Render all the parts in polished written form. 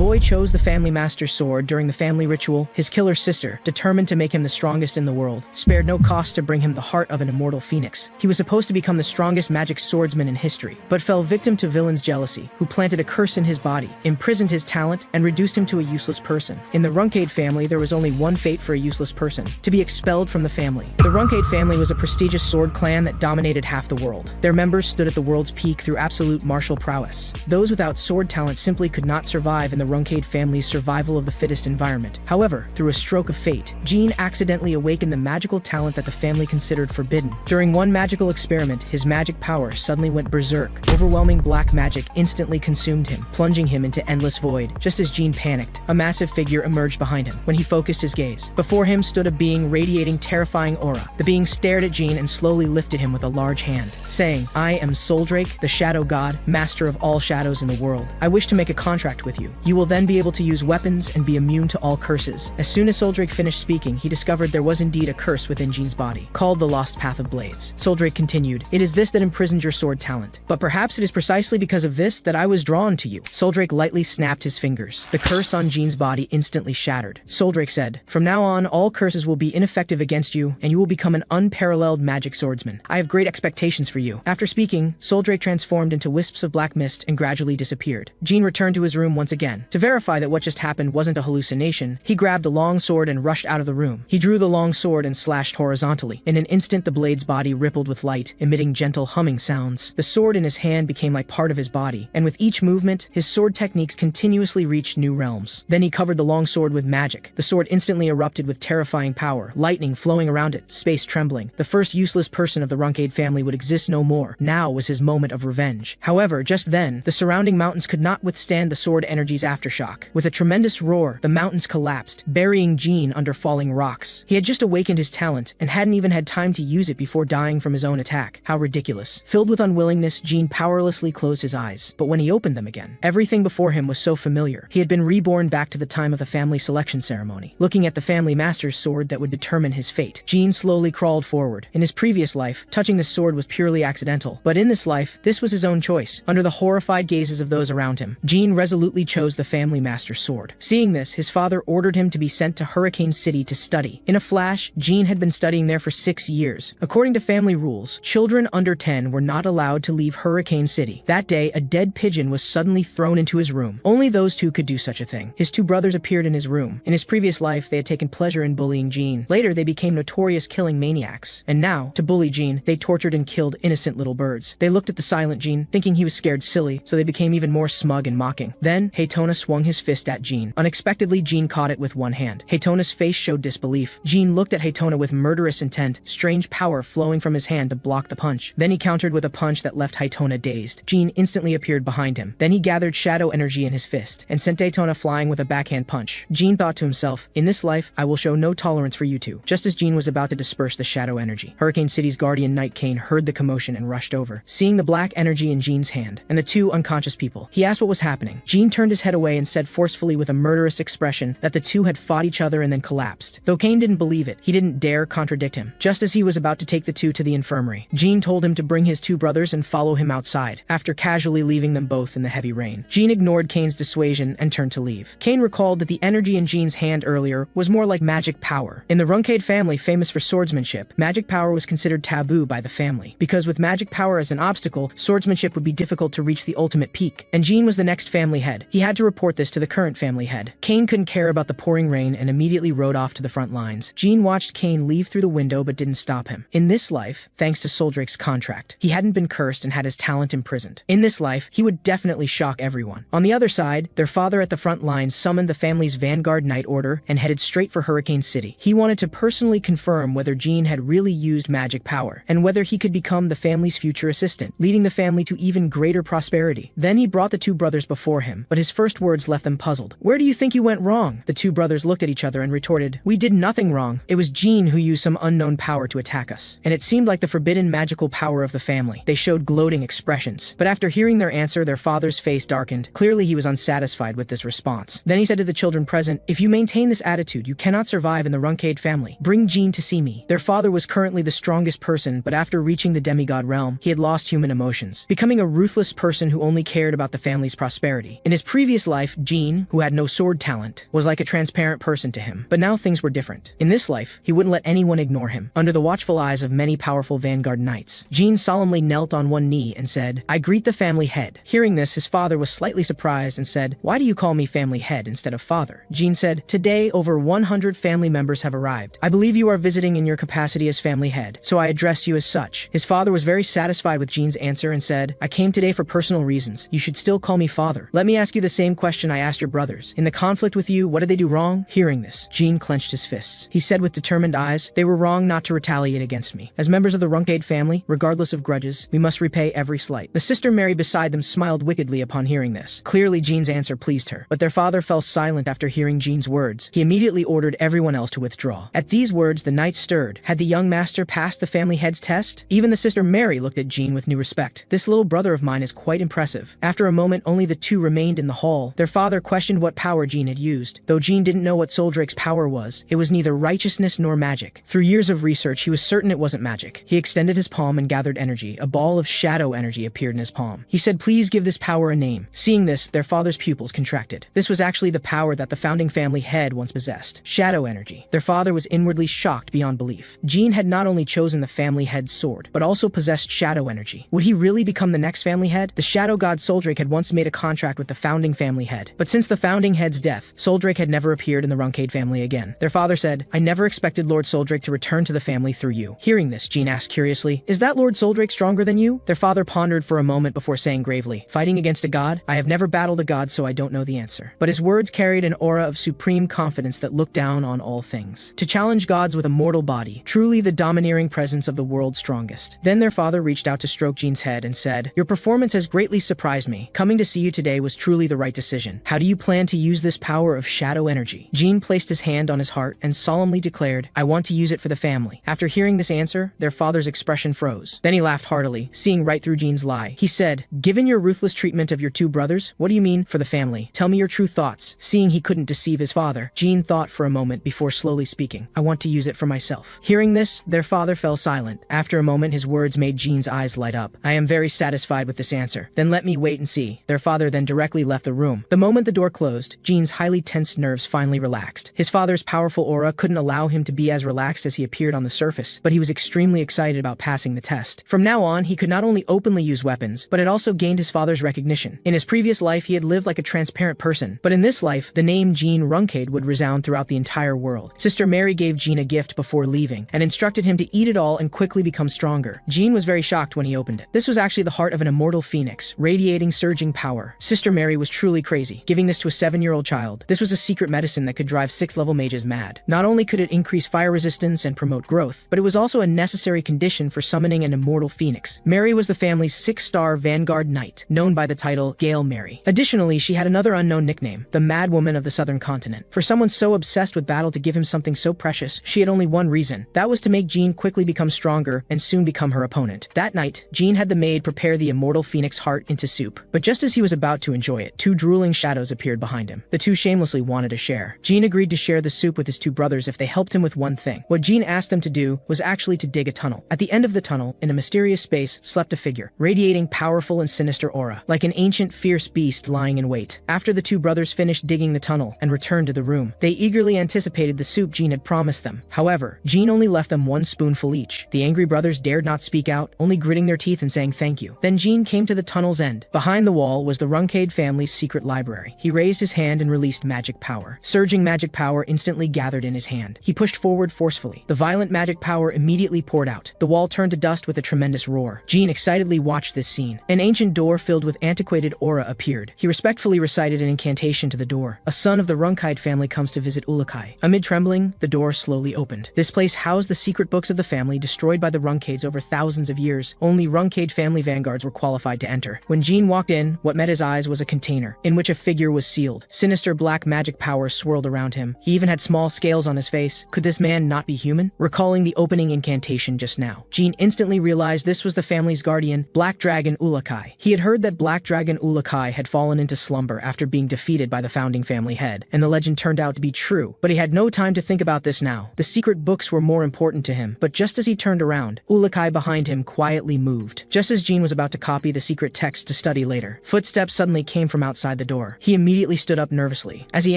boy chose the family master's sword during the family ritual. His killer sister, determined to make him the strongest in the world, spared no cost to bring him the heart of an immortal phoenix. He was supposed to become the strongest magic swordsman in history, but fell victim to villains' jealousy, who planted a curse in his body, imprisoned his talent, and reduced him to a useless person. In the Runade family, there was only one fate for a useless person: to be expelled from the family. The Runade family was a prestigious sword clan that dominated half the world. Their members stood at the world's peak through absolute martial prowess. Those without sword talent simply could not survive in the Runade family's survival of the fittest environment. However, through a stroke of fate, Jean accidentally awakened the magical talent that the family considered forbidden. During one magical experiment, his magic power suddenly went berserk. Overwhelming black magic instantly consumed him, plunging him into endless void. Just as Jean panicked, a massive figure emerged behind him. When he focused his gaze, before him stood a being radiating terrifying aura. The being stared at Jean and slowly lifted him with a large hand, saying, "I am Solderet, the shadow god, master of all shadows in the world. I wish to make a contract with you. You will then be able to use weapons and be immune to all curses." As soon as Solderet finished speaking, he discovered there was indeed a curse within Jean's body, called the Lost Path of Blades. Solderet continued, "It is this that imprisoned your sword talent. But perhaps it is precisely because of this that I was drawn to you." Solderet lightly snapped his fingers. The curse on Jean's body instantly shattered. Solderet said, "From now on, all curses will be ineffective against you, and you will become an unparalleled magic swordsman. I have great expectations for you." After speaking, Solderet transformed into wisps of black mist and gradually disappeared. Jean returned to his room once again. To verify that what just happened wasn't a hallucination, he grabbed a long sword and rushed out of the room. He drew the long sword and slashed horizontally. In an instant, the blade's body rippled with light, emitting gentle humming sounds. The sword in his hand became like part of his body, and with each movement, his sword techniques continuously reached new realms. Then he covered the long sword with magic. The sword instantly erupted with terrifying power, lightning flowing around it, space trembling. The first useless person of the Runade family would exist no more. Now was his moment of revenge. However, just then, the surrounding mountains could not withstand the sword energy's aftershock. With a tremendous roar, the mountains collapsed, burying Jean under falling rocks. He had just awakened his talent, and hadn't even had time to use it before dying from his own attack. How ridiculous. Filled with unwillingness, Jean powerlessly closed his eyes. But when he opened them again, everything before him was so familiar. He had been reborn back to the time of the family selection ceremony. Looking at the family master's sword that would determine his fate, Jean slowly crawled forward. In his previous life, touching the sword was purely accidental. But in this life, this was his own choice. Under the horrified gazes of those around him, Jean resolutely chose the family master's sword. Seeing this, his father ordered him to be sent to Hurricane City to study. In a flash, Jean had been studying there for 6 years. According to family rules, children under 10 were not allowed to leave Hurricane City. That day, a dead pigeon was suddenly thrown into his room. Only those two could do such a thing. His two brothers appeared in his room. In his previous life, they had taken pleasure in bullying Jean. Later, they became notorious killing maniacs. And now, to bully Jean, they tortured and killed innocent little birds. They looked at the silent Jean, thinking he was scared silly, so they became even more smug and mocking. Then, Haytona swung his fist at Jean. Unexpectedly, Jean caught it with one hand. Haytona's face showed disbelief. Jean looked at Haytona with murderous intent, strange power flowing from his hand to block the punch. Then he countered with a punch that left Haytona dazed. Jean instantly appeared behind him. Then he gathered shadow energy in his fist and sent Haytona flying with a backhand punch. Jean thought to himself, "In this life, I will show no tolerance for you two." Just as Jean was about to disperse the shadow energy, Hurricane City's guardian Knight Kane heard the commotion and rushed over. Seeing the black energy in Jean's hand and the two unconscious people, he asked what was happening. Jean turned his head away and said forcefully with a murderous expression that the two had fought each other and then collapsed. Though Kane didn't believe it, he didn't dare contradict him. Just as he was about to take the two to the infirmary, Jean told him to bring his two brothers and follow him outside, after casually leaving them both in the heavy rain. Jean ignored Kane's dissuasion and turned to leave. Kane recalled that the energy in Jean's hand earlier was more like magic power. In the Runade family famous for swordsmanship, magic power was considered taboo by the family, because with magic power as an obstacle, swordsmanship would be difficult to reach the ultimate peak. And Jean was the next family head. He had to report this to the current family head. Kane couldn't care about the pouring rain and immediately rode off to the front lines. Jean watched Kane leave through the window but didn't stop him. In this life, thanks to Solderet's contract, he hadn't been cursed and had his talent imprisoned. In this life, he would definitely shock everyone. On the other side, their father at the front lines summoned the family's Vanguard Knight Order and headed straight for Hurricane City. He wanted to personally confirm whether Jean had really used magic power, and whether he could become the family's future assistant, leading the family to even greater prosperity. Then he brought the two brothers before him, but his first words left them puzzled. "Where do you think you went wrong?" The two brothers looked at each other and retorted, "We did nothing wrong. It was Jean who used some unknown power to attack us. And it seemed like the forbidden magical power of the family." They showed gloating expressions. But after hearing their answer, their father's face darkened. Clearly he was unsatisfied with this response. Then he said to the children present, "If you maintain this attitude, you cannot survive in the Runade family. Bring Jean to see me." Their father was currently the strongest person, but after reaching the demigod realm, he had lost human emotions, becoming a ruthless person who only cared about the family's prosperity. In his previous life, Jean, who had no sword talent, was like a transparent person to him. But now things were different. In this life, he wouldn't let anyone ignore him. Under the watchful eyes of many powerful vanguard knights, Jean solemnly knelt on one knee and said, "I greet the family head." Hearing this, his father was slightly surprised and said, "Why do you call me family head instead of father?" Jean said, "Today, over 100 family members have arrived. I believe you are visiting in your capacity as family head, so I address you as such." His father was very satisfied with Jean's answer and said, "I came today for personal reasons. You should still call me father. Let me ask you the same question I asked your brothers. In the conflict with you, what did they do wrong?" Hearing this, Jean clenched his fists. He said with determined eyes, "They were wrong not to retaliate against me. As members of the Runcade family, regardless of grudges, we must repay every slight." The sister Mary beside them smiled wickedly upon hearing this. Clearly Jean's answer pleased her, but their father fell silent after hearing Jean's words. He immediately ordered everyone else to withdraw. At these words, the knights stirred. Had the young master passed the family head's test? Even the sister Mary looked at Jean with new respect. "This little brother of mine is quite impressive." After a moment, only the two remained in the hall. Their father questioned what power Jean had used. Though Jean didn't know what Solderet's power was, it was neither righteousness nor magic. Through years of research, he was certain it wasn't magic. He extended his palm and gathered energy. A ball of shadow energy appeared in his palm. He said, "Please give this power a name." Seeing this, their father's pupils contracted. This was actually the power that the founding family head once possessed. Shadow energy. Their father was inwardly shocked beyond belief. Jean had not only chosen the family head's sword, but also possessed shadow energy. Would he really become the next family head? The shadow god Solderet had once made a contract with the founding family head. But since the founding head's death, Solderet had never appeared in the Runcade family again. Their father said, "I never expected Lord Solderet to return to the family through you." Hearing this, Jean asked curiously, "Is that Lord Solderet stronger than you?" Their father pondered for a moment before saying gravely, "Fighting against a god? I have never battled a god, so I don't know the answer." But his words carried an aura of supreme confidence that looked down on all things. To challenge gods with a mortal body, truly the domineering presence of the world's strongest. Then their father reached out to stroke Jean's head and said, "Your performance has greatly surprised me. Coming to see you today was truly the right decision. How do you plan to use this power of shadow energy?" Jean placed his hand on his heart and solemnly declared, "I want to use it for the family." After hearing this answer, their father's expression froze. Then he laughed heartily, seeing right through Jean's lie. He said, "Given your ruthless treatment of your two brothers, what do you mean for the family? Tell me your true thoughts." Seeing he couldn't deceive his father, Jean thought for a moment before slowly speaking, "I want to use it for myself." Hearing this, their father fell silent. After a moment, his words made Jean's eyes light up. "I am very satisfied with this answer. Then let me wait and see." Their father then directly left the room. The moment the door closed, Jean's highly tensed nerves finally relaxed. His father's powerful aura couldn't allow him to be as relaxed as he appeared on the surface, but he was extremely excited about passing the test. From now on, he could not only openly use weapons, but it also gained his father's recognition. In his previous life, he had lived like a transparent person, but in this life, the name Jean Runcade would resound throughout the entire world. Sister Mary gave Jean a gift before leaving, and instructed him to eat it all and quickly become stronger. Jean was very shocked when he opened it. This was actually the heart of an immortal phoenix, radiating surging power. Sister Mary was truly crazy, giving this to a 7-year-old child. This was a secret medicine that could drive 6th-level mages mad. Not only could it increase fire resistance and promote growth, but it was also a necessary condition for summoning an immortal phoenix. Mary was the family's 6-star vanguard knight, known by the title Gale Mary. Additionally, she had another unknown nickname, the Mad Woman of the Southern Continent. For someone so obsessed with battle to give him something so precious, she had only one reason. That was to make Jean quickly become stronger and soon become her opponent. That night, Jean had the maid prepare the immortal phoenix heart into soup. But just as he was about to enjoy it, two drooling shadows appeared behind him. The two shamelessly wanted to share. Jean agreed to share the soup with his two brothers if they helped him with one thing. What Jean asked them to do was actually to dig a tunnel. At the end of the tunnel, in a mysterious space, slept a figure, radiating powerful and sinister aura, like an ancient fierce beast lying in wait. After the two brothers finished digging the tunnel and returned to the room, they eagerly anticipated the soup Jean had promised them. However, Jean only left them one spoonful each. The angry brothers dared not speak out, only gritting their teeth and saying thank you. Then Jean came to the tunnel's end. Behind the wall was the Runcade family's secret library. He raised his hand and released magic power. Surging magic power instantly gathered in his hand. He pushed forward forcefully. The violent magic power immediately poured out. The wall turned to dust with a tremendous roar. Jean excitedly watched this scene. An ancient door filled with antiquated aura appeared. He respectfully recited an incantation to the door. A son of the Runcade family comes to visit Ourokh. Amid trembling, the door slowly opened. This place housed the secret books of the family destroyed by the Runcades over thousands of years. Only Runcade family vanguards were qualified to enter. When Jean walked in, what met his eyes was a container, in which a figure was sealed. Sinister black magic power swirled around him. He even had small scales on his face. Could this man not be human? Recalling the opening incantation just now, Jean instantly realized this was the family's guardian, Black Dragon Ourokh. He had heard that Black Dragon Ourokh had fallen into slumber after being defeated by the founding family head, and the legend turned out to be true. But he had no time to think about this now. The secret books were more important to him. But just as he turned around, Ourokh behind him quietly moved. Just as Jean was about to copy the secret text to study later, footsteps suddenly came from outside the the door. He immediately stood up nervously. As he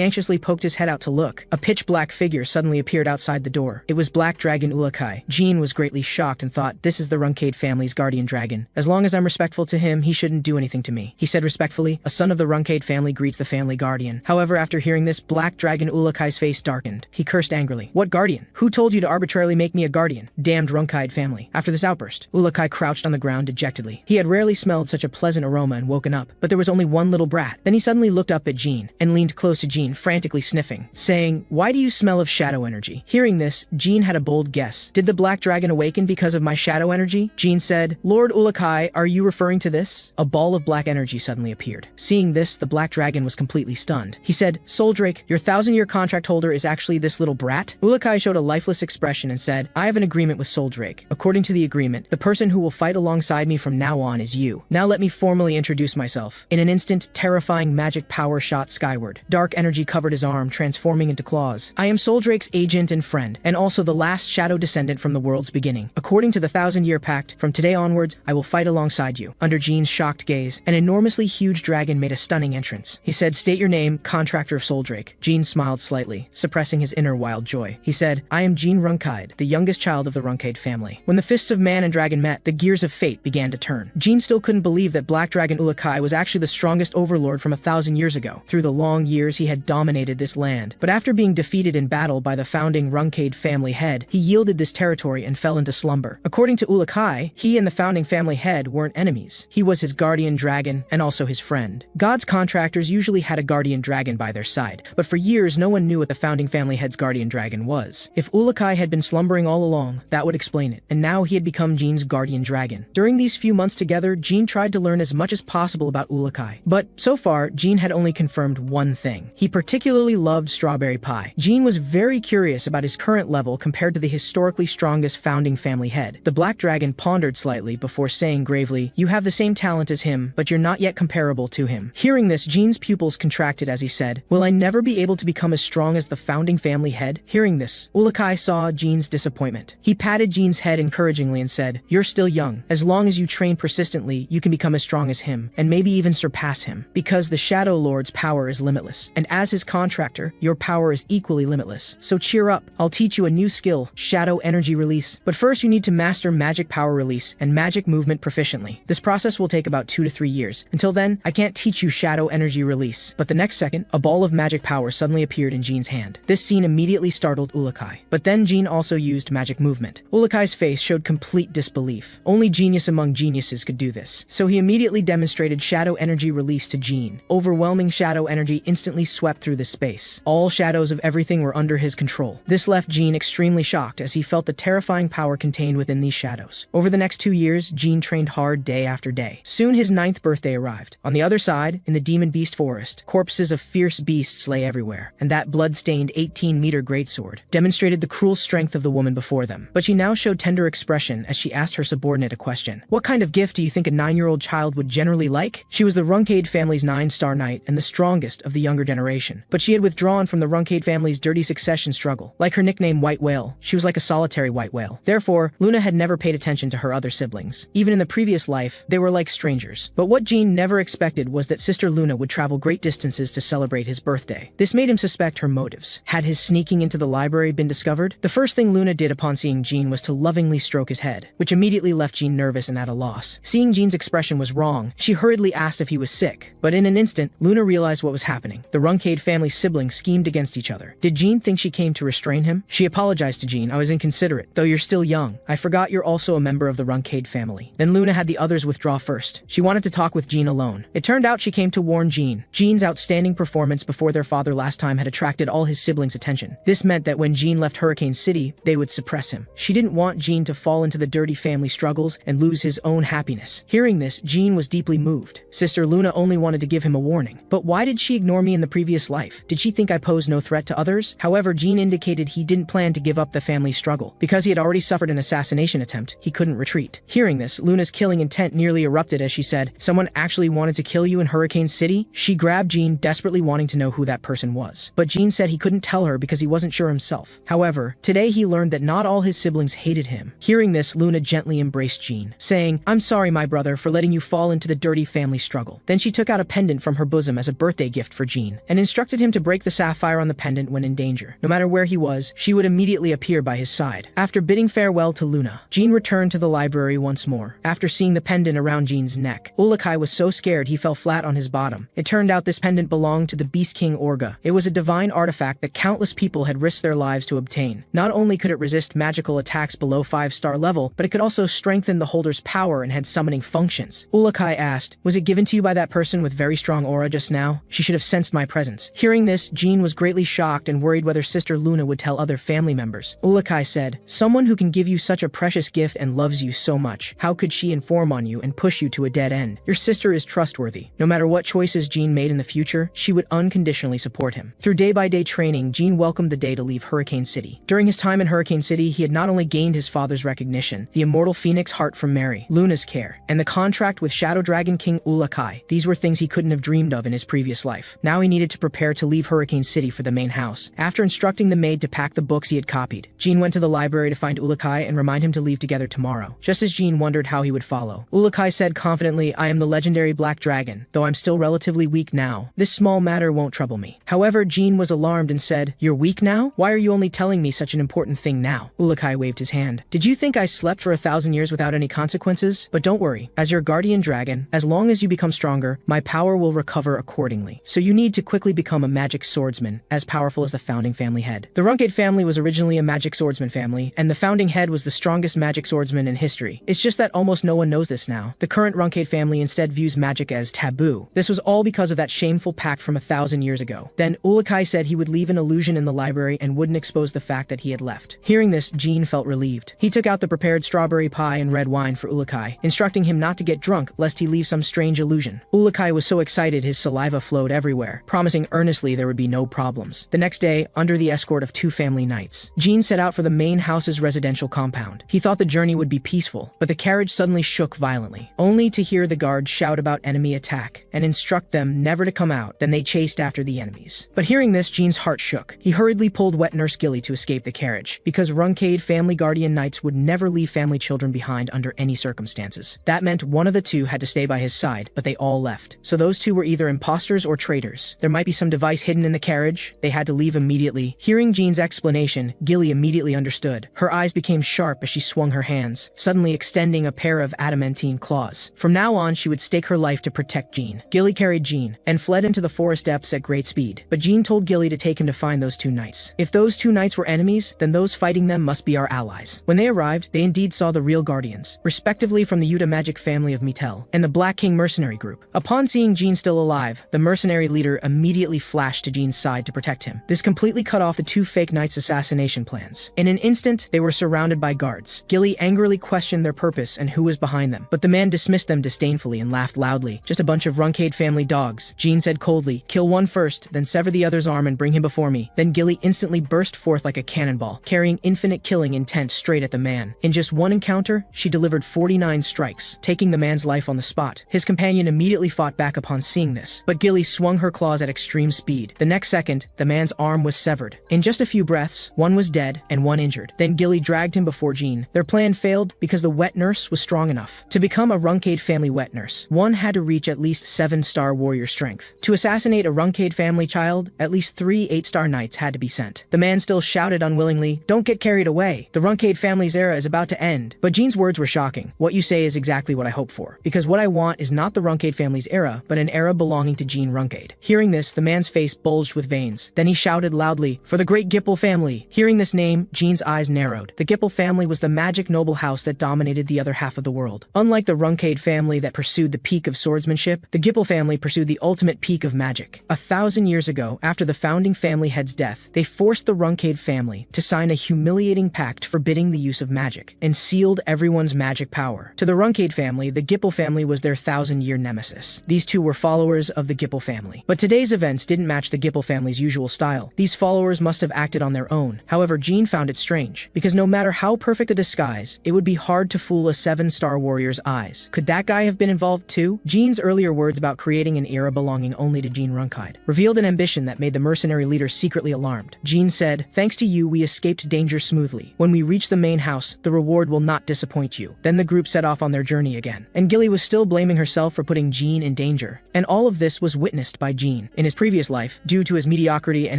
anxiously poked his head out to look, a pitch-black figure suddenly appeared outside the door. It was Black Dragon Ourokh. Jean was greatly shocked and thought, this is the Runade family's guardian dragon. As long as I'm respectful to him, he shouldn't do anything to me. He said respectfully. A son of the Runade family greets the family guardian. However, after hearing this, Black Dragon Ourokh's face darkened. He cursed angrily. What guardian? Who told you to arbitrarily make me a guardian? Damned Runade family. After this outburst, Ourokh crouched on the ground dejectedly. He had rarely smelled such a pleasant aroma and woken up, but there was only one little brat. Then he suddenly looked up at Jean and leaned close to Jean, frantically sniffing, saying, why do you smell of shadow energy? Hearing this, Jean had a bold guess. Did the Black Dragon awaken because of my shadow energy? Jean said, Lord Ourokh, are you referring to this? A ball of black energy suddenly appeared. Seeing this, the Black Dragon was completely stunned. He said, Solderet, your 1,000-year contract holder is actually this little brat? Ourokh showed a lifeless expression and said, I have an agreement with Solderet. According to the agreement, the person who will fight alongside me from now on is you. Now let me formally introduce myself. In an instant, terrifying magic power shot skyward. Dark energy covered his arm, transforming into claws. I am Solderet's agent and friend, and also the last shadow descendant from the world's beginning. According to the 1,000-year pact, from today onwards, I will fight alongside you. Under Jean's shocked gaze, an enormously huge dragon made a stunning entrance. He said, state your name, contractor of Solderet. Jean smiled slightly, suppressing his inner wild joy. He said, I am Jean Runade, the youngest child of the Runade family. When the fists of man and dragon met, the gears of fate began to turn. Jean still couldn't believe that Black Dragon Ourokh was actually the strongest overlord from 1,000 years ago. Through the long years, he had dominated this land. But after being defeated in battle by the founding Runade family head, he yielded this territory and fell into slumber. According to Ourokh, he and the founding family head weren't enemies. He was his guardian dragon and also his friend. God's contractors usually had a guardian dragon by their side, but for years no one knew what the founding family head's guardian dragon was. If Ourokh had been slumbering all along, that would explain it, and now he had become Jean's guardian dragon. During these few months together, Jean tried to learn as much as possible about Ourokh, but so far, Jean had only confirmed one thing. He particularly loved strawberry pie. Jean was very curious about his current level compared to the historically strongest founding family head. The Black Dragon pondered slightly before saying gravely, you have the same talent as him, but you're not yet comparable to him. Hearing this, Jean's pupils contracted as he said, will I never be able to become as strong as the founding family head? Hearing this, Ourokh saw Jean's disappointment. He patted Jean's head encouragingly and said, you're still young. As long as you train persistently, you can become as strong as him, and maybe even surpass him, because the Shadow Lord's power is limitless, and as his contractor, your power is equally limitless. So cheer up, I'll teach you a new skill, Shadow Energy Release. But first you need to master Magic Power Release and Magic Movement proficiently. This process will take about 2 to 3 years. Until then, I can't teach you Shadow Energy Release. But the next second, a ball of magic power suddenly appeared in Jean's hand. This scene immediately startled Ourokh. But then Jean also used Magic Movement. Ourokh's face showed complete disbelief. Only genius among geniuses could do this. So he immediately demonstrated Shadow Energy Release to Jean. Overwhelming shadow energy instantly swept through the space. All shadows of everything were under his control. This left Jean extremely shocked as he felt the terrifying power contained within these shadows. Over the next 2 years, Jean trained hard day after day. Soon his 9th birthday arrived. On the other side, in the Demon Beast Forest, corpses of fierce beasts lay everywhere, and that blood-stained 18-meter greatsword demonstrated the cruel strength of the woman before them. But she now showed tender expression as she asked her subordinate a question. What kind of gift do you think a 9-year-old child would generally like? She was the Runade family's 9-star knight and the strongest of the younger generation. But she had withdrawn from the Runade family's dirty succession struggle. Like her nickname White Whale, she was like a solitary white whale. Therefore, Luna had never paid attention to her other siblings. Even in the previous life, they were like strangers. But what Jean never expected was that Sister Luna would travel great distances to celebrate his birthday. This made him suspect her motives. Had his sneaking into the library been discovered? The first thing Luna did upon seeing Jean was to lovingly stroke his head, which immediately left Jean nervous and at a loss. Seeing Jean's expression was wrong, she hurriedly asked if he was sick. But in an instant, Luna realized what was happening. The Runade family siblings schemed against each other. Did Jean think she came to restrain him? She apologized to Jean. I was inconsiderate. Though you're still young, I forgot you're also a member of the Runade family. Then Luna had the others withdraw first. She wanted to talk with Jean alone. It turned out she came to warn Jean. Jean's outstanding performance before their father last time had attracted all his siblings' attention. This meant that when Jean left Hurricane City, they would suppress him. She didn't want Jean to fall into the dirty family struggles and lose his own happiness. Hearing this, Jean was deeply moved. Sister Luna only wanted to give him a warning. But why did she ignore me in the previous life? Did she think I posed no threat to others? However, Jean indicated he didn't plan to give up the family struggle. Because he had already suffered an assassination attempt, he couldn't retreat. Hearing this, Luna's killing intent nearly erupted as she said, someone actually wanted to kill you in Hurricane City? She grabbed Jean, desperately wanting to know who that person was. But Jean said he couldn't tell her because he wasn't sure himself. However, today he learned that not all his siblings hated him. Hearing this, Luna gently embraced Jean, saying, I'm sorry, my brother, for letting you fall into the dirty family struggle. Then she took out a pendant pendant from her bosom as a birthday gift for Jean, and instructed him to break the sapphire on the pendant when in danger. No matter where he was, she would immediately appear by his side. After bidding farewell to Luna, Jean returned to the library once more. After seeing the pendant around Jean's neck, Ourokh was so scared he fell flat on his bottom. It turned out this pendant belonged to the Beast King Ourokh. It was a divine artifact that countless people had risked their lives to obtain. Not only could it resist magical attacks below 5-star level, but it could also strengthen the holder's power and had summoning functions. Ourokh asked, "Was it given to you by that person with very strong aura just now? She should have sensed my presence." Hearing this, Jean was greatly shocked and worried whether Sister Luna would tell other family members. Ourokh said, "Someone who can give you such a precious gift and loves you so much, how could she inform on you and push you to a dead end? Your sister is trustworthy. No matter what choices Jean made in the future, she would unconditionally support him." Through day-by-day training, Jean welcomed the day to leave Hurricane City. During his time in Hurricane City, he had not only gained his father's recognition, the immortal phoenix heart from Mary, Luna's care, and the contract with Shadow Dragon King Ourokh. These were things he couldn't have dreamed of in his previous life. Now he needed to prepare to leave Hurricane City for the main house. After instructing the maid to pack the books he had copied, Jean went to the library to find Ourokh and remind him to leave together tomorrow. Just as Jean wondered how he would follow, Ourokh said confidently, "I am the legendary Black Dragon, though I'm still relatively weak now. This small matter won't trouble me." However, Jean was alarmed and said, "You're weak now? Why are you only telling me such an important thing now?" Ourokh waved his hand. "Did you think I slept for 1,000 years without any consequences? But don't worry, as your guardian dragon, as long as you become stronger, my power will recover accordingly. So you need to quickly become a magic swordsman, as powerful as the founding family head." The Runade family was originally a magic swordsman family, and the founding head was the strongest magic swordsman in history. It's just that almost no one knows this now. The current Runade family instead views magic as taboo. This was all because of that shameful pact from 1,000 years ago. Then Ourokh said he would leave an illusion in the library and wouldn't expose the fact that he had left. Hearing this, Jean felt relieved. He took out the prepared strawberry pie and red wine for Ourokh, instructing him not to get drunk lest he leave some strange illusion. Ourokh was so excited his saliva flowed everywhere, promising earnestly there would be no problems. The next day, under the escort of 2 family knights, Jean set out for the main house's residential compound. He thought the journey would be peaceful, but the carriage suddenly shook violently, only to hear the guards shout about enemy attack and instruct them never to come out. Then they chased after the enemies. But hearing this, Jean's heart shook. He hurriedly pulled wet nurse Gilly to escape the carriage, because Runade family guardian knights would never leave family children behind under any circumstances. That meant one of the 2 had to stay by his side, but they all left. So those 2 were either imposters or traitors. There might be some device hidden in the carriage. They had to leave immediately. Hearing Jean's explanation, Gilly immediately understood. Her eyes became sharp as she swung her hands, suddenly extending a pair of adamantine claws. From now on, she would stake her life to protect Jean. Gilly carried Jean and fled into the forest depths at great speed. But Jean told Gilly to take him to find those 2 knights. If those 2 knights were enemies, then those fighting them must be our allies. When they arrived, they indeed saw the real guardians, respectively from the Yuta magic family of Mitel and the Black King mercenary group. Upon seeing Jean still alive, the mercenary leader immediately flashed to Jean's side to protect him. This completely cut off the 2 fake knights' assassination plans. In an instant, they were surrounded by guards. Gilly angrily questioned their purpose and who was behind them, but the man dismissed them disdainfully and laughed loudly. "Just a bunch of Runade family dogs." Jean said coldly, "Kill one first, then sever the other's arm and bring him before me." Then Gilly instantly burst forth like a cannonball, carrying infinite killing intent straight at the man. In just one encounter, she delivered 49 strikes, taking the man's life on the spot. His companion immediately fought back upon seeing this, but Gilly swung her claws at extreme speed. The next second, the man's arm was severed. In just a few breaths, one was dead and one injured. Then Gilly dragged him before Jean. Their plan failed because the wet nurse was strong enough. To become a Runade family wet nurse, one had to reach at least 7-star warrior strength. To assassinate a Runade family child, at least 3 8-star knights had to be sent. The man still shouted unwillingly, "Don't get carried away. The Runade family's era is about to end." But Jean's words were shocking. "What you say is exactly what I hope for, because what I want is not the Runade family's era, but an era belonging to Jean Runade." Hearing this, the man's face bulged with veins. Then he shouted loudly, "For the great Gipple family." Hearing this name, Jean's eyes narrowed. The Gipple family was the magic noble house that dominated the other half of the world. Unlike the Runade family that pursued the peak of swordsmanship, the Gipple family pursued the ultimate peak of magic. 1,000 years ago, after the founding family head's death, they forced the Runade family to sign a humiliating pact forbidding the use of magic, and sealed everyone's magic power. To the Runade family, the Gipple family was their 1,000-year nemesis. These 2 were followers of the Gipple family. But today's events didn't match the Gipple family's usual style. These followers must have acted on their own. However, Jean found it strange, because no matter how perfect the disguise, it would be hard to fool a 7-star warrior's eyes. Could that guy have been involved too? Jean's earlier words about creating an era belonging only to Jean Runade revealed an ambition that made the mercenary leader secretly alarmed. Jean said, "Thanks to you, we escaped danger smoothly. When we reach the main house, the reward will not disappoint you." Then the group set off on their journey again. And Gilly was still blaming herself for putting Jean in danger. together. And all of this was witnessed by Jean. In his previous life, due to his mediocrity and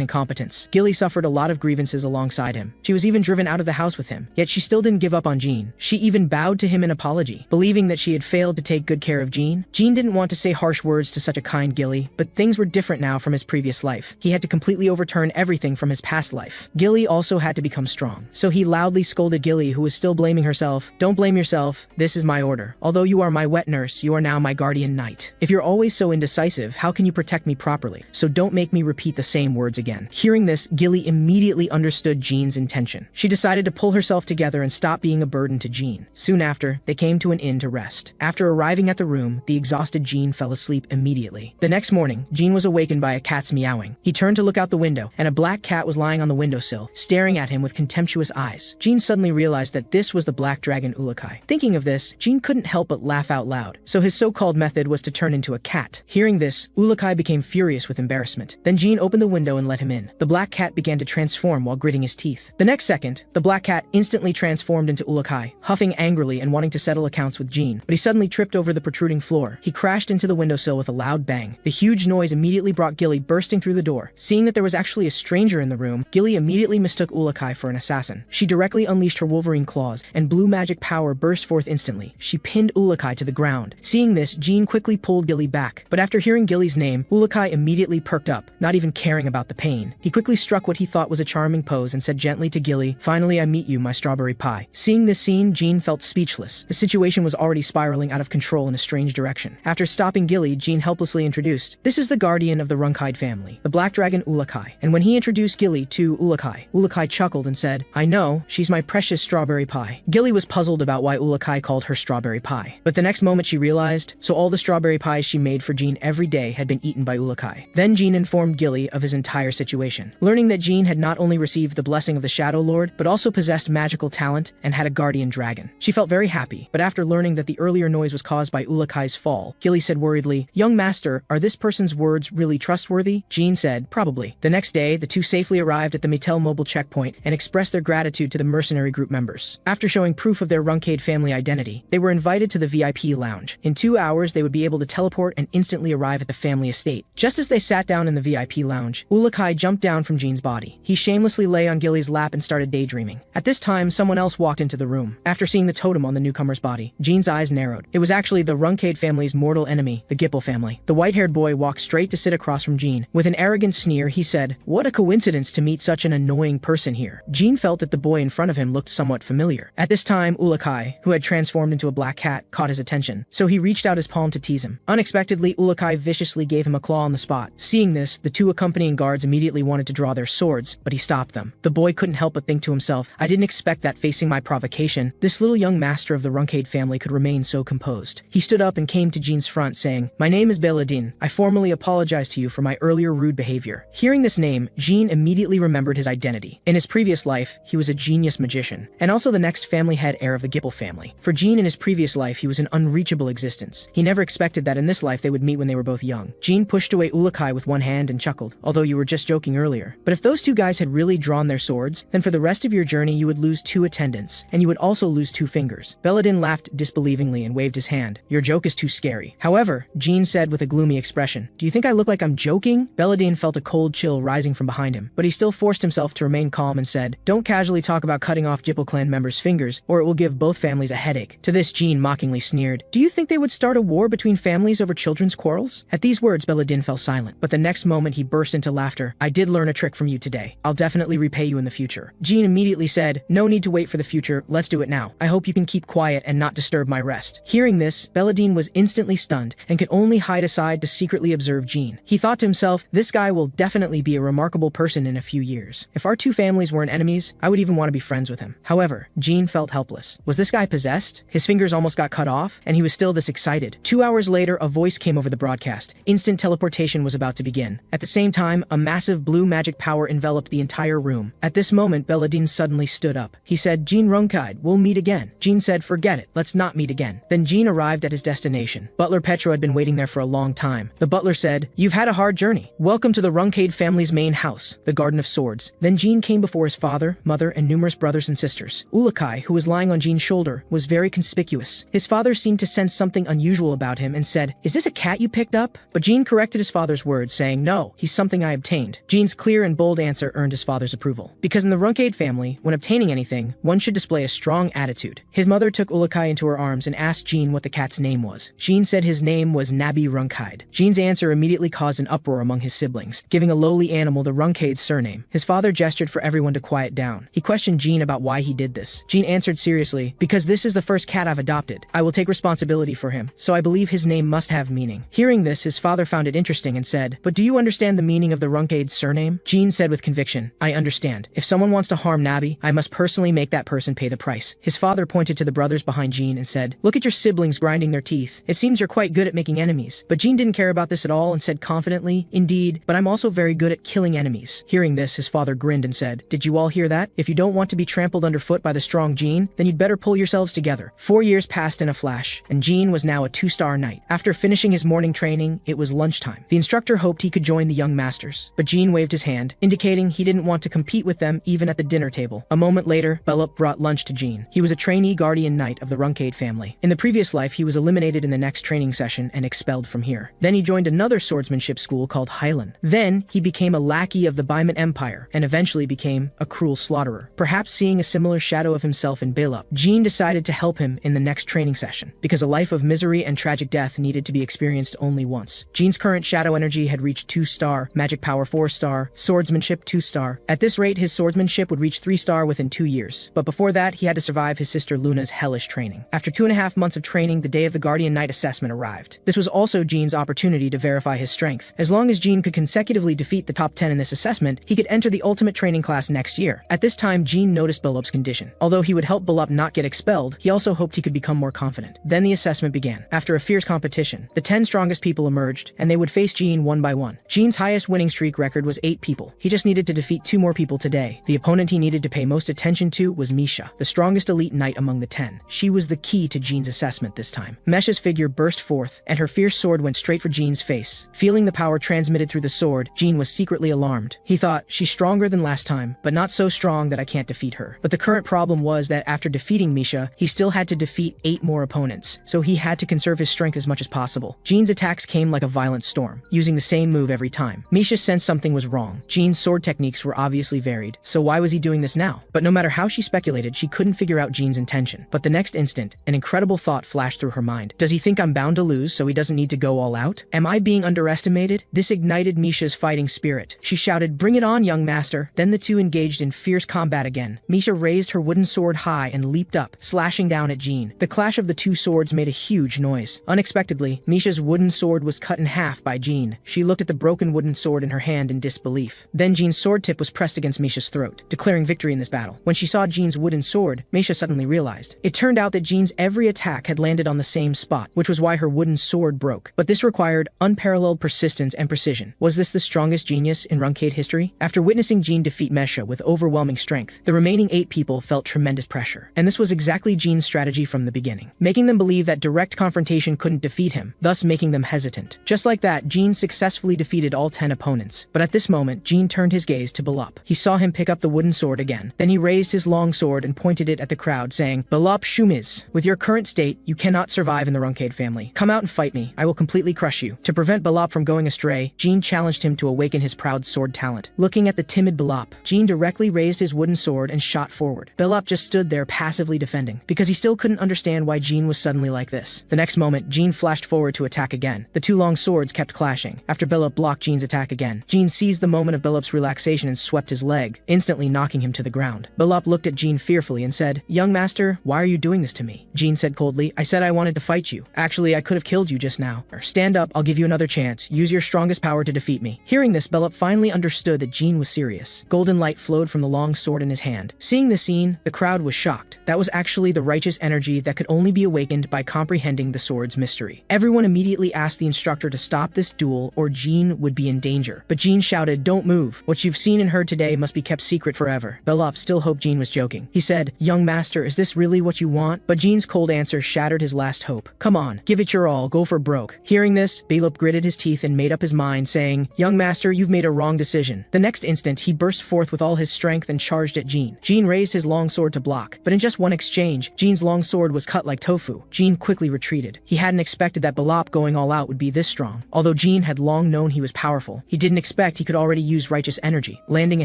incompetence, Gilly suffered a lot of grievances alongside him. She was even driven out of the house with him, yet she still didn't give up on Jean. She even bowed to him in apology, believing that she had failed to take good care of Jean. Jean didn't want to say harsh words to such a kind Gilly, but things were different now from his previous life. He had to completely overturn everything from his past life. Gilly also had to become strong, so he loudly scolded Gilly, who was still blaming herself. "Don't blame yourself. This is my order. Although you are my wet nurse, you are now my guardian knight. If you're always so indecisive, how can you protect me properly? So don't make me repeat the same words again." Hearing this, Gilly immediately understood Jean's intention. She decided to pull herself together and stop being a burden to Jean. Soon after, they came to an inn to rest. After arriving at the room, the exhausted Jean fell asleep immediately. The next morning, Jean was awakened by a cat's meowing. He turned to look out the window, and a black cat was lying on the windowsill, staring at him with contemptuous eyes. Jean suddenly realized that this was the black dragon Ourokh. Thinking of this, Jean couldn't help but laugh out loud, so his so-called method was to turn into a cat. Hearing this, Ourokh became furious with embarrassment. Then Jean opened the window and let him in. The black cat began to transform while gritting his teeth. The next second, the black cat instantly transformed into Ourokh, huffing angrily and wanting to settle accounts with Jean, but he suddenly tripped over the protruding floor. He crashed into the windowsill with a loud bang. The huge noise immediately brought Gilly bursting through the door. Seeing that there was actually a stranger in the room, Gilly immediately mistook Ourokh for an assassin. She directly unleashed her Wolverine claws, and blue magic power burst forth instantly. She pinned Ourokh to the ground. Seeing this, Jean quickly pulled Gilly back, but after hearing Gilly's name, Ourokh immediately perked up, not even caring about the pain. He quickly struck what he thought was a charming pose and said gently to Gilly, "Finally I meet you, my strawberry pie." Seeing this scene, Jean felt speechless. The situation was already spiraling out of control in a strange direction. After stopping Gilly, Jean helplessly introduced, "This is the guardian of the Runade family, the black dragon Ourokh." And when he introduced Gilly to Ourokh, Ourokh chuckled and said, "I know, she's my precious strawberry pie." Gilly was puzzled about why Ourokh called her strawberry pie, but the next moment she realized, so all the strawberry pies she made for Jean every day had been eaten by Ourokh. Then Jean informed Gilly of his entire situation, learning that Jean had not only received the blessing of the Shadow Lord, but also possessed magical talent and had a guardian dragon. She felt very happy, but after learning that the earlier noise was caused by Ourok's fall, Gilly said worriedly, "Young master, are this person's words really trustworthy?" Jean said, "Probably." The next day, the two safely arrived at the Mattel mobile checkpoint and expressed their gratitude to the mercenary group members. After showing proof of their Runade family identity, they were invited to the VIP lounge. In 2 hours, they would be able to teleport and instantly arrive at the family estate. Just as they sat down in the VIP lounge, Ourokh jumped down from Jean's body. He shamelessly lay on Gilly's lap and started daydreaming. At this time, someone else walked into the room. After seeing the totem on the newcomer's body, Jean's eyes narrowed. It was actually the Runade family's mortal enemy, the Gipple family. The white-haired boy walked straight to sit across from Jean. With an arrogant sneer, he said, "What a coincidence to meet such an annoying person here." Jean felt that the boy in front of him looked somewhat familiar. At this time, Ourokh, who had transformed into a black cat, caught his attention, so he reached out his palm to tease him. Unexpectedly, Ourokh viciously gave him a claw on the spot. Seeing this, the two accompanying guards immediately wanted to draw their swords, but he stopped them. The boy couldn't help but think to himself, "I didn't expect that facing my provocation, this little young master of the Runade family could remain so composed." He stood up and came to Jean's front, saying, "My name is Belladine. I formally apologize to you for my earlier rude behavior." Hearing this name, Jean immediately remembered his identity. In his previous life, he was a genius magician, and also the next family head heir of the Gipple family. For Jean in his previous life, he was an unreachable existence. He never expected that in this life they would meet when they were both young. Jean pushed away Ourokh with one hand and chuckled, "Although you were just joking earlier. But if those two guys had really drawn their swords, then for the rest of your journey you would lose 2 attendants, and you would also lose 2 fingers." Belladin laughed disbelievingly and waved his hand. "Your joke is too scary." However, Jean said with a gloomy expression, "Do you think I look like I'm joking?" Belladin felt a cold chill rising from behind him, but he still forced himself to remain calm and said, "Don't casually talk about cutting off Gipple clan members' fingers, or it will give both families a headache." To this, Jean mockingly sneered, "Do you think they would start a war between families over children's quarrels?" At these words, Belladin fell silent, but the next moment he burst into laughter. "I did learn a trick from you today. I'll definitely repay you in the future." Jean immediately said, "No need to wait for the future, let's do it now. I hope you can keep quiet and not disturb my rest." Hearing this, Belladin was instantly stunned and could only hide aside to secretly observe Jean. He thought to himself, "This guy will definitely be a remarkable person in a few years. If our two families weren't enemies, I would even want to be friends with him." However, Jean felt helpless. Was this guy possessed? His fingers almost got cut off, and he was still this excited. 2 hours later, a voice came over the broadcast. Instant teleportation was about to begin. At the same time, a massive blue magic power enveloped the entire room. At this moment, Belladin suddenly stood up. He said, "Jean Runcade, we'll meet again." Jean said, "Forget it, let's not meet again." Then Jean arrived at his destination. Butler Petro had been waiting there for a long time. The butler said, "You've had a hard journey. Welcome to the Runade family's main house, the Garden of Swords." Then Jean came before his father, mother, and numerous brothers and sisters. Ourokh, who was lying on Jean's shoulder, was very conspicuous. His father seemed to sense something unusual about him and said, "Is this this a cat you picked up? But Jean corrected his father's words, saying, no, he's something I obtained. Jean's clear and bold answer earned his father's approval. Because in the Runade family, when obtaining anything, one should display a strong attitude. His mother took Ourokh into her arms and asked Jean what the cat's name was. Jean said his name was Nabi Runcade. Jean's answer immediately caused an uproar among his siblings, giving a lowly animal the Runcade's surname. His father gestured for everyone to quiet down. He questioned Jean about why he did this. Jean answered seriously, because this is the first cat I've adopted. I will take responsibility for him, so I believe his name must have meaning. Hearing this, his father found it interesting and said, but do you understand the meaning of the Runcade's surname? Jean said with conviction, I understand. If someone wants to harm Nabi, I must personally make that person pay the price. His father pointed to the brothers behind Jean and said, look at your siblings grinding their teeth. It seems you're quite good at making enemies. But Jean didn't care about this at all and said confidently, indeed, but I'm also very good at killing enemies. Hearing this, his father grinned and said, did you all hear that? If you don't want to be trampled underfoot by the strong Jean, then you'd better pull yourselves together. 4 years passed in a flash, and Jean was now a 2-star knight. After finishing his morning training, it was lunchtime. The instructor hoped he could join the young masters, but Jean waved his hand, indicating he didn't want to compete with them even at the dinner table. A moment later, Bellup brought lunch to Jean. He was a trainee guardian knight of the Runade family. In the previous life, he was eliminated in the next training session and expelled from here. Then he joined another swordsmanship school called Halon. Then he became a lackey of the Baiman Empire and eventually became a cruel slaughterer. Perhaps seeing a similar shadow of himself in Bellup, Jean decided to help him in the next training session, because a life of misery and tragic death needed to be experienced only once. Jean's current shadow energy had reached 2-star, magic power 4-star, swordsmanship 2-star. At this rate, his swordsmanship would reach 3-star within 2 years. But before that, he had to survive his sister Luna's hellish training. After 2.5 months of training, the day of the Guardian Knight assessment arrived. This was also Jean's opportunity to verify his strength. As long as Jean could consecutively defeat the top 10 in this assessment, he could enter the ultimate training class next year. At this time, Jean noticed Bellup's condition. Although he would help Bellup not get expelled, he also hoped he could become more confident. Then the assessment began. After a fierce competition, the 10 strongest people emerged, and they would face Jean one by one. Jean's highest winning streak record was 8 people. He just needed to defeat 2 more people today. The opponent he needed to pay most attention to was Misha, the strongest elite knight among the 10. She was the key to Jean's assessment this time. Mesha's figure burst forth, and her fierce sword went straight for Jean's face. Feeling the power transmitted through the sword, Jean was secretly alarmed. He thought, she's stronger than last time, but not so strong that I can't defeat her. But the current problem was that after defeating Misha, he still had to defeat 8 more opponents, so he had to conserve his strength as much as possible. Jean's attacks came like a violent storm, using the same move every time. Misha sensed something was wrong. Jean's sword techniques were obviously varied, so why was he doing this now? But no matter how she speculated, she couldn't figure out Jean's intention. But the next instant, an incredible thought flashed through her mind. Does he think I'm bound to lose, so he doesn't need to go all out? Am I being underestimated? This ignited Misha's fighting spirit. She shouted, bring it on, young master. Then the two engaged in fierce combat again. Misha raised her wooden sword high and leaped up, slashing down at Jean. The clash of the two swords made a huge noise. Unexpectedly, Misha's wooden sword was cut in half by Jean. She looked at the broken wooden sword in her hand in disbelief. Then Jean's sword tip was pressed against Misha's throat, declaring victory in this battle. When she saw Jean's wooden sword, Misha suddenly realized. It turned out that Jean's every attack had landed on the same spot, which was why her wooden sword broke. But this required unparalleled persistence and precision. Was this the strongest genius in Runade history? After witnessing Jean defeat Misha with overwhelming strength, the remaining 8 people felt tremendous pressure. And this was exactly Jean's strategy from the beginning, making them believe that direct confrontation couldn't defeat him, thus making them hesitant. Just like that, Jean successfully defeated all 10 opponents. But at this moment, Jean turned his gaze to Bellup. He saw him pick up the wooden sword again. Then he raised his long sword and pointed it at the crowd, saying, Bellup Shumiz, with your current state, you cannot survive in the Runade family. Come out and fight me. I will completely crush you. To prevent Bellup from going astray, Jean challenged him to awaken his proud sword talent. Looking at the timid Bellup, Jean directly raised his wooden sword and shot forward. Bellup just stood there passively defending, because he still couldn't understand why Jean was suddenly like this. The next moment, Jean flashed forward to attack again. The two long swords kept clashing. After Bellup blocked Jean's attack again, Jean seized the moment of Bellup's relaxation and swept his leg, instantly knocking him to the ground. Bellup looked at Jean fearfully and said, Young master, why are you doing this to me? Jean said coldly, I said I wanted to fight you. Actually, I could have killed you just now. Stand up, I'll give you another chance. Use your strongest power to defeat me. Hearing this, Bellup finally understood that Jean was serious. Golden light flowed from the long sword in his hand. Seeing this scene, the crowd was shocked. That was actually the righteous energy that could only be awakened by comprehending the sword's mystery. Everyone immediately asked the instructor to stop this duel or Jean would be in danger. But Jean shouted, don't move. What you've seen and heard today must be kept secret forever. Bellup still hoped Jean was joking. He said, Young master, is this really what you want? But Jean's cold answer shattered his last hope. Come on, give it your all, go for broke. Hearing this, Bellup gritted his teeth and made up his mind, saying, Young master, you've made a wrong decision. The next instant, he burst forth with all his strength and charged at Jean. Jean raised his long sword to block, but in just one exchange, Jean's long sword was cut like tofu. Jean quickly retreated. He hadn't expected that Bellup Belop going all out would be this strong. Although Jean had long known he was powerful, he didn't expect he could already use righteous energy. Landing a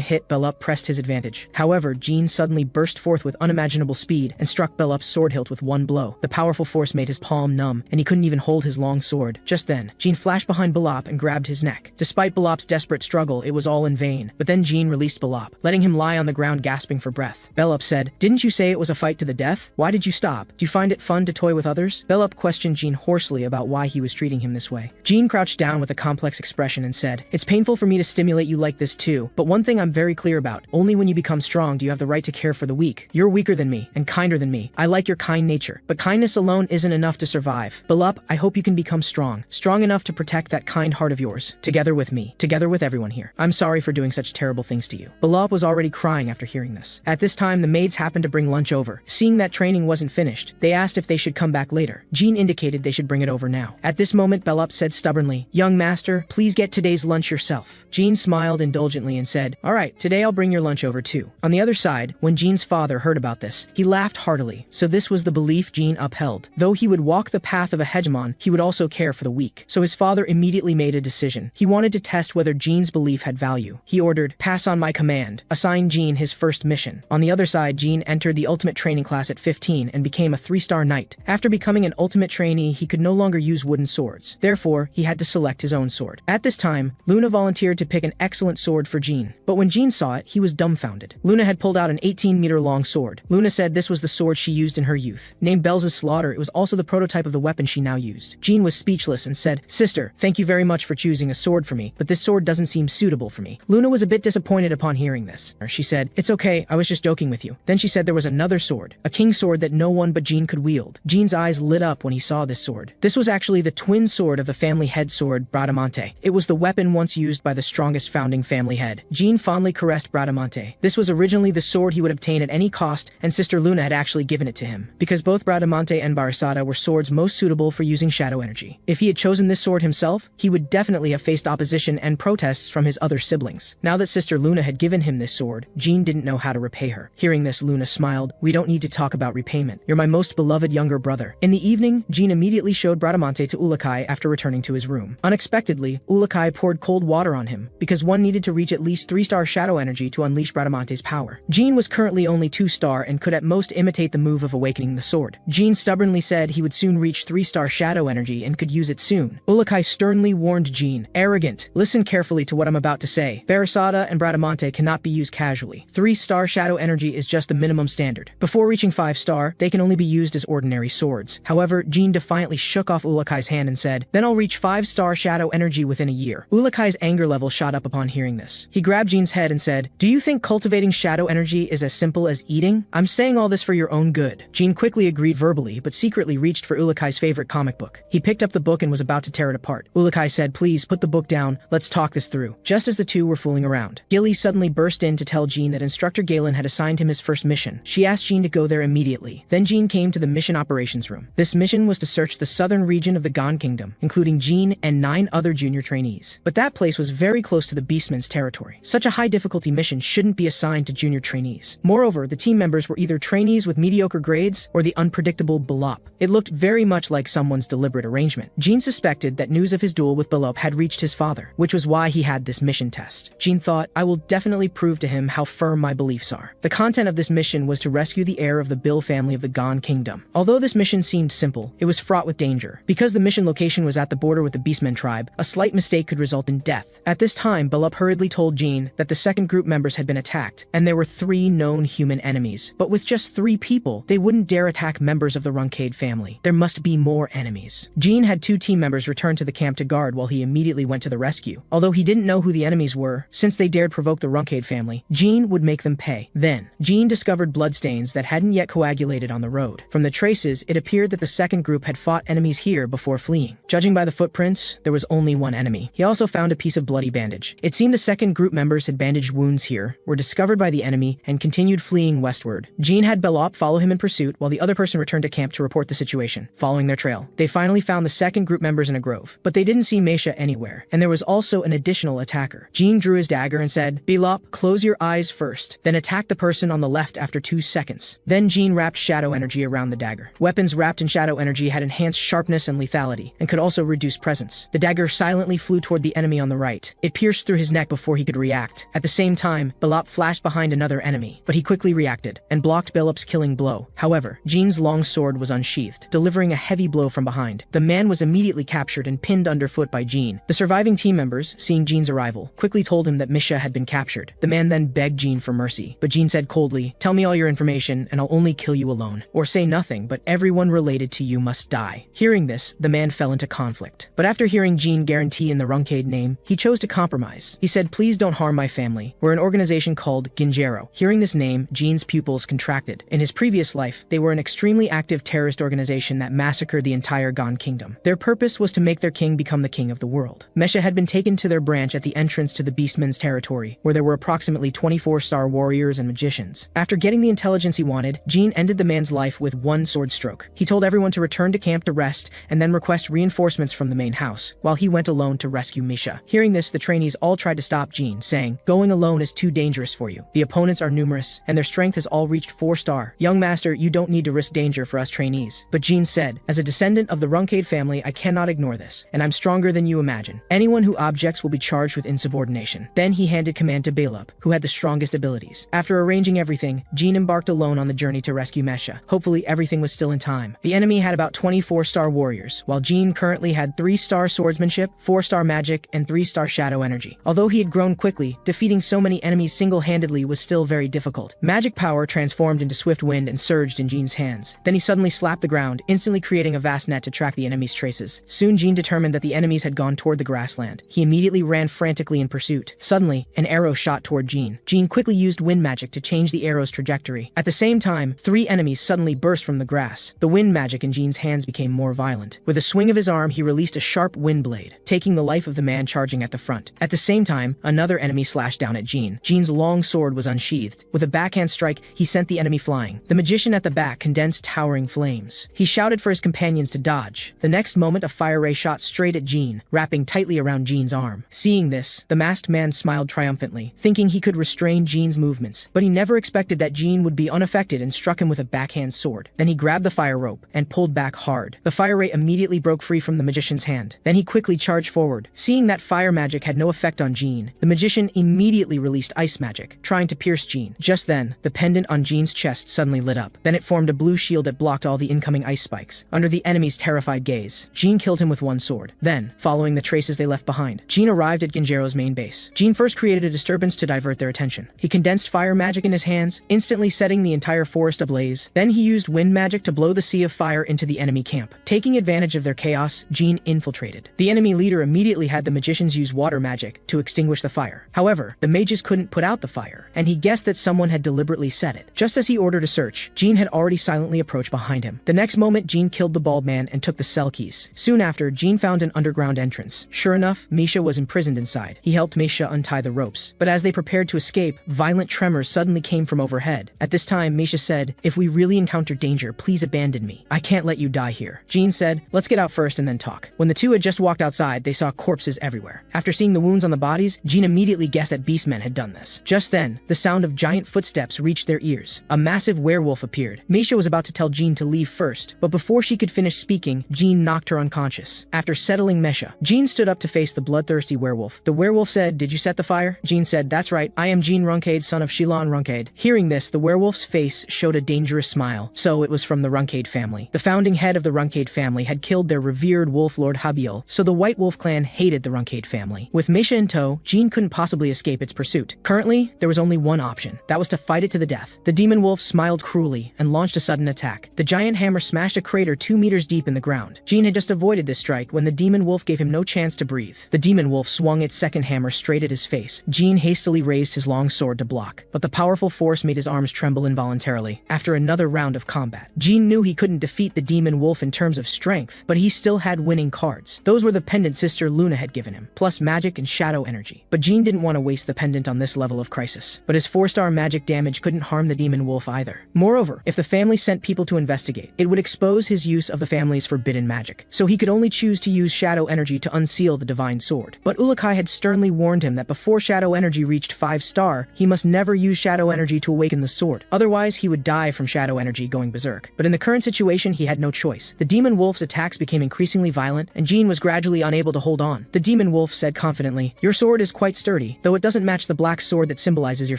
hit, Belop pressed his advantage. However, Jean suddenly burst forth with unimaginable speed and struck Belop's sword hilt with one blow. The powerful force made his palm numb, and he couldn't even hold his long sword. Just then, Jean flashed behind Belop and grabbed his neck. Despite Belop's desperate struggle, it was all in vain. But then Jean released Belop, letting him lie on the ground gasping for breath. Belop said, "Didn't you say it was a fight to the death? Why did you stop? Do you find it fun to toy with others?" Belop questioned Jean hoarsely about why he was treating him this way. Jean crouched down with a complex expression and said, "It's painful for me to stimulate you like this too, but one thing I'm very clear about, only when you become strong do you have the right to care for the weak. You're weaker than me, and kinder than me. I like your kind nature, but kindness alone isn't enough to survive. Belop, I hope you can become strong enough to protect that kind heart of yours, together with me, together with everyone here. I'm sorry for doing such terrible things to you." Belop was already crying after hearing this. At this time, the maids happened to bring lunch over. Seeing that training wasn't finished, they asked if they should come back later. Jean indicated they should bring it over now. At this moment, Belop said stubbornly, "Young master, please get today's lunch yourself." Jean smiled indulgently and said, "All right, today I'll bring your lunch over too." On the other side, when Jean's father heard about this, he laughed heartily. So this was the belief Jean upheld. Though he would walk the path of a hegemon, he would also care for the weak. So his father immediately made a decision. He wanted to test whether Jean's belief had value. He ordered, "Pass on my command," assigned Jean his first mission. On the other side, Jean entered the ultimate training class at 15 and became a 3-star knight. After becoming an ultimate trainee, he could no longer use wooden swords. Therefore, he had to select his own sword. At this time, Luna volunteered to pick an excellent sword for Jean. But when Jean saw it, he was dumbfounded. Luna had pulled out an 18-meter-long sword. Luna said this was the sword she used in her youth. Named Belza's Slaughter, it was also the prototype of the weapon she now used. Jean was speechless and said, "Sister, thank you very much for choosing a sword for me, but this sword doesn't seem suitable for me." Luna was a bit disappointed upon hearing this. She said, "It's okay, I was just joking with you." Then she said there was another sword, a king's sword that no one but Jean could wield. Jean's eyes lit up when he saw this sword. This was actually the twin sword of the family head sword, Bradamante. It was the weapon once used by the strongest founding family head. Jean fondly caressed Bradamante. This was originally the sword he would obtain at any cost, and Sister Luna had actually given it to him, because both Bradamante and Barasada were swords most suitable for using shadow energy. If he had chosen this sword himself, he would definitely have faced opposition and protests from his other siblings. Now that Sister Luna had given him this sword, Jean didn't know how to repay her. Hearing this, Luna smiled. "We don't need to talk about repayment. You're my most beloved younger brother." In the evening, Jean immediately showed Bradamante to Ourokh after returning to his room. Unexpectedly, Ourokh poured cold water on him, because one needed to reach at least 3-star shadow energy to unleash Bradamante's power. Jean was currently only 2-star and could at most imitate the move of awakening the sword. Jean stubbornly said he would soon reach 3-star shadow energy and could use it soon. Ourokh sternly warned Jean, "Arrogant, listen carefully to what I'm about to say. Barasada and Bradamante cannot be used casually. 3-star shadow energy is just the minimum standard. Before reaching 5-star, they can only be used as ordinary swords." However, Jean defiantly shook off Ourok's hand and said, "Then I'll reach 5-star shadow energy within a year." Ourok's anger level shot up upon hearing this. He grabbed Jean's head and said, "Do you think cultivating shadow energy is as simple as eating? I'm saying all this for your own good." Jean quickly agreed verbally, but secretly reached for Ourok's favorite comic book. He picked up the book and was about to tear it apart. Ourokh said, "Please, put the book down, let's talk this through." Just as the two were fooling around, Gilly suddenly burst in to tell Jean that Instructor Galen had assigned him his first mission. She asked Jean to go there immediately. Then Jean came to the mission operations room. This mission was to search the southern region of the Gon Kingdom, including Jean and 9 other junior trainees. But that place was very close to the Beastman's territory. Such a high difficulty mission shouldn't be assigned to junior trainees. Moreover, the team members were either trainees with mediocre grades or the unpredictable Belop. It looked very much like someone's deliberate arrangement. Jean suspected that news of his duel with Belop had reached his father, which was why he had this mission test. Jean thought, "I will definitely prove to him how firm my beliefs are." The content of this mission was to rescue the heir of the Bill family of the Gon Kingdom. Although this mission seemed simple, it was fraught with danger. Because the mission location was at the border with the Beastman tribe, a slight mistake could result in death. At this time, Belop hurriedly told Jean that the second group members had been attacked, and there were 3 known human enemies. But with just 3 people, they wouldn't dare attack members of the Runcade family. There must be more enemies. Jean had 2 team members return to the camp to guard while he immediately went to the rescue. Although he didn't know who the enemies were, since they dared provoke the Runcade family, Jean would make them pay. Then, Jean discovered bloodstains that hadn't yet coagulated on the road. From the traces, it appeared that the second group had fought enemies here before fleeing. Judging by the footprints, there was only 1 enemy. He also found a piece of bloody bandage. It seemed the second group members had bandaged wounds here, were discovered by the enemy, and continued fleeing westward. Jean had Belop follow him in pursuit, while the other person returned to camp to report the situation. Following their trail, they finally found the second group members in a grove, but they didn't see Meisha anywhere, and there was also an additional attacker. Jean drew his dagger and said, "Belop, close your eyes first, then attack the person on the left after 2 seconds." Then Jean wrapped shadow energy around the dagger. Weapons wrapped in shadow energy had enhanced sharpness and lethality, and could also reduce presence. The dagger silently flew toward the enemy on the right. It pierced through his neck before he could react. At the same time, Belop flashed behind another enemy, but he quickly reacted and blocked Belop's killing blow. However, Jean's long sword was unsheathed, delivering a heavy blow from behind. The man was immediately captured and pinned underfoot by Jean. The surviving team members, seeing Jean's arrival, quickly told him that Misha had been captured. The man then begged Jean for mercy, but Jean said coldly, "Tell me all your information and I'll only kill you alone. Or say nothing, but everyone related to you must die." Hearing this, the man fell into conflict. But after hearing Jean guarantee in the Runcade name, he chose to compromise. He said, "Please don't harm my family. We're an organization called Ginjero." Hearing this name, Jean's pupils contracted. In his previous life, they were an extremely active terrorist organization that massacred the entire Gon kingdom. Their purpose was to make their king become the king of the world. Mesha had been taken to their branch at the entrance to the Beastmen's territory, where there were approximately 24-star warriors and magicians. After getting the intelligence he wanted, Jean ended the man's life with one sword stroke. He told everyone to return to camp to rest and then request reinforcements from the main house, while he went alone to rescue Misha. Hearing this, the trainees all tried to stop Jean, saying, "Going alone is too dangerous for you. The opponents are numerous, and their strength has all reached 4-star. Young master, you don't need to risk danger for us trainees." But Jean said, "As a descendant of the Runcade family, I cannot ignore this, and I'm stronger than you imagine. Anyone who objects will be charged with insubordination." Then he handed command to Belop, who had the strongest abilities. After arranging everything, Jean embarked alone on the journey to rescue Mesha. Hopefully everything was still in time. The enemy had about 24-star warriors, while Jean currently had 3-star swordsmanship, 4-star magic, and 3-star shadow energy. Although he had grown quickly, defeating so many enemies single-handedly was still very difficult. Magic power transformed into swift wind and surged in Jean's hands. Then he suddenly slapped the ground, instantly creating a vast net to track the enemy's traces. Soon Jean determined that the enemies had gone toward the grassland. He immediately ran frantically in pursuit. Suddenly, an arrow shot toward Jean. Jean quickly used wind magic to change the arrow's trajectory. At the same time, 3 enemies suddenly burst from the grass. The wind magic in Jean's hands became more violent. With a swing of his arm, he released a sharp wind blade, taking the life of the man charging at the front. At the same time, another enemy slashed down at Jean. Jean's long sword was unsheathed. With a backhand strike, he sent the enemy flying. The magician at the back condensed towering flames. He shouted for his companions to dodge. The next moment, a fire ray shot straight at Jean, wrapping tightly around Jean's arm. Seeing this, the masked man smiled triumphantly, thinking he could restrain Jean's movements. But he never expected that Jean would be unaffected and struck him with a backhand sword. Then he grabbed the fire rope and pulled back hard. The fire ray immediately broke free from the magician's hand. Then he quickly charged forward. Seeing that fire magic had no effect on Jean, the magician immediately released ice magic, trying to pierce Jean. Just then, the pendant on Jean's chest suddenly lit up. Then it formed a blue shield that blocked all the incoming ice spikes. Under the enemy's terrified gaze, Jean killed him with one sword. Then, following the traces they left behind, Jean arrived at Ginjero's main base. Jean first created a disturbance to divert their attention. He condensed fire magic in his hands, instantly setting the entire forest ablaze. Then he used wind magic to blow the sea of fire into the enemy camp. Taking advantage of their chaos, Jean infiltrated. The enemy leader immediately had the magicians use water magic to extinguish the fire. However, the mages couldn't put out the fire, and he guessed that someone had deliberately set it. Just as he ordered a search, Jean had already silently approached behind him. The next moment, Jean killed the bald man and took the cell keys. Soon after, Jean found an underground entrance. Sure enough, Misha was imprisoned inside. He helped Misha untie the ropes. But as they prepared to escape, violent tremors suddenly came from overhead. At this time, Misha said, "If we really encounter danger, please abandon me. I can't let you die here." Jean said, "Let's get out first and then talk." When the two had just walked outside, they saw corpses everywhere. After seeing the wounds on the bodies, Jean immediately guessed that beastmen had done this. Just then, the sound of giant footsteps reached their ears. A massive werewolf appeared. Misha was about to tell Jean to leave first, but before she could finish speaking, Jean knocked her unconscious. After settling Misha, Jean stood up to face the bloodthirsty werewolf. The werewolf said, "Did you set the fire?" Jean said, "That's right. I am Jean Runcade, son of Shilon Runcade." Hearing this, the werewolf's face showed a dangerous smile. So it was from the Runcade family. The founding head of the Runcade family had killed their revered wolf lord Habiel, so the White Wolf clan hated the Runcade family. With Misha in tow, Jean couldn't possibly escape its pursuit. Currently, there was only one option. That was to fight it to the death. The demon wolf smiled cruelly and launched a sudden attack. The giant hammer smashed a crater 2 meters deep in the ground. Jean had just avoided this strike when the demon wolf gave him no chance to breathe. The demon wolf swung its second hammer straight at his face. Jean hastily raised his long sword to block, but the powerful force made his arms tremble involuntarily. After another round of combat, Jean knew he couldn't defeat the demon wolf in terms of strength, but he still had winning cards. Those were the pendant sister Luna had given him, plus magic and shadow energy. But Jean didn't want to waste the pendant on this level of crisis. But his 4-star magic damage couldn't harm the demon wolf either. Moreover, if the family sent people to investigate, it would expose his use of the family's forbidden magic. So he could only choose to use shadow energy to unseal the divine sword. But Ourokh had sternly warned him that before shadow energy reached 5-star, he must never use shadow energy to awaken the sword. Otherwise, he would die from shadow energy going berserk. But in the current situation, he had no choice. The demon wolf's Wolf's attacks became increasingly violent, and Jean was gradually unable to hold on. The Demon Wolf said confidently, "Your sword is quite sturdy, though it doesn't match the black sword that symbolizes your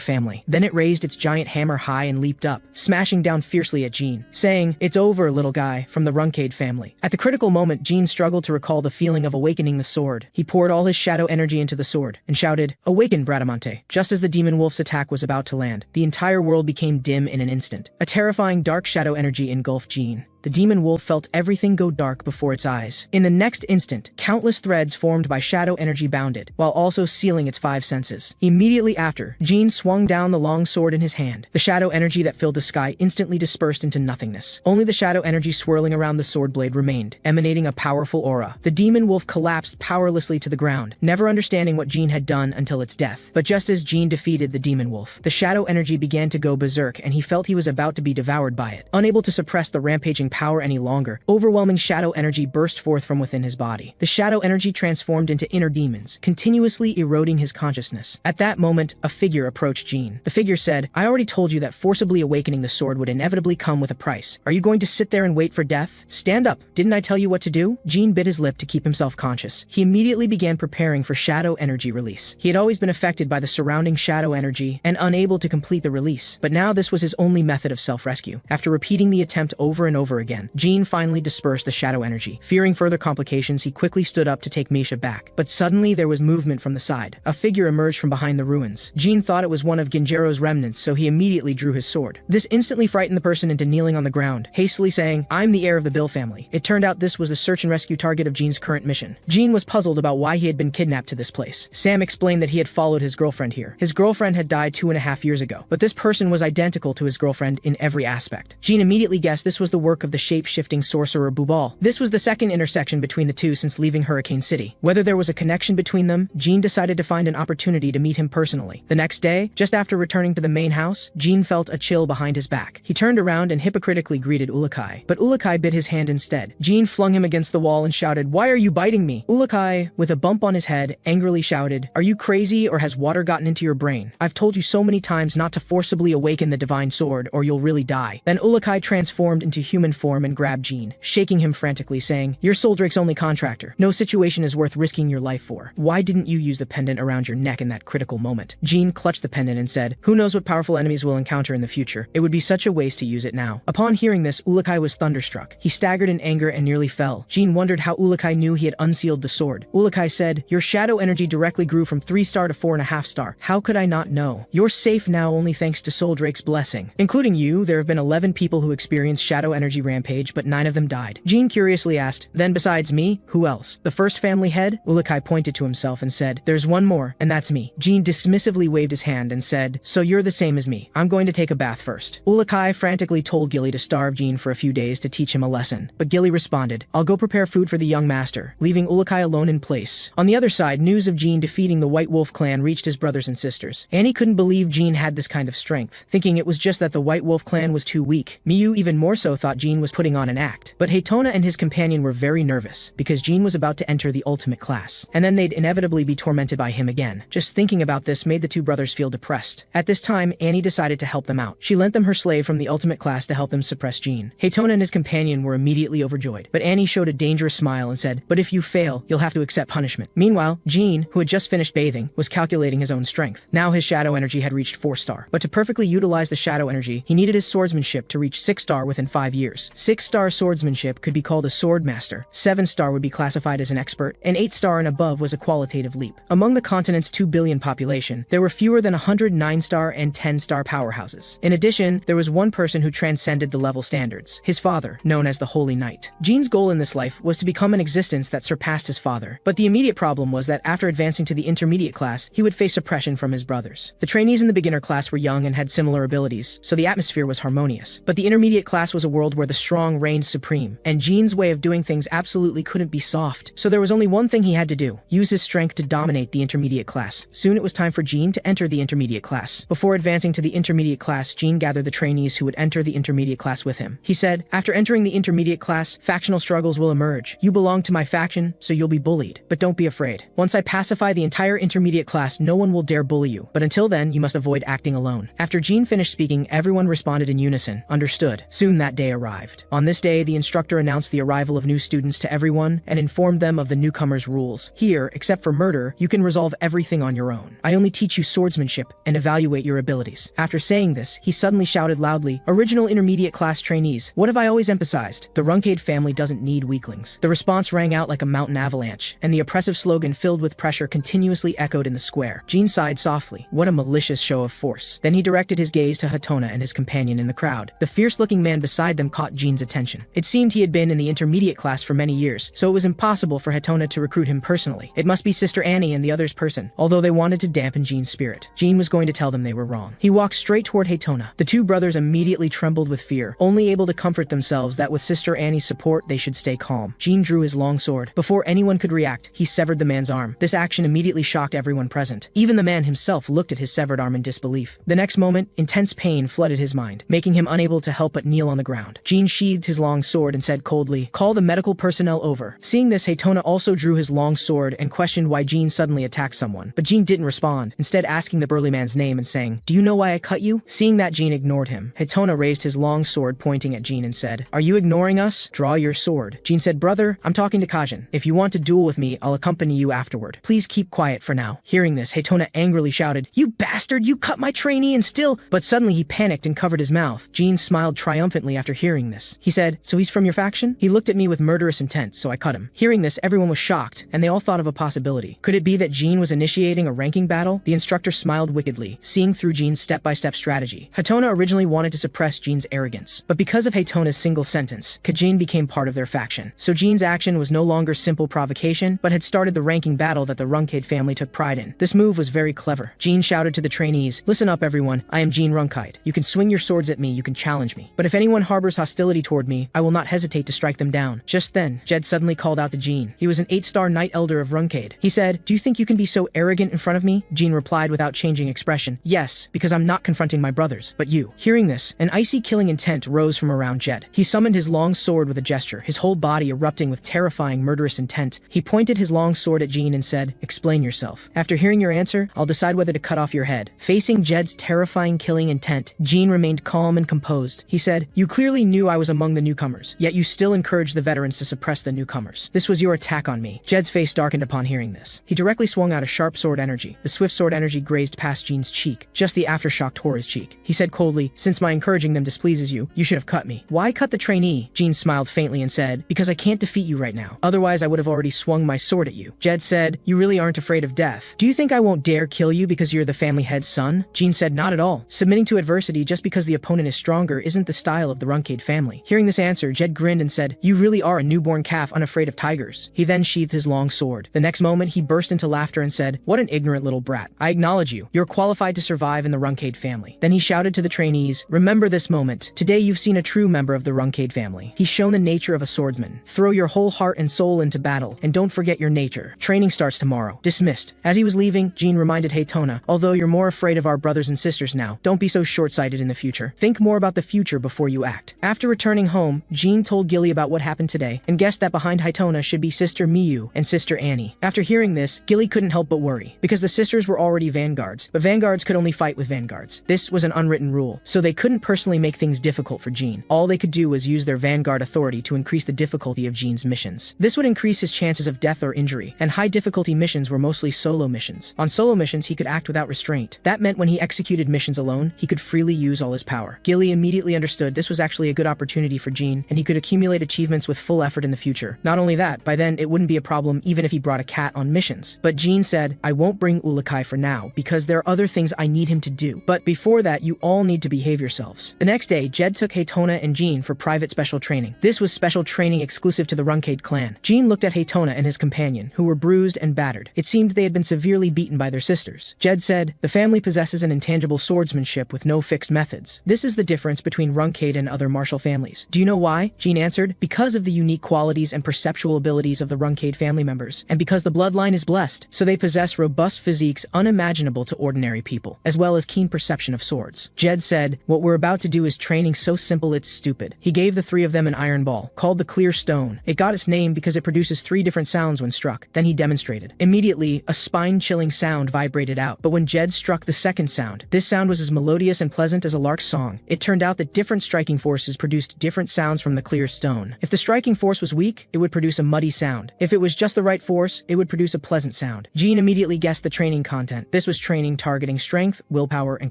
family." Then it raised its giant hammer high and leaped up, smashing down fiercely at Jean, saying, "It's over, little guy," from the Runade family. At the critical moment, Jean struggled to recall the feeling of awakening the sword. He poured all his shadow energy into the sword, and shouted, "Awaken, Bradamante." Just as the Demon Wolf's attack was about to land, the entire world became dim in an instant. A terrifying dark shadow energy engulfed Jean. The Demon Wolf felt everything go dark before its eyes. In the next instant, countless threads formed by shadow energy bounded, while also sealing its 5 senses. Immediately after, Jean swung down the long sword in his hand. The shadow energy that filled the sky instantly dispersed into nothingness. Only the shadow energy swirling around the sword blade remained, emanating a powerful aura. The Demon Wolf collapsed powerlessly to the ground, never understanding what Jean had done until its death. But just as Jean defeated the Demon Wolf, the shadow energy began to go berserk, and he felt he was about to be devoured by it. Unable to suppress the rampaging power any longer, overwhelming shadow energy burst forth from within his body. The shadow energy transformed into inner demons, continuously eroding his consciousness. At that moment, a figure approached Jean. The figure said, "I already told you that forcibly awakening the sword would inevitably come with a price. Are you going to sit there and wait for death? Stand up. Didn't I tell you what to do?" Jean bit his lip to keep himself conscious. He immediately began preparing for shadow energy release. He had always been affected by the surrounding shadow energy and unable to complete the release, but now this was his only method of self-rescue. After repeating the attempt over and over again, Jean finally dispersed the shadow energy. Fearing further complications, he quickly stood up to take Misha back. But suddenly there was movement from the side. A figure emerged from behind the ruins. Jean thought it was one of Genjiro's remnants, so he immediately drew his sword. This instantly frightened the person into kneeling on the ground, hastily saying, "I'm the heir of the Bill family." It turned out this was the search and rescue target of Jean's current mission. Jean was puzzled about why he had been kidnapped to this place. Sam explained that he had followed his girlfriend here. His girlfriend had died 2.5 years ago, but this person was identical to his girlfriend in every aspect. Jean immediately guessed this was the work of the shape-shifting sorcerer Bubal. This was the second intersection between the two since leaving Hurricane City. Whether there was a connection between them, Jean decided to find an opportunity to meet him personally. The next day, just after returning to the main house, Jean felt a chill behind his back. He turned around and hypocritically greeted Ourokh, but Ourokh bit his hand instead. Jean flung him against the wall and shouted, "Why are you biting me?" Ourokh, with a bump on his head, angrily shouted, "Are you crazy or has water gotten into your brain? I've told you so many times not to forcibly awaken the divine sword or you'll really die." Then Ourokh transformed into human form and grabbed Jean, shaking him frantically, saying, "You're Solderet's only contractor. No situation is worth risking your life for. Why didn't you use the pendant around your neck in that critical moment?" Jean clutched the pendant and said, "Who knows what powerful enemies we'll encounter in the future. It would be such a waste to use it now." Upon hearing this, Ourokh was thunderstruck. He staggered in anger and nearly fell. Jean wondered how Ourokh knew he had unsealed the sword. Ourokh said, "Your shadow energy directly grew from 3-star to 4.5 star. How could I not know? You're safe now only thanks to Solderet's blessing. Including you, there have been 11 people who experienced shadow energy rampage, but 9 of them died." Jean curiously asked, "Then besides me, who else?" "The first family head?" Ourokh pointed to himself and said, "There's one more, and that's me." Jean dismissively waved his hand and said, "So you're the same as me. I'm going to take a bath first." Ourokh frantically told Gilly to starve Jean for a few days to teach him a lesson, but Gilly responded, "I'll go prepare food for the young master," leaving Ourokh alone in place. On the other side, news of Jean defeating the White Wolf clan reached his brothers and sisters. Annie couldn't believe Jean had this kind of strength, thinking it was just that the White Wolf clan was too weak. Miyu even more so thought Jean was putting on an act. But Haytona and his companion were very nervous, because Jean was about to enter the ultimate class, and then they'd inevitably be tormented by him again. Just thinking about this made the two brothers feel depressed. At this time, Annie decided to help them out. She lent them her slave from the ultimate class to help them suppress Jean. Haytona and his companion were immediately overjoyed, but Annie showed a dangerous smile and said, "But if you fail, you'll have to accept punishment." Meanwhile, Jean, who had just finished bathing, was calculating his own strength. Now his shadow energy had reached 4-star, but to perfectly utilize the shadow energy, he needed his swordsmanship to reach 6-star within 5 years. 6-star swordsmanship could be called a sword master, 7-star would be classified as an expert, and 8-star and above was a qualitative leap. Among the continent's 2 billion population, there were fewer than 100 9-star and 10-star powerhouses. In addition, there was one person who transcended the level standards, his father, known as the Holy Knight. Jean's goal in this life was to become an existence that surpassed his father, but the immediate problem was that after advancing to the intermediate class, he would face oppression from his brothers. The trainees in the beginner class were young and had similar abilities, so the atmosphere was harmonious. But the intermediate class was a world where the strong reigned supreme, and Jean's way of doing things absolutely couldn't be soft. So there was only one thing he had to do: use his strength to dominate the intermediate class. Soon it was time for Jean to enter the intermediate class. Before advancing to the intermediate class, Jean gathered the trainees who would enter the intermediate class with him. He said, "After entering the intermediate class, factional struggles will emerge. You belong to my faction, so you'll be bullied. But don't be afraid. Once I pacify the entire intermediate class, no one will dare bully you. But until then, you must avoid acting alone." After Jean finished speaking, everyone responded in unison, "Understood." Soon that day arrived. arrived. On this day, the instructor announced the arrival of new students to everyone and informed them of the newcomers' rules. Here, except for murder, you can resolve everything on your own. I only teach you swordsmanship and evaluate your abilities. After saying this, he suddenly shouted loudly, "Original intermediate class trainees, what have I always emphasized? The Runade family doesn't need weaklings." The response rang out like a mountain avalanche, and the oppressive slogan filled with pressure continuously echoed in the square. Jean sighed softly. What a malicious show of force. Then he directed his gaze to Hatona and his companion in the crowd. The fierce-looking man beside them caught Jean's attention. It seemed he had been in the intermediate class for many years, so it was impossible for Hatona to recruit him personally. It must be Sister Annie and the other's person, although they wanted to dampen Jean's spirit. Jean was going to tell them they were wrong. He walked straight toward Hatona. The two brothers immediately trembled with fear, only able to comfort themselves that with Sister Annie's support they should stay calm. Jean drew his long sword. Before anyone could react, he severed the man's arm. This action immediately shocked everyone present. Even the man himself looked at his severed arm in disbelief. The next moment, intense pain flooded his mind, making him unable to help but kneel on the ground. Jean sheathed his long sword and said coldly, "Call the medical personnel over." Seeing this, Hatona also drew his long sword and questioned why Jean suddenly attacked someone. But Jean didn't respond, instead asking the burly man's name and saying, "Do you know why I cut you?" Seeing that Jean ignored him, Hatona raised his long sword pointing at Jean and said, "Are you ignoring us? Draw your sword." Jean said, "Brother, I'm talking to Kajin. If you want to duel with me, I'll accompany you afterward. Please keep quiet for now." Hearing this, Hatona angrily shouted, "You bastard, you cut my trainee and still—" But suddenly he panicked and covered his mouth. Jean smiled triumphantly after hearing this. He said, "So he's from your faction?" "He looked at me with murderous intent, so I cut him." Hearing this, everyone was shocked, and they all thought of a possibility. Could it be that Jean was initiating a ranking battle? The instructor smiled wickedly, seeing through Jean's step-by-step strategy. Hatona originally wanted to suppress Jean's arrogance, but because of Hatona's single sentence, Kajin became part of their faction. So Jean's action was no longer simple provocation, but had started the ranking battle that the Runade family took pride in. This move was very clever. Jean shouted to the trainees, "Listen up everyone, I am Jean Runade. You can swing your swords at me, you can challenge me. But if anyone harbors hostility toward me, I will not hesitate to strike them down." Just then, Jed suddenly called out to Jean. He was an 8-star Knight Elder of Runade. He said, "Do you think you can be so arrogant in front of me?" Jean replied without changing expression, "Yes, because I'm not confronting my brothers, but you." Hearing this, an icy killing intent rose from around Jed. He summoned his long sword with a gesture, his whole body erupting with terrifying murderous intent. He pointed his long sword at Jean and said, "Explain yourself. After hearing your answer, I'll decide whether to cut off your head." Facing Jed's terrifying killing intent, Jean remained calm and composed. He said, "You clearly knew I was among the newcomers, yet you still encouraged the veterans to suppress the newcomers. This was your attack on me." Jed's face darkened upon hearing this. He directly swung out a sharp sword energy. The swift sword energy grazed past Jean's cheek. Just the aftershock tore his cheek. He said coldly, "Since my encouraging them displeases you, you should have cut me." "Why cut the trainee?" Jean smiled faintly and said, "Because I can't defeat you right now. Otherwise I would have already swung my sword at you." Jed said, "You really aren't afraid of death. Do you think I won't dare kill you because you're the family head's son?" Jean said, "Not at all. Submitting to adversity just because the opponent is stronger isn't the style of the Runade family." Hearing this answer, Jed grinned and said, "You really are a newborn calf unafraid of tigers." He then sheathed his long sword. The next moment he burst into laughter and said, "What an ignorant little brat. I acknowledge you. You're qualified to survive in the Runade family." Then he shouted to the trainees, "Remember this moment. Today you've seen a true member of the Runade family. He's shown the nature of a swordsman. Throw your whole heart and soul into battle, and don't forget your nature. Training starts tomorrow." Dismissed. As he was leaving, Jean reminded Hatona, "Although you're more afraid of our brothers and sisters now, don't be so short-sighted in the future. Think more about the future before you act." After returning home, Jean told Gilly about what happened today, and guessed that behind Hatona should be Sister Miyu and Sister Annie. After hearing this, Gilly couldn't help but worry, because the sisters were already vanguards, but vanguards could only fight with vanguards. This was an unwritten rule, so they couldn't personally make things difficult for Jean. All they could do was use their vanguard authority to increase the difficulty of Jean's missions. This would increase his chances of death or injury, and high-difficulty missions were mostly solo missions. On solo missions, he could act without restraint. That meant when he executed missions alone, he could freely use all his power. Gilly immediately understood this was actually a good opportunity for Jean, and he could accumulate achievements with full effort in the future. Not only that, by then it wouldn't be a problem even if he brought a cat on missions. But Jean said, "I won't bring Ourokh for now, because there are other things I need him to do. But before that, you all need to behave yourselves." The next day, Jed took Hatona and Jean for private special training. This was special training exclusive to the Runade clan. Jean looked at Hatona and his companion, who were bruised and battered. It seemed they had been severely beaten by their sisters. Jed said, "The family possesses an intangible swordsmanship with no fixed methods. This is the difference between Runade and other martial families." "Do you know why?" Jean answered, "Because of the unique qualities and perceptual abilities of the Runade family members, and because the bloodline is blessed, so they possess robust physiques unimaginable to ordinary people, as well as keen perception of swords." Jed said, "What we're about to do is training so simple it's stupid." He gave the three of them an iron ball, called the Clear Stone. It got its name because it produces 3 different sounds when struck. Then he demonstrated. Immediately, a spine-chilling sound vibrated out, but when Jed struck the second sound, this sound was as melodious and pleasant as a lark's song. It turned out that different striking forces produced produced different sounds from the clear stone. If the striking force was weak, it would produce a muddy sound. If it was just the right force, it would produce a pleasant sound. Jean immediately guessed the training content. This was training targeting strength, willpower, and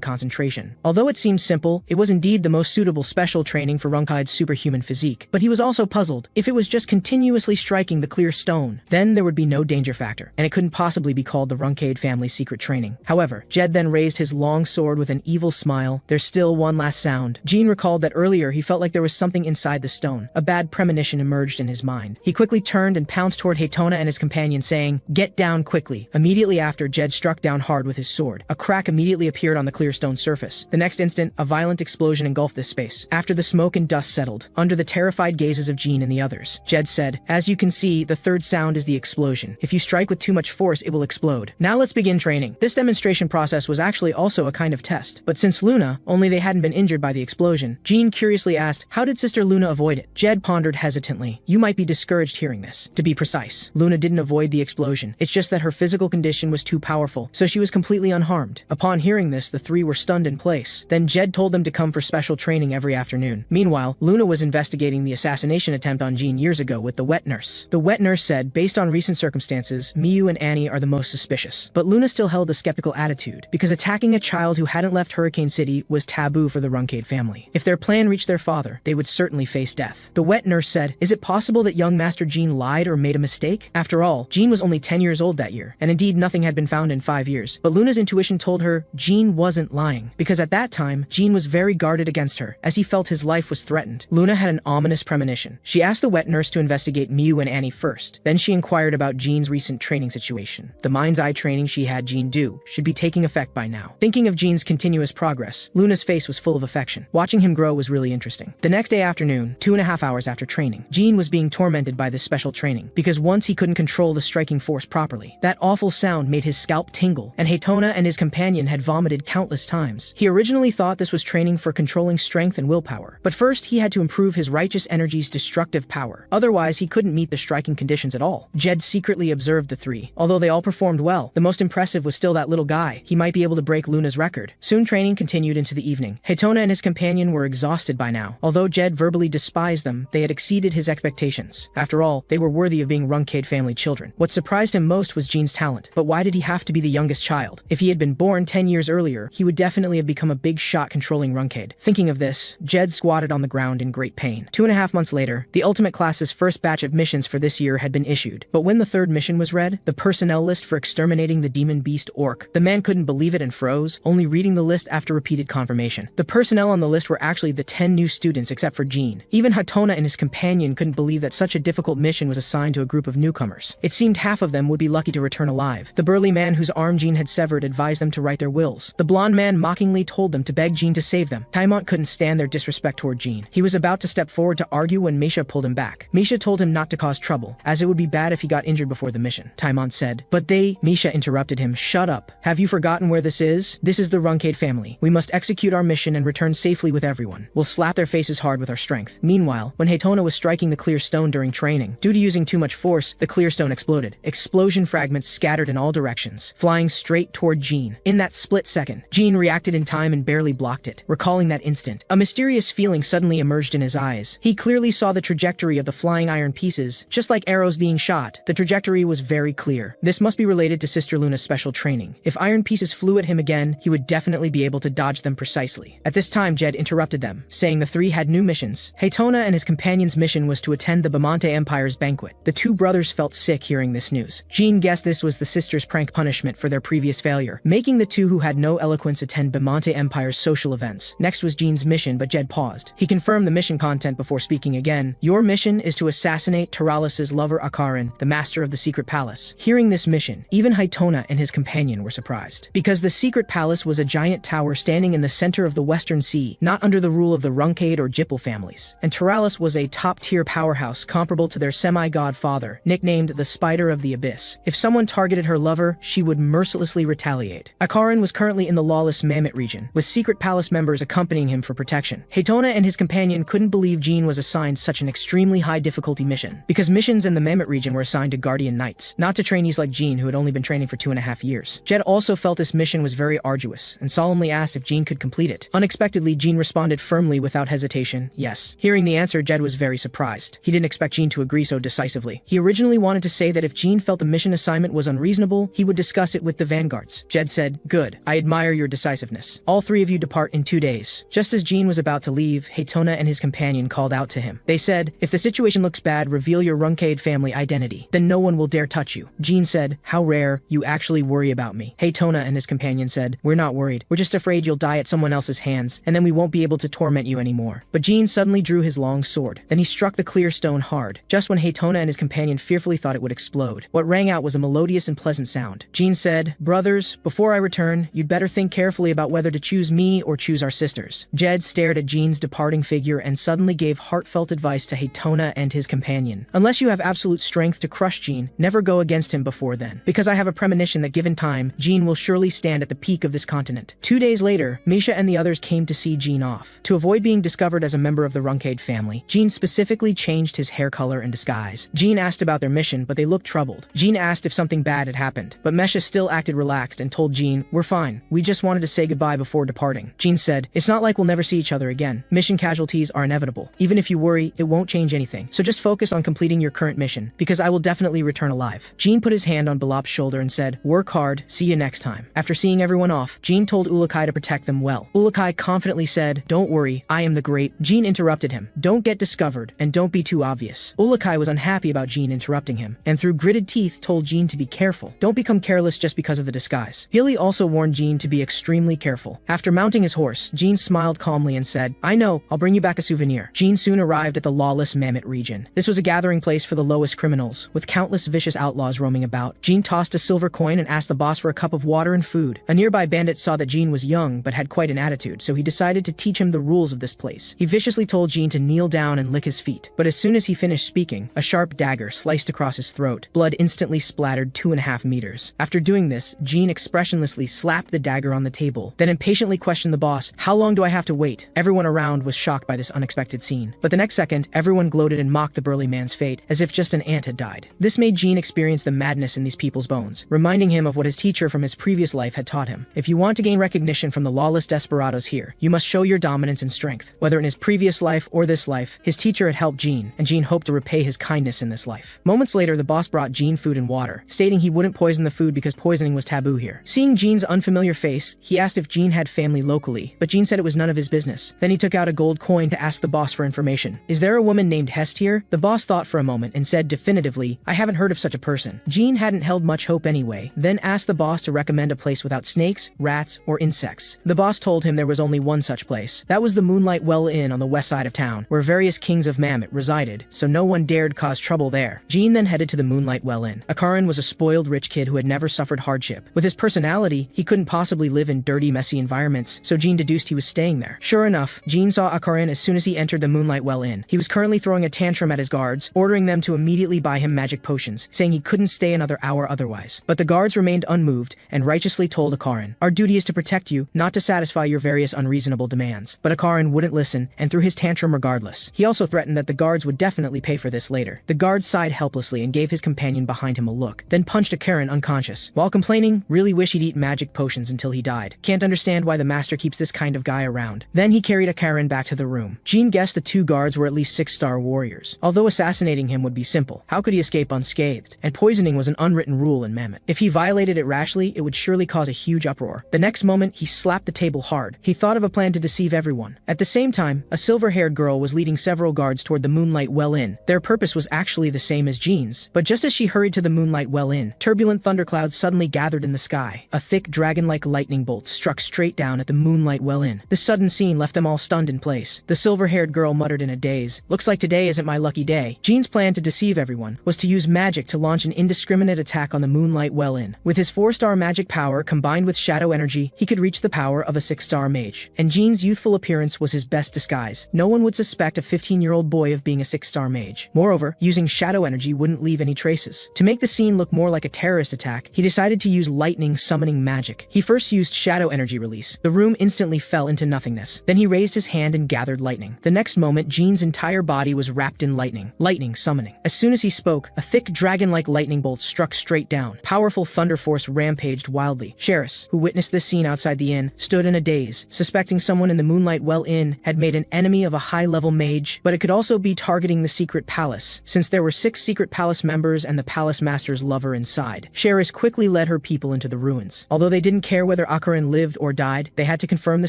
concentration. Although it seemed simple, it was indeed the most suitable special training for Runcade's superhuman physique. But he was also puzzled. If it was just continuously striking the clear stone, then there would be no danger factor, and it couldn't possibly be called the Runcade family's secret training. However, Jed then raised his long sword with an evil smile. There's still one last sound. Jean recalled that earlier he felt like there was something inside the stone. A bad premonition emerged in his mind. He quickly turned and pounced toward Haytona and his companion, saying, "Get down quickly." Immediately after, Jed struck down hard with his sword. A crack immediately appeared on the clear stone surface. The next instant, a violent explosion engulfed this space. After the smoke and dust settled, under the terrified gazes of Jean and the others, Jed said, "As you can see, the third sound is the explosion. If you strike with too much force, it will explode. Now let's begin training." This demonstration process was actually also a kind of test, but since Luna, only they hadn't been injured by the explosion, Jean curiously asked, "How did Sister Luna avoid it?" Jed pondered hesitantly. "You might be discouraged hearing this. To be precise, Luna didn't avoid the explosion. It's just that her physical condition was too powerful, so she was completely unharmed." Upon hearing this, the three were stunned in place. Then Jed told them to come for special training every afternoon. Meanwhile, Luna was investigating the assassination attempt on Jean years ago with the wet nurse. The wet nurse said, based on recent circumstances, Miyu and Annie are the most suspicious. But Luna still held a skeptical attitude, because attacking a child who hadn't left Hurricane City was taboo for the Runcade family. If their plan reached their father, they would certainly face death. The wet nurse said, "Is it possible that young Master Jean lied or made a mistake?" After all, Jean was only 10 years old that year, and indeed nothing had been found in 5 years. But Luna's intuition told her Jean wasn't lying, because at that time, Jean was very guarded against her, as he felt his life was threatened. Luna had an ominous premonition. She asked the wet nurse to investigate Miyu and Annie first. Then she inquired about Jean's recent training situation. The mind's eye training she had Jean do should be taking effect by now. Thinking of Jean's continuous progress, Luna's face was full of affection. Watching him grow was really interesting. The next day afternoon, 2.5 hours after training, Jean was being tormented by this special training, because once he couldn't control the striking force properly. That awful sound made his scalp tingle, and Haytona and his companion had vomited countless times. He originally thought this was training for controlling strength and willpower, but first he had to improve his righteous energy's destructive power. Otherwise, he couldn't meet the striking conditions at all. Jed secretly observed the three. Although they all performed well, the most impressive was still that little guy. He might be able to break Luna's record. Soon training continued into the evening. Haytona and his companion were exhausted by now. Although Jed verbally despised them, they had exceeded his expectations. After all, they were worthy of being Runcade family children. What surprised him most was Jean's talent. But why did he have to be the youngest child? If he had been born 10 years earlier, he would definitely have become a big shot controlling Runcade. Thinking of this, Jed squatted on the ground in great pain. 2.5 months later, the Ultimate Class's first batch of missions for this year had been issued. But when the third mission was read, the personnel list for exterminating the demon beast Ourokh, the man couldn't believe it and froze, only reading the list after repeated confirmation. The personnel on the list were actually the 10 new students except for Jean. Even Haytona and his companion couldn't believe that such a difficult mission was assigned to a group of newcomers. It seemed half of them would be lucky to return alive. The burly man whose arm Jean had severed advised them to write their wills. The blonde man mockingly told them to beg Jean to save them. Taimont couldn't stand their disrespect toward Jean. He was about to step forward to argue when Misha pulled him back. Misha told him not to cause trouble, as it would be bad if he got injured before the mission. Taimont said, "But they—" Misha interrupted him. "Shut up. Have you forgotten where this is? This is the Runcade family. We must execute our mission and return safely with everyone. We'll slap their faces hard with our strength." Meanwhile, when Haytona was striking the clear stone during training, due to using too much force, the clear stone exploded. Explosion fragments scattered in all directions, flying straight toward Jean. In that split second, Jean reacted in time and barely blocked it. Recalling that instant, a mysterious feeling suddenly emerged in his eyes. He clearly saw the trajectory of the flying iron pieces, just like arrows being shot. The trajectory was very clear. This must be related to Sister Luna's special training. If iron pieces flew at him again, he would definitely be able to dodge them precisely. At this time, Jed interrupted them, saying the three had new missions. Haytona and his companion's mission was to attend the Bamante Empire's banquet. The two brothers felt sick hearing this news. Jean guessed this was the sisters' prank punishment for their previous failure, making the two who had no eloquence attend Bamante Empire's social events. Next was Jean's mission, but Jed paused. He confirmed the mission content before speaking again. "Your mission is to assassinate Tyrallus's lover Akarin, the master of the secret palace." Hearing this mission, even Haytona and his companion were surprised, because the secret palace was a giant tower standing in the center of the Western Sea, not under the rule of the Runcade or Jippel families. And Tyrallus was a top-tier powerhouse comparable to their semi-god father, nicknamed the Spider of the Abyss. If someone targeted her lover, she would mercilessly retaliate. Akarin was currently in the lawless Mammoth region, with secret palace members accompanying him for protection. Haytona and his companion couldn't believe Jean was assigned such an extremely high difficulty mission, because missions in the Mammoth region were assigned to Guardian Knights, not to trainees like Jean who had only been training for 2.5 years. Jed also felt this mission was very arduous, and solemnly asked if Jean could complete it. Unexpectedly, Jean responded firmly without hesitation. hesitation, yes. Hearing the answer, Jed was very surprised. He didn't expect Jean to agree so decisively. He originally wanted to say that if Jean felt the mission assignment was unreasonable, he would discuss it with the vanguards. Jed said, "Good. I admire your decisiveness. All 3 of you depart in 2 days." Just as Jean was about to leave, Haytona and his companion called out to him. They said, "If the situation looks bad, reveal your Runcade family identity. Then no one will dare touch you." Jean said, "How rare. You actually worry about me." Haytona and his companion said, "We're not worried. We're just afraid you'll die at someone else's hands, and then we won't be able to torment you anymore." But Jean suddenly drew his long sword. Then he struck the clear stone hard, just when Haytona and his companion fearfully thought it would explode. What rang out was a melodious and pleasant sound. Jean said, "Brothers, before I return, you'd better think carefully about whether to choose me or choose our sisters." Jed stared at Jean's departing figure and suddenly gave heartfelt advice to Haytona and his companion. "Unless you have absolute strength to crush Jean, never go against him before then. Because I have a premonition that given time, Jean will surely stand at the peak of this continent." 2 days later, Misha and the others came to see Jean off. To avoid being discovered as a member of the Runcade family, Jean specifically changed his hair color and disguise. Jean asked about their mission, but they looked troubled. Jean asked if something bad had happened, but Mesha still acted relaxed and told Jean, "We're fine. We just wanted to say goodbye before departing." Jean said, "It's not like we'll never see each other again. Mission casualties are inevitable. Even if you worry, it won't change anything. So just focus on completing your current mission, because I will definitely return alive." Jean put his hand on Balop's shoulder and said, "Work hard. See you next time." After seeing everyone off, Jean told Ourokh to protect them well. Ourokh confidently said, "Don't worry, I am the great." Jean interrupted him, "Don't get discovered, and don't be too obvious." Ourokh was unhappy about Jean interrupting him, and through gritted teeth told Jean to be careful. Don't become careless just because of the disguise. Gilly also warned Jean to be extremely careful. After mounting his horse, Jean smiled calmly and said, "I know, I'll bring you back a souvenir." Jean soon arrived at the lawless Mammoth region. This was a gathering place for the lowest criminals, with countless vicious outlaws roaming about. Jean tossed a silver coin and asked the boss for a cup of water and food. A nearby bandit saw that Jean was young but had quite an attitude, so he decided to teach him the rules of this place. He viciously told Jean to kneel down and lick his feet, but as soon as he finished speaking, a sharp dagger sliced across his throat. Blood instantly splattered 2.5 meters. After doing this, Jean expressionlessly slapped the dagger on the table, then impatiently questioned the boss, "How long do I have to wait?" Everyone around was shocked by this unexpected scene, but the next second, everyone gloated and mocked the burly man's fate, as if just an ant had died. This made Jean experience the madness in these people's bones, reminding him of what his teacher from his previous life had taught him. If you want to gain recognition from the lawless desperados here, you must show your dominance and strength. Whether in his previous life or this life, his teacher had helped Jean, and Jean hoped to repay his kindness in this life. Moments later, the boss brought Jean food and water, stating he wouldn't poison the food because poisoning was taboo here. Seeing Jean's unfamiliar face, he asked if Jean had family locally, but Jean said it was none of his business. Then he took out a gold coin to ask the boss for information. "Is there a woman named Hest here?" The boss thought for a moment and said definitively, "I haven't heard of such a person." Jean hadn't held much hope anyway, then asked the boss to recommend a place without snakes, rats, or insects. The boss told him there was only one such place. That was the Moonlight Well Inn on the west side of town, where various kings of Mammoth resided, so no one dared cause trouble there. Jean then headed to the Moonlight Well Inn. Akaran was a spoiled rich kid who had never suffered hardship. With his personality, he couldn't possibly live in dirty, messy environments, so Jean deduced he was staying there. Sure enough, Jean saw Akaran as soon as he entered the Moonlight Well Inn. He was currently throwing a tantrum at his guards, ordering them to immediately buy him magic potions, saying he couldn't stay another hour otherwise. But the guards remained unmoved and righteously told Akaran, "Our duty is to protect you, not to satisfy your various unreasonable demands." But Akaran wouldn't listen and threw his tantrum regardless. He also threatened that the guards would definitely pay for this later. The guard sighed helplessly and gave his companion behind him a look, then punched Akaran unconscious. While complaining, "Really wish he'd eat magic potions until he died. Can't understand why the master keeps this kind of guy around." Then he carried Akaran back to the room. Jean guessed the 2 guards were at least 6-star warriors. Although assassinating him would be simple, how could he escape unscathed? And poisoning was an unwritten rule in Mammoth. If he violated it rashly, it would surely cause a huge uproar. The next moment, he slapped the table hard. He thought of a plan to deceive everyone. At the same time, a silver-haired girl was leading several guards toward the Moonlight Well Inn. Their purpose was actually the same as Jean's. But just as she hurried to the Moonlight Well Inn, turbulent thunderclouds suddenly gathered in the sky. A thick, dragon-like lightning bolt struck straight down at the Moonlight Well Inn. This sudden scene left them all stunned in place. The silver-haired girl muttered in a daze, "Looks like today isn't my lucky day." Jean's plan to deceive everyone was to use magic to launch an indiscriminate attack on the Moonlight Well Inn. With his 4-star magic power combined with shadow energy, he could reach the power of a 6-star mage. And Jean's youthful appearance was his best disguise. No one would suspect a 15-year-old boy of being a 6-star mage. Moreover, using shadow energy wouldn't leave any traces. To make the scene look more like a terrorist attack, he decided to use lightning summoning magic. He first used shadow energy release. The room instantly fell into nothingness. Then he raised his hand and gathered lightning. The next moment, Jean's entire body was wrapped in lightning summoning. As soon as he spoke, a thick dragon-like lightning bolt struck straight down. Powerful thunder force rampaged wildly. Sheris, who witnessed this scene outside the inn, stood in a daze, suspecting someone in the Moonlight Well Inn had had made an enemy of a high-level mage, but it could also be targeting the secret palace, since there were 6 secret palace members and the palace master's lover inside. Sheris quickly led her people into the ruins. Although they didn't care whether Akaran lived or died, they had to confirm the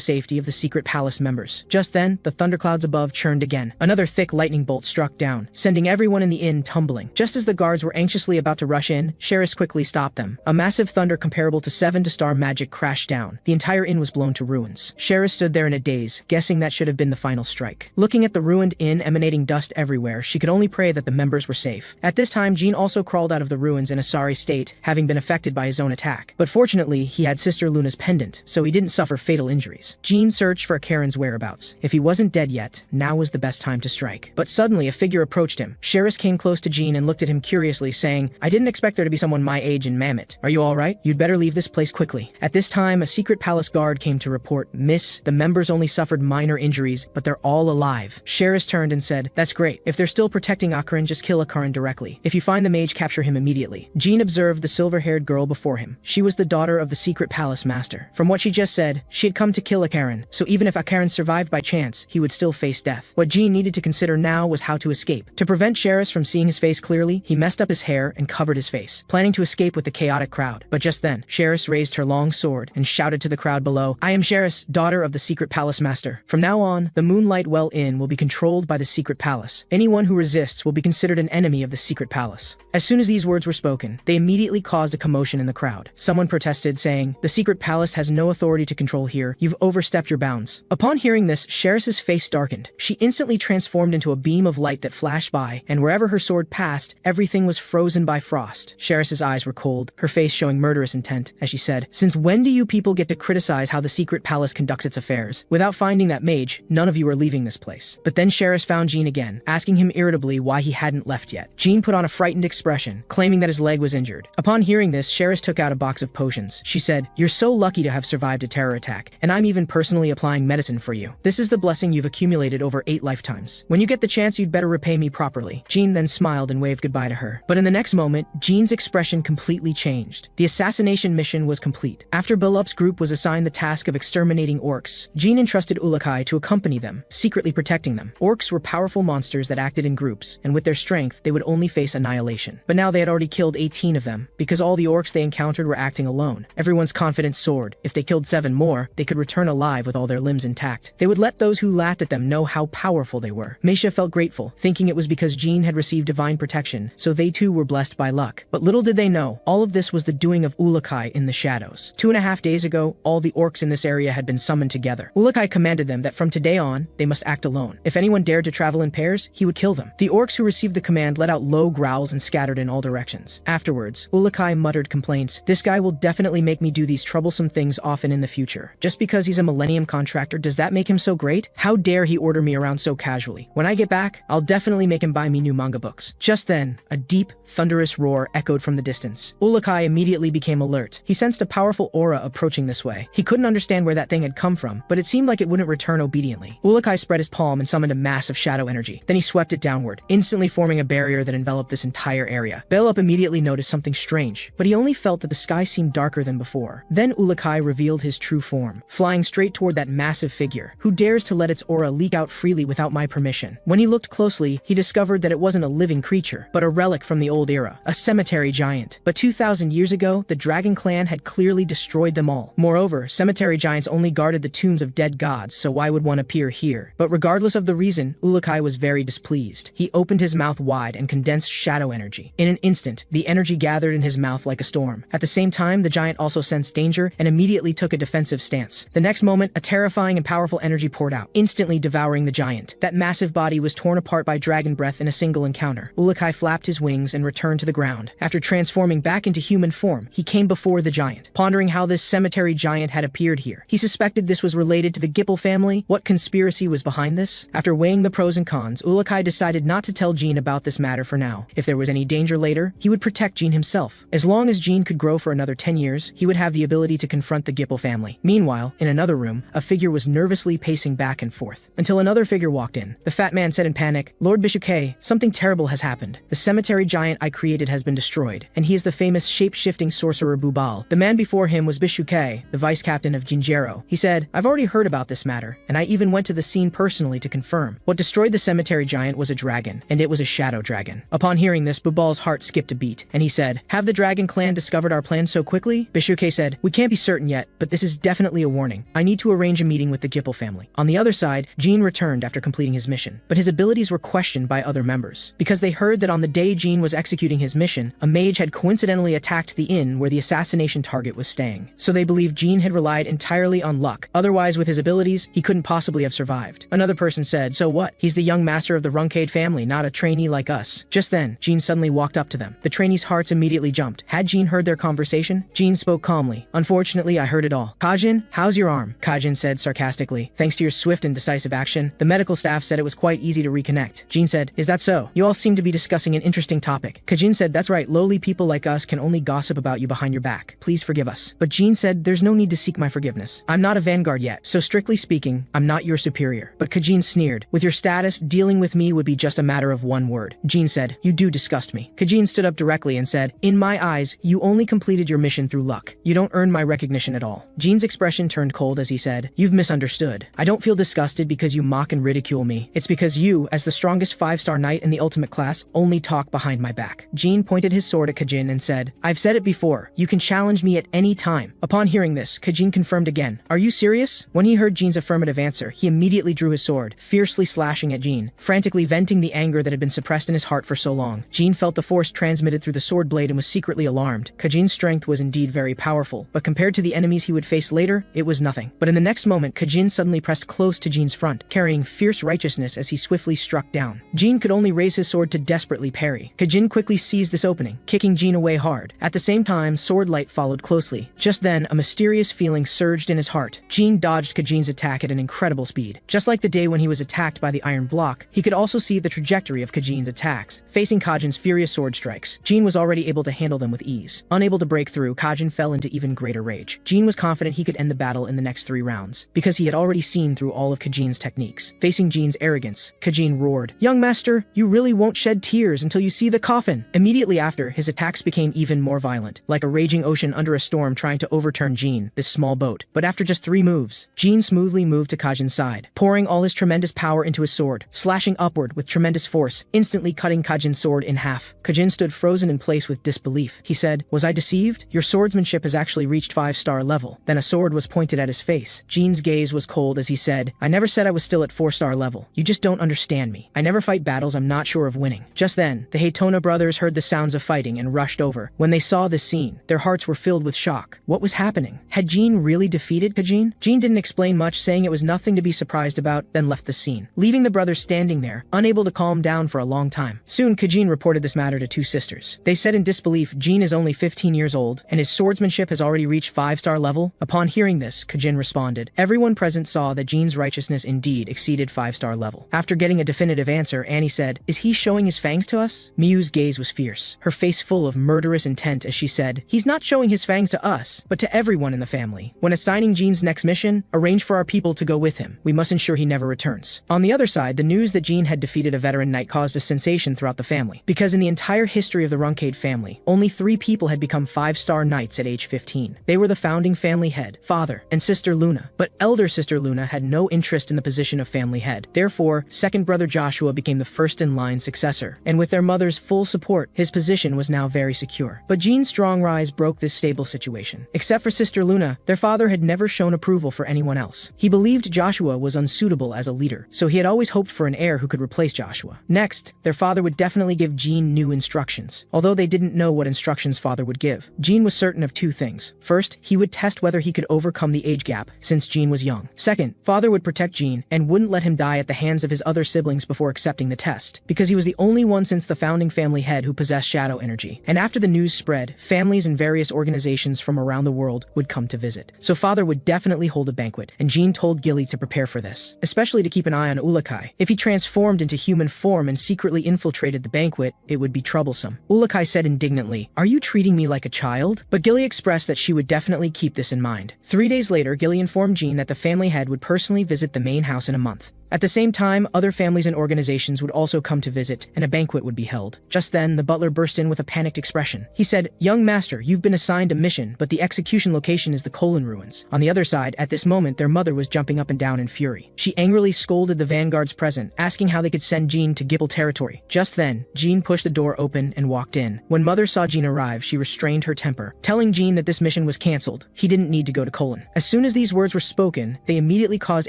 safety of the secret palace members. Just then, the thunderclouds above churned again. Another thick lightning bolt struck down, sending everyone in the inn tumbling. Just as the guards were anxiously about to rush in, Sheris quickly stopped them. A massive thunder comparable to 7-star magic crashed down. The entire inn was blown to ruins. Sheris stood there in a daze, guessing that should have been the final strike. Looking at the ruined inn emanating dust everywhere, she could only pray that the members were safe. At this time, Jean also crawled out of the ruins in a sorry state, having been affected by his own attack. But fortunately, he had Sister Luna's pendant, so he didn't suffer fatal injuries. Jean searched for Karen's whereabouts. If he wasn't dead yet, now was the best time to strike. But suddenly, a figure approached him. Sheris came close to Jean and looked at him curiously, saying, "I didn't expect there to be someone my age in Mammoth. Are you alright? You'd better leave this place quickly." At this time, a secret palace guard came to report, "Miss, the members only suffered minor injuries, but they're all alive." Sheris turned and said, "That's great. If they're still protecting Akaran, just kill Akaran directly. If you find the mage, capture him immediately." Jean observed the silver-haired girl before him. She was the daughter of the secret palace master. From what she just said, she had come to kill Akaran, so even if Akaran survived by chance, he would still face death. What Jean needed to consider now was how to escape. To prevent Sheris from seeing his face clearly, he messed up his hair and covered his face, planning to escape with the chaotic crowd. But just then, Sheris raised her long sword and shouted to the crowd below, "I am Sheris, daughter of the secret palace master. From now on, the Moonlight Well Inn will be controlled by the secret palace. Anyone who resists will be considered an enemy of the secret palace." As soon as these words were spoken, they immediately caused a commotion in the crowd. Someone protested, saying, "The secret palace has no authority to control here. You've overstepped your bounds." Upon hearing this, Sheris's face darkened. She instantly transformed into a beam of light that flashed by, and wherever her sword passed, everything was frozen by frost. Sheris's eyes were cold, her face showing murderous intent, as she said, "Since when do you people get to criticize how the secret palace conducts its affairs? Without finding that mage, none of you are leaving this place." But then Sheris found Jean again, asking him irritably why he hadn't left yet. Jean put on a frightened expression, claiming that his leg was injured. Upon hearing this, Sheris took out a box of potions. She said, "You're so lucky to have survived a terror attack, and I'm even personally applying medicine for you. This is the blessing you've accumulated over 8 lifetimes. When you get the chance, you'd better repay me properly." Jean then smiled and waved goodbye to her. But in the next moment, Jean's expression completely changed. The assassination mission was complete. After Belup's group was assigned the task of exterminating orcs, Jean entrusted Ourokh to accompany them, secretly protecting them. Orcs were powerful monsters that acted in groups, and with their strength, they would only face annihilation. But now they had already killed 18 of them, because all the orcs they encountered were acting alone. Everyone's confidence soared. If they killed 7 more, they could return alive with all their limbs intact. They would let those who laughed at them know how powerful they were. Meisha felt grateful, thinking it was because Jean had received divine protection, so they too were blessed by luck. But little did they know, all of this was the doing of Ourokh in the shadows. 2.5 days ago, all the orcs in this area had been summoned together. Ourokh commanded them that from today on, they must act alone. If anyone dared to travel in pairs, he would kill them. The orcs who received the command let out low growls and scattered in all directions. Afterwards, Ourokh muttered complaints. "This guy will definitely make me do these troublesome things often in the future. Just because he's a Millennium contractor, does that make him so great? How dare he order me around so casually? When I get back, I'll definitely make him buy me new manga books." Just then, a deep, thunderous roar echoed from the distance. Ourokh immediately became alert. He sensed a powerful aura approaching this way. He couldn't understand where that thing had come from, but it seemed like it wouldn't return obediently. Ourokh spread his palm and summoned a mass of shadow energy. Then he swept it downward, instantly forming a barrier that enveloped this entire area. Belup immediately noticed something strange, but he only felt that the sky seemed darker than before. Then Ourokh revealed his true form, flying straight toward that massive figure. "Who dares to let its aura leak out freely without my permission?" When he looked closely, he discovered that it wasn't a living creature, but a relic from the old era, a cemetery giant. But 2,000 years ago, the Dragon Clan had clearly destroyed them all. Moreover, cemetery giants only guarded the tombs of dead gods, so why would one appear here? But regardless of the reason, Ourokh was very displeased. He opened his mouth wide and condensed shadow energy. In an instant, the energy gathered in his mouth like a storm. At the same time, the giant also sensed danger and immediately took a defensive stance. The next moment, a terrifying and powerful energy poured out, instantly devouring the giant. That massive body was torn apart by dragon breath in a single encounter. Ourokh flapped his wings and returned to the ground. After transforming back into human form, he came before the giant, pondering how this cemetery giant had appeared here. He suspected this was related to the Gipple family. What conspiracy was behind this? After weighing the pros and cons, Ourokh decided not to tell Jean about this matter for now. If there was any danger later, he would protect Jean himself. As long as Jean could grow for another 10 years, he would have the ability to confront the Gipple family. Meanwhile, in another room, a figure was nervously pacing back and forth, until another figure walked in. The fat man said in panic, "Lord Bishuke, something terrible has happened. The cemetery giant I created has been destroyed, and he is the famous shape-shifting sorcerer Bubal." The man before him was Bishuke, the vice captain of Jinjero. He said, "I've already heard about this matter, and I even even went to the scene personally to confirm. What destroyed the cemetery giant was a dragon, and it was a shadow dragon. Upon hearing this, Bubal's heart skipped a beat, and he said, "Have the dragon clan discovered our plan so quickly?" Bishuke said, "We can't be certain yet, but this is definitely a warning. I need to arrange a meeting with the Gipple family." On the other side, Jean returned after completing his mission, but his abilities were questioned by other members, because they heard that on the day Jean was executing his mission, a mage had coincidentally attacked the inn where the assassination target was staying. So they believed Jean had relied entirely on luck. Otherwise, with his abilities, he couldn't possibly have survived. Another person said, "So what? He's the young master of the Runade family, not a trainee like us." Just then, Jean suddenly walked up to them. The trainees' hearts immediately jumped. Had Jean heard their conversation? Jean spoke calmly. "Unfortunately, I heard it all. Kajin, how's your arm?" Kajin said sarcastically. "Thanks to your swift and decisive action, the medical staff said it was quite easy to reconnect." Jean said, "Is that so? You all seem to be discussing an interesting topic." Kajin said, "That's right, lowly people like us can only gossip about you behind your back. Please forgive us." But Jean said, "There's no need to seek my forgiveness. I'm not a vanguard yet, so strictly speaking, I'm not your superior." But Kajin sneered. "With your status, dealing with me would be just a matter of one word." Jean said, "You do disgust me." Kajin stood up directly and said, "In my eyes, you only completed your mission through luck. You don't earn my recognition at all." Jean's expression turned cold as he said, "You've misunderstood. I don't feel disgusted because you mock and ridicule me. It's because you, as the strongest 5-star knight in the ultimate class, only talk behind my back." Jean pointed his sword at Kajin and said, "I've said it before. You can challenge me at any time." Upon hearing this, Kajin confirmed again, "Are you serious?" When he heard Jean's affirmative answer, he immediately drew his sword, fiercely slashing at Jean, frantically venting the anger that had been suppressed in his heart for so long. Jean felt the force transmitted through the sword blade and was secretly alarmed. Kajin's strength was indeed very powerful, but compared to the enemies he would face later, it was nothing. But in the next moment, Kajin suddenly pressed close to Jean's front, carrying fierce righteousness as he swiftly struck down. Jean could only raise his sword to desperately parry. Kajin quickly seized this opening, kicking Jean away hard. At the same time, sword light followed closely. Just then, a mysterious feeling surged in his heart. Jean dodged Kajin's attack at an incredible speed. Just like the day when he was attacked by the iron block, he could also see the trajectory of Kajin's attacks. Facing Kajin's furious sword strikes, Jean was already able to handle them with ease. Unable to break through, Kajin fell into even greater rage. Jean was confident he could end the battle in the next 3 rounds, because he had already seen through all of Kajin's techniques. Facing Jean's arrogance, Kajin roared, "Young master, you really won't shed tears until you see the coffin." Immediately after, his attacks became even more violent, like a raging ocean under a storm trying to overturn Jean, this small boat. But after just 3 moves, Jean smoothly moved to Kajin's side, pouring all his tremendous power into his sword, slashing upward with tremendous force, instantly cutting Kajin's sword in half. Kajin stood frozen in place with disbelief. He said, "Was I deceived? Your swordsmanship has actually reached 5-star level." Then a sword was pointed at his face. Jean's gaze was cold as he said, "I never said I was still at 4-star level. You just don't understand me. I never fight battles I'm not sure of winning." Just then, the Haytona brothers heard the sounds of fighting and rushed over. When they saw this scene, their hearts were filled with shock. What was happening? Had Jean really defeated Kajin? Jean didn't explain much, saying it was nothing to be surprised about, then left the scene, leaving the brothers standing there, unable to calm down for a long time. Soon, Kajin reported this matter to 2 sisters. They said in disbelief Jean is only 15 years old, and his swordsmanship has already reached 5-star level. Upon hearing this, Kajin responded. Everyone present saw that Jean's righteousness indeed exceeded 5-star level. After getting a definitive answer, Annie said, "Is he showing his fangs to us?" Miyu's gaze was fierce, her face full of murderous intent as she said, "He's not showing his fangs to us, but to everyone in the family. When assigning Jean's next mission, arrange for our people to go with him. We must ensure he never returns." On the other side, the news that Jean had defeated a veteran knight caused a sensation throughout the family, because in the entire history of the Runade family, only 3 people had become 5-star knights at age 15. They were the founding family head, father, and sister Luna. But elder sister Luna had no interest in the position of family head. Therefore, second brother Joshua became the first-in-line successor, and with their mother's full support, his position was now very secure. But Jean's strong rise broke this stable situation. Except for sister Luna, their father had never shown approval for anyone else. He believed Joshua was unsuitable as a leader, so he had always hoped for an heir who could replace Joshua. Next, their father would definitely give Jean new instructions, although they didn't know what instructions father would give. Jean was certain of 2 things. First, he would test whether he could overcome the age gap, since Jean was young. Second, father would protect Jean and wouldn't let him die at the hands of his other siblings before accepting the test, because he was the only one since the founding family head who possessed shadow energy. And after the news spread, families and various organizations from around the world would come to visit. So father would definitely hold a banquet, and Jean told Gilly to prepare for this, especially to keep an eye on Ourokh. If he transformed into human form and secretly infiltrated the banquet, it would be troublesome. Ourokh said indignantly, "Are you treating me like a child?" But Gilly expressed that she would definitely keep this in mind. 3 days later, Gilly informed Jean that the family head would personally visit the main house in a month. At the same time, other families and organizations would also come to visit, and a banquet would be held. Just then, the butler burst in with a panicked expression. He said, "Young master, you've been assigned a mission, but the execution location is the Golem ruins." On the other side, at this moment, their mother was jumping up and down in fury. She angrily scolded the vanguards present, asking how they could send Jean to Gipple territory. Just then, Jean pushed the door open and walked in. When mother saw Jean arrive, she restrained her temper, telling Jean that this mission was cancelled. He didn't need to go to Golem. As soon as these words were spoken, they immediately caused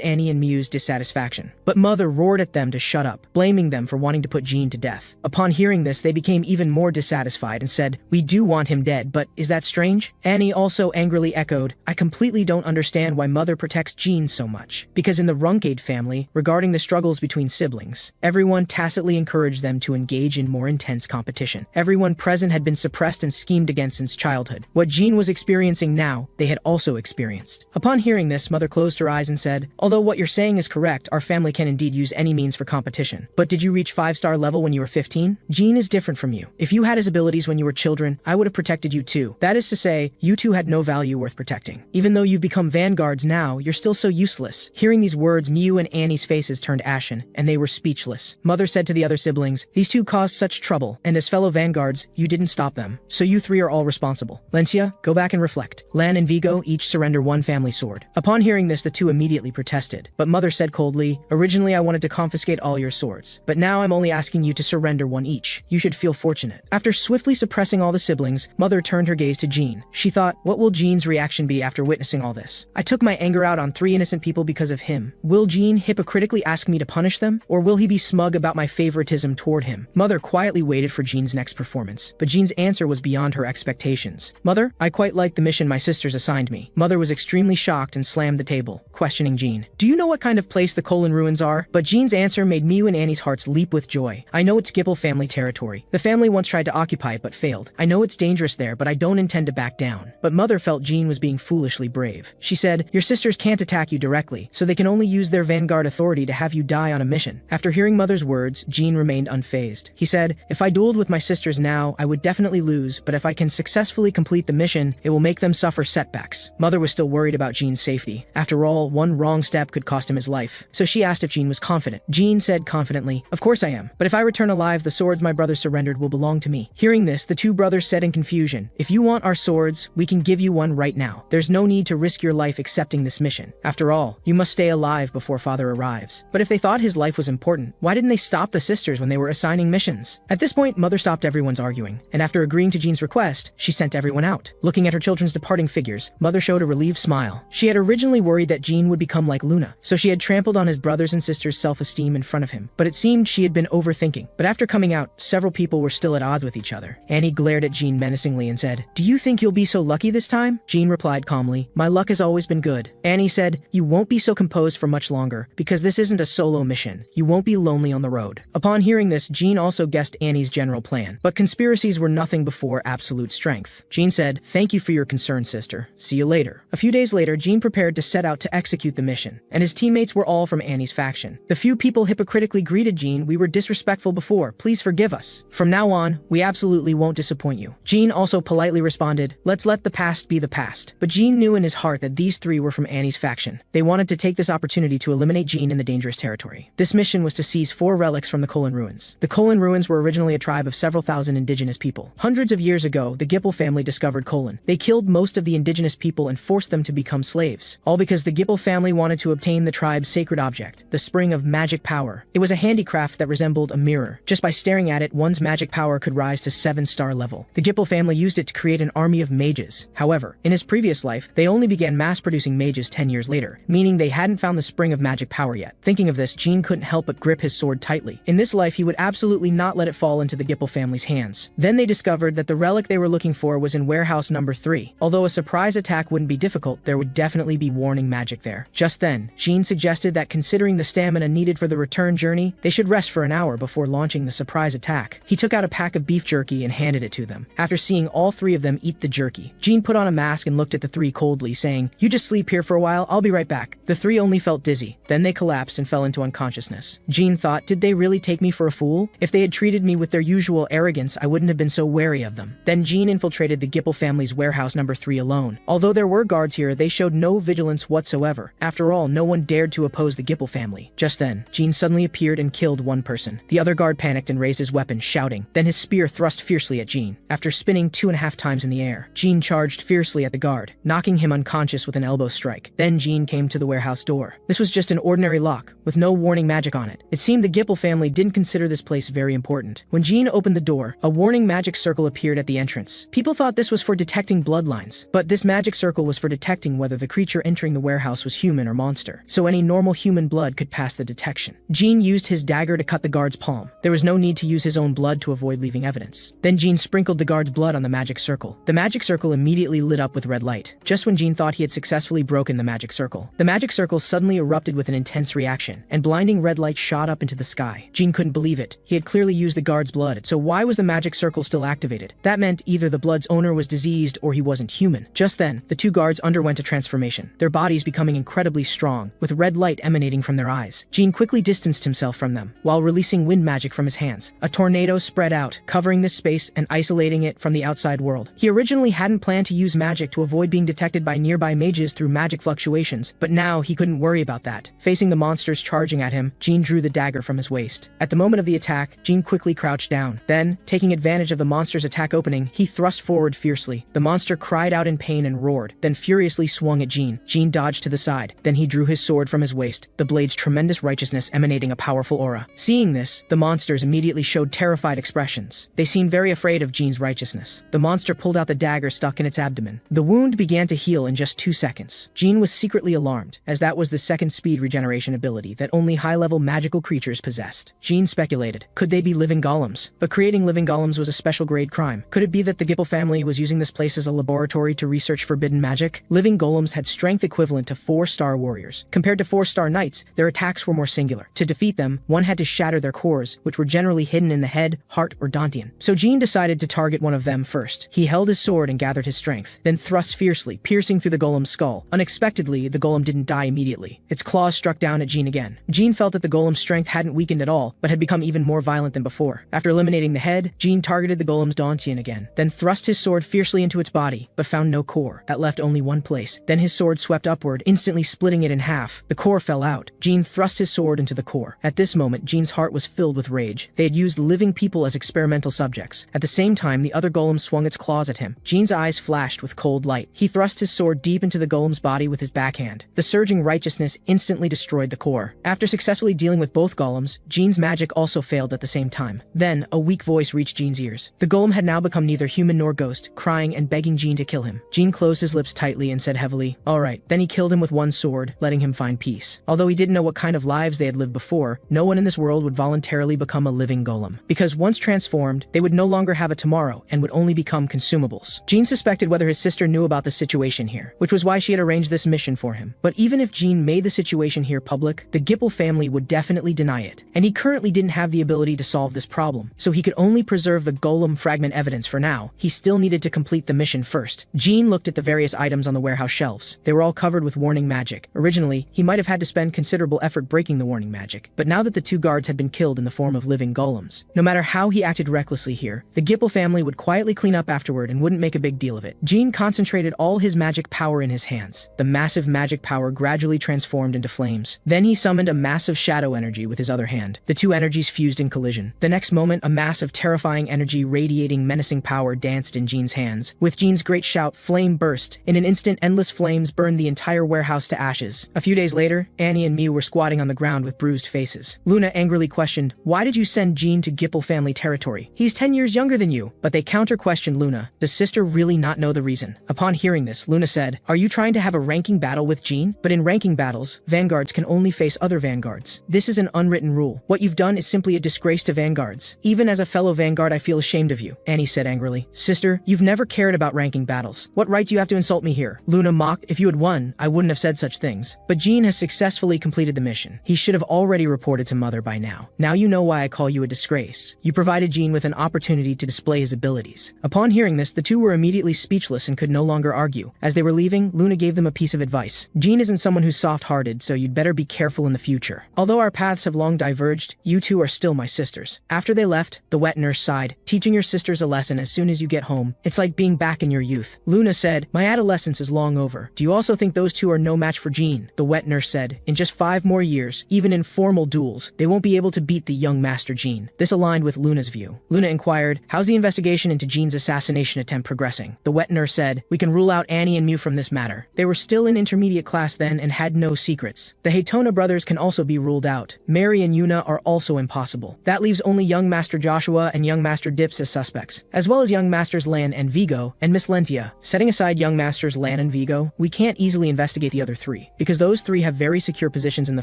Annie and Miu's dissatisfaction. But mother roared at them to shut up, blaming them for wanting to put Jean to death. Upon hearing this, they became even more dissatisfied and said, "We do want him dead, but is that strange?" Annie also angrily echoed, "I completely don't understand why mother protects Jean so much." Because in the Runade family, regarding the struggles between siblings, everyone tacitly encouraged them to engage in more intense competition. Everyone present had been suppressed and schemed against since childhood. What Jean was experiencing now, they had also experienced. Upon hearing this, mother closed her eyes and said, "Although what you're saying is correct, our family can indeed use any means for competition. But did you reach 5-star level when you were 15? Jean is different from you. If you had his abilities when you were children, I would have protected you too. That is to say, you two had no value worth protecting. Even though you've become vanguards now, you're still so useless." Hearing these words, Miu and Annie's faces turned ashen, and they were speechless. Mother said to the other siblings, "These two caused such trouble, and as fellow vanguards, you didn't stop them. So you three are all responsible. Lencia, go back and reflect. Lan and Vigo each surrender one family sword." Upon hearing this, the two immediately protested. But mother said coldly, "Originally I wanted to confiscate all your swords, but now I'm only asking you to surrender one each. You should feel fortunate." After swiftly suppressing all the siblings, mother turned her gaze to Jean. She thought, what will Jean's reaction be after witnessing all this? I took my anger out on 3 innocent people because of him. Will Jean hypocritically ask me to punish them? Or will he be smug about my favoritism toward him? Mother quietly waited for Jean's next performance, but Jean's answer was beyond her expectations. "Mother, I quite like the mission my sisters assigned me." Mother was extremely shocked and slammed the table, questioning Jean. "Do you know what kind of place the Golem ruins are?" But Jean's answer made Miu and Annie's hearts leap with joy. "I know it's Gipple family territory. The family once tried to occupy it but failed. I know it's dangerous there, but I don't intend to back down." But mother felt Jean was being foolishly brave. She said, "Your sisters can't attack you directly, so they can only use their vanguard authority to have you die on a mission." After hearing mother's words, Jean remained unfazed. He said, "If I dueled with my sisters now, I would definitely lose, but if I can successfully complete the mission, it will make them suffer setbacks." Mother was still worried about Jean's safety. After all, one wrong step could cost him his life. So she asked if Jean was confident. Jean said confidently, "Of course I am, but if I return alive, the swords my brothers surrendered will belong to me." Hearing this, the two brothers said in confusion, "If you want our swords, we can give you one right now. There's no need to risk your life accepting this mission. After all, you must stay alive before father arrives." But if they thought his life was important, why didn't they stop the sisters when they were assigning missions? At this point, mother stopped everyone's arguing, and after agreeing to Jean's request, she sent everyone out. Looking at her children's departing figures, mother showed a relieved smile. She had originally worried that Jean would become like Luna, so she had trampled on his brothers and sisters' self-esteem in front of him. But it seemed she had been overthinking. But after coming out, several people were still at odds with each other. Annie glared at Jean menacingly and said, "Do you think you'll be so lucky this time?" Jean replied calmly, "My luck has always been good." Annie said, "You won't be so composed for much longer, because this isn't a solo mission. You won't be lonely on the road." Upon hearing this, Jean also guessed Annie's general plan. But conspiracies were nothing before absolute strength. Jean said, "Thank you for your concern, sister. See you later." A few days later, Jean prepared to set out to execute the mission, and his teammates were all from Annie's faction. The few people hypocritically greeted Jean, "We were disrespectful before. Please forgive us. From now on, we absolutely won't disappoint you." Jean also politely responded, "Let's let the past be the past." But Jean knew in his heart that these three were from Annie's faction. They wanted to take this opportunity to eliminate Jean in the dangerous territory. This mission was to seize 4 relics from the Golem ruins. The Golem ruins were originally a tribe of several thousand indigenous people. Hundreds of years ago, the Gipple family discovered Golem. They killed most of the indigenous people and forced them to become slaves. All because the Gipple family wanted to obtain the tribe's sacred object, the spring of magic power. It was a handicraft that resembled a mirror. Just by staring at it, one's magic power could rise to 7-star level. The Gipple family used it to create an army of mages. However, in his previous life, they only began mass-producing mages 10 years later, meaning they hadn't found the spring of magic power yet. Thinking of this, Jean couldn't help but grip his sword tightly. In this life, he would absolutely not let it fall into the Gipple family's hands. Then they discovered that the relic they were looking for was in warehouse number 3. Although a surprise attack wouldn't be difficult, there would definitely be warning magic there. Just then, Jean suggested that considering the stamina needed for the return journey, they should rest for an hour before launching the surprise attack. He took out a pack of beef jerky and handed it to them. After seeing all 3 of them eat the jerky, Jean put on a mask and looked at the 3 coldly, saying, "You just sleep here for a while, I'll be right back." The 3 only felt dizzy. Then they collapsed and fell into unconsciousness. Jean thought, did they really take me for a fool? If they had treated me with their usual arrogance, I wouldn't have been so wary of them. Then Jean infiltrated the Gipple family's warehouse number 3 alone. Although there were guards here, they showed no vigilance whatsoever. After all, no one dared to oppose the Gipple Gipple family. Just then, Jean suddenly appeared and killed one person. The other guard panicked and raised his weapon, shouting. Then his spear thrust fiercely at Jean. After spinning 2.5 times in the air, Jean charged fiercely at the guard, knocking him unconscious with an elbow strike. Then Jean came to the warehouse door. This was just an ordinary lock, with no warning magic on it. It seemed the Gipple family didn't consider this place very important. When Jean opened the door, a warning magic circle appeared at the entrance. People thought this was for detecting bloodlines, but this magic circle was for detecting whether the creature entering the warehouse was human or monster, so any normal human blood could pass the detection. Jean used his dagger to cut the guard's palm. There was no need to use his own blood to avoid leaving evidence. Then Jean sprinkled the guard's blood on the magic circle. The magic circle immediately lit up with red light. Just when Jean thought he had successfully broken the magic circle, the magic circle suddenly erupted with an intense reaction, and blinding red light shot up into the sky. Jean couldn't believe it. He had clearly used the guard's blood, so why was the magic circle still activated? That meant either the blood's owner was diseased or he wasn't human. Just then, the two guards underwent a transformation, their bodies becoming incredibly strong, with red light emanating from their eyes. Jean quickly distanced himself from them, while releasing wind magic from his hands. A tornado spread out, covering this space and isolating it from the outside world. He originally hadn't planned to use magic to avoid being detected by nearby mages through magic fluctuations, but now he couldn't worry about that. Facing the monsters charging at him, Jean drew the dagger from his waist. At the moment of the attack, Jean quickly crouched down. Then, taking advantage of the monster's attack opening, he thrust forward fiercely. The monster cried out in pain and roared, then furiously swung at Jean. Jean dodged to the side. Then he drew his sword from his waist, the blade's tremendous righteousness emanating a powerful aura. Seeing this, the monsters immediately showed terrified expressions. They seemed very afraid of Jean's righteousness. The monster pulled out the dagger stuck in its abdomen. The wound began to heal in just 2 seconds. Jean was secretly alarmed, as that was the second speed regeneration ability that only high-level magical creatures possessed. Jean speculated, could they be living golems? But creating living golems was a special grade crime. Could it be that the Gipple family was using this place as a laboratory to research forbidden magic? Living golems had strength equivalent to 4-star warriors. Compared to 4-star knights, their attacks were more singular. To defeat them, one had to shatter their cores, which were generally hidden in the head, heart, or dantian. So Jean decided to target one of them first. He held his sword and gathered his strength, then thrust fiercely, piercing through the golem's skull. Unexpectedly, the golem didn't die immediately. Its claws struck down at Jean again. Jean felt that the golem's strength hadn't weakened at all, but had become even more violent than before. After eliminating the head, Jean targeted the golem's dantian again, then thrust his sword fiercely into its body, but found no core. That left only one place. Then his sword swept upward, instantly splitting it in half. The core fell out. Jean thrust his sword into the core. At this moment, Jean's heart was filled with rage. They had used living people as experimental subjects. At the same time, the other golem swung its claws at him. Jean's eyes flashed with cold light. He thrust his sword deep into the golem's body with his backhand. The surging righteousness instantly destroyed the core. After successfully dealing with both golems, Jean's magic also failed at the same time. Then, a weak voice reached Jean's ears. The golem had now become neither human nor ghost, crying and begging Jean to kill him. Jean closed his lips tightly and said heavily, "All right." Then he killed him with one sword, letting him find peace. Although he didn't know what kind of lives they had lived before, no one in this world would voluntarily become a living golem. Because once transformed, they would no longer have a tomorrow and would only become consumables. Jean suspected whether his sister knew about the situation here, which was why she had arranged this mission for him. But even if Jean made the situation here public, the Gipple family would definitely deny it. And he currently didn't have the ability to solve this problem, so he could only preserve the golem fragment evidence for now. He still needed to complete the mission first. Jean looked at the various items on the warehouse shelves. They were all covered with warning magic. Originally, he might have had to spend considerable effort breaking the warning magic, but now that the two guards had been killed in the form of living golems, no matter how he acted recklessly here, the Gipple family would quietly clean up afterward and wouldn't make a big deal of it. Jean concentrated all his magic power in his hands. The massive magic power gradually transformed into flames. Then he summoned a massive shadow energy with his other hand. The two energies fused in collision. The next moment, a mass of terrifying energy radiating menacing power danced in Jean's hands. With Jean's great shout, flame burst. In an instant, endless flames burned the entire warehouse to ashes. A few days later, Annie and Mew were squatting on the ground with bruised faces. Luna angrily questioned, "Why did you send Jean to Gipple family territory? He's 10 years younger than you." But they counter-questioned Luna. Does sister really not know the reason? Upon hearing this, Luna said, "Are you trying to have a ranking battle with Jean? But in ranking battles, vanguards can only face other vanguards. This is an unwritten rule. What you've done is simply a disgrace to vanguards. Even as a fellow vanguard, I feel ashamed of you," Annie said angrily. "Sister, you've never cared about ranking battles. What right do you have to insult me here?" Luna mocked, "If you had won, I wouldn't have said such things." But Jean has successfully completed the mission. He should have already reported to Mother by now. Now you know why I call you a disgrace. You provided Jean with an opportunity to display his abilities. Upon hearing this, the two were immediately speechless and could no longer argue. As they were leaving, Luna gave them a piece of advice. "Jean isn't someone who's soft-hearted, so you'd better be careful in the future. Although our paths have long diverged, you two are still my sisters." After they left, the wet nurse sighed, "Teaching your sisters a lesson as soon as you get home. It's like being back in your youth." Luna said, "My adolescence is long over. Do you also think those two are no match for Jean?" The wet nurse said, "In just 5 more years, even in formal duels, they won't be able to beat the young Master Jean. This aligned with Luna's view. Luna inquired, how's the investigation into Jean's assassination attempt progressing? The wet nurse said, we can rule out Annie and Mew from this matter. They were still in intermediate class then and had no secrets. The Haytona brothers can also be ruled out. Mary and Yuna are also impossible. That leaves only young Master Joshua and young Master Dips as suspects, as well as young Masters Lan and Vigo, and Miss Lentia. Setting aside young Masters Lan and Vigo, we can't easily investigate the other 3, because those 3 have very secure positions in the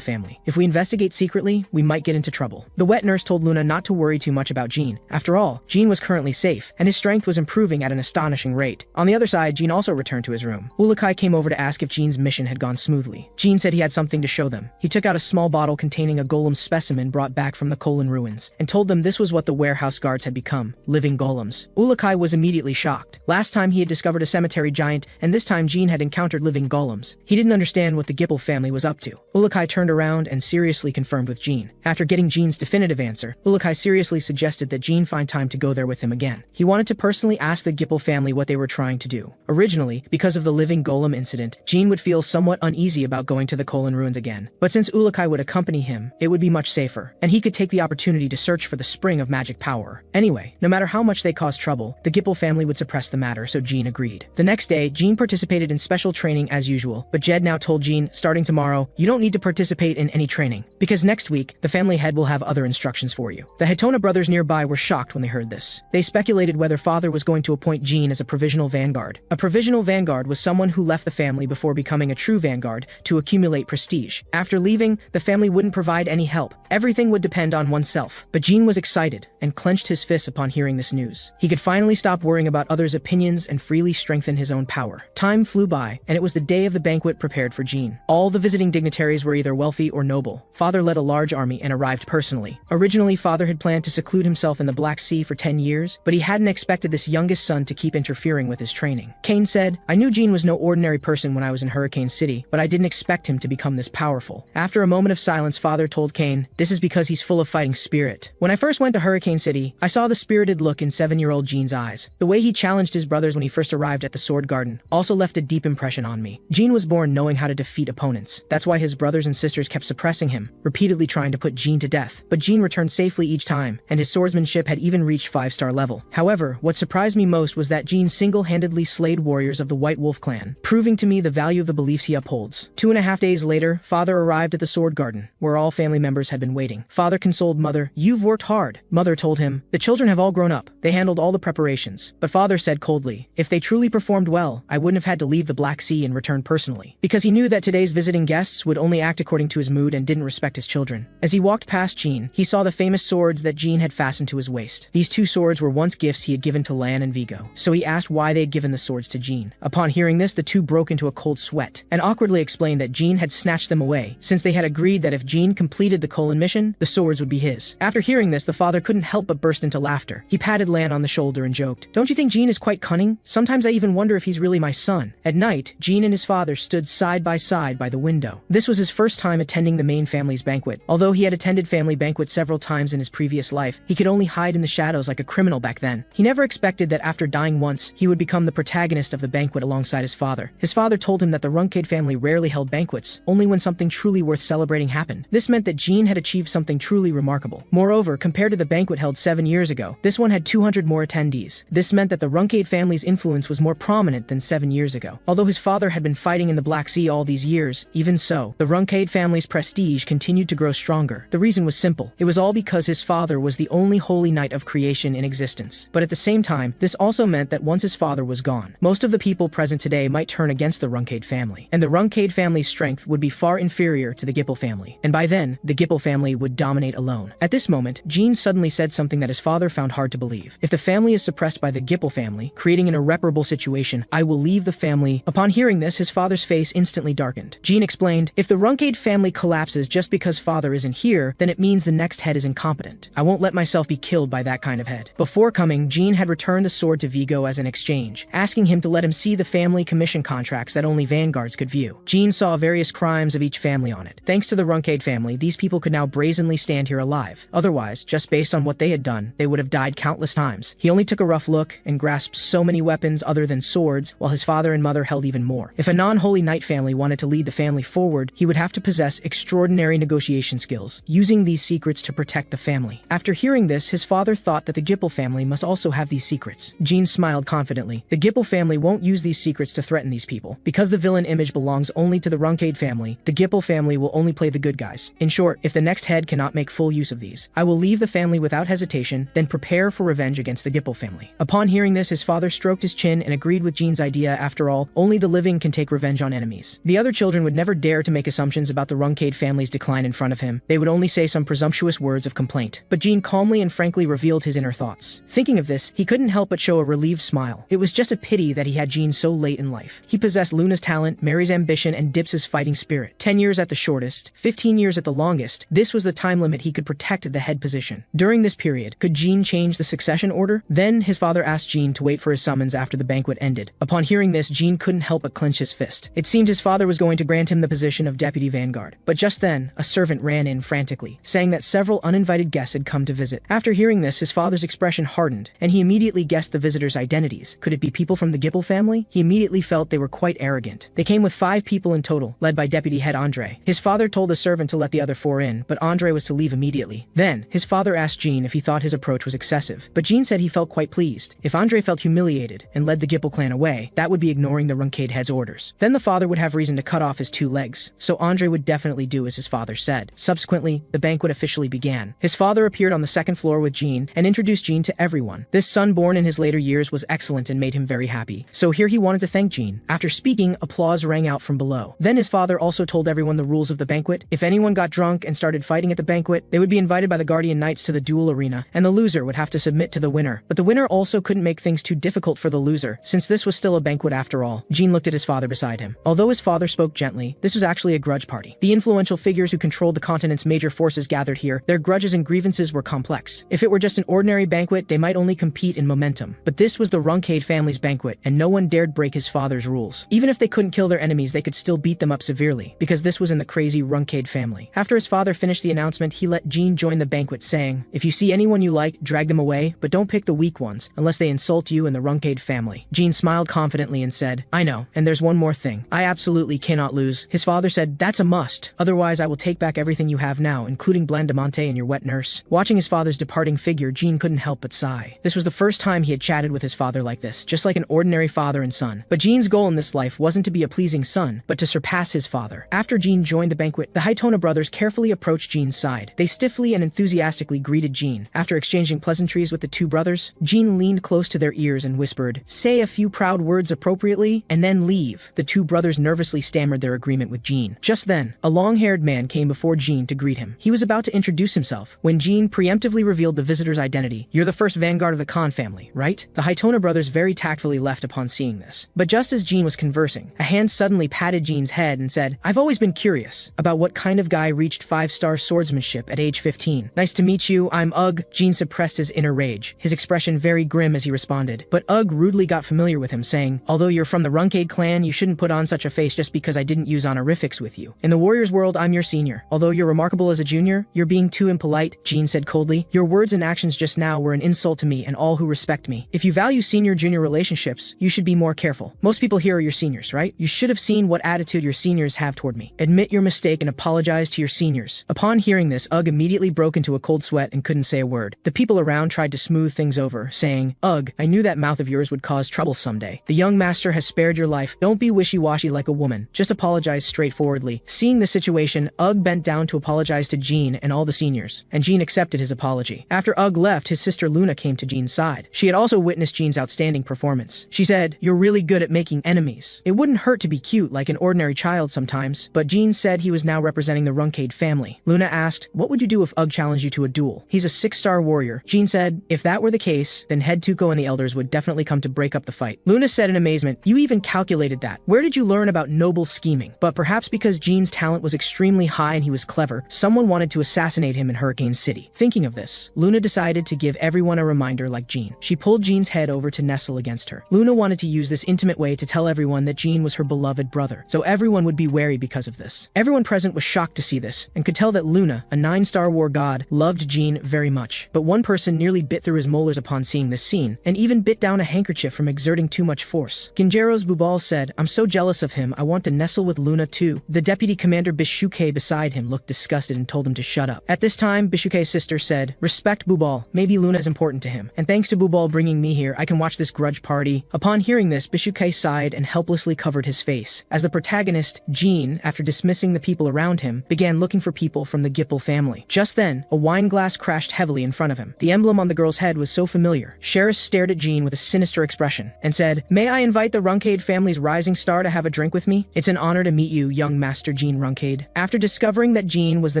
family. If we investigate secretly, we might get into trouble. The wet nurse told Luna not to worry too much about Jean. After all, Jean was currently safe, and his strength was improving at an astonishing rate. On the other side, Jean also returned to his room. Ourokh came over to ask if Jean's mission had gone smoothly. Jean said he had something to show them. He took out a small bottle containing a golem specimen brought back from the Kolin ruins, and told them this was what the warehouse guards had become, living golems. Ourokh was immediately shocked. Last time he had discovered a cemetery giant, and this time Jean had encountered living golems. He didn't understand what the Gipple family was up to. Ourokh turned around and seriously confirmed with Jean. After getting Jean's definitive answer, Ourokh seriously suggested that Jean find time to go there with him again. He wanted to personally ask the Gipple family what they were trying to do. Originally, because of the living golem incident, Jean would feel somewhat uneasy about going to the Kolin ruins again. But since Ourokh would accompany him, it would be much safer, and he could take the opportunity to search for the spring of magic power. Anyway, no matter how much they caused trouble, the Gipple family would suppress the matter, so Jean agreed. The next day, Jean participated in special training as usual, but Jed now told Jean, starting tomorrow, you don't need to participate in any training, because next week, the family head will have other instructions for you. The Haytona brothers nearby were shocked when they heard this. They speculated whether father was going to appoint Jean as a provisional vanguard. A provisional vanguard was someone who left the family before becoming a true vanguard to accumulate prestige. After leaving, the family wouldn't provide any help. Everything would depend on oneself. But Jean was excited and clenched his fists upon hearing this news. He could finally stop worrying about others' opinions and freely strengthen his own power. Time flew by, and it was the day of the banquet prepared for Jean. All the visiting dignitaries were either wealthy or noble. Father led a large army and arrived personally. Originally, father had planned to seclude himself in the Black Sea for 10 years, but he hadn't expected this youngest son to keep interfering with his training. Kane said, I knew Jean was no ordinary person when I was in Hurricane City, but I didn't expect him to become this powerful. After a moment of silence, father told Kane, this is because he's full of fighting spirit. When I first went to Hurricane City, I saw the spirited look in 7-year-old Jean's eyes. The way he challenged his brothers when he first arrived at the Sword Garden also left a deep impression on me. Jean was born knowing how to defeat opponents. That's why his brothers and sisters kept suppressing him, repeatedly trying to put Jean to death. But Jean returned safely each time, and his swordsmanship had even reached 5-star level. However, what surprised me most was that Jean single-handedly slayed warriors of the White Wolf clan, proving to me the value of the beliefs he upholds. 2.5 days later, father arrived at the Sword Garden, where all family members had been waiting. Father consoled mother, you've worked hard. Mother told him, the children have all grown up. They handled all the preparations. But father said coldly, if they truly performed well, I wouldn't have had to leave the Black Sea and return personally. Because he knew that today's visiting guests would only act according to his mood and didn't respect his children. As he walked past Jean, he saw the famous swords that Jean had fastened to his waist. These 2 swords were once gifts he had given to Lan and Vigo, so he asked why they had given the swords to Jean. Upon hearing this, the 2 broke into a cold sweat, and awkwardly explained that Jean had snatched them away, since they had agreed that if Jean completed the Kolin mission, the swords would be his. After hearing this, the father couldn't help but burst into laughter. He patted Lan on the shoulder and joked, don't you think Jean is quite cunning? Sometimes I even wonder if he's really my son. At night, Jean and his father stood side by side by the window. This was his first time attending the main family's banquet. Although he had attended family banquets several times in his previous life, he could only hide in the shadows like a criminal back then. He never expected that after dying once, he would become the protagonist of the banquet alongside his father. His father told him that the Runcandel family rarely held banquets, only when something truly worth celebrating happened. This meant that Jean had achieved something truly remarkable. Moreover, compared to the banquet held 7 years ago, this one had 200 more attendees. This meant that the Runcandel family's influence was more prominent than 7 years ago. Although his father had been fighting in the Black Sea all these years, even so, the Runcandel family's prestige continued to grow stronger. The reason was simple. It was all because his father was the only holy knight of creation in existence. But at the same time, this also meant that once his father was gone, most of the people present today might turn against the Runcandel family, and the Runcandel family's strength would be far inferior to the Gipple family, and by then, the Gipple family would dominate alone. At this moment, Jean suddenly said something that his father found hard to believe. If the family is suppressed by the Gipple family, creating an irreparable situation, I will leave the family. Upon hearing this, his father's face instantly darkened. Jean explained, if the Runcandel family collapses just because father isn't here, then it means the next head is incompetent. I won't let myself be killed by that kind of head. Before coming, Jean had returned the sword to Vigo as an exchange, asking him to let him see the family commission contracts that only vanguards could view. Jean saw various crimes of each family on it. Thanks to the Runcandel family, these people could now brazenly stand here alive. Otherwise, just based on what they had done, they would have died countless times. He only took a rough look and grasped so many weapons other than swords, while his father and mother held even more. If a non-holy knight family wanted to lead the family forward, he would have have to possess extraordinary negotiation skills, using these secrets to protect the family. After hearing this, his father thought that the Gipple family must also have these secrets. Jean smiled confidently. The Gipple family won't use these secrets to threaten these people. Because the villain image belongs only to the Runade family, the Gipple family will only play the good guys. In short, if the next head cannot make full use of these, I will leave the family without hesitation, then prepare for revenge against the Gipple family. Upon hearing this, his father stroked his chin and agreed with Jean's idea. After all, only the living can take revenge on enemies. The other children would never dare to make assumptions about the Runade family's decline in front of him. They would only say some presumptuous words of complaint. But Jean calmly and frankly revealed his inner thoughts. Thinking of this, he couldn't help but show a relieved smile. It was just a pity that he had Jean so late in life. He possessed Luna's talent, Mary's ambition, and Dips's fighting spirit. 10 years at the shortest, 15 years at the longest, this was the time limit he could protect the head position. During this period, could Jean change the succession order? Then, his father asked Jean to wait for his summons after the banquet ended. Upon hearing this, Jean couldn't help but clench his fist. It seemed his father was going to grant him the position of deputy vanguard. But just then, a servant ran in frantically, saying that several uninvited guests had come to visit. After hearing this, his father's expression hardened, and he immediately guessed the visitors' identities. Could it be people from the Gipple family? He immediately felt they were quite arrogant. They came with 5 people in total, led by deputy head Andre. His father told the servant to let the other 4 in, but Andre was to leave immediately. Then, his father asked Jean if he thought his approach was excessive, but Jean said he felt quite pleased. If Andre felt humiliated and led the Gipple clan away, that would be ignoring the Runade head's orders. Then the father would have reason to cut off his 2 legs, so Andre would definitely do as his father said. Subsequently, the banquet officially began. His father appeared on the 2nd floor with Jean and introduced Jean to everyone. This son born in his later years was excellent and made him very happy. So here he wanted to thank Jean. After speaking, applause rang out from below. Then his father also told everyone the rules of the banquet. If anyone got drunk and started fighting at the banquet, they would be invited by the Guardian Knights to the duel arena, and the loser would have to submit to the winner. But the winner also couldn't make things too difficult for the loser, since this was still a banquet after all. Jean looked at his father beside him. Although his father spoke gently, this was actually a grudge party. The influential figures who controlled the continent's major forces gathered here. Their grudges and grievances were complex. If it were just an ordinary banquet, they might only compete in momentum. But this was the Runade family's banquet, and no one dared break his father's rules. Even if they couldn't kill their enemies, they could still beat them up severely, because this was in the crazy Runade family. After his father finished the announcement, he let Jean join the banquet, saying, "If you see anyone you like, drag them away, but don't pick the weak ones, unless they insult you and the Runade family." Jean smiled confidently and said, "I know, and there's one more thing. I absolutely cannot lose." His father said, "That's a must. Otherwise, I will take back everything you have now, including Blandamante and your wet nurse." Watching his father's departing figure, Jean couldn't help but sigh. This was the first time he had chatted with his father like this, just like an ordinary father and son. But Jean's goal in this life wasn't to be a pleasing son, but to surpass his father. After Jean joined the banquet, the Haitona brothers carefully approached Jean's side. They stiffly and enthusiastically greeted Jean. After exchanging pleasantries with the 2 brothers, Jean leaned close to their ears and whispered, "Say a few proud words appropriately, and then leave." The 2 brothers nervously stammered their agreement with Jean. Just then, a long-haired man came before Jean to greet him. He was about to introduce himself, when Jean preemptively revealed the visitor's identity. "You're the first vanguard of the Khan family, right?" The Haitona brothers very tactfully left upon seeing this. But just as Jean was conversing, a hand suddenly patted Jean's head and said, "I've always been curious about what kind of guy reached 5-star swordsmanship at age 15. Nice to meet you, I'm Ugg." Jean suppressed his inner rage, his expression very grim as he responded. But Ugg rudely got familiar with him, saying, "Although you're from the Runade clan, you shouldn't put on such a face just because I didn't use honorifics with you. In the warrior's world, I'm your senior. Although you're remarkable as a junior, you're being too impolite," Jean said coldly. "Your words and actions just now were an insult to me and all who respect me. If you value senior-junior relationships, you should be more careful. Most people here are your seniors, right? You should have seen what attitude your seniors have toward me. Admit your mistake and apologize to your seniors." Upon hearing this, Ugg immediately broke into a cold sweat and couldn't say a word. The people around tried to smooth things over, saying, "Ugg, I knew that mouth of yours would cause trouble someday. The young master has spared your life. Don't be wishy-washy like a woman. Just apologize straightforwardly." Seeing the situation, Ugg bent down to apologize to Jean and all the seniors, and Jean accepted his apology. After Ugg left, his sister Luna came to Jean's side. She had also witnessed Jean's outstanding performance. She said, "You're really good at making enemies. It wouldn't hurt to be cute like an ordinary child sometimes." But Jean said he was now representing the Runade family. Luna asked, "What would you do if Ugg challenged you to a duel? He's a 6-star warrior." Jean said, "If that were the case, then Head Tuco and the elders would definitely come to break up the fight." Luna said in amazement, "You even calculated that. Where did you learn about noble scheming?" But perhaps because Jean's talent was extremely high and he was clever, someone wanted to assassinate him in Hurricane City. Thinking of this, Luna decided to give everyone a reminder like Jean. She pulled Jean's head over to nestle against her. Luna wanted to use this intimate way to tell everyone that Jean was her beloved brother, so everyone would be wary because of this. Everyone present was shocked to see this, and could tell that Luna, a 9-star war god, loved Jean very much. But one person nearly bit through his molars upon seeing this scene, and even bit down a handkerchief from exerting too much force. Gingero's Bubal said, "I'm so jealous of him, I want to nestle with Luna too." The Deputy Commander Bishuke beside him looked disgusted and told him to shut up. At this time, Bishuke's sister said, "Respect Bubal, maybe Luna's important to him, and thanks to Bubal bringing me here, I can watch this grudge party." Upon hearing this, Bishuke sighed and helplessly covered his face. As the protagonist, Jean, after dismissing the people around him, began looking for people from the Gipple family. Just then, a wine glass crashed heavily in front of him. The emblem on the girl's head was so familiar. Sheris stared at Jean with a sinister expression and said, "May I invite the Runcade family's rising star to have a drink with me? It's an honor to meet you, young Master Jean Runcade." After discovering that Jean was the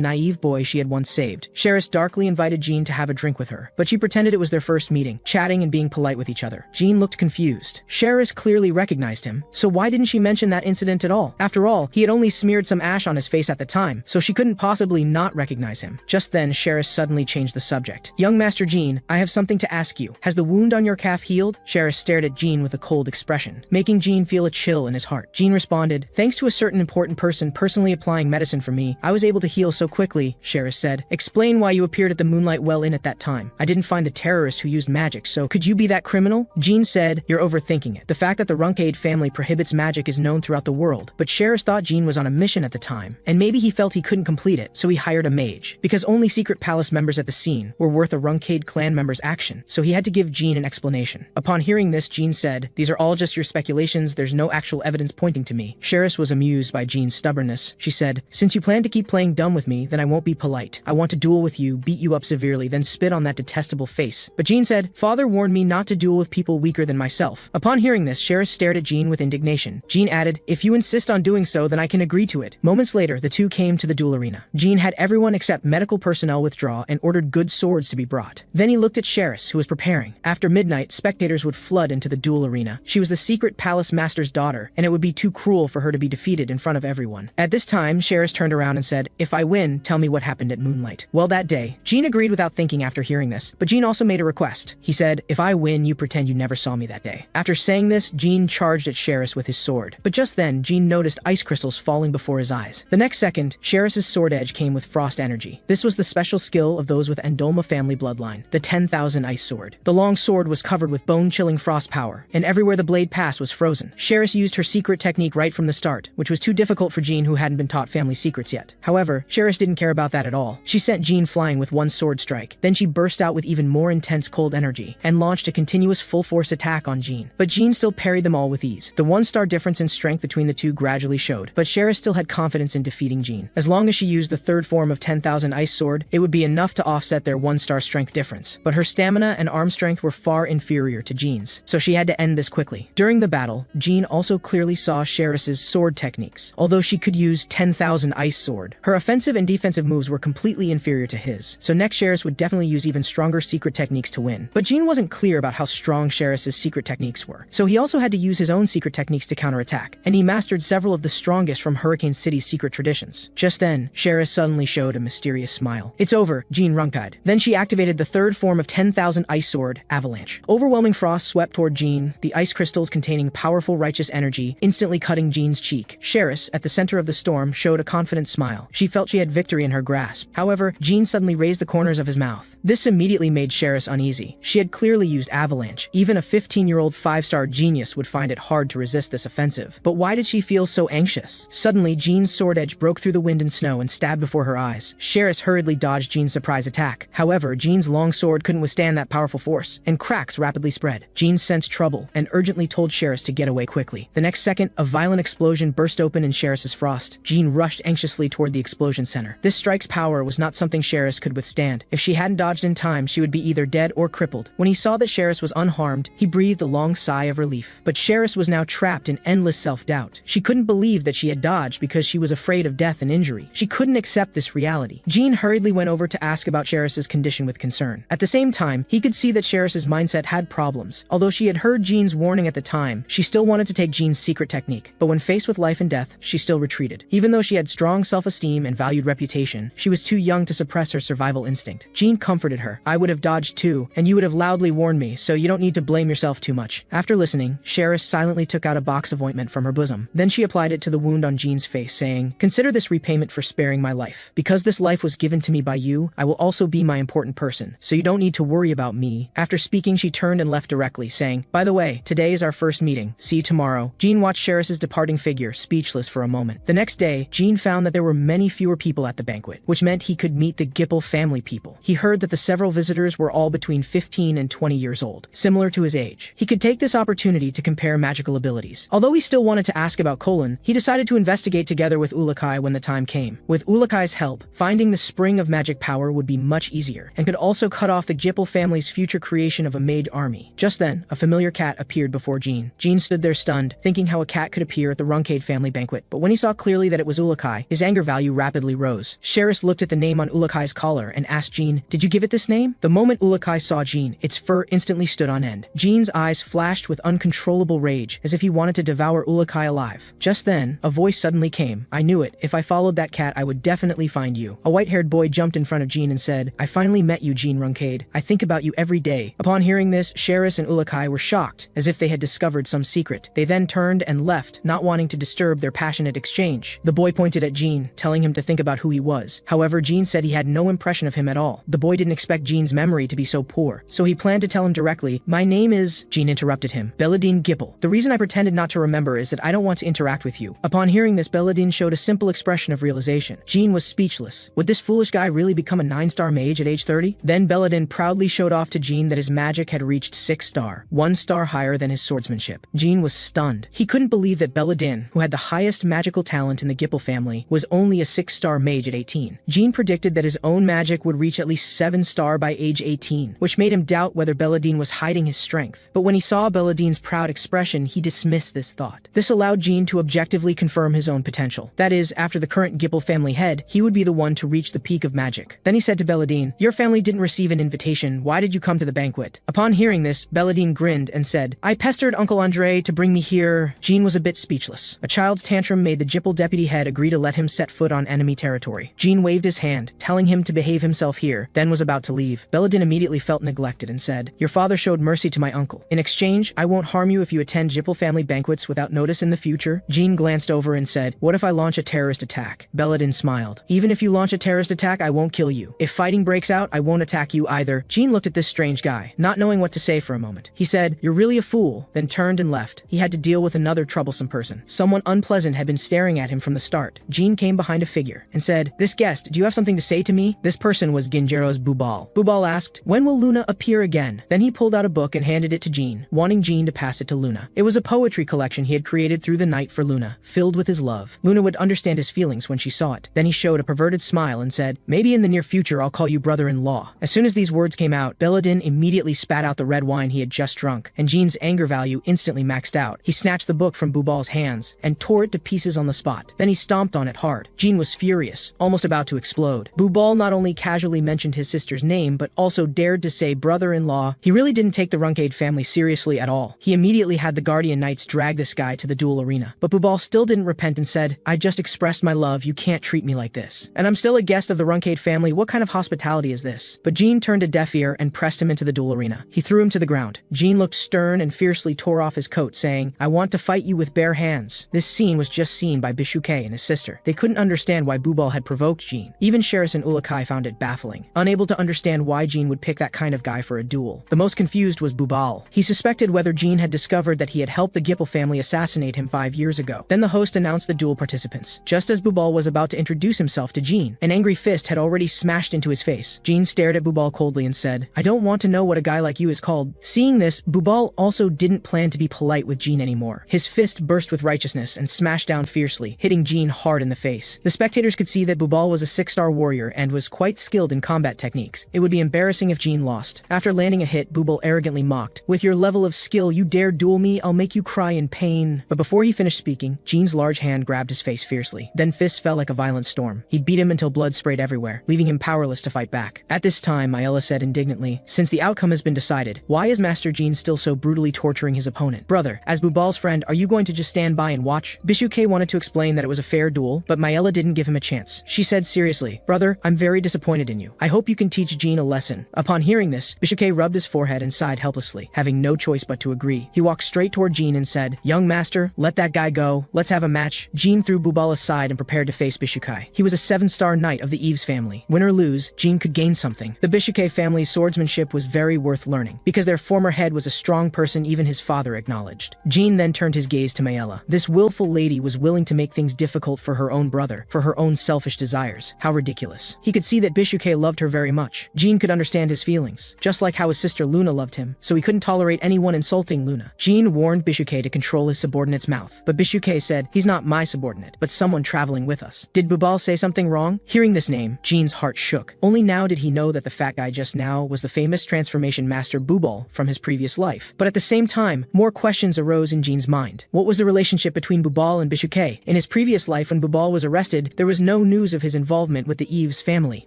naive boy she had once saved, Sheris darkly invited Jean to have a drink with her, but she pretended it was their first meeting, chatting and being polite with each other. Jean looked confused. Sheris clearly recognized him, so why didn't she mention that incident at all? After all, he had only smeared some ash on his face at the time, so she couldn't possibly not recognize him. Just then, Sheris suddenly changed the subject. "Young Master Jean, I have something to ask you. Has the wound on your calf healed?" Sheris stared at Jean with a cold expression, making Jean feel a chill in his heart. Jean responded, "Thanks to a certain important person personally applying medicine for me, I was able to heal so quickly." Sheris said, "Explain why you appeared at the Moonlight Well Inn at that time. I didn't find the terrorist who used magic, so could you be that criminal?" Jean said, "You're overthinking it. The fact that the Runcade family prohibits magic is known throughout the world, but Sheris thought Jean was on a mission at the time, and maybe he felt he couldn't complete it, so he hired a mage. Because only Secret Palace members at the scene were worth a Runcade clan member's action, so he had to give Jean an explanation." Upon hearing this, Jean said, "These are all just your speculations, there's no actual evidence pointing to me." Sheris was amused by Jean's stubbornness. She said, "Since you plan to keep playing dumb with me, then I won't be polite. I want to duel with you, beat you up severely, then spit on that detestable face." But Jean said, "Father warned me not to duel with people weaker than myself." Upon hearing this, Sheris stared at Jean with indignation. Jean added, "If you insist on doing so, then I can agree to it." Moments later, the two came to the duel arena. Jean had everyone except medical personnel withdraw and ordered good swords to be brought. Then he looked at Sheris, who was preparing. After midnight, spectators would flood into the duel arena. She was the Secret Palace Master's daughter, and it would be too cruel for her to be defeated in front of everyone. At this time, Sheris turned around and said, "If I win, tell me what happened at Moonlight." Well, that day, Jean agreed without thinking after hearing this, but Jean also made a request. He said, "If I win, you pretend you never saw me that day." After saying this, Jean charged at Sheris with his sword. But just then, Jean noticed ice crystals falling before his eyes. The next second, Sheris's sword edge came with frost energy. This was the special skill of those with Endolma family bloodline, the 10,000 Ice Sword. The long sword was covered with bone-chilling frost power, and everywhere the blade passed was frozen. Sheris used her secret technique right from the start, which was too difficult for Jean, who hadn't been taught family secrets yet. However, Sheris didn't care about that at all. She sent Jean flying with one sword strike. Then she burst out with even more intense cold energy, and launched a continuous full-force attack on Jean. But Jean still parried them all with ease. The one-star difference in strength between the two gradually showed, but Sheris still had confidence in defeating Jean. As long as she used the third form of 10,000 Ice Sword, it would be enough to offset their one-star strength difference. But her stamina and arm strength were far inferior to Jean's, so she had to end this quickly. During the battle, Jean also clearly saw Sheris's sword techniques. Although she could use 10,000 Ice Sword, her offensive and defensive moves were completely inferior to his, so next Sheris would definitely use even stronger secret techniques to win. But Jean wasn't clear about how strong Sheris's secret techniques were, so he also had to use his own secret techniques to counterattack, and he mastered several of the strongest from Hurricane City's secret traditions. Just then, Sheris suddenly showed a mysterious smile. "It's over," Jean Runcade. Then she activated the third form of 10,000 Ice Sword, Avalanche. Overwhelming frost swept toward Jean, the ice crystals containing powerful righteous energy, instantly cutting Jean's cheek. Sheris, at the center of the storm, showed a confident smile. She felt she had victory in her grasp. However, Jean suddenly raised the corners of his mouth. This immediately made Sheris uneasy. She had clearly used Avalanche. Even a 15-year-old 5-star genius would find it hard to resist this offensive. But why did she feel so anxious? Suddenly, Jean's sword edge broke through the wind and snow and stabbed before her eyes. Sheris hurriedly dodged Jean's surprise attack. However, Jean's long sword couldn't withstand that powerful force, and cracks rapidly spread. Jean sensed trouble and urgently told Sheris to get away quickly. The next second, a violent explosion burst open in Sheris's frost. Jean rushed anxiously toward the explosion center. This strike's power was not something Sheris could withstand. If she hadn't dodged in time, she would be either dead or crippled. When he saw that Sheris was unharmed, he breathed a long sigh of relief. But Sheris was now trapped in endless self-doubt. She couldn't believe that she had dodged because she was afraid of death and injury. She couldn't accept this reality. Jean hurriedly went over to ask about Sheris's condition with concern. At the same time, he could see that Sheris's mindset had problems. Although she had heard Jean's warning at the time, she still wanted to take Jean's secret technique. But when faced with life and death, she still retreated. Even though she had strong self-esteem and valued reputation, she was too young to suppress her survival instinct. Jean comforted her. "I would have dodged too, and you would have loudly warned me, so you don't need to blame yourself too much." After listening, Sheris silently took out a box of ointment from her bosom. Then she applied it to the wound on Jean's face, saying, "Consider this repayment for sparing my life. Because this life was given to me by you, I will also be my important person, so you don't need to worry about me." After speaking, she turned and left directly, saying, "By the way, today is our first meeting. See you tomorrow." Jean watched Sheris's departing figure, speechless for a moment. The next day, Jean found that there were many fewer people at the banquet, which meant he could meet the Gipple family people. He heard that the several visitors were all between 15 and 20 years old, similar to his age. He could take this opportunity to compare magical abilities. Although he still wanted to ask about Colin, he decided to investigate together with Ourokh when the time came. With Ourokh's help, finding the spring of magic power would be much easier, and could also cut off the Gipple family's future creation of a mage army. Just then, a familiar cat appeared before Jean. Jean stood there stunned, thinking how a cat could appear at the Runcade family banquet, but when he saw clearly that it was Ourokh, his anger value rapidly rose. Sheris looked at the name on Ourokh's collar and asked Jean, "Did you give it this name?" The moment Ourokh saw Jean, its fur instantly stood on end. Jean's eyes flashed with uncontrollable rage, as if he wanted to devour Ourokh alive. Just then, a voice suddenly came. "I knew it. If I followed that cat, I would definitely find you." A white-haired boy jumped in front of Jean and said, "I finally met you, Jean Runcade. I think about you every day." Upon hearing this, Sheris and Ourokh were shocked, as if they had discovered some secret. They then turned and left, not wanting to disturb their passionate exchange. The boy pointed at Jean, telling him to think about who he was. However, Jean said he had no impression of him at all. The boy didn't expect Jean's memory to be so poor, so he planned to tell him directly. "My name is—" Jean interrupted him. "Belladine Gipple. The reason I pretended not to remember is that I don't want to interact with you." Upon hearing this, Belladine showed a simple expression of realization. Jean was speechless. Would this foolish guy really become a 9-star mage at age 30? Then Belladine proudly showed off to Jean that his magic had reached 6-star, 1 star higher than his swordsmanship. Jean was stunned. He couldn't believe that Belladine, who had the highest magical talent in the Gipple family, was only a 6-star mage at 18. Jean predicted that his own magic would reach at least 7-star by age 18, which made him doubt whether Belladine was hiding his strength. But when he saw Belladine's proud expression, he dismissed this thought. This allowed Jean to objectively confirm his own potential. That is, after the current Gipple family head, he would be the one to reach the peak of magic. Then he said to Belladine, "Your family didn't receive an invitation. Why did you come to the banquet?" Upon hearing this, Belladine grinned and said, "I pestered Uncle Andre to bring me here." Jean was a bit speechless. A child's tantrum made the Gipple deputy head agree to let him set foot on enemy territory. Jean waved his hand, telling him to behave himself here, then was about to leave. Belladine immediately felt neglected and said, "Your father showed mercy to my uncle. In exchange, I won't harm you if you attend Gipple family banquets without notice in the future." Jean glanced over and said, "What if I launch a terrorist attack?" Belladine smiled. "Even if you launch a terrorist attack, I won't kill you. If fighting breaks out, I won't attack you either." Jean looked at this strange guy, not knowing what to say for a moment. He said, "You're really a fool," then turned and left. He had to deal with another troublesome person. Someone unpleasant had been staring at him from the start. Jean came behind a figure and said, "This guest, do you have something to say to me?" This person was Ginjero's Bubal. Bubal asked, "When will Luna appear again?" Then he pulled out a book and handed it to Jean, wanting Jean to pass it to Luna. It was a poetry collection he had created through the night for Luna, filled with his love. Luna would understand his feelings when she saw it. Then he showed a perverted smile and said, "Maybe in the near future I'll call you brother-in-law." As soon as these words came out, Belladine immediately spat out the red wine he had just drunk, and Jean's anger value instantly maxed out. He snatched the book from Bubal's hands and tore it to pieces on the spot. Then he stomped on it hard. Jean was furious, almost about to explode. Bubal not only casually mentioned his sister's name, but also dared to say brother-in-law. He really didn't take the Runcade family seriously at all. He immediately had the Guardian Knights drag this guy to the duel arena. But Bubal still didn't repent and said, "I just expressed my love, you can't treat me like this. And I'm still a guest of the Runcade family, what kind of hospitality is this?" But Jean turned a deaf ear and pressed him into the duel arena. He threw him to the ground. Jean looked stern and fiercely tore off his coat, saying, "I want to fight you with bare hands." This scene was just seen by Bishuke and his sister. They couldn't understand why Bubal had provoked Jean. Even Sheris and Ourokh found it baffling, unable to understand why Jean would pick that kind of guy for a duel. The most confused was Bubal. He suspected whether Jean had discovered that he had helped the Gipple family assassinate him 5 years ago. Then the host announced the duel participants. Just as Bubal was about to introduce himself to Jean, an angry fist had already smashed into his face. Jean stared at Bubal coldly and said, "I don't want to know what a guy like you is called." Seeing this, Bubal also didn't plan to be polite with Jean anymore. His fist burst with righteousness and smashed down fiercely, hitting Jean hard in the face. The spectators could see that Bubal was a 6-star warrior and was quite skilled in combat techniques. It would be embarrassing if Jean lost. After landing a hit, Bubal arrogantly mocked, "With your level of skill, you dare duel me? I'll make you cry in pain." But before he finished speaking, Jean's large hand grabbed his face fiercely. Then fists fell like a violent storm. He beat him until blood sprayed everywhere, leaving him powerless to fight back. At this time, Mayella said indignantly, "Since the outcome has been decided, why is Master Jean still so brutally torturing his opponent?" "Brother, as Bubal's friend, are you going to just stand by and watch?" Bishuke wanted to explain that it was a fair duel, but Mayella didn't give him a chance. She said seriously, "Brother, I'm very disappointed in you. I hope you can teach Jean a lesson." Upon hearing this, Bishuke rubbed his forehead and sighed helplessly, having no choice but to agree. He walked straight toward Jean and said, "Young master, let that guy go. Let's have a match." Jean threw Bubal aside and prepared to face Bishuke. He was a 7-star knight of the Eves family. Win or lose, Jean could gain something. The Bishuke family's swordsmanship was very worth learning, because their former head was a strong person even his father acknowledged. Jean then turned his gaze to Mayella. This willful lady was willing to make things difficult for her own brother, for her own selfish desires. How ridiculous. He could see that Bishuke loved her very much. Jean could understand his feelings, just like how his sister Luna loved him, so he couldn't tolerate anyone insulting Luna. Jean warned Bishuke to control his subordinate's mouth, but Bishuke said, "He's not my subordinate, but someone traveling with us." Did Bubal say something wrong? Hearing this name, Jean's heart shook. Only now did he know that the fat guy just now was the famous transformation master Bubal from his previous life. But at the same time, more questions arose in Jean's mind. What was the relationship between Bubal and Bishuke? In his previous life, when Bubal was arrested, there was no news of his involvement with the Eve's family.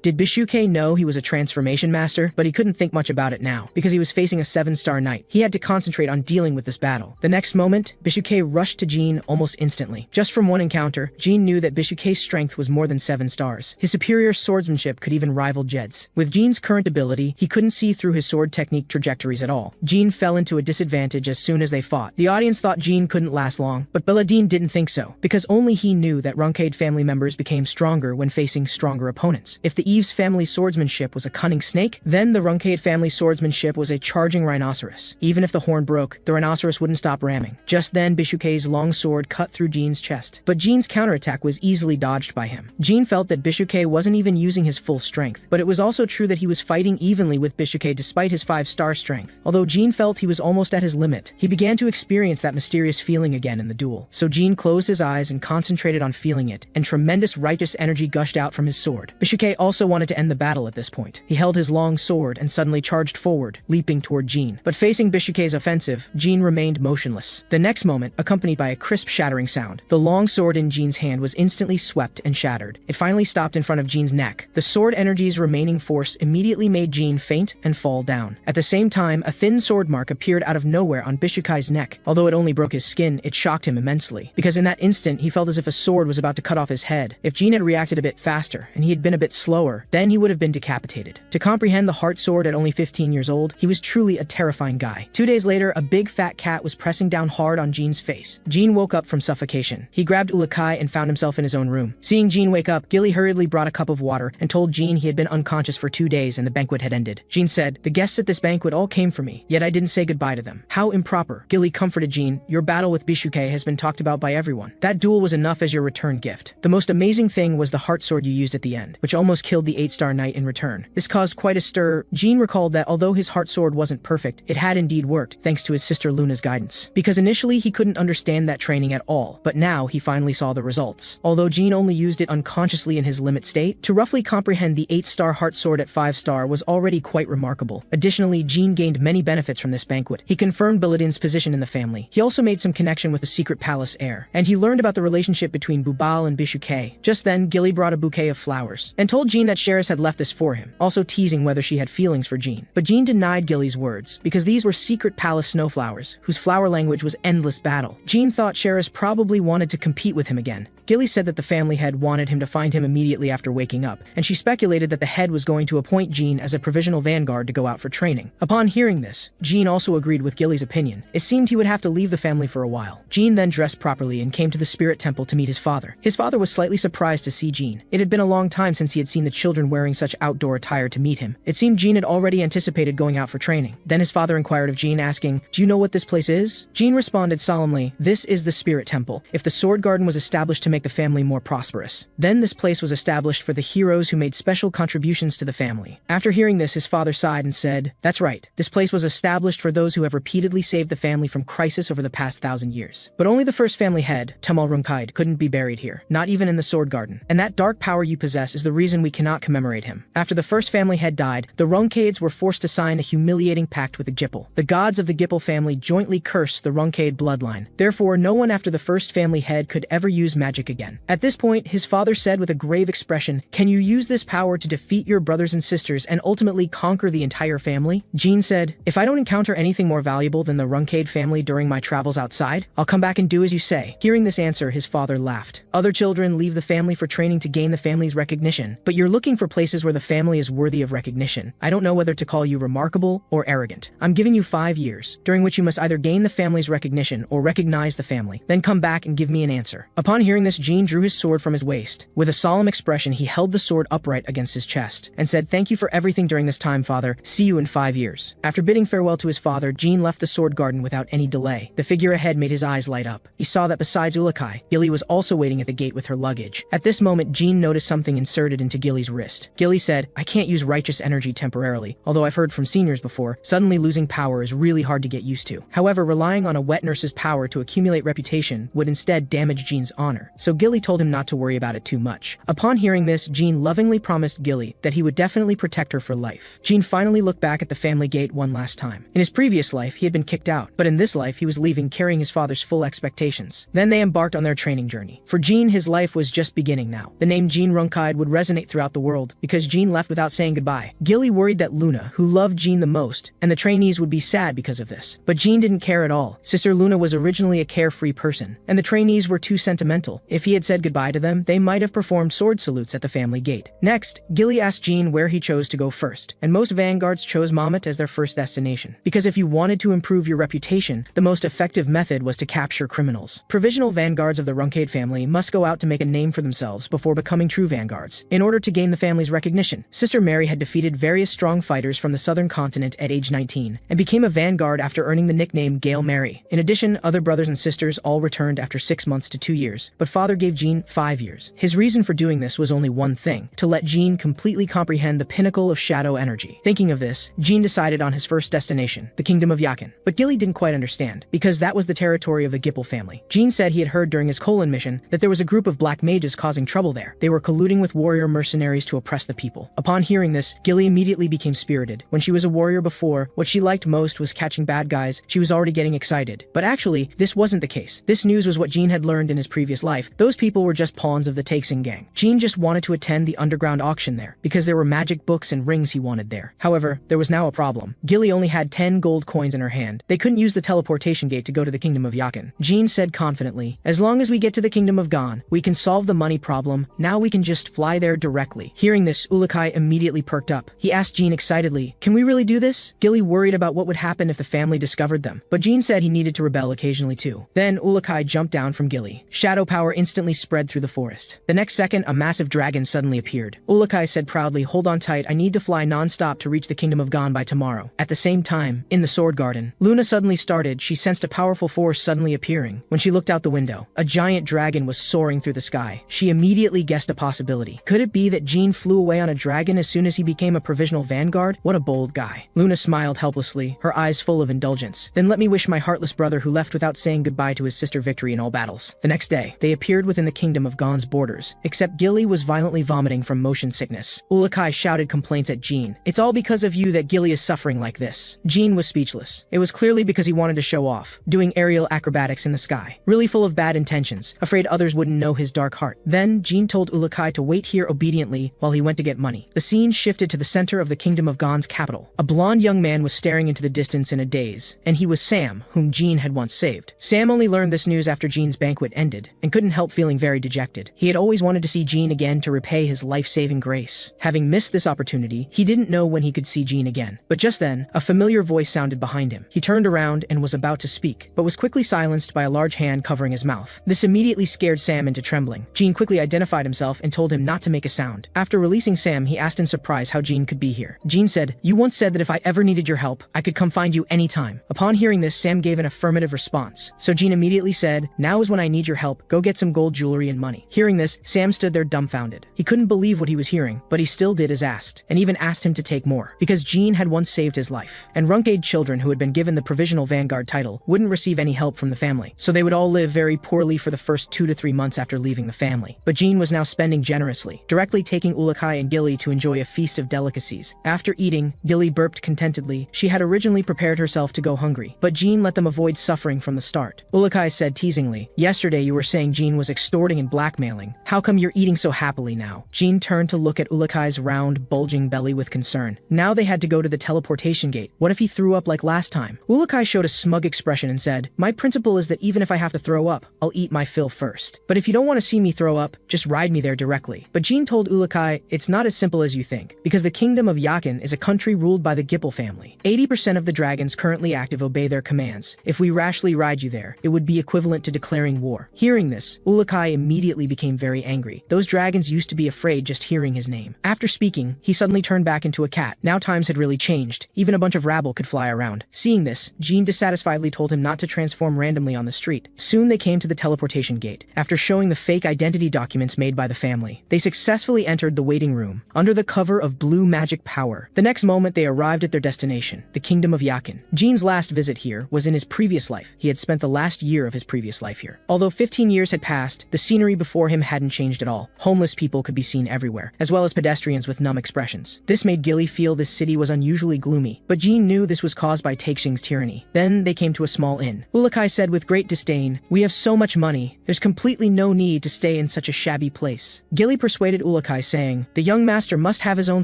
Did Bishuke know he was a transformation master? But he couldn't think much about it now, because he was facing a 7-star knight. He had to concentrate on dealing with this battle. The next moment, Bishuke rushed to Jean almost instantly. Just from one encounter, Jean knew that Bishuke's strength was more than 7 stars. His superior swordsmanship could even rival Jed's. With Jean's current ability, he couldn't see through his sword technique trajectories at all. Jean fell into a disadvantage as soon as they fought. The audience thought Jean couldn't last long, but Baladin didn't think so, because only he knew that Runcade family members became stronger when facing stronger opponents. If the Eve's family swordsmanship was a cunning snake, then the Runcade family swordsmanship was a charging rhinoceros. Even if the horn broke, the rhinoceros wouldn't stop ramming. Just then, Bishuke's long sword cut through Jean's chest, but Jean's counterattack was easily dodged by him. Jean felt that Bishuke wasn't even using his full strength, but it was also true that he was fighting evenly with Bishuke despite his 5-star strength. Although Jean felt he was almost at his limit, he began to experience that mysterious feeling again in the duel. So Jean closed his eyes and concentrated on feeling it, and tremendous righteous energy gushed out from his sword. Bishuke also wanted to end the battle at this point. He held his long sword and suddenly charged forward, leaping toward Jean. But facing Bishuke's offensive, Jean remained motionless. The next moment, accompanied by a crisp shattering sound, the long sword in Jean's hand was instantly swept and shattered. It finally stopped in front of Jean's neck. The sword energy's remaining force immediately made Jean faint and fall down. At the same time, a thin sword mark appeared out of nowhere on Bishuke's neck. Although it only broke his skin, it shocked him immensely, because in that instant he felt as if a sword was about to cut off his head. If Jean had reacted a bit faster, and he had been a bit slower, then he would have been decapitated. To comprehend the heart sword at only 15 years old, he was truly a terrifying guy. 2 days later, a big fat cat was pressing down hard on Jean's face. Jean woke up from suffocation. He grabbed Ourokh and found himself in his own room. Seeing Jean wake up, Gilly hurriedly brought a cup of water and told Jean he had been unconscious for 2 days and the banquet had ended. Jean said, "The guests at this banquet all came for me, yet I didn't say goodbye to them. How improper." Gilly comforted Jean, "Your battle with Bishuke has been talked about by everyone. That duel was enough as your return gift. The most amazing thing was the heart sword you used at the end, which almost killed the 8-star knight in return." This caused quite a stir. Jean recalled that although his heart sword wasn't perfect, it had indeed worked, thanks to his sister Luna's guidance. Because initially he couldn't understand that training at all, but now he finally saw the results. Although Jean only used it unconsciously in his limit state, to roughly comprehend the 8-star heart sword at 5-star was already quite remarkable. Additionally, Jean gained many benefits from this banquet. He confirmed Baladin's position in the family. He also made some connection with the secret palace heir, and he learned about the relationship between Bubal and Bishuke. Just then, Gilly brought a bouquet of flowers, and told Jean that Sheris had left this for him, also teasing whether she had feelings for Jean. But Jean denied Gilly's words, because these were secret palace snowflowers, whose flower language was endless battle. Jean thought Sheris probably wanted to compete with him again. Gilly said that the family head wanted him to find him immediately after waking up, and she speculated that the head was going to appoint Jean as a provisional vanguard to go out for training. Upon hearing this, Jean also agreed with Gilly's opinion. It seemed he would have to leave the family for a while. Jean then dressed properly and came to the spirit temple to meet his father. His father was slightly surprised to see Jean. It had been a long time since he had seen the children wearing such outdoor attire to meet him. It seemed Jean had already anticipated going out for training. Then his father inquired of Jean, asking, "Do you know what this place is?" Jean responded solemnly, "This is the spirit temple. If the sword garden was established to make the family more prosperous, then this place was established for the heroes who made special contributions to the family." After hearing this, his father sighed and said, "That's right. This place was established for those who have repeatedly saved the family from crisis over the past 1,000 years. But only the first family head, Tamal Runcade, couldn't be buried here, not even in the sword garden. And that dark power you possess is the reason we cannot commemorate him." After the first family head died, the Runcades were forced to sign a humiliating pact with the Gipple. The gods of the Gipple family jointly cursed the Runcade bloodline. Therefore, no one after the first family head could ever use magic again. At this point, his father said with a grave expression, "Can you use this power to defeat your brothers and sisters and ultimately conquer the entire family?" Jean said, "If I don't encounter anything more valuable than the Runcade family during my travels outside, I'll come back and do as you say." Hearing this answer, his father laughed. "Other children leave the family for training to gain the family's recognition, but you're looking for places where the family is worthy of recognition. I don't know whether to call you remarkable or arrogant. I'm giving you 5 years, during which you must either gain the family's recognition or recognize the family, then come back and give me an answer." Upon hearing this, Jean drew his sword from his waist. With a solemn expression, he held the sword upright against his chest and said, "Thank you for everything during this time, father. See you in 5 years." After bidding farewell to his father, Jean left the sword garden without any delay. The figure ahead made his eyes light up. He saw that besides Ourokh, Gilly was also waiting at the gate with her luggage. At this moment, Jean noticed something inserted into Gilly's wrist. Gilly said, "I can't use righteous energy temporarily, although I've heard from seniors before, suddenly losing power is really hard to get used to. However, relying on a wet nurse's power to accumulate reputation would instead damage Jean's honor." So Gilly told him not to worry about it too much. Upon hearing this, Jean lovingly promised Gilly that he would definitely protect her for life. Jean finally looked back at the family gate one last time. In his previous life, he had been kicked out, but in this life, he was leaving carrying his father's full expectations. Then they embarked on their training journey. For Jean, his life was just beginning now. The name Jean Runcandel would resonate throughout the world because Jean left without saying goodbye. Gilly worried that Luna, who loved Jean the most, and the trainees would be sad because of this. But Jean didn't care at all. Sister Luna was originally a carefree person, and the trainees were too sentimental. If he had said goodbye to them, they might have performed sword salutes at the family gate. Next, Gilly asked Jean where he chose to go first, and most vanguards chose Mamet as their first destination. Because if you wanted to improve your reputation, the most effective method was to capture criminals. Provisional vanguards of the Runcandel family must go out to make a name for themselves before becoming true vanguards. In order to gain the family's recognition, Sister Mary had defeated various strong fighters from the southern continent at age 19, and became a vanguard after earning the nickname Gale Mary. In addition, other brothers and sisters all returned after 6 months to 2 years, but father gave Jean 5 years. His reason for doing this was only one thing: to let Jean completely comprehend the pinnacle of shadow energy. Thinking of this, Jean decided on his first destination, the kingdom of Yakin. But Gilly didn't quite understand, because that was the territory of the Gipple family. Jean said he had heard during his Colon mission that there was a group of black mages causing trouble there. They were colluding with warrior mercenaries to oppress the people. Upon hearing this, Gilly immediately became spirited. When she was a warrior before, what she liked most was catching bad guys. She was already getting excited. But actually, this wasn't the case. This news was what Jean had learned in his previous life. Those people were just pawns of the Takesing gang. Jean just wanted to attend the underground auction there, because there were magic books and rings he wanted there. However, there was now a problem. Gilly only had 10 gold coins in her hand. They couldn't use the teleportation gate to go to the kingdom of Yakin. Jean said confidently, "As long as we get to the kingdom of Gon, we can solve the money problem. Now we can just fly there directly." Hearing this, Ourokh immediately perked up. He asked Jean excitedly, "Can we really do this?" Gilly worried about what would happen if the family discovered them, but Jean said he needed to rebel occasionally too. Then Ourokh jumped down from Gilly. Shadow power instantly spread through the forest. The next second, a massive dragon suddenly appeared. Ourokh said proudly, "Hold on tight, I need to fly non-stop to reach the kingdom of Gon by tomorrow." At the same time, in the sword garden, Luna suddenly started. She sensed a powerful force suddenly appearing. When she looked out the window, a giant dragon was soaring through the sky. She immediately guessed a possibility. Could it be that Jean flew away on a dragon as soon as he became a provisional vanguard? What a bold guy. Luna smiled helplessly, her eyes full of indulgence. "Then let me wish my heartless brother who left without saying goodbye to his sister victory in all battles." The next day, they appeared within the kingdom of Gon's borders, except Gilly was violently vomiting from motion sickness. Ourokh shouted complaints at Jean. "It's all because of you that Gilly is suffering like this." Jean was speechless. It was clearly because he wanted to show off, doing aerial acrobatics in the sky, really full of bad intentions, afraid others wouldn't know his dark heart. Then, Jean told Ourokh to wait here obediently while he went to get money. The scene shifted to the center of the kingdom of Gon's capital. A blonde young man was staring into the distance in a daze, and he was Sam, whom Jean had once saved. Sam only learned this news after Jean's banquet ended, and couldn't help feeling very dejected. He had always wanted to see Jean again to repay his life-saving grace. Having missed this opportunity, he didn't know when he could see Jean again. But just then, a familiar voice sounded behind him. He turned around and was about to speak, but was quickly silenced by a large hand covering his mouth. This immediately scared Sam into trembling. Jean quickly identified himself and told him not to make a sound. After releasing Sam, he asked in surprise how Jean could be here. Jean said, "You once said that if I ever needed your help, I could come find you anytime." Upon hearing this, Sam gave an affirmative response. So Jean immediately said, "Now is when I need your help. Go get some gold jewelry and money." Hearing this, Sam stood there dumbfounded. He couldn't believe what he was hearing, but he still did as asked, and even asked him to take more, because Jean had once saved his life. And Runcandel children who had been given the provisional vanguard title wouldn't receive any help from the family, so they would all live very poorly for the first 2 to 3 months after leaving the family. But Jean was now spending generously, directly taking Ourokh and Gilly to enjoy a feast of delicacies. After eating, Gilly burped contentedly. She had originally prepared herself to go hungry, but Jean let them avoid suffering from the start. Ourokh said teasingly, "Yesterday you were saying Jean was extorting and blackmailing. How come you're eating so happily now?" Jean turned to look at Ourokh's round, bulging belly with concern. Now they had to go to the teleportation gate. What if he threw up like last time? Ourokh showed a smug expression and said, "My principle is that even if I have to throw up, I'll eat my fill first. But if you don't want to see me throw up, just ride me there directly." But Jean told Ourokh, "It's not as simple as you think, because the kingdom of Yakin is a country ruled by the Gipple family. 80% of the dragons currently active obey their commands. If we rashly ride you there, it would be equivalent to declaring war." Hearing this, Ourokh immediately became very angry. Those dragons used to be afraid just hearing his name. After speaking, he suddenly turned back into a cat. Now times had really changed. Even a bunch of rabble could fly around. Seeing this, Jean dissatisfiedly told him not to transform randomly on the street. Soon they came to the teleportation gate. After showing the fake identity documents made by the family, they successfully entered the waiting room, under the cover of blue magic power. The next moment they arrived at their destination, the kingdom of Yakin. Jean's last visit here was in his previous life. He had spent the last year of his previous life here. Although 15 years had passed, the scenery before him hadn't changed at all. Homeless people could be seen everywhere, as well as pedestrians with numb expressions. This made Gilly feel this city was unusually gloomy, but Jean knew this was caused by Taixing's tyranny. Then they came to a small inn. Ourokh said with great disdain, "We have so much money, there's completely no need to stay in such a shabby place." Gilly persuaded Ourokh, saying, "The young master must have his own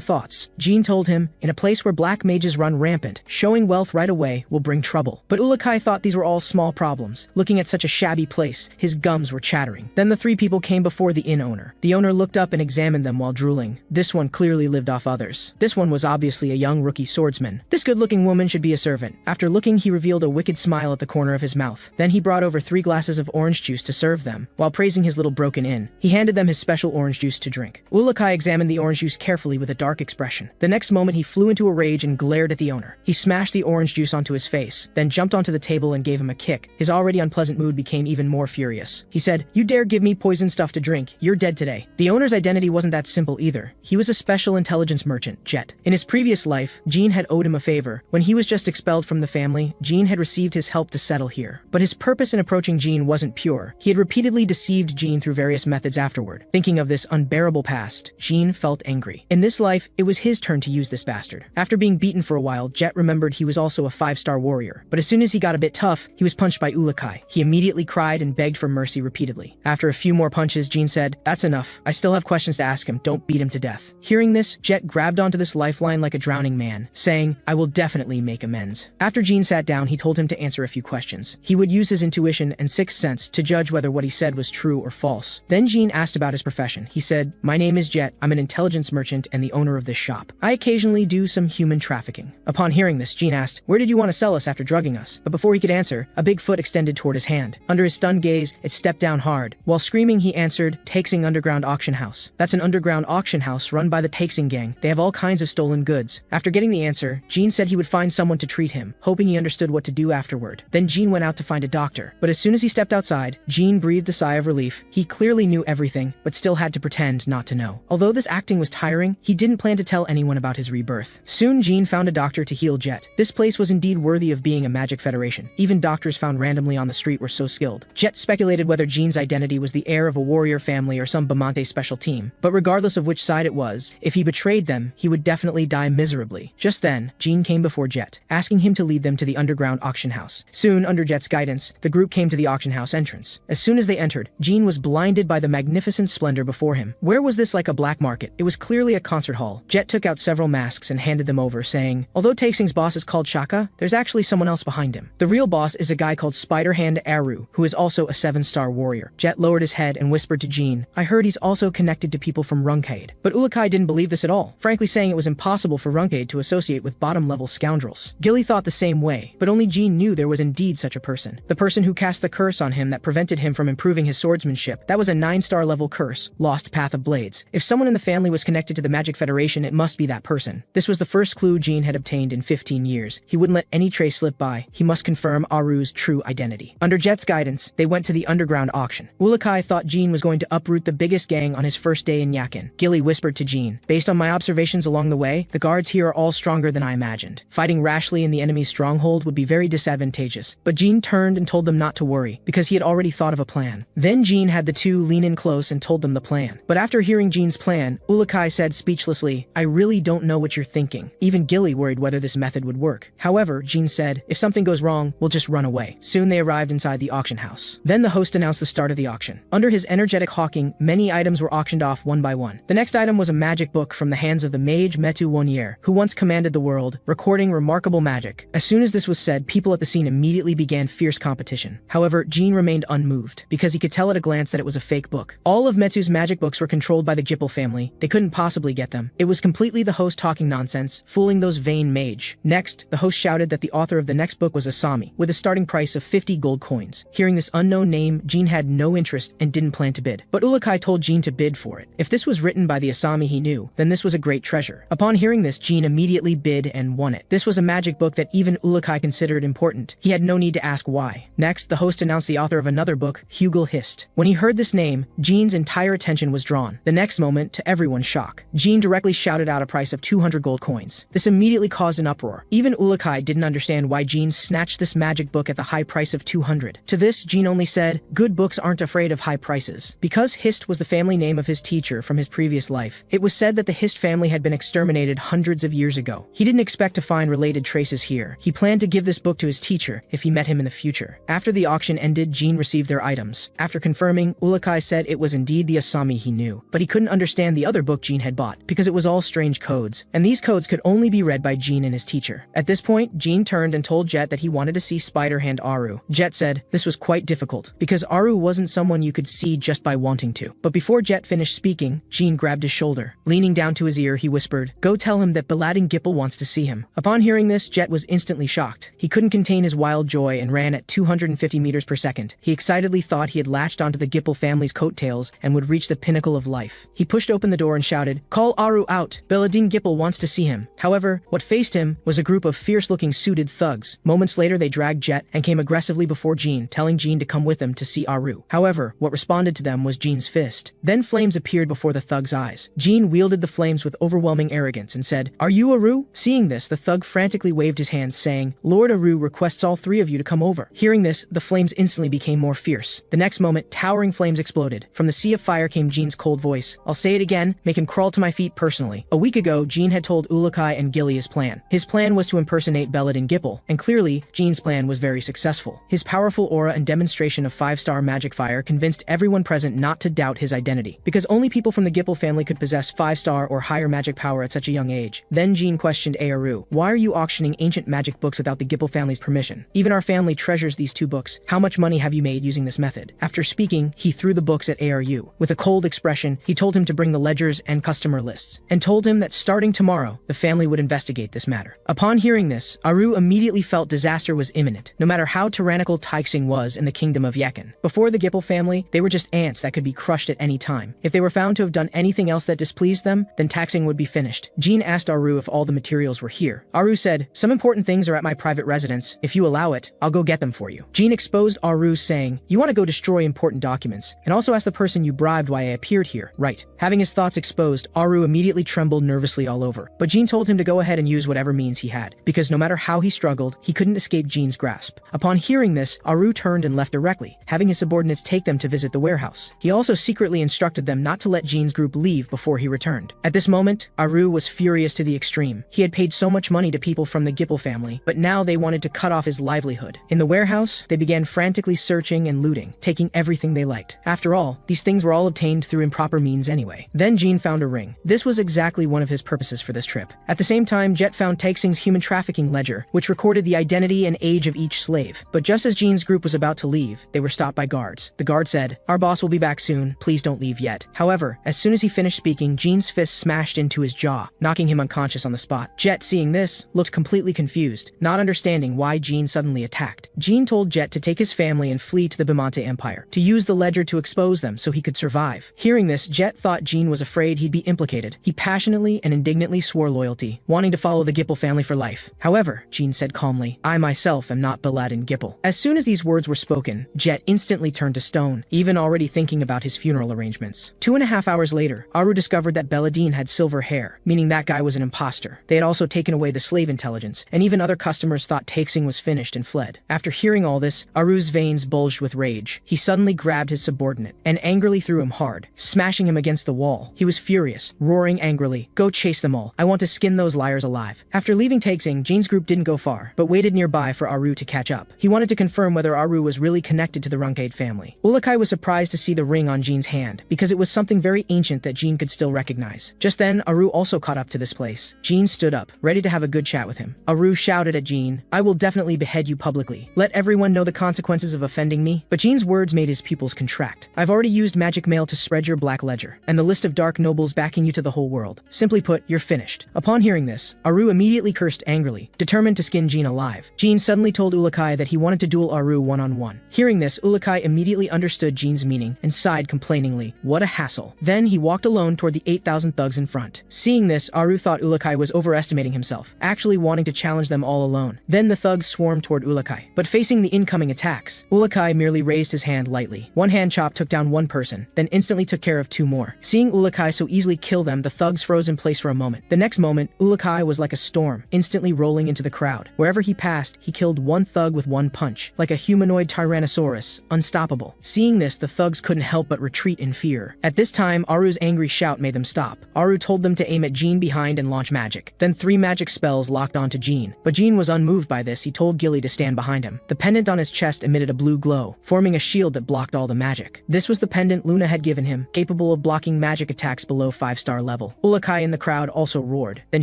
thoughts." Jean told him, "In a place where black mages run rampant, showing wealth right away will bring trouble." But Ourokh thought these were all small problems. Looking at such a shabby place, his gums were chattering. Then the three people came before the inn owner. The owner looked up and examined them while drooling. This one clearly lived off others. This one was obviously a young rookie swordsman. This good-looking woman should be a servant. After looking, he revealed a wicked smile at the corner of his mouth. Then he brought over 3 glasses of orange juice to serve them. While praising his little broken inn, he handed them his special orange juice to drink. Ourokh examined the orange juice carefully with a dark expression. The next moment he flew into a rage and glared at the owner. He smashed the orange juice onto his face, then jumped onto the table and gave him a kick. His already unpleasant mood became even more furious. He said, "You dare give me poison stuff to drink, you're dead today." The owner's identity wasn't that simple either. He was a special intelligence merchant, Jet. In his previous life, Jean had owed him a favor. When he was just expelled from the family, Jean had received his help to settle here. But his purpose in approaching Jean wasn't pure. He had repeatedly deceived Jean through various methods afterward. Thinking of this unbearable past, Jean felt angry. In this life, it was his turn to use this bastard. After being beaten for a while, Jet remembered he was also a 5-star warrior. But as soon as he got a bit tough, he was punched by Ourokh. He immediately cried and begged for mercy repeatedly. After a few more punches, Jean said, "That's enough. I still have questions to ask him. Don't beat him to death." Hearing this, Jet grabbed onto this lifeline like a drowning man, saying, "I will definitely make amends." After Jean sat down, he told him to answer a few questions. He would use his intuition and sixth sense to judge whether what he said was true or false. Then Jean asked about his profession. He said, "My name is Jet. I'm an intelligence merchant and the owner of this shop. I occasionally do some human trafficking." Upon hearing this, Jean asked, "Where did you want to sell us after drugging us?" But before he could answer, a big foot extended toward his hand. Under his stunned gaze, it stepped down hard. While screaming, he answered, "Taixing Underground Auction House." That's an underground auction house run by the Taixing gang. They have all kinds of stolen goods. After getting the answer, Jean said he would find someone to treat him, hoping he understood what to do afterward. Then Jean went out to find a doctor. But as soon as he stepped outside, Jean breathed a sigh of relief. He clearly knew everything, but still had to pretend not to know. Although this acting was tiring, he didn't plan to tell anyone about his rebirth. Soon Jean found a doctor to heal Jet. This place was indeed worthy of being a magic federation. Even doctors found randomly on the street were so skilled. Jet speculated whether Jean's identity was the heir of a warrior family or some Bamante special team. But regardless of which side it was, if he betrayed them, he would definitely die miserably. Just then, Jean came before Jet, asking him to lead them to the underground auction house. Soon, under Jet's guidance, the group came to the auction house entrance. As soon as they entered, Jean was blinded by the magnificent splendor before him. Where was this like a black market? It was clearly a concert hall. Jet took out several masks and handed them over, saying, "Although Taixing's boss is called Shaka, there's actually someone else behind him. The real boss is a guy called Spiderhand Aru, who is also a 7-star warrior." Jet lowered his head and whispered to Jean, "I heard he's also connected to people from Runcade." But Ourokh didn't believe this at all, frankly saying it was impossible for Runcade to associate with bottom-level scoundrels. Gilly thought the same way, but only Jean knew there was indeed such a person. The person who cast the curse on him that prevented him from improving his swordsmanship. That was a 9-star level curse, Lost Path of Blades. If someone in the family was connected to the Magic Federation, it must be that person. This was the first clue Jean had obtained in 15 years. He wouldn't let any trace slip by. He must confirm Aru's true identity. Under Jet's guidance, they went to the underground auction. Ourokh thought Jean was going to uproot the biggest gang on his first day in Yakin. Gilly whispered to Jean, "Based on my observations along the way, the guards here are all stronger than I imagined. Fighting rashly in the enemy's stronghold would be very disadvantageous." But Jean turned and told them not to worry, because he had already thought of a plan. Then Jean had the two lean in close and told them the plan. But after hearing Jean's plan, Ourokh said speechlessly, "I really don't know what you're thinking." Even Gilly worried whether this method would work. However, Jean said, "If something goes wrong, we'll just run away." Soon they arrived inside the auction house. Then the host announced the start of the auction. Under his energetic hawking, many items were auctioned off one by one. The next item was a magic book from the hands of the mage Metu Wonier, who once commanded the world, recording remarkable magic. As soon as this was said, people at the scene immediately began fierce competition. However, Jean remained unmoved, because he could tell at a glance that it was a fake book. All of Metu's magic books were controlled by the Jippel family. They couldn't possibly get them. It was completely the host talking nonsense, fooling those vain mage. Next, the host shouted that the author of the next book was Asami, with a starting price of 50 gold coins. Hearing this unknown name, Jean had had no interest and didn't plan to bid. But Ourokh told Jean to bid for it. If this was written by the Asami he knew, then this was a great treasure. Upon hearing this, Jean immediately bid and won it. This was a magic book that even Ourokh considered important. He had no need to ask why. Next, the host announced the author of another book, Hugel Hist. When he heard this name, Jean's entire attention was drawn. The next moment, to everyone's shock, Jean directly shouted out a price of 200 gold coins. This immediately caused an uproar. Even Ourokh didn't understand why Jean snatched this magic book at the high price of 200. To this, Jean only said, "Good books aren't afraid of high prices." Because Hist was the family name of his teacher from his previous life, it was said that the Hist family had been exterminated hundreds of years ago. He didn't expect to find related traces here. He planned to give this book to his teacher if he met him in the future. After the auction ended, Jean received their items. After confirming, Ourokh said it was indeed the Asami he knew, but he couldn't understand the other book Jean had bought because it was all strange codes, and these codes could only be read by Jean and his teacher. At this point, Jean turned and told Jet that he wanted to see Spiderhand Aru. Jet said this was quite difficult because Aru wasn't someone you could see just by wanting to. But before Jet finished speaking, Jean grabbed his shoulder. Leaning down to his ear, he whispered, "Go tell him that Baladin Gipple wants to see him." Upon hearing this, Jet was instantly shocked. He couldn't contain his wild joy and ran at 250 meters per second. He excitedly thought he had latched onto the Gipple family's coattails and would reach the pinnacle of life. He pushed open the door and shouted, "Call Aru out! Baladin Gipple wants to see him." However, what faced him was a group of fierce-looking suited thugs. Moments later, they dragged Jet and came aggressively before Jean, telling Jean to come with them to see Aru. However, what responded to them was Jean's fist. Then flames appeared before the thugs' eyes. Jean wielded the flames with overwhelming arrogance and said, "Are you Aru?" Seeing this, the thug frantically waved his hands, saying, "Lord Aru requests all three of you to come over." Hearing this, the flames instantly became more fierce. The next moment, towering flames exploded. From the sea of fire came Jean's cold voice. "I'll say it again, make him crawl to my feet personally." A week ago, Jean had told Ourokh and Gilly his plan. His plan was to impersonate Baladin Gipple, and clearly, Jean's plan was very successful. His powerful aura and demonstration of 5-star magic fire convinced everyone present not to doubt his identity, because only people from the Gipple family could possess 5-star or higher magic power at such a young age. Then Jean questioned Aru, "Why are you auctioning ancient magic books without the Gipple family's permission? Even our family treasures these 2 books. How much money have you made using this method?" After speaking, he threw the books at Aru. With a cold expression, he told him to bring the ledgers and customer lists, and told him that starting tomorrow, the family would investigate this matter. Upon hearing this, Aru immediately felt disaster was imminent, no matter how tyrannical Taixing was in the kingdom of Yekan. Before the Gipple family, they were just ants that could be crushed at any time. If they were found to have done anything else that displeased them, then Taixing would be finished. Jean asked Aru if all the materials were here. Aru said, "Some important things are at my private residence. If you allow it, I'll go get them for you." Jean exposed Aru, saying, "You want to go destroy important documents, and also ask the person you bribed why I appeared here, right?" Having his thoughts exposed, Aru immediately trembled nervously all over. But Jean told him to go ahead and use whatever means he had, because no matter how he struggled, he couldn't escape Jean's grasp. Upon hearing this, Aru turned and left directly, having his subordinates take them to visit the warehouse. He also secretly instructed them not to let Jean's group leave before he returned. At this moment, Aru was furious to the extreme. He had paid so much money to people from the Gipple family, but now they wanted to cut off his livelihood. In the warehouse, they began frantically searching and looting, taking everything they liked. After all, these things were all obtained through improper means anyway. Then Jean found a ring. This was exactly one of his purposes for this trip. At the same time, Jet found Taixing's human trafficking ledger, which recorded the identity and age of each slave. But just as Jean's group was about to leave, they were stopped by guards. The guard said, "Our boss will be back soon, please don't leave yet." However, as soon as he finished speaking, Jean's fist smashed into his jaw, knocking him unconscious on the spot. Jet, seeing this, looked completely confused, not understanding why Jean suddenly attacked. Jean told Jet to take his family and flee to the Bimante Empire, to use the ledger to expose them so he could survive. Hearing this, Jet thought Jean was afraid he'd be implicated. He passionately and indignantly swore loyalty, wanting to follow the Gipple family for life. However, Jean said calmly, "I myself am not Baladin Gipple." As soon as these words were spoken, Jet instantly turned to stone, even already thinking about his funeral arrangements. 2.5 hours later, Aru discovered that Baladin had silver hair, meaning that guy was an imposter. They had also taken away the slave intelligence, and even other customers thought Taixing was finished and fled. After hearing all this, Aru's veins bulged with rage. He suddenly grabbed his subordinate and angrily threw him hard, smashing him against the wall. He was furious, roaring angrily, "Go chase them all. I want to skin those liars alive." After leaving Taixing, Jean's group didn't go far, but waited nearby for Aru to catch up. He wanted to confirm whether Aru was really connected to the Runcandel family. Ourokh was surprised to see the ring on Jean's hand, because it was something very ancient that Jean could still recognize. Just then, Aru also caught up to this place. Jean stood up, ready to have a good chat with him. Aru shouted at Jean, "I will definitely behead you publicly. Let everyone know the consequences of offending me." But Jean's words made his pupils contract. "I've already used magic mail to spread your black ledger, and the list of dark nobles backing you to the whole world. Simply put, you're finished." Upon hearing this, Aru immediately cursed angrily, determined to skin Jean alive. Jean suddenly told Ourokh that he wanted to duel Aru one-on-one. Hearing this, Ourokh immediately immediately understood Jean's meaning and sighed complainingly. What a hassle. Then he walked alone toward the 8,000 thugs in front. Seeing this, Aru thought Urukai was overestimating himself, actually wanting to challenge them all alone. Then the thugs swarmed toward Urukai. But facing the incoming attacks, Urukai merely raised his hand lightly. One hand chop took down one person, then instantly took care of two more. Seeing Urukai so easily kill them, the thugs froze in place for a moment. The next moment, Urukai was like a storm, instantly rolling into the crowd. Wherever he passed, he killed one thug with one punch, like a humanoid Tyrannosaurus, unstoppable. Seeing this, the thugs couldn't help but retreat in fear. At this time, Aru's angry shout made them stop. Aru told them to aim at Jean behind and launch magic. Then 3 magic spells locked onto Jean. But Jean was unmoved by this. He told Gilly to stand behind him. The pendant on his chest emitted a blue glow, forming a shield that blocked all the magic. This was the pendant Luna had given him, capable of blocking magic attacks below 5-star level. Urukai in the crowd also roared. Then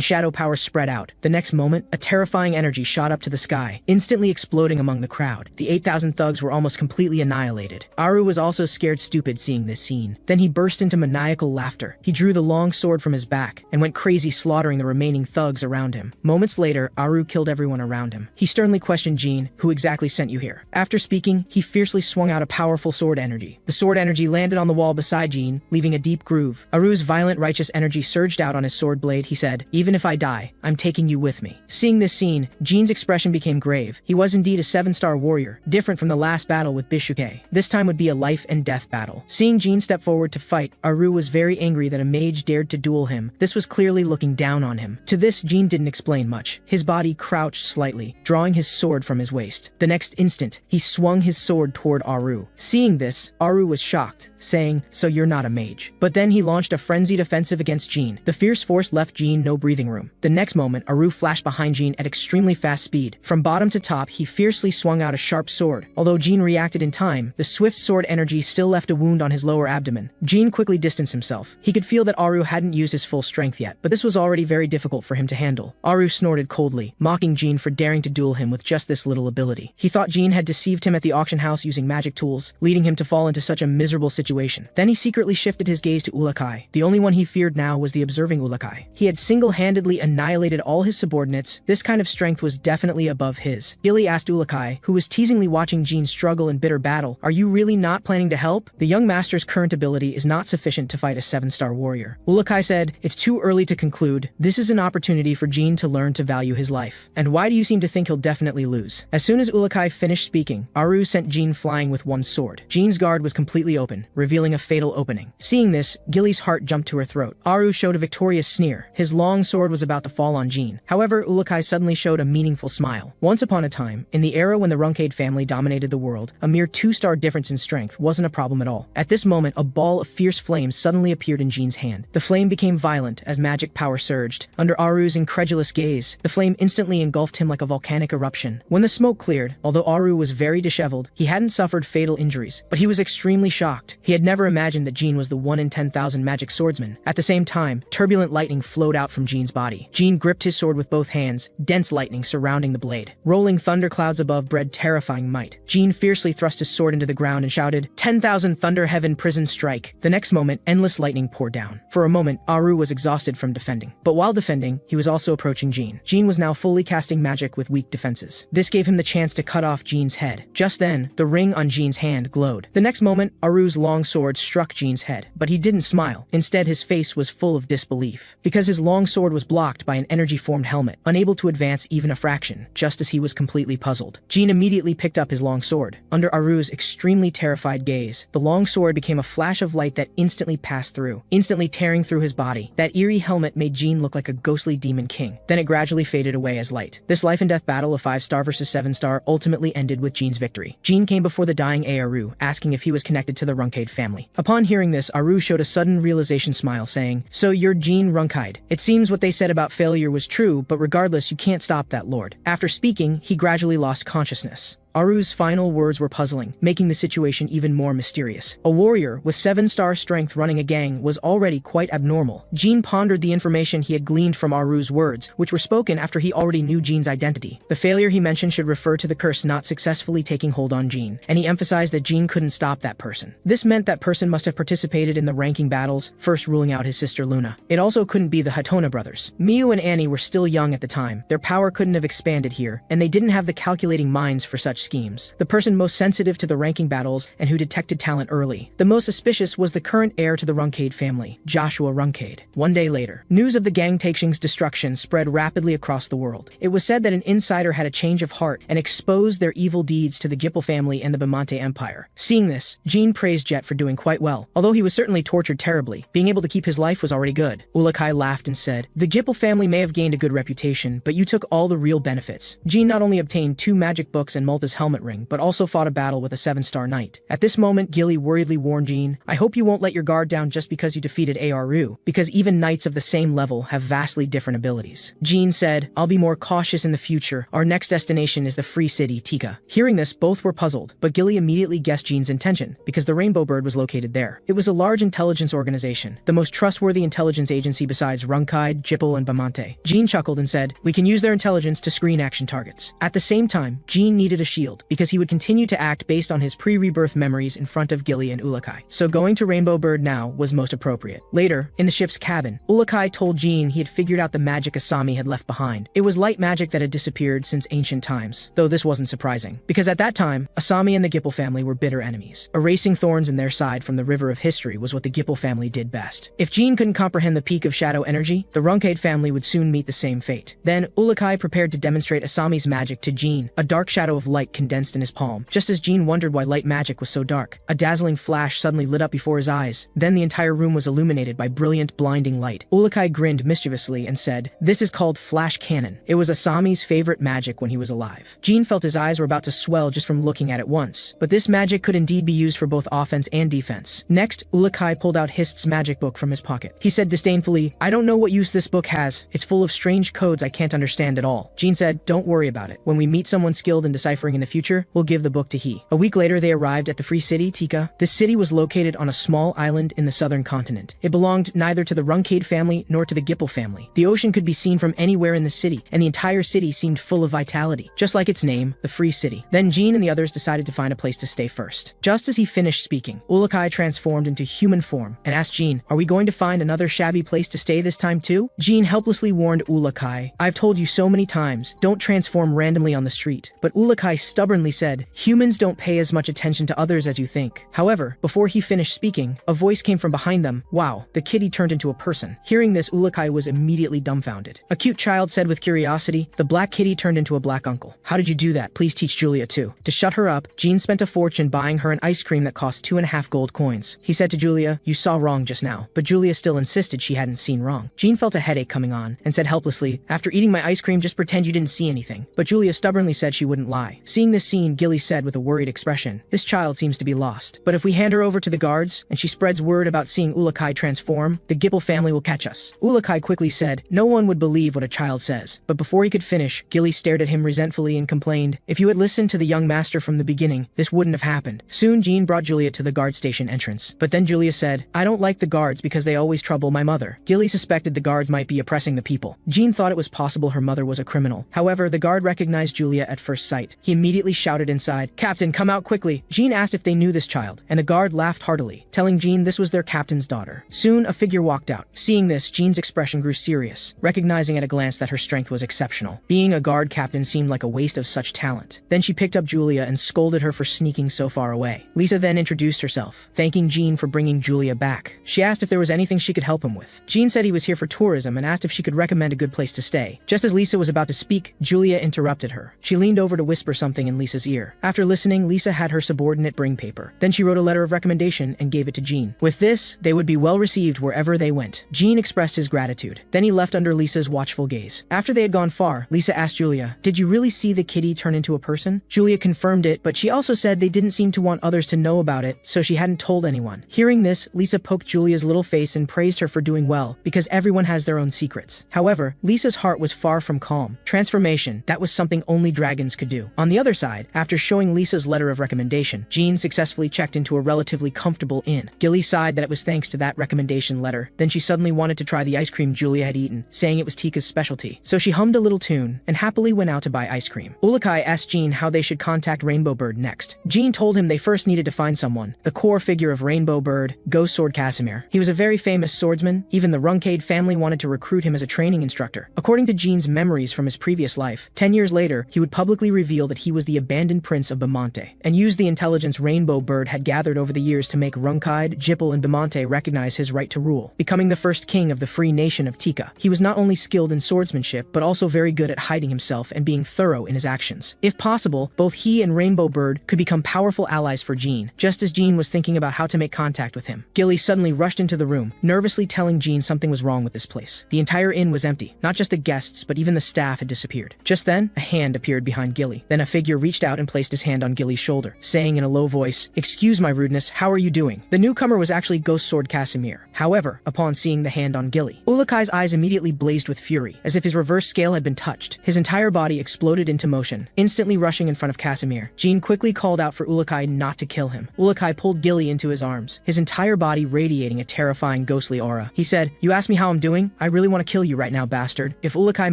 shadow power spread out. The next moment, a terrifying energy shot up to the sky, instantly exploding among the crowd. The 8,000 thugs were almost completely annihilated. Aru was also scared stupid seeing this scene. Then he burst into maniacal laughter. He drew the long sword from his back and went crazy, slaughtering the remaining thugs around him. Moments later, Aru killed everyone around him. He sternly questioned Jean, who exactly sent you here? After speaking, he fiercely swung out a powerful sword energy. The sword energy landed on the wall beside Jean, leaving a deep groove. Aru's violent righteous energy surged out on his sword blade. He said, "Even if I die, I'm taking you with me." Seeing this scene, Jean's expression became grave. He was indeed a 7-star warrior, different from the last battle with Bishuke. This time would be a life and death battle. Seeing Jean step forward to fight, Aru was very angry that a mage dared to duel him. This was clearly looking down on him. To this, Jean didn't explain much. His body crouched slightly, drawing his sword from his waist. The next instant, he swung his sword toward Aru. Seeing this, Aru was shocked, saying, "So you're not a mage." But then he launched a frenzied offensive against Jean. The fierce force left Jean no breathing room. The next moment, Aru flashed behind Jean at extremely fast speed. From bottom to top, he fiercely swung out a sharp sword. Although Jean reacted in time, the swift sword energy still left a wound on his lower abdomen. Jean quickly distanced himself. He could feel that Aru hadn't used his full strength yet, but this was already very difficult for him to handle. Aru snorted coldly, mocking Jean for daring to duel him with just this little ability. He thought Jean had deceived him at the auction house using magic tools, leading him to fall into such a miserable situation. Then he secretly shifted his gaze to Urukai. The only one he feared now was the observing Urukai. He had single-handedly annihilated all his subordinates. This kind of strength was definitely above his. Gilly asked Urukai, who was teasingly watching Jean struggle in bitter battle, "Are you really not planning to help? The young master's current ability is not sufficient to fight a 7-star warrior." Urukai said, "It's too early to conclude. This is an opportunity for Jean to learn to value his life. And why do you seem to think he'll definitely lose?" As soon as Urukai finished speaking, Aru sent Jean flying with one sword. Jean's guard was completely open, revealing a fatal opening. Seeing this, Gilly's heart jumped to her throat. Aru showed a victorious sneer. His long sword was about to fall on Jean. However, Urukai suddenly showed a meaningful smile. Once upon a time, in the era when the Runade family dominated the world, a mere 2-star difference in strength wasn't a problem at all. At this moment, a ball of fierce flames suddenly appeared in Jean's hand. The flame became violent as magic power surged. Under Aru's incredulous gaze, the flame instantly engulfed him like a volcanic eruption. When the smoke cleared, although Aru was very disheveled, he hadn't suffered fatal injuries, but he was extremely shocked. He had never imagined that Jean was the 1 in 10,000 magic swordsman. At the same time, turbulent lightning flowed out from Jean's body. Jean gripped his sword with both hands, dense lightning surrounding the blade. Rolling thunderclouds above bred terrifying might. Jean fiercely thrust his sword into the ground and shouted, "10,000 thunder heaven prison strike." The next moment, endless lightning poured down. For a moment, Aru was exhausted from defending. But while defending, he was also approaching Jean. Jean was now fully casting magic with weak defenses. This gave him the chance to cut off Jean's head. Just then, the ring on Jean's hand glowed. The next moment, Aru's long sword struck Jean's head. But he didn't smile. Instead, his face was full of disbelief. Because his long sword was blocked by an energy-formed helmet, unable to advance even a fraction, just as he was completely puzzled. Jean immediately picked up his long sword. Under Aru's extremely terrified gaze, the long sword became a flash of light that instantly passed through, instantly tearing through his body. That eerie helmet made Jean look like a ghostly demon king. Then it gradually faded away as light. This life and death battle of 5-star versus 7-star ultimately ended with Jean's victory. Jean came before the dying Aru, asking if he was connected to the Runade family. Upon hearing this, Aru showed a sudden realization smile, saying, "So you're Jean Runade. It seems what they said about failure was true, but regardless, you can't stop that lord." After speaking, he gradually lost consciousness. Aru's final words were puzzling, making the situation even more mysterious. A warrior with 7-star strength running a gang was already quite abnormal. Jean pondered the information he had gleaned from Aru's words, which were spoken after he already knew Jean's identity. The failure he mentioned should refer to the curse not successfully taking hold on Jean, and he emphasized that Jean couldn't stop that person. This meant that person must have participated in the ranking battles, first ruling out his sister Luna. It also couldn't be the Hatona brothers. Miu and Annie were still young at the time. Their power couldn't have expanded here, and they didn't have the calculating minds for such schemes, the person most sensitive to the ranking battles and who detected talent early. The most suspicious was the current heir to the Runcade family, Joshua Runcade. One day later, news of the Gang Taisheng's destruction spread rapidly across the world. It was said that an insider had a change of heart and exposed their evil deeds to the Gipple family and the Bamante Empire. Seeing this, Jean praised Jet for doing quite well. Although he was certainly tortured terribly, being able to keep his life was already good. Ourokh laughed and said, "The Gipple family may have gained a good reputation, but you took all the real benefits." Jean not only obtained 2 magic books and Malta's helmet ring, but also fought a battle with a 7-star knight. At this moment, Gilly worriedly warned Jean, "I hope you won't let your guard down just because you defeated Aru, because even knights of the same level have vastly different abilities." Jean said, "I'll be more cautious in the future. Our next destination is the free city, Tika." Hearing this, both were puzzled, but Gilly immediately guessed Jean's intention, because the Rainbow Bird was located there. It was a large intelligence organization, the most trustworthy intelligence agency besides Runcade, Gipple, and Bamante. Jean chuckled and said, "We can use their intelligence to screen action targets." At the same time, Jean needed a shield, because he would continue to act based on his pre-rebirth memories in front of Gilly and Ourokh. So going to Rainbow Bird now was most appropriate. Later, in the ship's cabin, Ourokh told Jean he had figured out the magic Asami had left behind. It was light magic that had disappeared since ancient times, though this wasn't surprising, because at that time, Asami and the Gipple family were bitter enemies. Erasing thorns in their side from the river of history was what the Gipple family did best. If Jean couldn't comprehend the peak of shadow energy, the Runcade family would soon meet the same fate. Then, Ourokh prepared to demonstrate Asami's magic to Jean, a dark shadow of light condensed in his palm. Just as Jean wondered why light magic was so dark, a dazzling flash suddenly lit up before his eyes. Then the entire room was illuminated by brilliant, blinding light. Ourokh grinned mischievously and said, "This is called flash cannon." It was Asami's favorite magic when he was alive. Jean felt his eyes were about to swell just from looking at it once, but this magic could indeed be used for both offense and defense. Next, Ourokh pulled out Hist's magic book from his pocket. He said disdainfully, "I don't know what use this book has. It's full of strange codes I can't understand at all." Jean said, "Don't worry about it. When we meet someone skilled in deciphering in the future, we'll give the book to he." A week later, they arrived at the free city, Tika. This city was located on a small island in the southern continent. It belonged neither to the Runcade family nor to the Gipple family. The ocean could be seen from anywhere in the city, and the entire city seemed full of vitality, just like its name, the Free City. Then Jean and the others decided to find a place to stay first. Just as he finished speaking, Ourokh transformed into human form and asked Jean, "Are we going to find another shabby place to stay this time too?" Jean helplessly warned Ourokh, "I've told you so many times, don't transform randomly on the street." But Ourokh stubbornly said, "Humans don't pay as much attention to others as you think." However, before he finished speaking, a voice came from behind them. "Wow, the kitty turned into a person." Hearing this, Ourokh was immediately dumbfounded. A cute child said with curiosity, "The black kitty turned into a black uncle. How did you do that? Please teach Julia too." To shut her up, Jean spent a fortune buying her an ice cream that cost 2.5 gold coins. He said to Julia, "You saw wrong just now," but Julia still insisted she hadn't seen wrong. Jean felt a headache coming on and said helplessly, "After eating my ice cream, just pretend you didn't see anything." But Julia stubbornly said she wouldn't lie. Seeing this scene, Gilly said with a worried expression, "This child seems to be lost. But if we hand her over to the guards, and she spreads word about seeing Ourokh transform, the Gipple family will catch us." Ourokh quickly said, "No one would believe what a child says." But before he could finish, Gilly stared at him resentfully and complained, "If you had listened to the young master from the beginning, this wouldn't have happened." Soon Jean brought Julia to the guard station entrance. But then Julia said, "I don't like the guards because they always trouble my mother." Gilly suspected the guards might be oppressing the people. Jean thought it was possible her mother was a criminal. However, the guard recognized Julia at first sight. He immediately shouted inside, "Captain, come out quickly." Jean asked if they knew this child, and the guard laughed heartily, telling Jean this was their captain's daughter. Soon, a figure walked out. Seeing this, Jean's expression grew serious, recognizing at a glance that her strength was exceptional. Being a guard captain seemed like a waste of such talent. Then she picked up Julia and scolded her for sneaking so far away. Lisa then introduced herself, thanking Jean for bringing Julia back. She asked if there was anything she could help him with. Jean said he was here for tourism and asked if she could recommend a good place to stay. Just as Lisa was about to speak, Julia interrupted her. She leaned over to whisper something in Lisa's ear. After listening, Lisa had her subordinate bring paper. Then she wrote a letter of recommendation and gave it to Jean. With this, they would be well received wherever they went. Jean expressed his gratitude. Then he left under Lisa's watchful gaze. After they had gone far, Lisa asked Julia, "Did you really see the kitty turn into a person?" Julia confirmed it, but she also said they didn't seem to want others to know about it, so she hadn't told anyone. Hearing this, Lisa poked Julia's little face and praised her for doing well, because everyone has their own secrets. However, Lisa's heart was far from calm. Transformation, that was something only dragons could do. On the other side, after showing Lisa's letter of recommendation, Jean successfully checked into a relatively comfortable inn. Gilly sighed that it was thanks to that recommendation letter. Then she suddenly wanted to try the ice cream Julia had eaten, saying it was Tika's specialty. So she hummed a little tune and happily went out to buy ice cream. Ourokh asked Jean how they should contact Rainbow Bird next. Jean told him they first needed to find someone, the core figure of Rainbow Bird, Ghost Sword Casimir. He was a very famous swordsman. Even the Runcade family wanted to recruit him as a training instructor. According to Jean's memories from his previous life, 10 years later, he would publicly reveal that he was the abandoned prince of Bemante, and used the intelligence Rainbow Bird had gathered over the years to make Runcandel, Jipel, and Bemante recognize his right to rule, becoming the first king of the free nation of Tika. He was not only skilled in swordsmanship, but also very good at hiding himself and being thorough in his actions. If possible, both he and Rainbow Bird could become powerful allies for Jean. Just as Jean was thinking about how to make contact with him, Gilly suddenly rushed into the room, nervously telling Jean something was wrong with this place. The entire inn was empty. Not just the guests, but even the staff had disappeared. Just then, a hand appeared behind Gilly. Then a figure reached out and placed his hand on Gilly's shoulder, saying in a low voice, "Excuse my rudeness, how are you doing?" The newcomer was actually Ghost Sword Casimir. However, upon seeing the hand on Gilly, Ourok's eyes immediately blazed with fury, as if his reverse scale had been touched. His entire body exploded into motion, instantly rushing in front of Casimir. Jean quickly called out for Ourokh not to kill him. Ourokh pulled Gilly into his arms, his entire body radiating a terrifying ghostly aura. He said, "You asked me how I'm doing? I really want to kill you right now, bastard. If Ourokh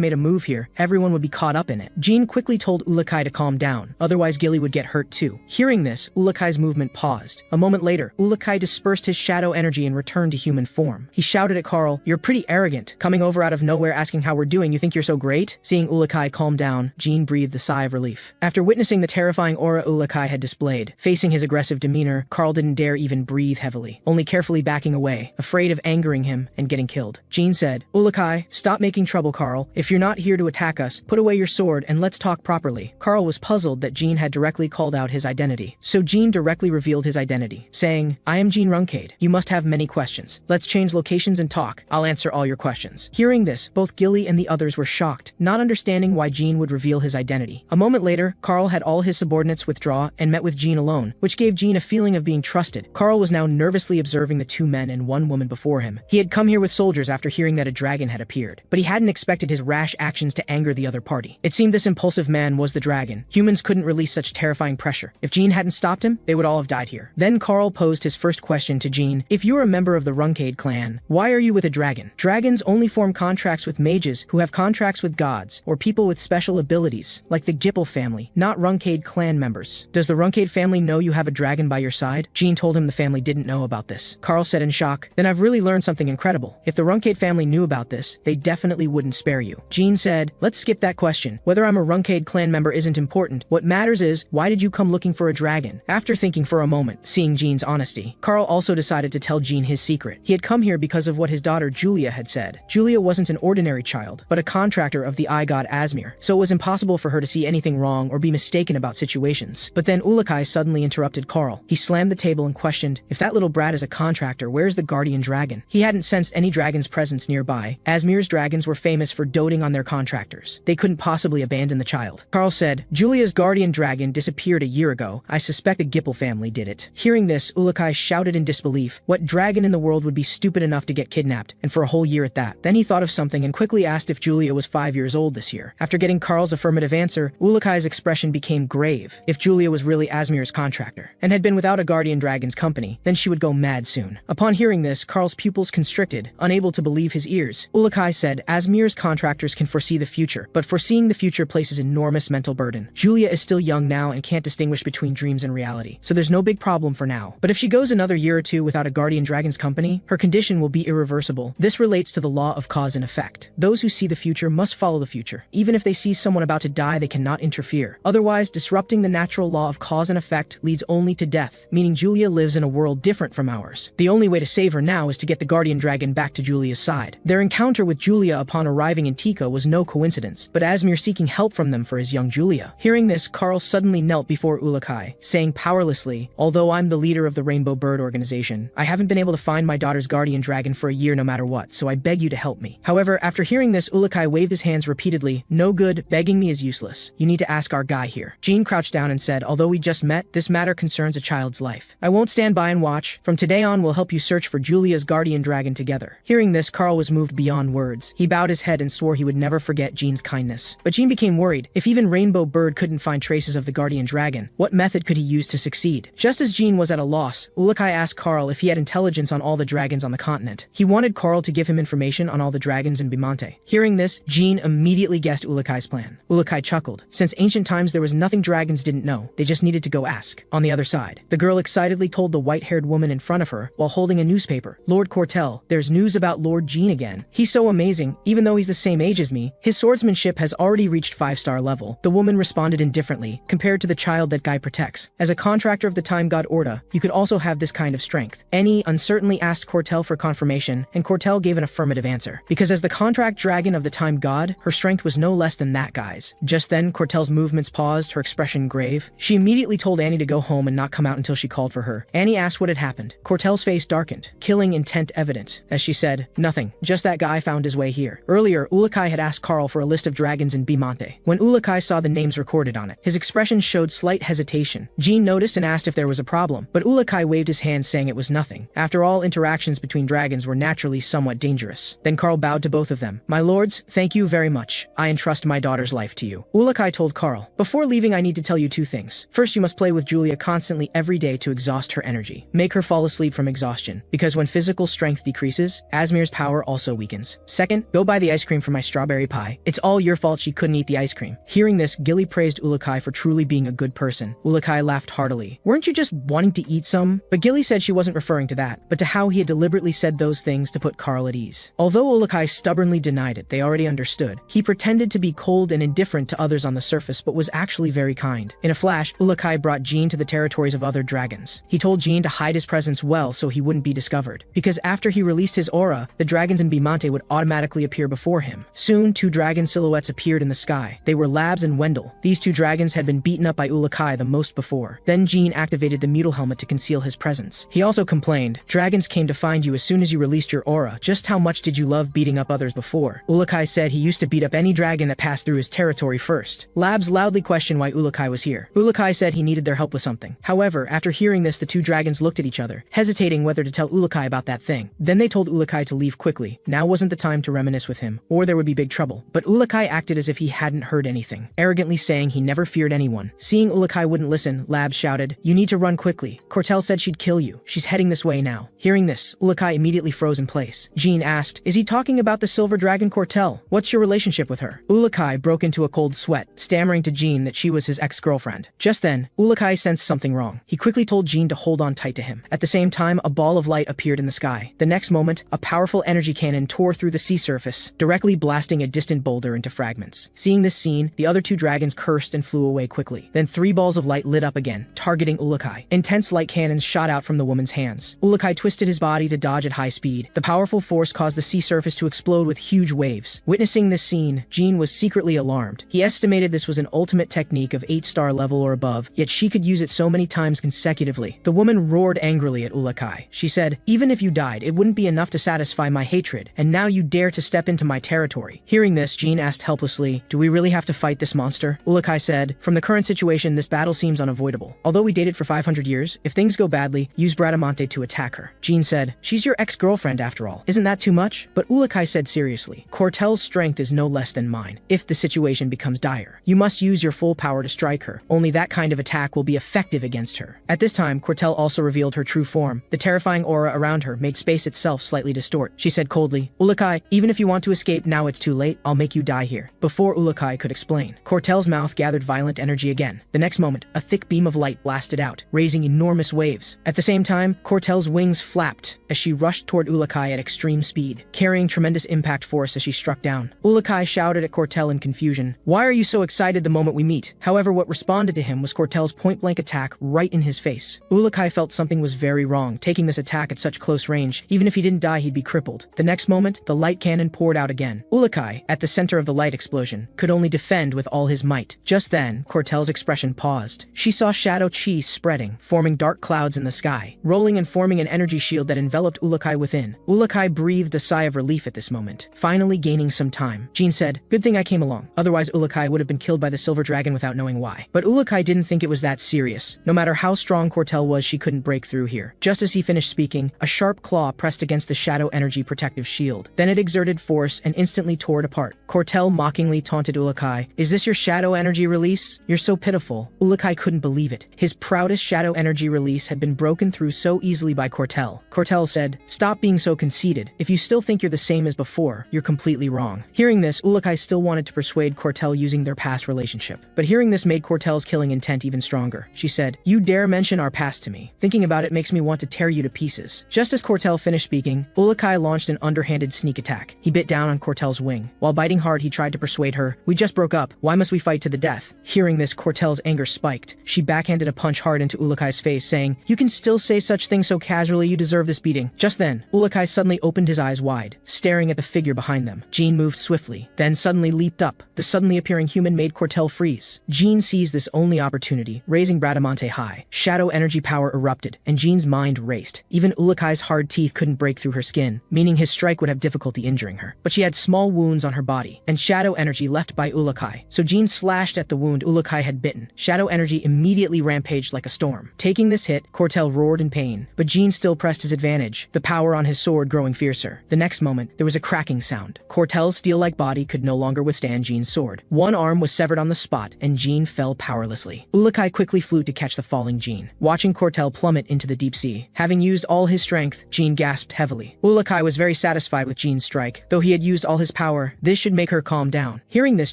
made a move here, everyone would be caught up in it." Jean quickly told Ourokh to calm down, otherwise Gilly would get hurt too. Hearing this, Ourok's movement paused. A moment later, Ourokh dispersed his shadow energy and returned to human form. He shouted at Carl, "You're pretty arrogant, coming over out of nowhere asking how we're doing. You think you're so great?" Seeing Ourokh calm down, Jean breathed a sigh of relief. After witnessing the terrifying aura Ourokh had displayed, facing his aggressive demeanor, Carl didn't dare even breathe heavily, only carefully backing away, afraid of angering him and getting killed. Jean said, "Ourokh, stop making trouble, Carl. If you're not here to attack us, put away your sword and let's talk properly." Carl was puzzled that Jean had directly called out his identity, so Jean directly revealed his identity, saying, "I am Jean Runcandel. You must have many questions. Let's change locations and talk. I'll answer all your questions." Hearing this, both Gilly and the others were shocked, not understanding why Jean would reveal his identity. A moment later, Carl had all his subordinates withdraw and met with Jean alone, which gave Jean a feeling of being trusted. Carl was now nervously observing the two men and one woman before him. He had come here with soldiers after hearing that a dragon had appeared, but he hadn't expected his rash actions to anger the other party. It seemed this impulsive man was the dragon. Humans couldn't release such terrifying pressure. If Jean hadn't stopped him, they would all have died here. Then Carl posed his first question to Jean. "If you're a member of the Runcandel clan, why are you with a dragon? Dragons only form contracts with mages who have contracts with gods, or people with special abilities, like the Jipel family, not Runcandel clan members. Does the Runcandel family know you have a dragon by your side?" Jean told him the family didn't know about this. Carl said in shock, "Then I've really learned something incredible. If the Runcandel family knew about this, they definitely wouldn't spare you." Jean said, "Let's skip that question. Whether I'm a Runcandel clan member isn't important. What matters is, why did you come looking for a dragon?" After thinking for a moment, seeing Jean's honesty, Carl also decided to tell Jean his secret. He had come here because of what his daughter Julia had said. Julia wasn't an ordinary child, but a contractor of the eye god Asmir, so it was impossible for her to see anything wrong or be mistaken about situations. But then Ourokh suddenly interrupted Carl. He slammed the table and questioned, "If that little brat is a contractor, where's the guardian dragon?" He hadn't sensed any dragon's presence nearby. Asmir's dragons were famous for doting on their contractors. They couldn't possibly abandon the child. Carl said, "Julia's guardian dragon disappeared a year ago. I suspect the Jipel family did it." Hearing this, Ourokh shouted in disbelief. What dragon in the world would be stupid enough to get kidnapped, and for a whole year at that? Then he thought of something and quickly asked if Julia was 5 years old this year. After getting Carl's affirmative answer, Ourok's expression became grave. If Julia was really Asmir's contractor, and had been without a guardian dragon's company, then she would go mad soon. Upon hearing this, Carl's pupils constricted, unable to believe his ears. Ourokh said, "Asmir's contractors can foresee the future, but foreseeing the future places enormous mental burden. Julia is still young now and can't distinguish between dreams and reality, so there's no big problem for now. But if she goes another year or two without a guardian dragon's company, her condition will be irreversible. This relates to the law of cause and effect. Those who see the future must follow the future. Even if they see someone about to die, they cannot interfere. Otherwise, disrupting the natural law of cause and effect leads only to death, meaning Julia lives in a world different from ours. The only way to save her now is to get the guardian dragon back to Julia's side." Their encounter with Julia upon arriving in Tika was no coincidence, but Asmir seeking help from them for his young Julia. Hearing this, Carl suddenly knelt before Ourokh, saying powerlessly, "Although I'm the leader of the Rainbow Bird organization, I haven't been able to find my daughter's guardian dragon for a year no matter what, so I beg you to help me." However, after hearing this, Ourokh waved his hands repeatedly. "No good, begging me is useless. You need to ask our guy here." Jean crouched down and said, "Although we just met, this matter concerns a child's life. I won't stand by and watch. From today on, we'll help you search for Julia's guardian dragon together." Hearing this, Carl was moved beyond words. He bowed his head and swore he would never forget Jean's kindness. But Jean became worried. If even Rainbow Bird couldn't find traces of the guardian dragon, what method could he use to succeed? Just as Jean was at a loss, Ourokh asked Carl if he had intelligence on all the dragons on the continent. He wanted Carl to give him information on all the dragons in Bemante. Hearing this, Jean immediately guessed Ourokh's plan. Ourokh chuckled. Since ancient times there was nothing dragons didn't know, they just needed to go ask. On the other side, the girl excitedly told the white-haired woman in front of her while holding a newspaper, "Lord Cortel, there's news about Lord Jean again. He's so amazing, even though he's the same age as me. His swordsmanship has already reached 5-star level." The woman responded responded indifferently, compared to the child that guy protects. As a contractor of the time god Orda, you could also have this kind of strength. Annie uncertainly asked Cortel for confirmation, and Cortel gave an affirmative answer. Because as the contract dragon of the time god, her strength was no less than that guy's. Just then, Cortel's movements paused, her expression grave. She immediately told Annie to go home and not come out until she called for her. Annie asked what had happened. Cortel's face darkened, killing intent evident, as she said, "Nothing. Just that guy found his way here." Earlier, Ourokh had asked Carl for a list of dragons in Bimonte. When Ourokh saw the names recorded on it, his expression showed slight hesitation. Jean noticed and asked if there was a problem, but Ourokh waved his hand saying it was nothing. After all, interactions between dragons were naturally somewhat dangerous. Then Carl bowed to both of them. "My lords, thank you very much. I entrust my daughter's life to you." Ourokh told Carl, "Before leaving, I need to tell you two things. First, you must play with Julia constantly every day to exhaust her energy. Make her fall asleep from exhaustion, because when physical strength decreases, Asmir's power also weakens. Second, go buy the ice cream for my strawberry pie. It's all your fault she couldn't eat the ice cream." Hearing this, Gilly praised Ourokh for truly being a good person. Ourokh laughed heartily. "Weren't you just wanting to eat some?" But Gilly said she wasn't referring to that, but to how he had deliberately said those things to put Carl at ease. Although Ourokh stubbornly denied it, they already understood. He pretended to be cold and indifferent to others on the surface, but was actually very kind. In a flash, Ourokh brought Jean to the territories of other dragons. He told Jean to hide his presence well so he wouldn't be discovered, because after he released his aura, the dragons in Bimonte would automatically appear before him. Soon, two dragon silhouettes appeared in the sky. They were Labs and Wendell. These two dragons had been beaten up by Ourokh the most before. Then Jean activated the Mutal Helmet to conceal his presence. He also complained, "Dragons came to find you as soon as you released your aura. Just how much did you love beating up others before?" Ourokh said he used to beat up any dragon that passed through his territory first. Labs loudly questioned why Ourokh was here. Ourokh said he needed their help with something. However, after hearing this, the two dragons looked at each other, hesitating whether to tell Ourokh about that thing. Then they told Ourokh to leave quickly. Now wasn't the time to reminisce with him, or there would be big trouble. But Ourokh acted as if he hadn't heard anything, arrogantly saying he never feared anyone. Seeing Ourokh wouldn't listen, Labs shouted, "You need to run quickly. Cortel said she'd kill you. She's heading this way now." Hearing this, Ourokh immediately froze in place. Jean asked, "Is he talking about the silver dragon Cortel? What's your relationship with her?" Ourokh broke into a cold sweat, stammering to Jean that she was his ex-girlfriend. Just then, Ourokh sensed something wrong. He quickly told Jean to hold on tight to him. At the same time, a ball of light appeared in the sky. The next moment, a powerful energy cannon tore through the sea surface, directly blasting a distant boulder into fragments. Seeing this scene, the other two dragons cursed and flew away quickly. Then three balls of light lit up again, targeting Ourokh. Intense light cannons shot out from the woman's hands. Ourokh twisted his body to dodge at high speed. The powerful force caused the sea surface to explode with huge waves. Witnessing this scene, Jean was secretly alarmed. He estimated this was an ultimate technique of 8-star level or above, yet she could use it so many times consecutively. The woman roared angrily at Ourokh. She said, "Even if you died, it wouldn't be enough to satisfy my hatred, and now you dare to step into my territory." Hearing this, Jean asked helplessly, "Do we really have to fight this monster?" Ourokh said, "From the current situation, this battle seems unavoidable. Although we dated for 500 years, if things go badly, use Bradamante to attack her." Jean said, "She's your ex-girlfriend after all. Isn't that too much?" But Ourokh said seriously, "Cortel's strength is no less than mine. If the situation becomes dire, you must use your full power to strike her. Only that kind of attack will be effective against her." At this time, Cortel also revealed her true form. The terrifying aura around her made space itself slightly distort. She said coldly, "Ourokh, even if you want to escape now, it's too late. I'll make you die here." Before Ourokh could explain, Cortel's mouth gathered violent energy again. The next moment, a thick beam of light blasted out, raising enormous waves. At the same time, Cortel's wings flapped as she rushed toward Ourokh at extreme speed, carrying tremendous impact force as she struck down. Ourokh shouted at Cortel in confusion, "Why are you so excited the moment we meet?" However, what responded to him was Cortel's point-blank attack right in his face. Ourokh felt something was very wrong, taking this attack at such close range. Even if he didn't die, he'd be crippled. The next moment, the light cannon poured out again. Ourokh, at the center of the light explosion, could only defend with all his might. Just then, Cortel's expression paused. She saw shadow chi spreading, forming dark clouds in the sky, rolling and forming an energy shield that enveloped Ourokh within. Ourokh breathed a sigh of relief at this moment, finally gaining some time. Jean said, "Good thing I came along. Otherwise Ourokh would have been killed by the silver dragon without knowing why." But Ourokh didn't think it was that serious. No matter how strong Cortel was, she couldn't break through here. Just as he finished speaking, a sharp claw pressed against the shadow energy protective shield. Then it exerted force and instantly tore it apart. Cortel mockingly taunted Ourokh, "Is this your shadow energy release? You're so pitiful." Ourokh couldn't believe it. His proudest shadow energy release had been broken through so easily by Cortel. Cortel said, "Stop being so conceited. If you still think you're the same as before, you're completely wrong." Hearing this, Ourokh still wanted to persuade Cortel using their past relationship. But hearing this made Cortel's killing intent even stronger. She said, "You dare mention our past to me. Thinking about it makes me want to tear you to pieces." Just as Cortel finished speaking, Ourokh launched an underhanded sneak attack. He bit down on Cortel's wing. While biting hard, he tried to persuade her, "We just broke up. Why must we fight to the death. Hearing this, Cortel's anger spiked. She backhanded a punch hard into Urukhai's face, saying, "You can still say such things so casually, you deserve this beating." Just then, Urukhai suddenly opened his eyes wide, staring at the figure behind them. Jean moved swiftly, then suddenly leaped up. The suddenly appearing human made Cortel freeze. Jean seized this only opportunity, raising Bradamante high. Shadow energy power erupted, and Jean's mind raced. Even Urukhai's hard teeth couldn't break through her skin, meaning his strike would have difficulty injuring her. But she had small wounds on her body, and shadow energy left by Urukhai. So Jean slashed at the wound Urukhai had bitten. Shadow energy immediately rampaged like a storm. Taking this hit, Cortel roared in pain, but Jean still pressed his advantage, the power on his sword growing fiercer. The next moment, there was a cracking sound. Cortel's steel-like body could no longer withstand Jean's sword. One arm was severed on the spot, and Jean fell powerlessly. Urukhai quickly flew to catch the falling Jean. Watching Cortel plummet into the deep sea, having used all his strength, Jean gasped heavily. Urukhai was very satisfied with Jean's strike. Though he had used all his power, this should make her calm down. Hearing this,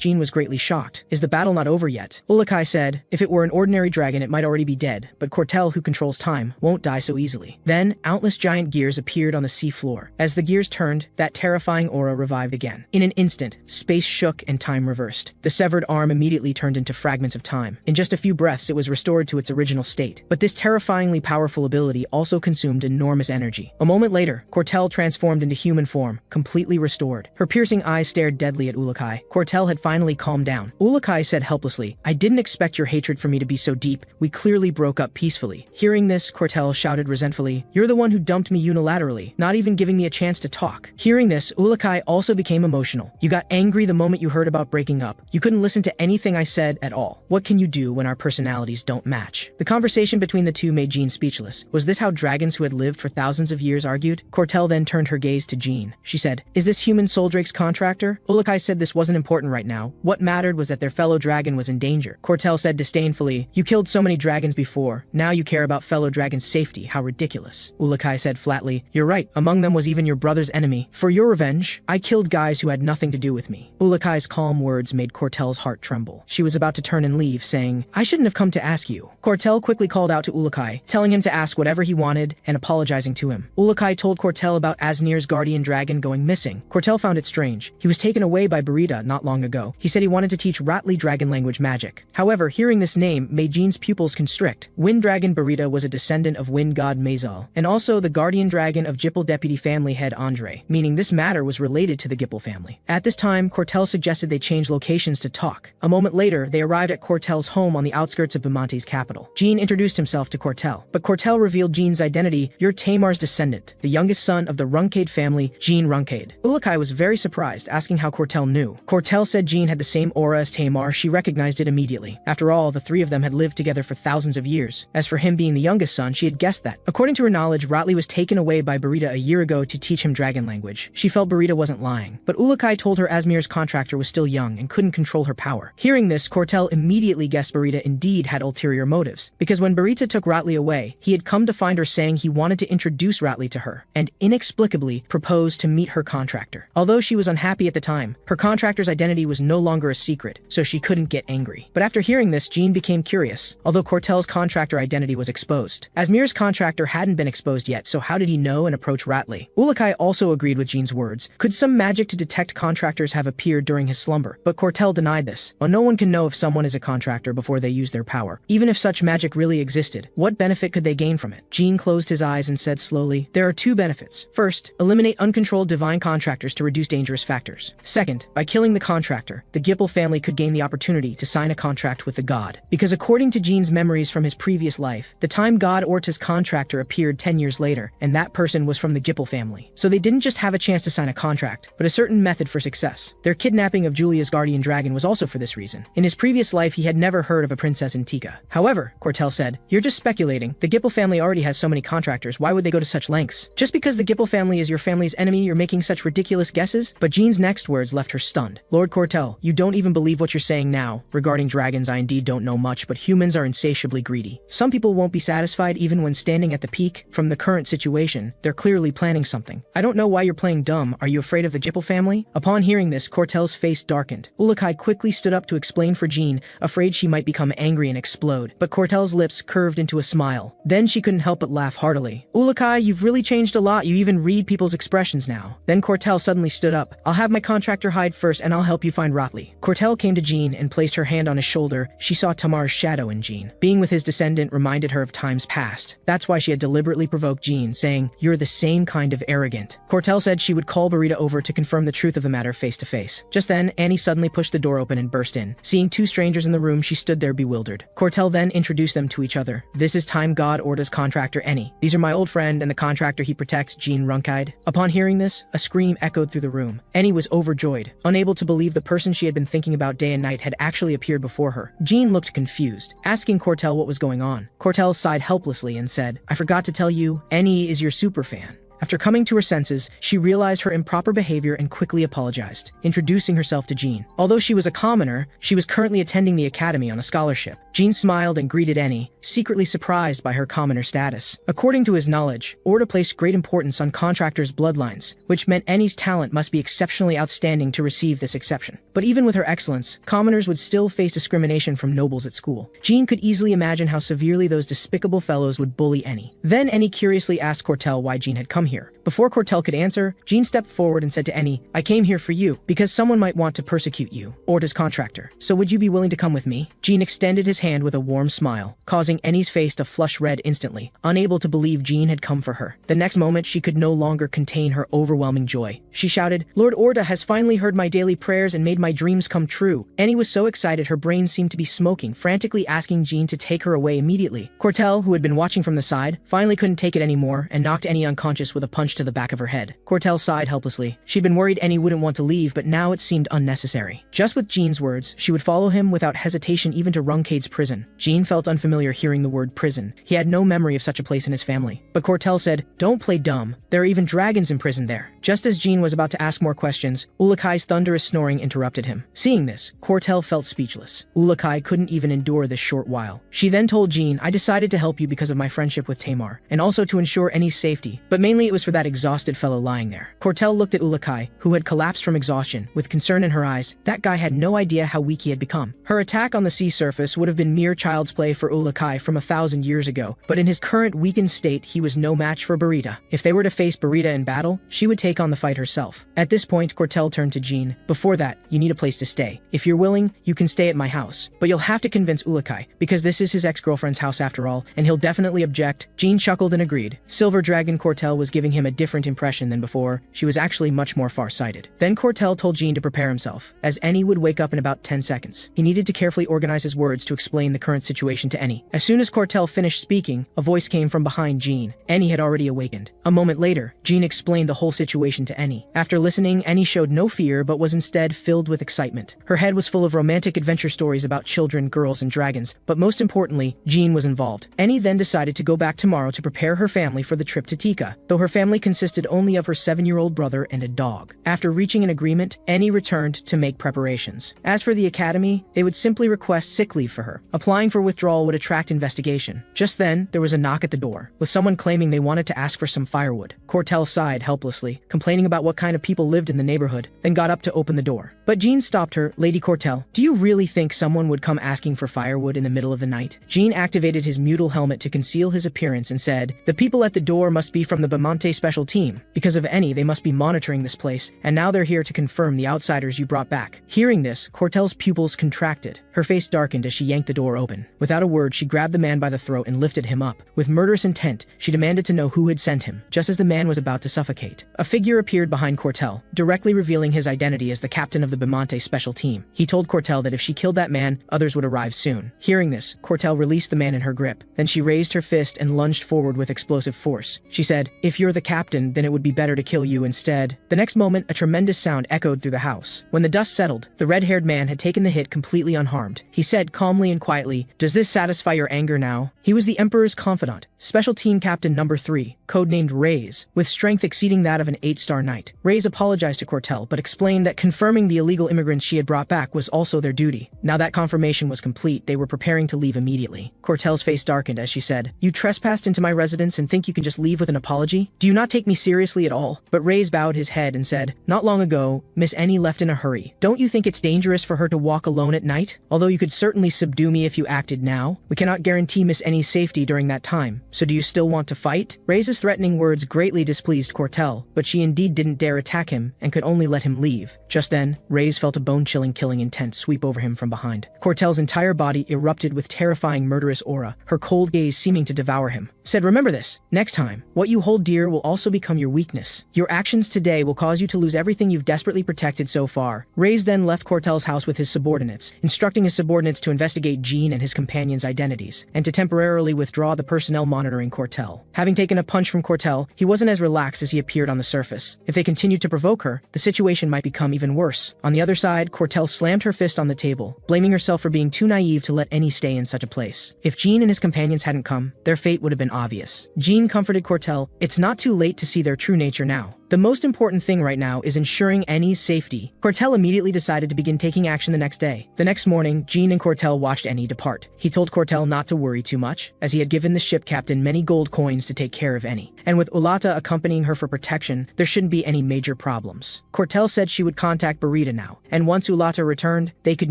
Jean was greatly shocked. "Is the battle not over yet?" Urukhai said, "If it were an ordinary dragon, it might already be dead, but Cortel, who controls time, won't die so easily." Then, countless giant gears appeared on the sea floor. As the gears turned, that terrifying aura revived again. In an instant, space shook and time reversed. The severed arm immediately turned into fragments of time. In just a few breaths, it was restored to its original state. But this terrifyingly powerful ability also consumed enormous energy. A moment later, Cortel transformed into human form, completely restored. Her piercing eyes stared deadly at Urukhai. Cortel had finally calmed down. Urukhai said helplessly, "I didn't expect your hatred for me to be so deep. We clearly broke up peacefully." Hearing this, Cortel shouted resentfully, "You're the one who dumped me unilaterally, not even giving me a chance to talk." Hearing this, Urukhai also became emotional. "You got angry the moment you heard about breaking up. You couldn't listen to anything I said at all. What can you do when our personalities don't match?" The conversation between the two made Jean speechless. Was this how dragons who had lived for thousands of years argued? Cortel then turned her gaze to Jean. She said, "Is this human Soldrake's contractor?" Urukhai said this wasn't important right now. What mattered was that their fellow dragon was in danger. Cortel said disdainfully, "You killed so many dragons before. Now you care about fellow dragons' safety. How ridiculous." Urukhai said flatly, "You're right. Among them was even your brother's enemy. For your revenge, I killed guys who had nothing to do with me." Urukhai's calm words made Cortel's heart tremble. She was about to turn and leave, saying, "I shouldn't have come to ask you." Cortel quickly called out to Urukhai, telling him to ask whatever he wanted and apologizing to him. Urukhai told Cortel about Asnir's guardian dragon going missing. Cortel found it strange. He was taken away by Barita not long ago. He said he wanted to teach Ratley dragon language magic. However, hearing this name made Jean's pupils constrict. Wind dragon Barita was a descendant of wind god Mazal, and also the guardian dragon of Gippel deputy family head Andre, meaning this matter was related to the Gippel family. At this time, Cortel suggested they change locations to talk. A moment later, they arrived at Cortel's home on the outskirts of Bimante's capital. Jean introduced himself to Cortel, but Cortel revealed Jean's identity. "You're Tamar's descendant, the youngest son of the Runcade family, Jean Runcade." Urukhai was very surprised, asking how Cortel knew. Cortel said Jean had the same aura as Tamar. She recognized it immediately. After all, the three of them had lived together for thousands of years. As for him being the youngest son, she had guessed that. According to her knowledge, Ratley was taken away by Barita a year ago to teach him dragon language. She felt Barita wasn't lying, but Urukhai told her Asmir's contractor was still young and couldn't control her power. Hearing this, Cortel immediately guessed Barita indeed had ulterior motives, because when Barita took Ratley away, he had come to find her saying he wanted to introduce Ratley to her, and inexplicably proposed to meet her contractor. Although she was unhappy at the time, her contractor's identity was no longer a secret, so she couldn't get angry. But after hearing this, Jean became curious, although Cortel's contractor identity was exposed. Asmir's contractor hadn't been exposed yet, so how did he know and approach Ratley? Urukhai also agreed with Jean's words. Could some magic to detect contractors have appeared during his slumber? But Cortel denied this. Well, no one can know if someone is a contractor before they use their power. Even if such magic really existed, what benefit could they gain from it? Jean closed his eyes and said slowly, "There are two benefits. First, eliminate uncontrolled divine contractors to reduce dangerous factors. Second, by killing the contractor, the Gippel family could gain the opportunity to sign a contract with the god. Because according to Jean's memories from his previous life, the time god Orta's contractor appeared 10 years later, and that person was from the Gippel family. So they didn't just have a chance to sign a contract, but a certain method for success. Their kidnapping of Julia's guardian dragon was also for this reason. In his previous life, he had never heard of a princess in Tika. However, Cortel said, "You're just speculating. The Gippel family already has so many contractors. Why would they go to such lengths? Just because the Gippel family is your family's enemy, you're making such ridiculous guesses?" But Jean's next words left her stunned. "Lord Cortel, you don't even believe what you're saying now. Regarding dragons, I indeed don't know much, but humans are insatiably greedy. Some people won't be satisfied even when standing at the peak. From the current situation, they're clearly planning something. I don't know why you're playing dumb. Are you afraid of the Gippel family?" Upon hearing this, Cortel's face darkened. Urukhai quickly stood up to explain for Jean, afraid she might become angry and explode. But Cortel's lips curved into a smile. Then she couldn't help but laugh heartily. "Urukhai, you've really changed a lot. You even read people's expressions now." Then Cortel suddenly stood up. "I'll have my contractor hide first and I'll help you find Ratley." Cortel came to Jean Jean and placed her hand on his shoulder, she saw Tamar's shadow in Jean. Being with his descendant reminded her of times past. That's why she had deliberately provoked Jean, saying, "You're the same kind of arrogant." Cortel said she would call Burita over to confirm the truth of the matter face to face. Just then, Annie suddenly pushed the door open and burst in. Seeing two strangers in the room, she stood there bewildered. Cortel then introduced them to each other. "This is Time God Orda's contractor Annie. These are my old friend and the contractor he protects, Jean Runcandel." Upon hearing this, a scream echoed through the room. Annie was overjoyed, unable to believe the person she had been thinking about day and night had actually appeared before her. Jean looked confused, asking Cortel what was going on. Cortel sighed helplessly and said, "I forgot to tell you, Annie is your superfan." After coming to her senses, she realized her improper behavior and quickly apologized, introducing herself to Jean. Although she was a commoner, she was currently attending the academy on a scholarship. Jean smiled and greeted Annie, secretly surprised by her commoner status. According to his knowledge, Orda placed great importance on contractors' bloodlines, which meant Annie's talent must be exceptionally outstanding to receive this exception. But even with her excellence, commoners would still face discrimination from nobles at school. Jean could easily imagine how severely those despicable fellows would bully Annie. Then Annie curiously asked Cortel why Jean had come here. Before Cortel could answer, Jean stepped forward and said to Annie, "I came here for you, because someone might want to persecute you, Orda's contractor. So would you be willing to come with me?" Jean extended his hand with a warm smile, causing Annie's face to flush red instantly, unable to believe Jean had come for her. The next moment, she could no longer contain her overwhelming joy. She shouted, "Lord Orda has finally heard my daily prayers and made my dreams come true." Annie was so excited her brain seemed to be smoking, frantically asking Jean to take her away immediately. Cortel, who had been watching from the side, finally couldn't take it anymore and knocked Annie unconscious with a punch to the back of her head. Cortel sighed helplessly. She'd been worried Annie wouldn't want to leave, but now it seemed unnecessary. Just with Jean's words, she would follow him without hesitation even to Runcade's prison. Jean felt unfamiliar hearing the word prison. He had no memory of such a place in his family. But Cortel said, "Don't play dumb. There are even dragons imprisoned there." Just as Jean was about to ask more questions, Ourok's thunderous snoring interrupted him. Seeing this, Cortel felt speechless. Ourokh couldn't even endure this short while. She then told Jean, "I decided to help you because of my friendship with Tamar, and also to ensure Annie's safety, but mainly it was for that exhausted fellow lying there." Cortel looked at Ourokh, who had collapsed from exhaustion, with concern in her eyes. That guy had no idea how weak he had become. Her attack on the sea surface would have been mere child's play for Ourokh from 1,000 years ago, but in his current weakened state, he was no match for Burita. If they were to face Burita in battle, she would take on the fight herself. At this point, Cortel turned to Jean. "Before that, you need a place to stay. If you're willing, you can stay at my house, but you'll have to convince Ourokh, because this is his ex-girlfriend's house after all, and he'll definitely object." Jean chuckled and agreed. Silver Dragon Cortel was giving him a different impression than before. She was actually much more far-sighted. Then Cortel told Jean to prepare himself, as Annie would wake up in about 10 seconds. He needed to carefully organize his words to explain the current situation to Annie. As soon as Cortel finished speaking, a voice came from behind Jean. Annie had already awakened. A moment later, Jean explained the whole situation to Annie. After listening, Annie showed no fear but was instead filled with excitement. Her head was full of romantic adventure stories about children, girls, and dragons, but most importantly, Jean was involved. Annie then decided to go back tomorrow to prepare her family for the trip to Tika, though her family consisted only of her 7-year-old brother and a dog. After reaching an agreement, Annie returned to make preparations. As for the academy, they would simply request sick leave for her. Applying for withdrawal would attract investigation. Just then, there was a knock at the door, with someone claiming they wanted to ask for some firewood. Cortel sighed helplessly, complaining about what kind of people lived in the neighborhood, then got up to open the door. But Jean stopped her. "Lady Cortel, do you really think someone would come asking for firewood in the middle of the night?" Jean activated his mutal helmet to conceal his appearance and said, "The people at the door must be from the Bamante special team. Because of Annie, they must be monitoring this place, and now they're here to confirm the outsiders you brought back." Hearing this, Cortel's pupils contracted. Her face darkened as she yanked the door open. Without a word, she grabbed the man by the throat and lifted him up. With murderous intent, she demanded to know who had sent him. Just as the man was about to suffocate, a figure appeared behind Cortel, directly revealing his identity as the captain of the Bamante special team. He told Cortel that if she killed that man, others would arrive soon. Hearing this, Cortel released the man in her grip. Then she raised her fist and lunged forward with explosive force. She said, "If you're the captain, then it would be better to kill you instead." The next moment, a tremendous sound echoed through the house. When the dust settled, the red-haired man had taken the hit completely unharmed. He said calmly and quietly, "Does this satisfy your anger now?" He was the Emperor's confidant, Special Team Captain Number 3, codenamed Reyes, with strength exceeding that of an 8-star knight. Reyes apologized to Cortel, but explained that confirming the illegal immigrants she had brought back was also their duty. Now that confirmation was complete, they were preparing to leave immediately. Cortel's face darkened as she said, "You trespassed into my residence and think you can just leave with an apology? Do you not take me seriously at all?" But Reyes bowed his head and said, "Not long ago, Miss Annie left in a hurry. Don't you think it's dangerous for her to walk alone at night? Although you could certainly subdue me if you acted now, we cannot guarantee Miss Annie's safety during that time. So do you still want to fight?" Reyes' Jean's threatening words greatly displeased Cortel, but she indeed didn't dare attack him and could only let him leave. Just then, Reyes felt a bone-chilling killing intent sweep over him from behind. Cortel's entire body erupted with terrifying murderous aura, her cold gaze seeming to devour him. Said, remember this, next time, what you hold dear will also become your weakness. Your actions today will cause you to lose everything you've desperately protected so far. Reyes then left Cortel's house with his subordinates, instructing his subordinates to investigate Jean and his companions' identities, and to temporarily withdraw the personnel monitoring Cortel. Having taken a punch from Cortel, he wasn't as relaxed as he appeared on the surface. If they continued to provoke her, the situation might become even worse. On the other side, Cortel slammed her fist on the table, blaming herself for being too naive to let any stay in such a place. If Jean and his companions hadn't come, their fate would have been obvious. Jean comforted Cortel, it's not too late to see their true nature now. The most important thing right now is ensuring Annie's safety. Cortel immediately decided to begin taking action the next day. The next morning, Jean and Cortel watched Annie depart. He told Cortel not to worry too much, as he had given the ship captain many gold coins to take care of Annie. And with Ulata accompanying her for protection, there shouldn't be any major problems. Cortel said she would contact Burita now, and once Ulata returned, they could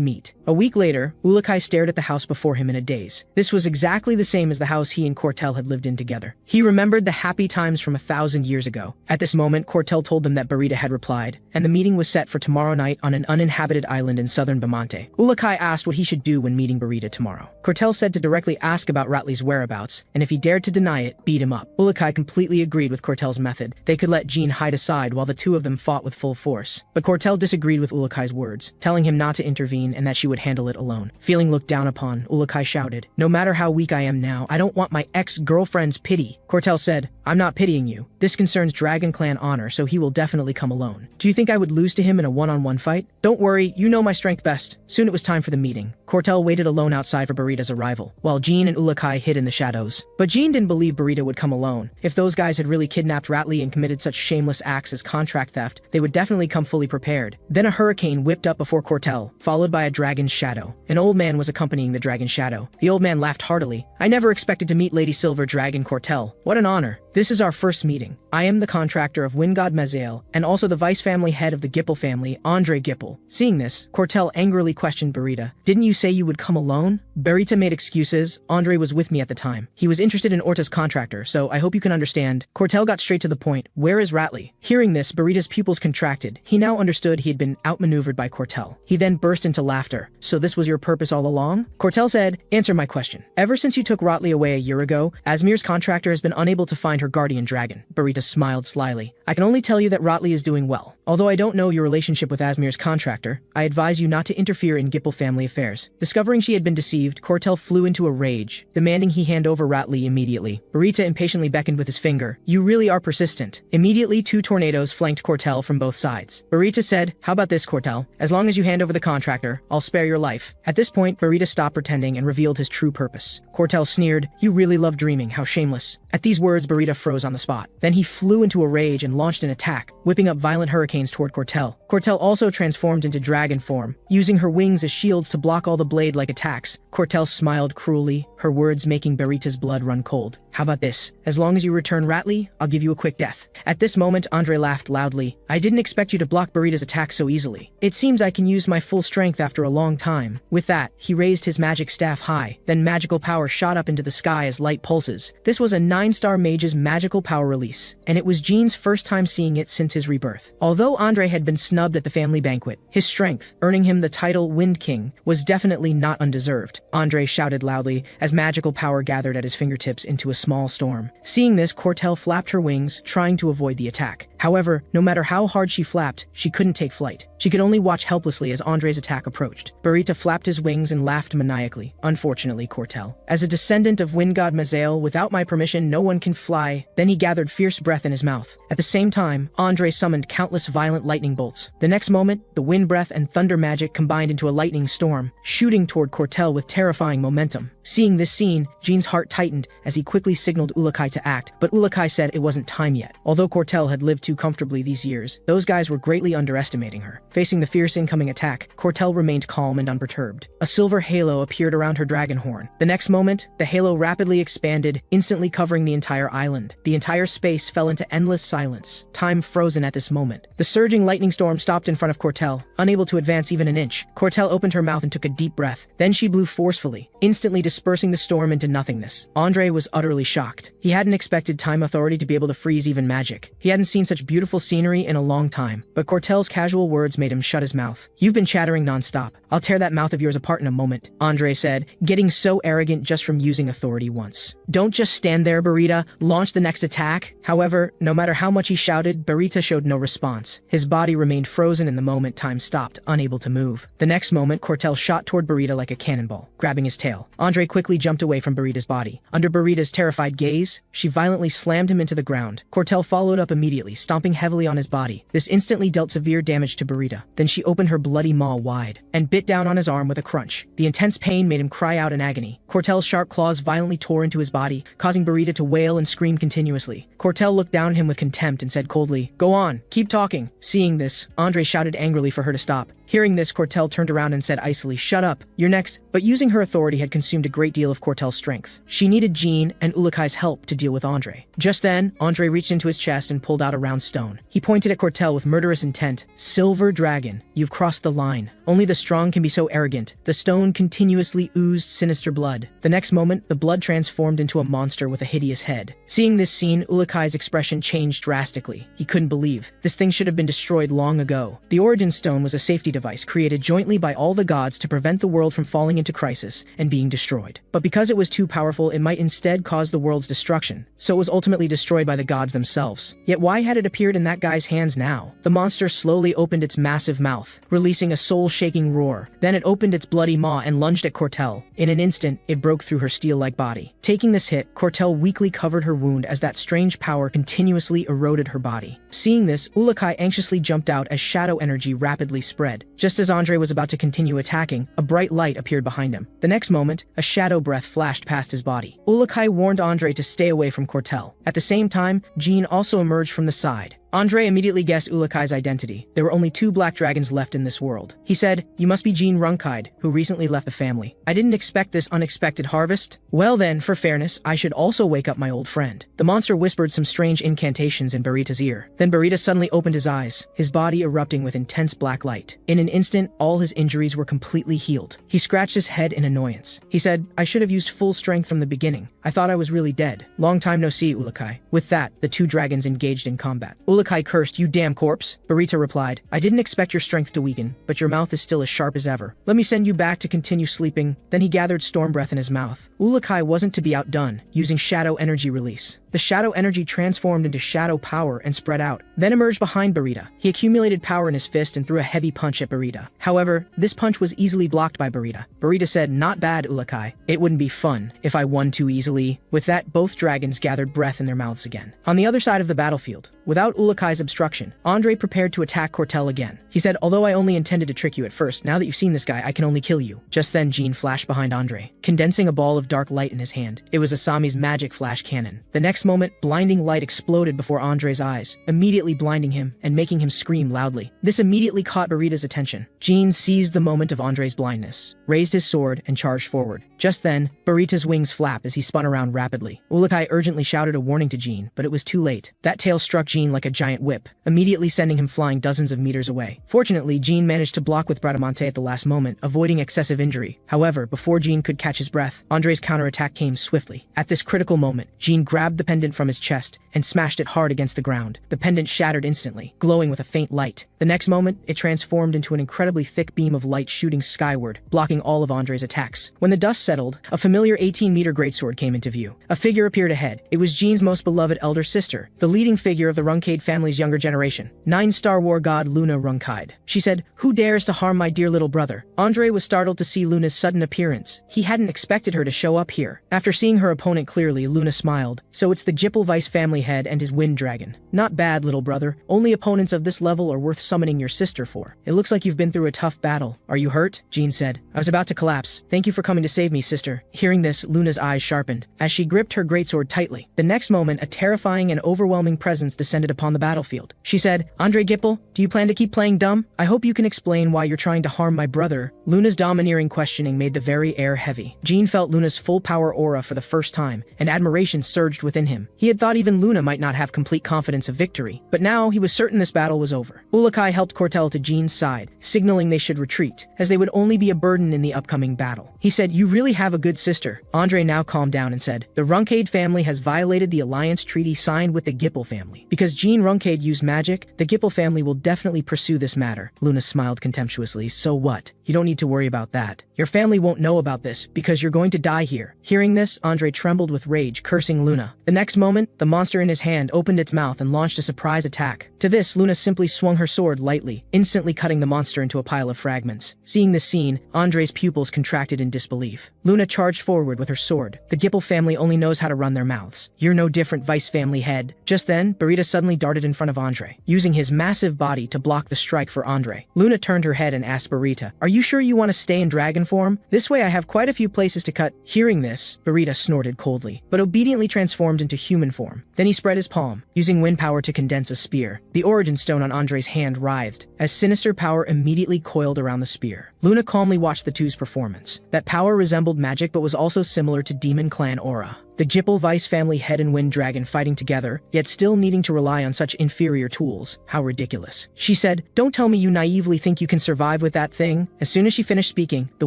meet. A week later, Ulikai stared at the house before him in a daze. This was exactly the same as the house he and Cortel had lived in together. He remembered the happy times from 1,000 years ago. At this moment, Cortel told them that Burita had replied, and the meeting was set for tomorrow night on an uninhabited island in southern Bamante. Ulikai asked what he should do when meeting Burita tomorrow. Cortel said to directly ask about Ratley's whereabouts, and if he dared to deny it, beat him up. Ulikai completely agreed with Cortel's method. They could let Jean hide aside while the two of them fought with full force. But Cortel disagreed with Ulikai's words, telling him not to intervene and that she would handle it alone. Feeling looked down upon, Ulikai shouted, no matter how weak I am now, I don't want my ex-girlfriend's pity. Cortel said, I'm not pitying you. This concerns Dragon Clan honor, so he will definitely come alone. Do you think I would lose to him in a one-on-one fight? Don't worry, you know my strength best. Soon it was time for the meeting. Cortel waited alone outside for Burita's arrival, while Jean and Ulikai hid in the shadows. But Jean didn't believe Burita would come alone. If those guys had really kidnapped Ratley and committed such shameless acts as contract theft, they would definitely come fully prepared. Then a hurricane whipped up before Cortel, followed by a dragon's shadow. An old man was accompanying the dragon's shadow. The old man laughed heartily. I never expected to meet Lady Silver Dragon Cortel. What an honor. This is our first meeting. I am the contractor of Wingod Mazael, and also the vice-family head of the Gipple family, Andre Gipple. Seeing this, Cortel angrily questioned Burita. Didn't you say you would come alone? Burita made excuses. Andre was with me at the time. He was interested in Orta's contractor, so I hope you can understand. Cortel got straight to the point. Where is Ratley? Hearing this, Burita's pupils contracted. He now understood he had been outmaneuvered by Cortel. He then burst into laughter. So this was your purpose all along? Cortel said, answer my question. Ever since you took Ratley away a year ago, Asmir's contractor has been unable to find her guardian dragon. Burita smiled slyly. I can only tell you that Ratley is doing well. Although I don't know your relationship with Asmir's contractor, I advise you not to interfere in Gipple family affairs. Discovering she had been deceived, Cortel flew into a rage, demanding he hand over Ratley immediately. Burita impatiently beckoned with his finger. You really are persistent. Immediately, two tornadoes flanked Cortel from both sides. Burita said, how about this, Cortel? As long as you hand over the contractor, I'll spare your life. At this point, Burita stopped pretending and revealed his true purpose. Cortel sneered, you really love dreaming, how shameless. At these words, Burita froze on the spot. Then he flew into a rage and launched an attack, whipping up violent hurricanes toward Cortel. Cortel also transformed into dragon form, using her wings as shields to block all the blade-like attacks. Cortel smiled cruelly, her words making Burita's blood run cold. How about this? As long as you return Ratley, I'll give you a quick death. At this moment, Andre laughed loudly. I didn't expect you to block Burita's attack so easily. It seems I can use my full strength after a long time. With that, he raised his magic staff high. Then magical power shot up into the sky as light pulses. This was a 9-star mage's magical power release, and it was Jean's first time seeing it since his rebirth. Although Andre had been snubbed at the family banquet, his strength, earning him the title Wind King, was definitely not undeserved. Andre shouted loudly as magical power gathered at his fingertips into a small storm. Seeing this, Cortel flapped her wings, trying to avoid the attack. However, no matter how hard she flapped, she couldn't take flight. She could only watch helplessly as Andre's attack approached. Burita flapped his wings and laughed maniacally. Unfortunately, Cortel. As a descendant of Wind God Mazael, without my permission, no one can fly. Then he gathered fierce breath in his mouth. At the same time, Andre summoned countless violent lightning bolts. The next moment, the wind breath and thunder magic combined into a lightning storm, shooting toward Cortel with terrifying momentum. Seeing this scene, Jean's heart tightened as he quickly signaled Ulikai to act, but Ulikai said it wasn't time yet. Although Cortel had lived too comfortably these years, those guys were greatly underestimating her. Facing the fierce incoming attack, Cortel remained calm and unperturbed. A silver halo appeared around her dragon horn. The next moment, the halo rapidly expanded, instantly covering the entire island. The entire space fell into endless silence, time frozen at this moment. The surging lightning storm stopped in front of Cortel, unable to advance even an inch. Cortel opened her mouth and took a deep breath. Then she blew forcefully, instantly dispersing the storm into nothingness. Andre was utterly shocked. He hadn't expected Time Authority to be able to freeze even magic. He hadn't seen such beautiful scenery in a long time, but Cortel's casual words made him shut his mouth. "You've been chattering nonstop. I'll tear that mouth of yours apart in a moment," Andre said, getting so arrogant just from using authority once. "Don't just stand there, Burita. Launch the next attack." However, no matter how much he shouted, Burita showed no response. His body remained frozen in the moment time stopped, unable to move. The next moment, Cortel shot toward Burita like a cannonball, grabbing his tail. Andre quickly jumped away from Burita's body. Under Burita's terrified gaze, she violently slammed him into the ground. Cortel followed up immediately, stomping heavily on his body. This instantly dealt severe damage to Burita. Then she opened her bloody maw wide and bit down on his arm with a crunch. The intense pain made him cry out in agony. Cortel's sharp claws violently tore into his body, causing Burita to wail and scream continuously. Cortel looked down at him with contempt and said coldly, "Go on, keep talking." Seeing this, Andre shouted angrily for her to stop. Hearing this, Cortel turned around and said icily, "Shut up, you're next." But using her authority had consumed a great deal of Cortel's strength. She needed Jean and Ullakai's help to deal with Andre. Just then, Andre reached into his chest and pulled out a round stone. He pointed at Cortel with murderous intent. "Silver Dragon, you've crossed the line. Only the strong can be so arrogant." The stone continuously oozed sinister blood. The next moment, the blood transformed into a monster with a hideous head. Seeing this scene, Ullakai's expression changed drastically. He couldn't believe. This thing should have been destroyed long ago. The Origin Stone was a safety device created jointly by all the gods to prevent the world from falling into crisis and being destroyed. But because it was too powerful, it might instead cause the world's destruction. So it was ultimately destroyed by the gods themselves. Yet why had it appeared in that guy's hands now? The monster slowly opened its massive mouth, releasing a soul-shaking roar. Then it opened its bloody maw and lunged at Cortel. In an instant, it broke through her steel-like body. Taking this hit, Cortel weakly covered her wound as that strange power continuously eroded her body. Seeing this, Ullakai anxiously jumped out as shadow energy rapidly spread. Just as Andre was about to continue attacking, a bright light appeared behind him. The next moment, a shadow breath flashed past his body. Ullakai warned Andre to stay away from Cortel. At the same time, Jean also emerged from the side. Andre immediately guessed Ullakai's identity. There were only 2 black dragons left in this world. He said, "You must be Jean Runcandel, who recently left the family. I didn't expect this unexpected harvest. Well then, for fairness, I should also wake up my old friend." The monster whispered some strange incantations in Burita's ear. Then Burita suddenly opened his eyes, his body erupting with intense black light. In an instant, all his injuries were completely healed. He scratched his head in annoyance. He said, "I should have used full strength from the beginning. I thought I was really dead. Long time no see, Ullakai." With that, the 2 dragons engaged in combat. Ullakai cursed, "You damn corpse." Burita replied, "I didn't expect your strength to weaken, but your mouth is still as sharp as ever. Let me send you back to continue sleeping." Then he gathered storm breath in his mouth. Ullakai wasn't to be outdone, using shadow energy release. The shadow energy transformed into shadow power and spread out, then emerged behind Burita. He accumulated power in his fist and threw a heavy punch at Burita. However, this punch was easily blocked by Burita. Burita said, "Not bad, Ullakai. It wouldn't be fun if I won too easily." With that, both dragons gathered breath in their mouths again. On the other side of the battlefield, without Ullakai's obstruction, Andre prepared to attack Cortel again. He said, "Although I only intended to trick you at first, now that you've seen this guy, I can only kill you." Just then, Jean flashed behind Andre, condensing a ball of dark light in his hand. It was Asami's magic flash cannon. The next moment, blinding light exploded before Andre's eyes, immediately blinding him and making him scream loudly. This immediately caught Burita's attention. Jean seized the moment of Andre's blindness, raised his sword, and charged forward. Just then, Burita's wings flapped as he spun around rapidly. Ullakai urgently shouted a warning to Jean, but it was too late. That tail struck Jean like a giant whip, immediately sending him flying dozens of meters away. Fortunately, Jean managed to block with Bradamante at the last moment, avoiding excessive injury. However, before Jean could catch his breath, Andre's counterattack came swiftly. At this critical moment, Jean grabbed the pendant from his chest and smashed it hard against the ground. The pendant shattered instantly, glowing with a faint light. The next moment, it transformed into an incredibly thick beam of light shooting skyward, blocking all of Andre's attacks. When the dust settled, a familiar 18-meter greatsword came into view. A figure appeared ahead. It was Jean's most beloved elder sister, the leading figure of the Runcandel family's younger generation, 9-star war god Luna Runcandel. She said, "Who dares to harm my dear little brother?" Andre was startled to see Luna's sudden appearance. He hadn't expected her to show up here. After seeing her opponent clearly, Luna smiled. "So it's the Jippelweiss family head and his wind dragon. Not bad, little brother. Only opponents of this level are worth summoning your sister for. It looks like you've been through a tough battle. Are you hurt?" Jean said. "I was about to collapse. Thank you for coming to save me, sister." Hearing this, Luna's eyes sharpened, as she gripped her greatsword tightly. The next moment, a terrifying and overwhelming presence descended upon the battlefield. She said, "Andre Gippel, do you plan to keep playing dumb? I hope you can explain why you're trying to harm my brother." Luna's domineering questioning made the very air heavy. Jean felt Luna's full power aura for the first time, and admiration surged within him. He had thought even Luna Luna might not have complete confidence of victory, but now he was certain this battle was over. Ourokh helped Cortel to Jean's side, signaling they should retreat, as they would only be a burden in the upcoming battle. He said, "You really have a good sister." Andre now calmed down and said, "The Runcade family has violated the alliance treaty signed with the Gipple family. Because Jean Runcade used magic, the Gipple family will definitely pursue this matter." Luna smiled contemptuously. "So what? You don't need to worry about that. Your family won't know about this, because you're going to die here." Hearing this, Andre trembled with rage, cursing Luna. The next moment, the monster in his hand opened its mouth and launched a surprise attack. To this, Luna simply swung her sword lightly, instantly cutting the monster into a pile of fragments. Seeing this scene, Andre's pupils contracted in disbelief. Luna charged forward with her sword. "The Gipple family only knows how to run their mouths. You're no different, Vice family head." Just then, Burita suddenly darted in front of Andre, using his massive body to block the strike for Andre. Luna turned her head and asked Burita, "Are you sure you want to stay in dragon form? This way I have quite a few places to cut." Hearing this, Burita snorted coldly, but obediently transformed into human form. Then he spread his palm, using wind power to condense a spear. The origin stone on Andre's hand writhed, as sinister power immediately coiled around the spear. Luna calmly watched the two's performance. That power resembled magic but was also similar to Demon Clan aura. The Gipple Vice family head and Wind Dragon fighting together, yet still needing to rely on such inferior tools. How ridiculous. She said, "Don't tell me you naively think you can survive with that thing." As soon as she finished speaking, the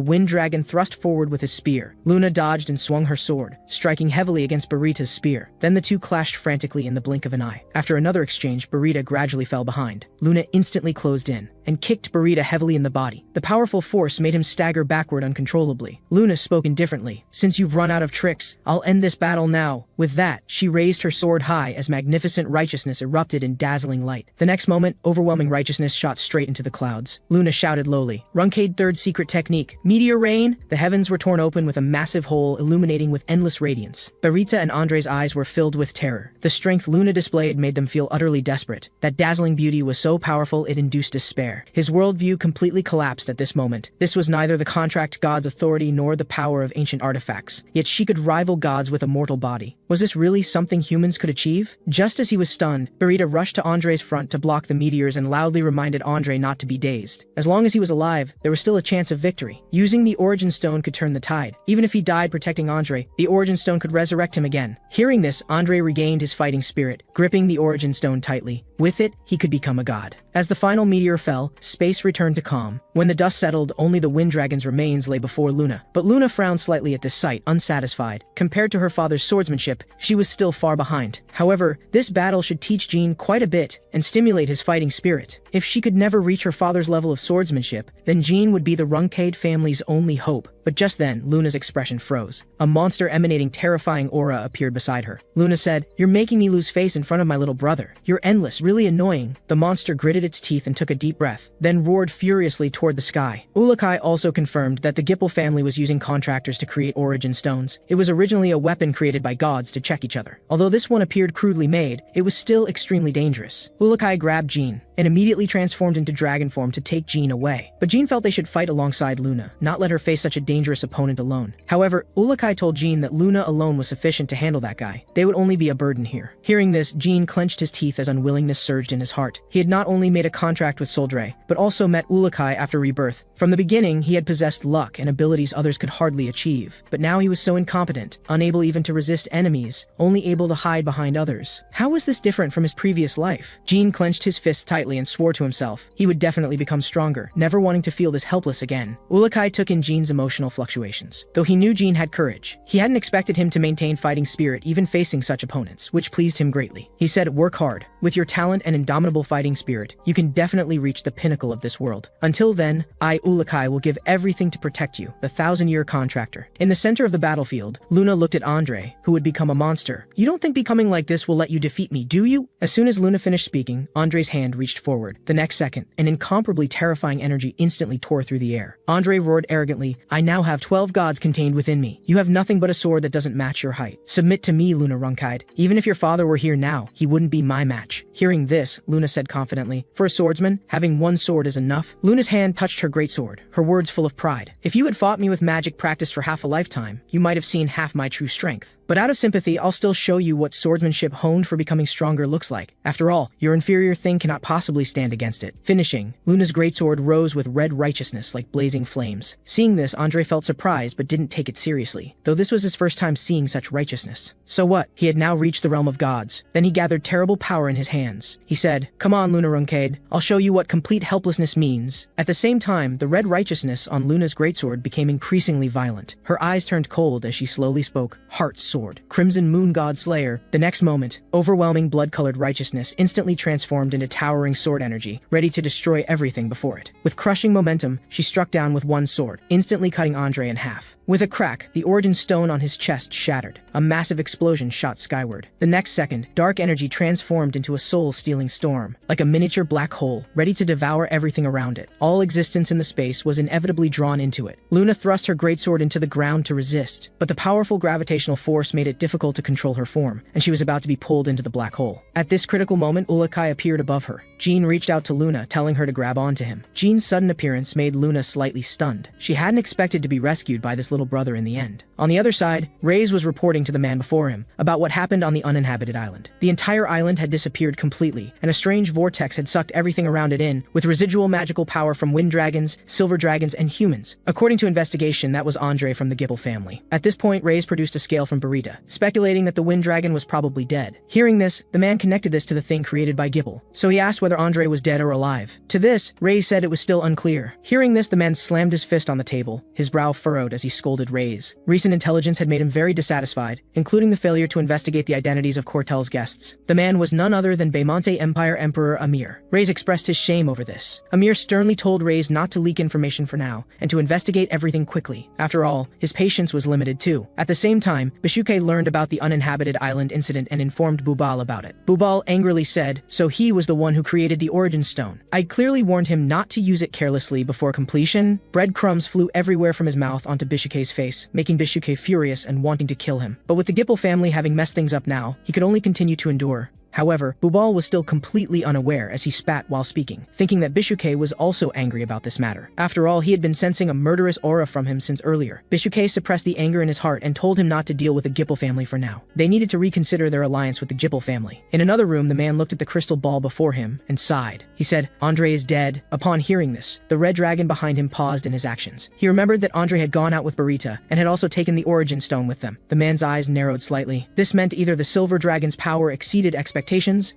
Wind Dragon thrust forward with his spear. Luna dodged and swung her sword, striking heavily against Burita's spear. Then the two clashed frantically in the blink of an eye. After another exchange, Burita gradually fell behind. Luna instantly closed in and kicked Burita heavily in the body. The powerful force made him stagger backward uncontrollably. Luna spoke indifferently, "Since you've run out of tricks, I'll end this battle now." With that, she raised her sword high as magnificent righteousness erupted in dazzling light. The next moment, overwhelming righteousness shot straight into the clouds. Luna shouted lowly, "Runcade third secret technique. Meteor rain!" The heavens were torn open with a massive hole illuminating with endless radiance. Burita and Andre's eyes were filled with terror. The strength Luna displayed made them feel utterly desperate. That dazzling beauty was so powerful it induced despair. His worldview completely collapsed at this moment. This was neither the contract god's authority nor the power of ancient artifacts. Yet she could rival gods with a mortal body. Was this really something humans could achieve? Just as he was stunned, Burita rushed to Andre's front to block the meteors and loudly reminded Andre not to be dazed. As long as he was alive, there was still a chance of victory. Using the Origin Stone could turn the tide. Even if he died protecting Andre, the Origin Stone could resurrect him again. Hearing this, Andre regained his fighting spirit, gripping the Origin Stone tightly. With it, he could become a god. As the final meteor fell, space returned to calm. When the dust settled, only the Wind Dragon's remains lay before Luna. But Luna frowned slightly at this sight, unsatisfied. Compared to her father's swordsmanship, she was still far behind. However, this battle should teach Jean quite a bit and stimulate his fighting spirit. If she could never reach her father's level of swordsmanship, then Jean would be the Runcade family's only hope. But just then, Luna's expression froze. A monster emanating terrifying aura appeared beside her. Luna said, "You're making me lose face in front of my little brother. You're endless, really annoying." The monster gritted its teeth and took a deep breath, then roared furiously toward the sky. Ourokh also confirmed that the Gipple family was using contractors to create Origin Stones. It was originally a weapon created by gods to check each other. Although this one appeared crudely made, it was still extremely dangerous. Ourokh grabbed Jean and immediately transformed into dragon form to take Jean away. But Jean felt they should fight alongside Luna, not let her face such a dangerous opponent alone. However, Ourokh told Jean that Luna alone was sufficient to handle that guy. They would only be a burden here. Hearing this, Jean clenched his teeth as unwillingness surged in his heart. He had not only made a contract with Solderet, but also met Ourokh after rebirth. From the beginning, he had possessed luck and abilities others could hardly achieve. But now he was so incompetent, unable even to resist enemies, only able to hide behind others. How was this different from his previous life? Jean clenched his fists tightly and swore to himself he would definitely become stronger, never wanting to feel this helpless again. Ourokh took in Jean's emotional fluctuations. Though he knew Jean had courage, he hadn't expected him to maintain fighting spirit even facing such opponents, which pleased him greatly. He said, "Work hard. With your talent and indomitable fighting spirit, you can definitely reach the pinnacle of this world. Until then, I, Ourokh, will give everything to protect you, the 1,000-year contractor." In the center of the battlefield, Luna looked at Andre, who would become a monster. "You don't think becoming like this will let you defeat me, do you?" As soon as Luna finished speaking, Andre's hand reached forward. The next second, an incomparably terrifying energy instantly tore through the air. Andre roared arrogantly, "I now have 12 gods contained within me. You have nothing but a sword that doesn't match your height. Submit to me, Luna Runcade. Even if your father were here now, he wouldn't be my match." Hearing this, Luna said confidently, "For a swordsman, having one sword is enough." Luna's hand touched her greatsword, her words full of pride. "If you had fought me with magic practice for half a lifetime, you might have seen half my true strength." But out of sympathy, I'll still show you what swordsmanship honed for becoming stronger looks like. After all, your inferior thing cannot possibly stand against it. Finishing, Luna's greatsword rose with red righteousness like blazing flames. Seeing this, Andre felt surprised but didn't take it seriously, though this was his first time seeing such righteousness. So what? He had now reached the realm of gods. Then he gathered terrible power in his hands. He said, "Come on, Luna Runcade. I'll show you what complete helplessness means." At the same time, the red righteousness on Luna's greatsword became increasingly violent. Her eyes turned cold as she slowly spoke, "Heart Sword, Crimson Moon God Slayer." The next moment, overwhelming blood-colored righteousness instantly transformed into towering sword energy, ready to destroy everything before it. With crushing momentum, she struck down with one sword, instantly cutting Andre in half. With a crack, the origin stone on his chest shattered. A massive explosion shot skyward. The next second, dark energy transformed into a soul-stealing storm, like a miniature black hole, ready to devour everything around it. All existence in the space was inevitably drawn into it. Luna thrust her greatsword into the ground to resist, but the powerful gravitational force made it difficult to control her form, and she was about to be pulled into the black hole. At this critical moment, Ourokh appeared above her. Jean reached out to Luna, telling her to grab onto him. Jean's sudden appearance made Luna slightly stunned. She hadn't expected to be rescued by this little brother in the end. On the other side, Reyes was reporting to the man before him about what happened on the uninhabited island. The entire island had disappeared completely, and a strange vortex had sucked everything around it in, with residual magical power from wind dragons, silver dragons, and humans. According to investigation, that was Andre from the Gipple family. At this point, Reyes produced a scale from Burita, speculating that the wind dragon was probably dead. Hearing this, the man connected this to the thing created by Gipple, so he asked whether Andre was dead or alive. To this, Reyes said it was still unclear. Hearing this, the man slammed his fist on the table, his brow furrowed as he scolded Reyes. Recent intelligence had made him very dissatisfied, including the failure to investigate the identities of Cortel's guests. The man was none other than Baymonte Empire Emperor Amir. Reyes expressed his shame over this. Amir sternly told Reyes not to leak information for now, and to investigate everything quickly. After all, his patience was limited too. At the same time, Bishuke learned about the uninhabited island incident and informed Bubal about it. Bubal angrily said, so he was the one who created the origin stone. I clearly warned him not to use it carelessly before completion. Breadcrumbs flew everywhere from his mouth onto Bishuke's face, making Bishuke furious and wanting to kill him. But with the Gipple family having messed things up now, he could only continue to endure. However, Bubal was still completely unaware as he spat while speaking, thinking that Bishuke was also angry about this matter. After all, he had been sensing a murderous aura from him since earlier. Bishuke suppressed the anger in his heart and told him not to deal with the Gipple family for now. They needed to reconsider their alliance with the Gipple family. In another room, the man looked at the crystal ball before him and sighed. He said, Andre is dead. Upon hearing this, the red dragon behind him paused in his actions. He remembered that Andre had gone out with Burita and had also taken the origin stone with them. The man's eyes narrowed slightly. This meant either the silver dragon's power exceeded expectations,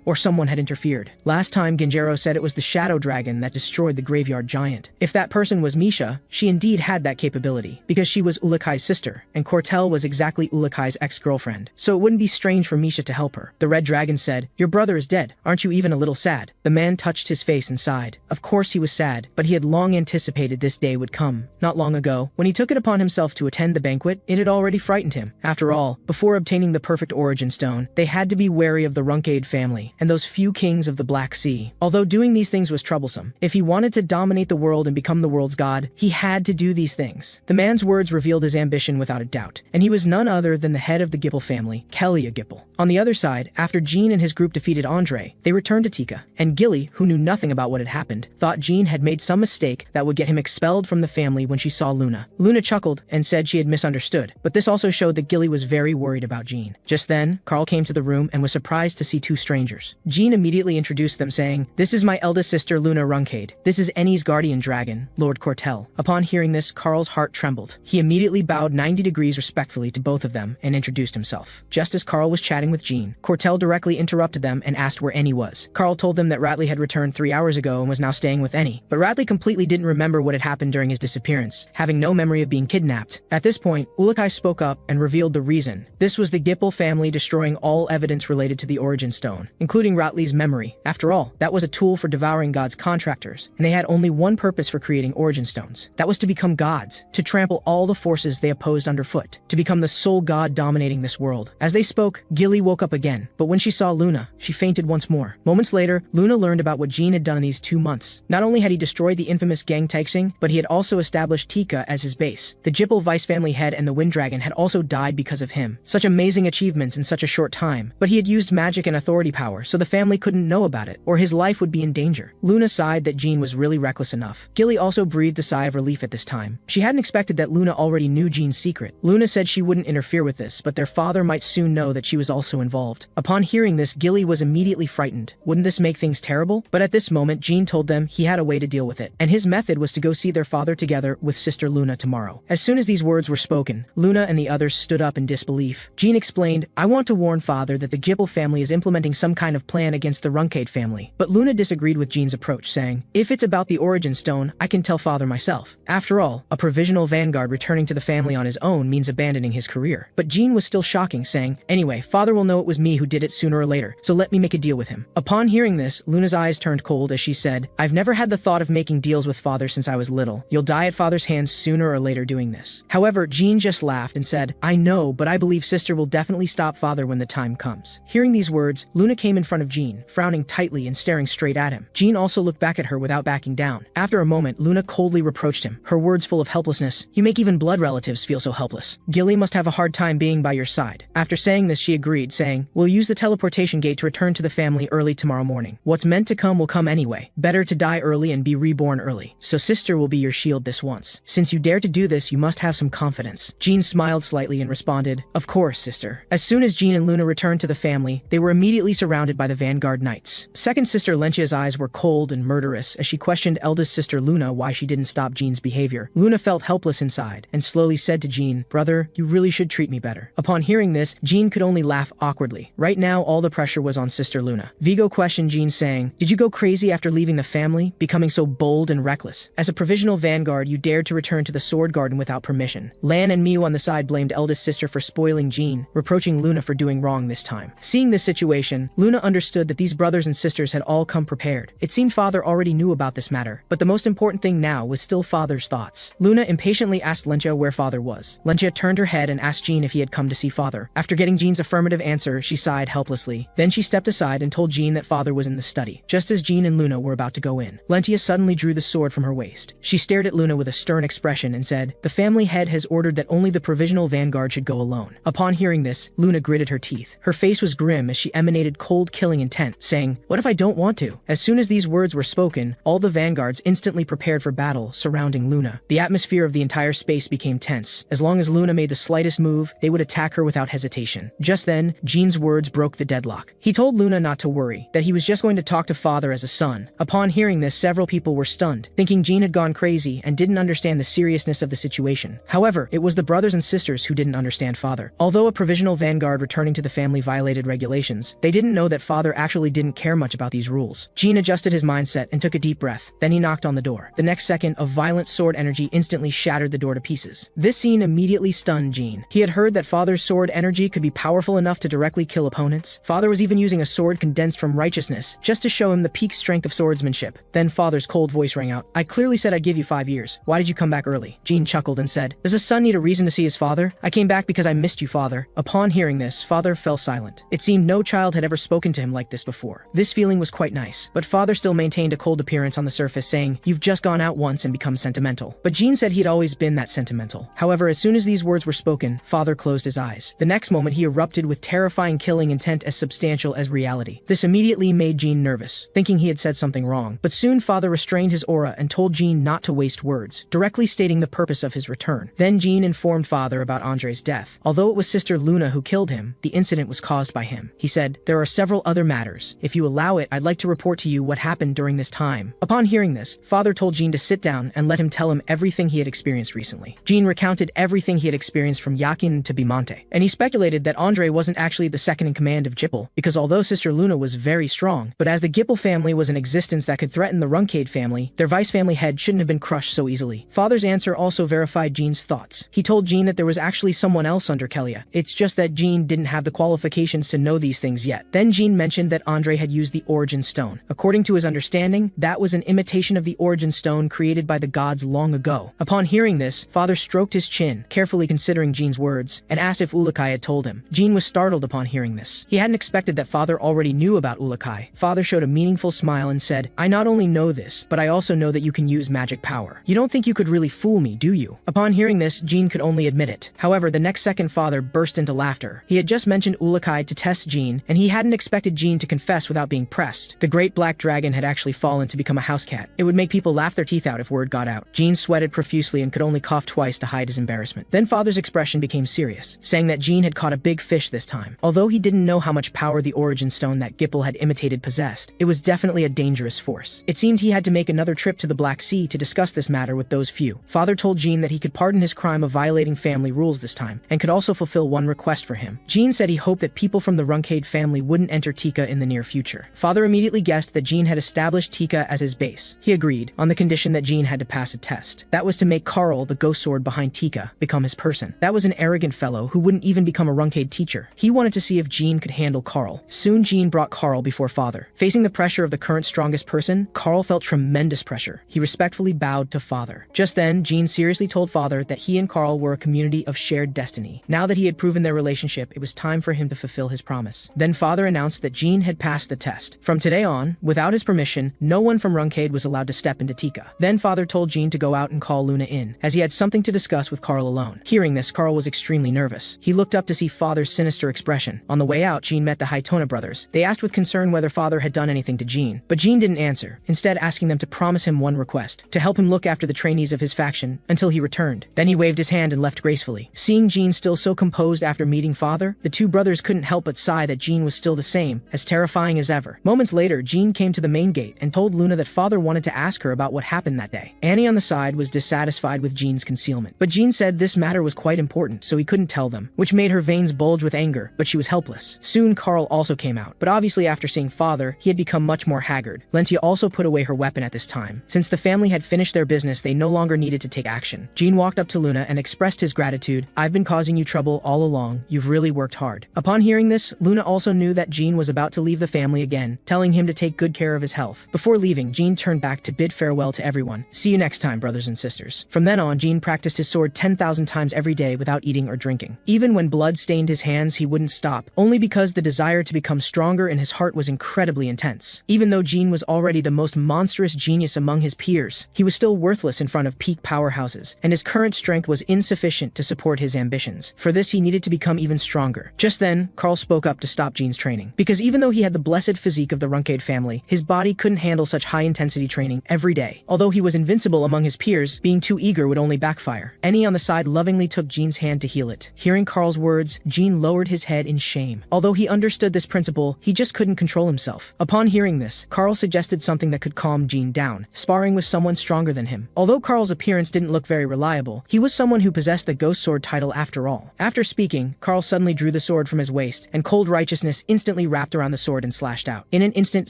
or someone had interfered. Last time, Genjiro said it was the shadow dragon that destroyed the graveyard giant. If that person was Misha, she indeed had that capability, because she was Urukhai's sister, and Cortel was exactly Urukhai's ex-girlfriend, so it wouldn't be strange for Misha to help her. The red dragon said, your brother is dead. Aren't you even a little sad? The man touched his face and sighed. Of course he was sad, but he had long anticipated this day would come. Not long ago, when he took it upon himself to attend the banquet, it had already frightened him. After all, before obtaining the perfect origin stone, they had to be wary of the Runcade family and those few kings of the Black Sea. Although doing these things was troublesome, if he wanted to dominate the world and become the world's god, he had to do these things. The man's words revealed his ambition without a doubt, and he was none other than the head of the Gipple family, Kelia Gipple. On the other side, after Jean and his group defeated Andre, they returned to Tika, and Gilly, who knew nothing about what had happened, thought Jean had made some mistake that would get him expelled from the family when she saw Luna. Luna chuckled and said she had misunderstood, but this also showed that Gilly was very worried about Jean. Just then, Carl came to the room and was surprised to see two strangers. Jean immediately introduced them, saying, this is my eldest sister Luna Runcade. This is Ennie's guardian dragon, Lord Cortel. Upon hearing this, Carl's heart trembled. He immediately bowed 90 degrees respectfully to both of them and introduced himself. Just as Carl was chatting with Jean, Cortel directly interrupted them and asked where Ennie was. Carl told them that Ratley had returned 3 hours ago and was now staying with Ennie, but Ratley completely didn't remember what had happened during his disappearance, having no memory of being kidnapped. At this point, Urukhai spoke up and revealed the reason. This was the Gipple family destroying all evidence related to the origin stone, including Ratley's memory. After all, that was a tool for devouring God's contractors, and they had only one purpose for creating origin stones. That was to become gods, to trample all the forces they opposed underfoot, to become the sole god dominating this world. As they spoke, Gilly woke up again, but when she saw Luna, she fainted once more. Moments later, Luna learned about what Jean had done in these 2 months. Not only had he destroyed the infamous Gang Taixing, but he had also established Tika as his base. The Gipple vice family head and the Wind Dragon had also died because of him. Such amazing achievements in such a short time, but he had used magic and authority power, so the family couldn't know about it, or his life would be in danger. Luna sighed that Jean was really reckless enough. Gilly also breathed a sigh of relief at this time. She hadn't expected that Luna already knew Jean's secret. Luna said she wouldn't interfere with this, but their father might soon know that she was also involved. Upon hearing this, Gilly was immediately frightened. Wouldn't this make things terrible? But at this moment, Jean told them he had a way to deal with it, and his method was to go see their father together with Sister Luna tomorrow. As soon as these words were spoken, Luna and the others stood up in disbelief. Jean explained, I want to warn father that the Gipple family is implementing some kind of plan against the Runade family. But Luna disagreed with Jean's approach, saying, if it's about the origin stone, I can tell father myself. After all, a provisional vanguard returning to the family on his own means abandoning his career. But Jean was still shocking, saying, anyway, father will know it was me who did it sooner or later, so let me make a deal with him. Upon hearing this, Luna's eyes turned cold as she said, I've never had the thought of making deals with father since I was little. You'll die at father's hands sooner or later doing this. However, Jean just laughed and said, I know, but I believe sister will definitely stop father when the time comes. Hearing these words, Luna came in front of Jean, frowning tightly and staring straight at him. Jean also looked back at her without backing down. After a moment, Luna coldly reproached him, her words full of helplessness. You make even blood relatives feel so helpless. Gilly must have a hard time being by your side. After saying this, she agreed, saying, we'll use the teleportation gate to return to the family early tomorrow morning. What's meant to come will come anyway. Better to die early and be reborn early. So sister will be your shield this once. Since you dare to do this, you must have some confidence. Jean smiled slightly and responded, of course, sister. As soon as Jean and Luna returned to the family, they were immediately surrounded by the Vanguard Knights. Second sister Lencia's eyes were cold and murderous as she questioned eldest sister Luna why she didn't stop Jean's behavior. Luna felt helpless inside and slowly said to Jean, brother, you really should treat me better. Upon hearing this, Jean could only laugh awkwardly. Right now, all the pressure was on sister Luna. Vigo questioned Jean, saying, did you go crazy after leaving the family, becoming so bold and reckless? As a provisional vanguard, you dared to return to the Sword Garden without permission. Lan and Miu on the side blamed eldest sister for spoiling Jean, reproaching Luna for doing wrong this time. Seeing this situation, Luna understood that these brothers and sisters had all come prepared. It seemed father already knew about this matter, but the most important thing now was still father's thoughts. Luna impatiently asked Lencia where father was. Lencia turned her head and asked Jean if he had come to see father. After getting Jean's affirmative answer, she sighed helplessly. Then she stepped aside and told Jean that father was in the study. Just as Jean and Luna were about to go in, Lencia suddenly drew the sword from her waist. She stared at Luna with a stern expression and said, the family head has ordered that only the provisional vanguard should go alone. Upon hearing this, Luna gritted her teeth. Her face was grim as she emanated cold killing intent, saying, what if I don't want to? As soon as these words were spoken, all the vanguards instantly prepared for battle surrounding Luna. The atmosphere of the entire space became tense. As long as Luna made the slightest move, they would attack her without hesitation. Just then, Jean's words broke the deadlock. He told Luna not to worry, that he was just going to talk to father as a son. Upon hearing this, several people were stunned, thinking Jean had gone crazy and didn't understand the seriousness of the situation. However, it was the brothers and sisters who didn't understand father. Although a provisional vanguard returning to the family violated regulations, they didn't know that father actually didn't care much about these rules. Jean adjusted his mindset and took a deep breath. Then he knocked on the door. The next second, a violent sword energy instantly shattered the door to pieces. This scene immediately stunned Jean. He had heard that father's sword energy could be powerful enough to directly kill opponents. Father was even using a sword condensed from righteousness, just to show him the peak strength of swordsmanship. Then father's cold voice rang out. I clearly said I'd give you 5 years. Why did you come back early? Jean chuckled and said, does a son need a reason to see his father? I came back because I missed you, father. Upon hearing this, father fell silent. It seemed no child had ever spoken to him like this before. This feeling was quite nice, but father still maintained a cold appearance on the surface, saying, you've just gone out once and become sentimental. But Jean said he'd always been that sentimental. However, as soon as these words were spoken, father closed his eyes. The next moment, he erupted with terrifying killing intent as substantial as reality. This immediately made Jean nervous, thinking he had said something wrong. But soon father restrained his aura and told Jean not to waste words, directly stating the purpose of his return. Then Jean informed father about Andre's death. Although it was sister Luna who killed him, the incident was caused by him. He said, there are several other matters. If you allow it, I'd like to report to you what happened during this time. Upon hearing this, father told Jean to sit down and let him tell him everything he had experienced recently. Jean recounted everything he had experienced from Yakin to Bimante, and he speculated that Andre wasn't actually the second in command of Gipple, because although sister Luna was very strong, but as the Gipple family was an existence that could threaten the Runade family, their vice family head shouldn't have been crushed so easily. Father's answer also verified Jean's thoughts. He told Jean that there was actually someone else under Kelia. It's just that Jean didn't have the qualifications to know these things yet. Then Jean mentioned that Andre had used the Origin Stone. According to his understanding, that was an imitation of the Origin Stone created by the gods long ago. Upon hearing this, father stroked his chin, carefully considering Jean's words, and asked if Ulakai had told him. Jean was startled upon hearing this. He hadn't expected that father already knew about Ulakai. Father showed a meaningful smile and said, I not only know this, but I also know that you can use magic power. You don't think you could really fool me, do you? Upon hearing this, Jean could only admit it. However, the next second father burst into laughter. He had just mentioned Ulakai to test Jean, and he hadn't expected Jean to confess without being pressed. The great black dragon had actually fallen to become a house cat. It would make people laugh their teeth out if word got out. Jean sweated profusely and could only cough twice to hide his embarrassment. Then father's expression became serious, saying that Jean had caught a big fish this time. Although he didn't know how much power the origin stone that Gipple had imitated possessed, it was definitely a dangerous force. It seemed he had to make another trip to the Black Sea to discuss this matter with those few. Father told Jean that he could pardon his crime of violating family rules this time, and could also fulfill one request for him. Jean said he hoped that people from the Runcade family wouldn't enter Tika in the near future. Father immediately guessed that Jean had established Tika as his base. He agreed, on the condition that Jean had to pass a test. That was to make Carl, the ghost sword behind Tika, become his person. That was an arrogant fellow who wouldn't even become a Runcade teacher. He wanted to see if Jean could handle Carl. Soon Jean brought Carl before Father. Facing the pressure of the current strongest person, Carl felt tremendous pressure. He respectfully bowed to Father. Just then, Jean seriously told Father that he and Carl were a community of shared destiny. Now that he had proven their relationship, it was time for him to fulfill his promise. Then Father announced that Jean had passed the test. From today on, without his permission, no one from Runcade was allowed to step into Tika. Then Father told Jean to go out and call Luna in, as he had something to discuss with Carl alone. Hearing this, Carl was extremely nervous. He looked up to see Father's sinister expression. On the way out, Jean met the Haitona brothers. They asked with concern whether Father had done anything to Jean, but Jean didn't answer, instead asking them to promise him one request, to help him look after the trainees of his faction until he returned. Then he waved his hand and left gracefully. Seeing Jean still so composed after meeting Father, the two brothers couldn't help but sigh that Jean was still the same, as terrifying as ever. Moments later, Jean came to the main gate and told Luna that Father wanted to ask her about what happened that day. Annie on the side was dissatisfied with Jean's concealment, but Jean said this matter was quite important, so he couldn't tell them, which made her veins bulge with anger, but she was helpless. Soon Carl also came out, but obviously after seeing Father, he had become much more haggard. Lentia also put away her weapon at this time. Since the family had finished their business, they no longer needed to take action. Jean walked up to Luna and expressed his gratitude. "I've been causing you trouble all along. You've really worked hard." Upon hearing this, Luna also knew that Jean was about to leave the family again, telling him to take good care of his health. Before leaving, Jean turned back to bid farewell to everyone. "See you next time, brothers and sisters." From then on, Jean practiced his sword 10,000 times every day without eating or drinking. Even when blood stained his hands, he wouldn't stop, only because the desire to become stronger in his heart was incredibly intense. Even though Jean was already the most monstrous genius among his peers, he was still worthless in front of peak powerhouses, and his current strength was insufficient to support his ambitions. For this, he needed to become even stronger. Just then, Carl spoke up to stop Jean's training. Because even though he had the blessed physique of the Runcade family, his body couldn't handle such high-intensity training every day. Although he was invincible among his peers, being too eager would only backfire. Annie on the side lovingly took Jean's hand to heal it. Hearing Carl's words, Jean lowered his head in shame. Although he understood this principle, he just couldn't control himself. Upon hearing this, Carl suggested something that could calm Jean down, sparring with someone stronger than him. Although Carl's appearance didn't look very reliable, he was someone who possessed the Ghost Sword title after all. After speaking, Carl suddenly drew the sword from his waist, and cold righteousness instantly wrapped around the sword and slashed out. In an instant,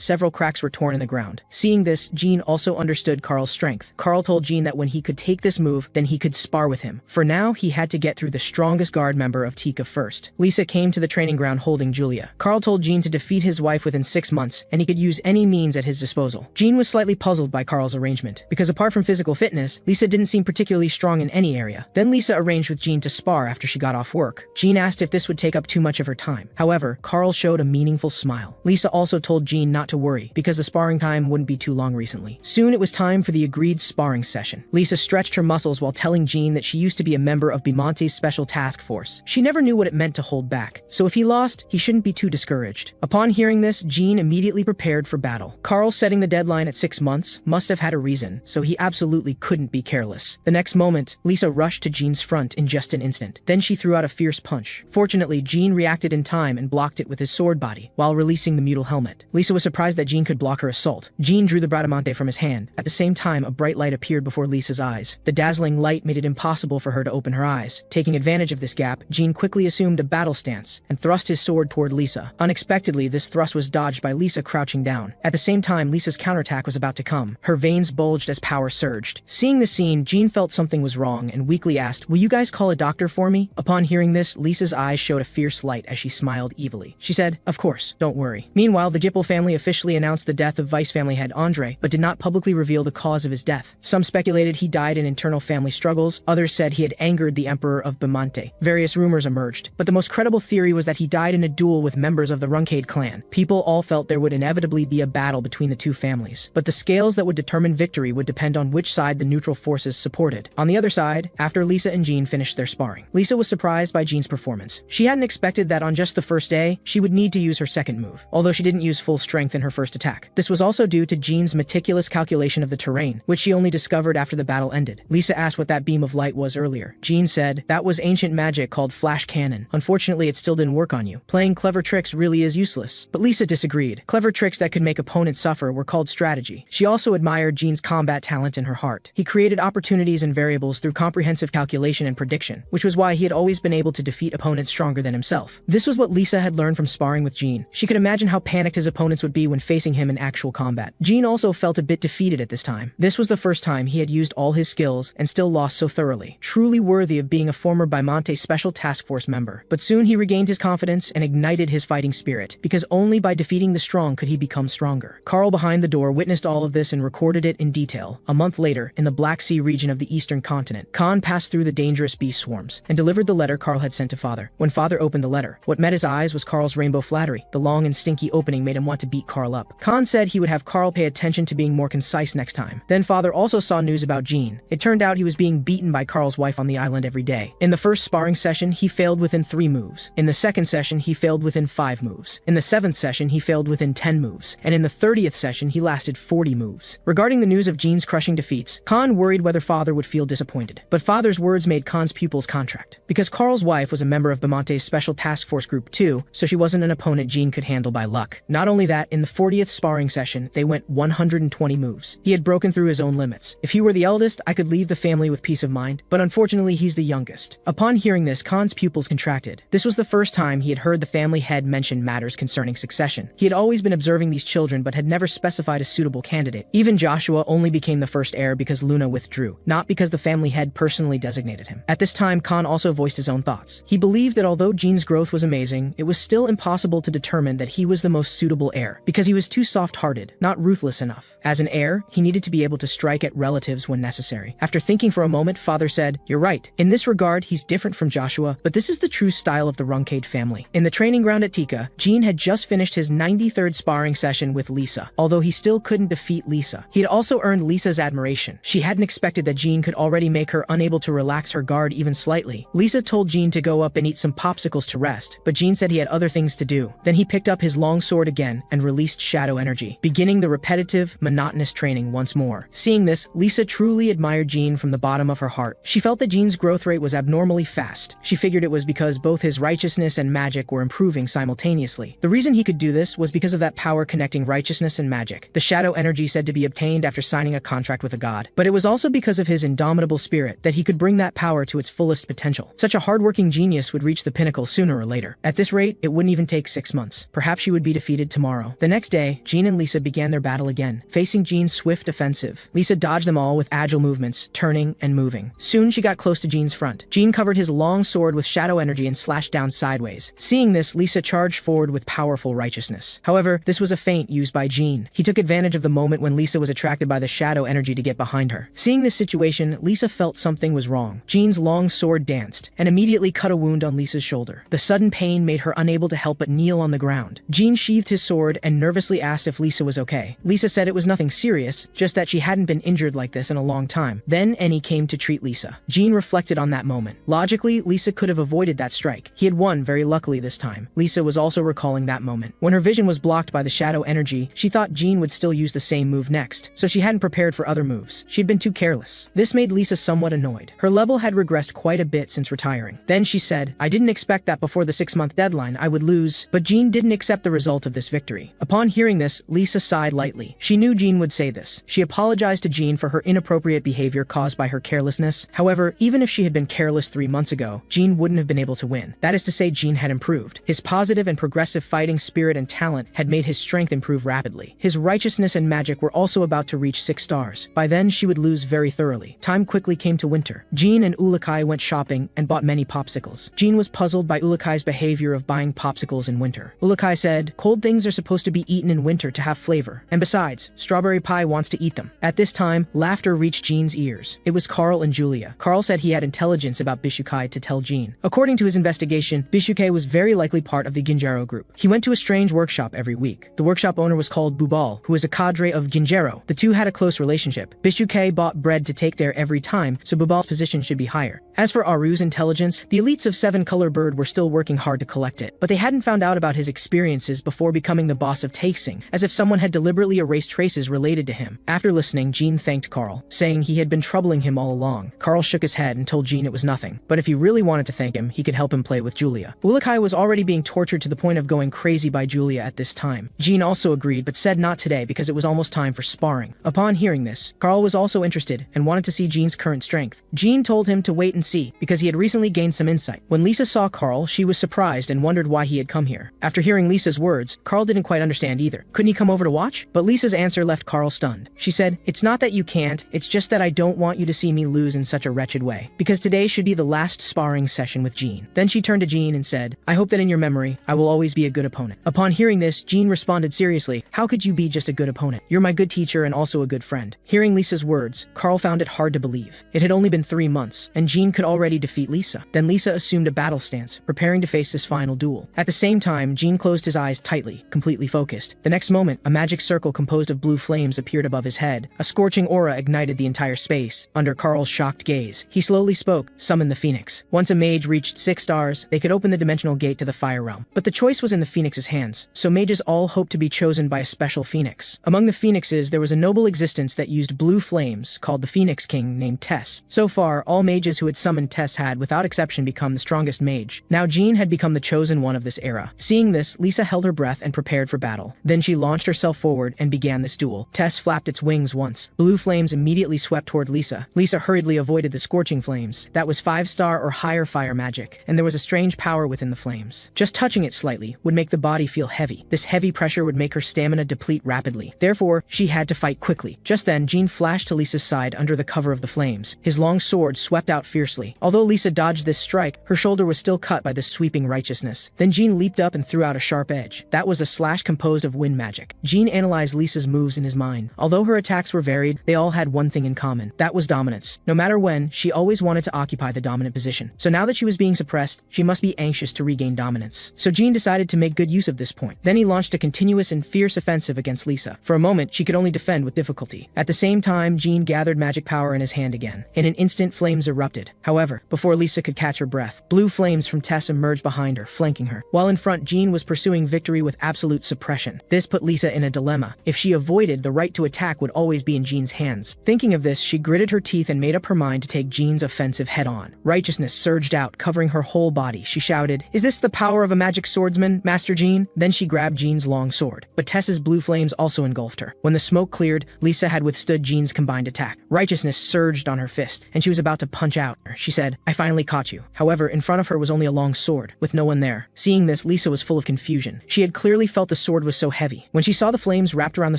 several cracks were torn in the ground. Seeing this, Jean also understood Carl's strength. Carl told Jean that when he could take this move, then he could spar with him. For now, he had to get through the strongest guard member of Tika first. Lisa came to the training ground holding Julia. Carl told Jean to defeat his wife within 6 months, and he could use any means at his disposal. Jean was slightly puzzled by Carl's arrangement, because apart from physical fitness, Lisa didn't seem particularly strong in any area. Then Lisa arranged with Jean to spar after she got off work. Jean asked if this would take up too much of her time. However, Carl showed a meaningful smile. Lisa also told Jean not to worry, because the sparring time wouldn't be too long recently. Soon it was time for the agreed sparring session. Lisa stretched her muscles while telling Jean that she used to be a member of Bimonte's special task force. She never knew what it meant to hold back, so if he lost, he shouldn't be too discouraged. Upon hearing this, Jean immediately prepared for battle. Carl setting the deadline at 6 months must have had a reason, so he absolutely couldn't be careless. The next moment, Lisa rushed to Jean's front in just an instant. Then she threw out a fierce punch. Fortunately, Jean reacted in time and blocked it with his sword body, while releasing the mutal helmet. Lisa was surprised that Jean could block her assault. Jean drew the Bradamante from his hand. At the same time, a bright light appeared before Lisa's eyes. The dazzling light made it impossible for her to open her eyes. Taking advantage of this gap, Jean quickly assumed a battle stance and thrust his sword toward Lisa. Unexpectedly, this thrust was dodged by Lisa crouching down. At the same time, Lisa's counterattack was about to come. Her veins bulged as power surged. Seeing the scene, Jean felt something was wrong and weakly asked, "Will you guys call a doctor for me?" Upon hearing this, Lisa's eyes showed a fierce light as she smiled evilly. She said, "Of course, don't worry." Meanwhile, the Gipple family officially announced the death of Vice family head Andre, but did not publicly reveal the cause of his death. Some speculated he died in internal family struggles, others said he had angered the Emperor of Bimonte. Various rumors emerged, but the most credible theory was that he died in a duel with members of the Runcade clan. People all felt there would inevitably be a battle between the two families, but the scales that would determine victory would depend on which side the neutral forces supported. On the other side, after Lisa and Jean finished their sparring, Lisa was surprised by Jean's performance. She hadn't expected that on just the first day, she would need to use her second move, although she didn't use full strength in her first attack. This was also due to Jean's meticulous calculation of the terrain, which she only discovered after the battle ended. Lisa asked what that beam of light was earlier. Jean said, "That was ancient magic called flash cannon. Unfortunately, it still didn't work on you. Playing clever tricks really is useless." But Lisa disagreed. Clever tricks that could make opponents suffer were called strategy. She also admired Jean's combat talent in her heart. He created opportunities and variables through comprehensive calculation and prediction, which was why he had always been able to defeat opponents stronger than himself. This was what Lisa had learned from sparring with Jean. She could imagine how panicked his opponents would be when facing him in actual combat. Jean also felt a bit defeated at this time. This was the first time he had used all his skills and still lost so thoroughly. Truly worthy of being a former Bimante Special Task Force member. But soon he regained his confidence and ignited his fighting spirit, because only by defeating the strong could he become stronger. Carl behind the door witnessed all of this and recorded it in detail. A month later, in the Black Sea region of the Eastern Continent, Khan passed through the dangerous beast swarms and delivered the letter Carl had sent to Father. When Father opened the letter, what met his eyes was Carl's rainbow flattery. The long and stinky opening made him want to beat Carl up. Khan said he would have Carl pay attention to being more concise next time. Then Father also saw news about Jean. It turned out he was being beaten by Carl's wife on the island every day. In the first sparring session, he failed within 3 moves. In the second session, he failed within 5 moves. In the 7th session, he failed within 10 moves. And in the 30th session, he lasted 40 moves. Regarding the news of Jean's crushing defeats, Khan worried whether Father would feel disappointed. But Father's words made Khan's pupils contract. Because Carl's wife was a member of Bimante's Special Task Force Group 2, so she wasn't an opponent Jean could handle by luck. Not only that, in the 40th sparring session, they went 120 moves. He had broken through his own limits. If he were the eldest, I could leave the family with peace of mind, but unfortunately he's the youngest. Upon hearing this, Khan's pupils contracted. This was the first time he had heard the family head mention matters concerning succession. He had always been observing these children but had never specified a suitable candidate. Even Joshua only became the first heir because Luna withdrew, not because the family head personally designated him. At this time, Khan also voiced his own thoughts. He believed that although Jean's growth was amazing, it was still impossible to determine that he was the most suitable heir, because he was too soft-hearted, not ruthless enough. As an heir, he needed to be able to strike at relatives when necessary. After thinking for a moment, Father said, "You're right. In this regard, he's different from Joshua, but this is the true style of the Runcandel family." In the training ground at Tika, Jean had just finished his 93rd sparring session with Lisa, although he still couldn't defeat Lisa. He had also earned Lisa's admiration. She hadn't expected that Jean could already make her unable to relax her guard even slightly. Lisa told Jean to go up and eat some popsicles to rest, but Jean said he had other things to do. Then he picked up his long sword again and released shadow energy, beginning the repetitive, monotonous training once more. Seeing this, Lisa truly admired Jean from the bottom of her heart. She felt that Jean's growth rate was abnormally fast. She figured it was because both his righteousness and magic were improving simultaneously. The reason he could do this was because of that power connecting righteousness and magic, the shadow energy said to be obtained after signing a contract with a god. But it was also because of his indomitable spirit that he could bring that power to its fullest potential. Such a hardworking genius would reach the pinnacle sooner or later. At this rate, it wouldn't even take 6 months. Perhaps she would be defeated tomorrow. The next day, Jean and Lisa began their battle again, facing Jean's swift offensive. Lisa dodged them all with agile movements, turning and moving. Soon she got close to Jean's front. Jean covered his long sword with shadow energy and slashed down sideways. Seeing this, Lisa charged forward with powerful righteousness. However, this was a feint used by Jean. He took advantage of the moment when Lisa was attracted by the shadow energy to get behind her. Seeing this situation, Lisa felt something was wrong. Jean's long sword danced and immediately cut a wound on Lisa's shoulder. The sudden pain made her unable to help but kneel on the ground. Jean sheathed his sword and nervously asked if Lisa was okay. Lisa said it was nothing serious, just that she hadn't been injured like this in a long time. Then Eni came to treat Lisa. Jean reflected on that moment. Logically, Lisa could have avoided that strike. He had won very luckily this time. Lisa was also recalling that moment. When her vision was blocked by the shadow energy, she thought Jean would still use the same move next, so she hadn't prepared for other moves. She'd been too careless. This made Lisa somewhat annoyed. Her level had regressed quite a bit since retiring. Then she said, "I didn't expect that before the 6-month deadline I would lose," but Jean didn't accept the result of this victory. Upon hearing this, Lisa sighed lightly. She knew Jean would say this. She apologized to Jean for her inappropriate behavior caused by her carelessness. However, even if she had been careless 3 months ago, Jean wouldn't have been able to win. That is to say, Jean had improved. His positive and progressive fighting spirit and talent had made his strength improve rapidly. His righteousness and magic were also about to reach 6 stars. By then, she would lose very thoroughly. Time quickly came to winter. Jean and Ourokh went shopping and bought many popsicles. Jean was puzzled by Ourokh's behavior of buying popsicles in winter. Ourokh said, "Cold things are supposed to be eaten in winter to have flavor. And besides, strawberry pie wants to eat them." At this time, laughter reached Jean's ears. It was Carl and Julia. Carl said he had intelligence about Bishukai to tell Jean. According to his investigation, Bishukai was very likely part of the Ginjaro group. He went to a strange workshop every week. The workshop owner was called Bubal, who was a cadre of Ginjaro. The two had a close relationship. Bishukai bought bread to take there every time, so Bubal's position should be higher. As for Aru's intelligence, the elites of 7 Color Bird were still working hard to collect it, but they hadn't found out about his experiences before becoming the boss of Taexing, as if someone had deliberately erased traces related to him. After listening, Jean thanked Carl, saying he had been troubling him all along. Carl shook his head and told Jean it was nothing, but if he really wanted to thank him, he could help him play with Julia. Ourokh was already being tortured to the point of going crazy by Julia at this time. Jean also agreed, but said not today because it was almost time for sparring. Upon hearing this, Carl was also interested and wanted to see Jean's current strength. Jean told him to wait and see, because he had recently gained some insight. When Lisa saw Carl, she was surprised and wondered why he had come here. After hearing Lisa's words, Carl didn't quite understand either. Couldn't he come over to watch? But Lisa's answer left Carl stunned. She said, "It's not that you can't, it's just that I don't want you to see me lose in such a wretched way, because today should be the last sparring session with Jean." Then she turned to Jean and said, "I hope that in your memory, I will always be a good opponent." Upon hearing this, Jean responded seriously, "How could you be just a good opponent? You're my good teacher and also a good friend." Hearing Lisa's words, Carl found it hard to believe. It had only been 3 months, and Jean could already defeat Lisa. Then Lisa assumed a battle stance, preparing to face this final duel. At the same time, Jean closed his eyes tightly, completely focused. The next moment, a magic circle composed of blue flames appeared above his head. A scorching aura ignited the entire space. Under Carl's shocked gaze, he slowly spoke, "Summon the Phoenix." Once a mage reached 6 stars, they could open the dimensional gate to the Fire Realm. But the choice was in the Phoenix's hands, so mages all hoped to be chosen by a special Phoenix. Among the Phoenixes, there was a noble existence that used blue flames, called the Phoenix King, named Tess. So far, all mages who had summoned Tess had, without exception, become the strongest mage. Now Jean had become the chosen one of this era. Seeing this, Lisa held her breath and prepared for battle. Then she launched herself forward and began this duel. Tess flapped its wings once. Blue flames immediately swept toward Lisa. Lisa hurriedly avoided the scorching flames. That was 5-star or higher fire magic, and there was a strange power within the flames. Just touching it slightly would make the body feel heavy. This heavy pressure would make her stamina deplete rapidly. Therefore, she had to fight quickly. Just then, Jean flashed to Lisa's side under the cover of the flames. His long sword swept out fiercely. Although Lisa dodged this strike, her shoulder was still cut by this sweeping righteousness. Then Jean leaped up and threw out a sharp edge. That was a slash composed of wind magic. Jean analyzed Lisa's moves in his mind. Although her attacks were varied, they all had one thing in common. That was dominance. No matter when, she always wanted to occupy the dominant position. So now that she was being suppressed, she must be anxious to regain dominance. So Jean decided to make good use of this point. Then he launched a continuous and fierce offensive against Lisa. For a moment, she could only defend with difficulty. At the same time, Jean gathered magic power in his hand again. In an instant, flames erupted. However, before Lisa could catch her breath, blue flames from Tess emerged behind her, flanking her. While in front, Jean was pursuing victory with absolute suppression. This put Lisa in a dilemma. If she avoided, the right to attack would always be in Jean's hands. Thinking of this, she gritted her teeth and made up her mind to take Jean's offensive head-on. Righteousness surged out, covering her whole body. She shouted, "Is this the power of a magic swordsman, Master Jean?" Then she grabbed Jean's long sword. But Tess's blue flames also engulfed her. When the smoke cleared, Lisa had withstood Jean's combined attack. Righteousness surged on her fist, and she was about to punch out. She said, "I finally caught you." However, in front of her was only a long sword, with no one there. Seeing this, Lisa was full of confusion. She had clearly felt the sword was so heavy. When she saw the flames wrapped around the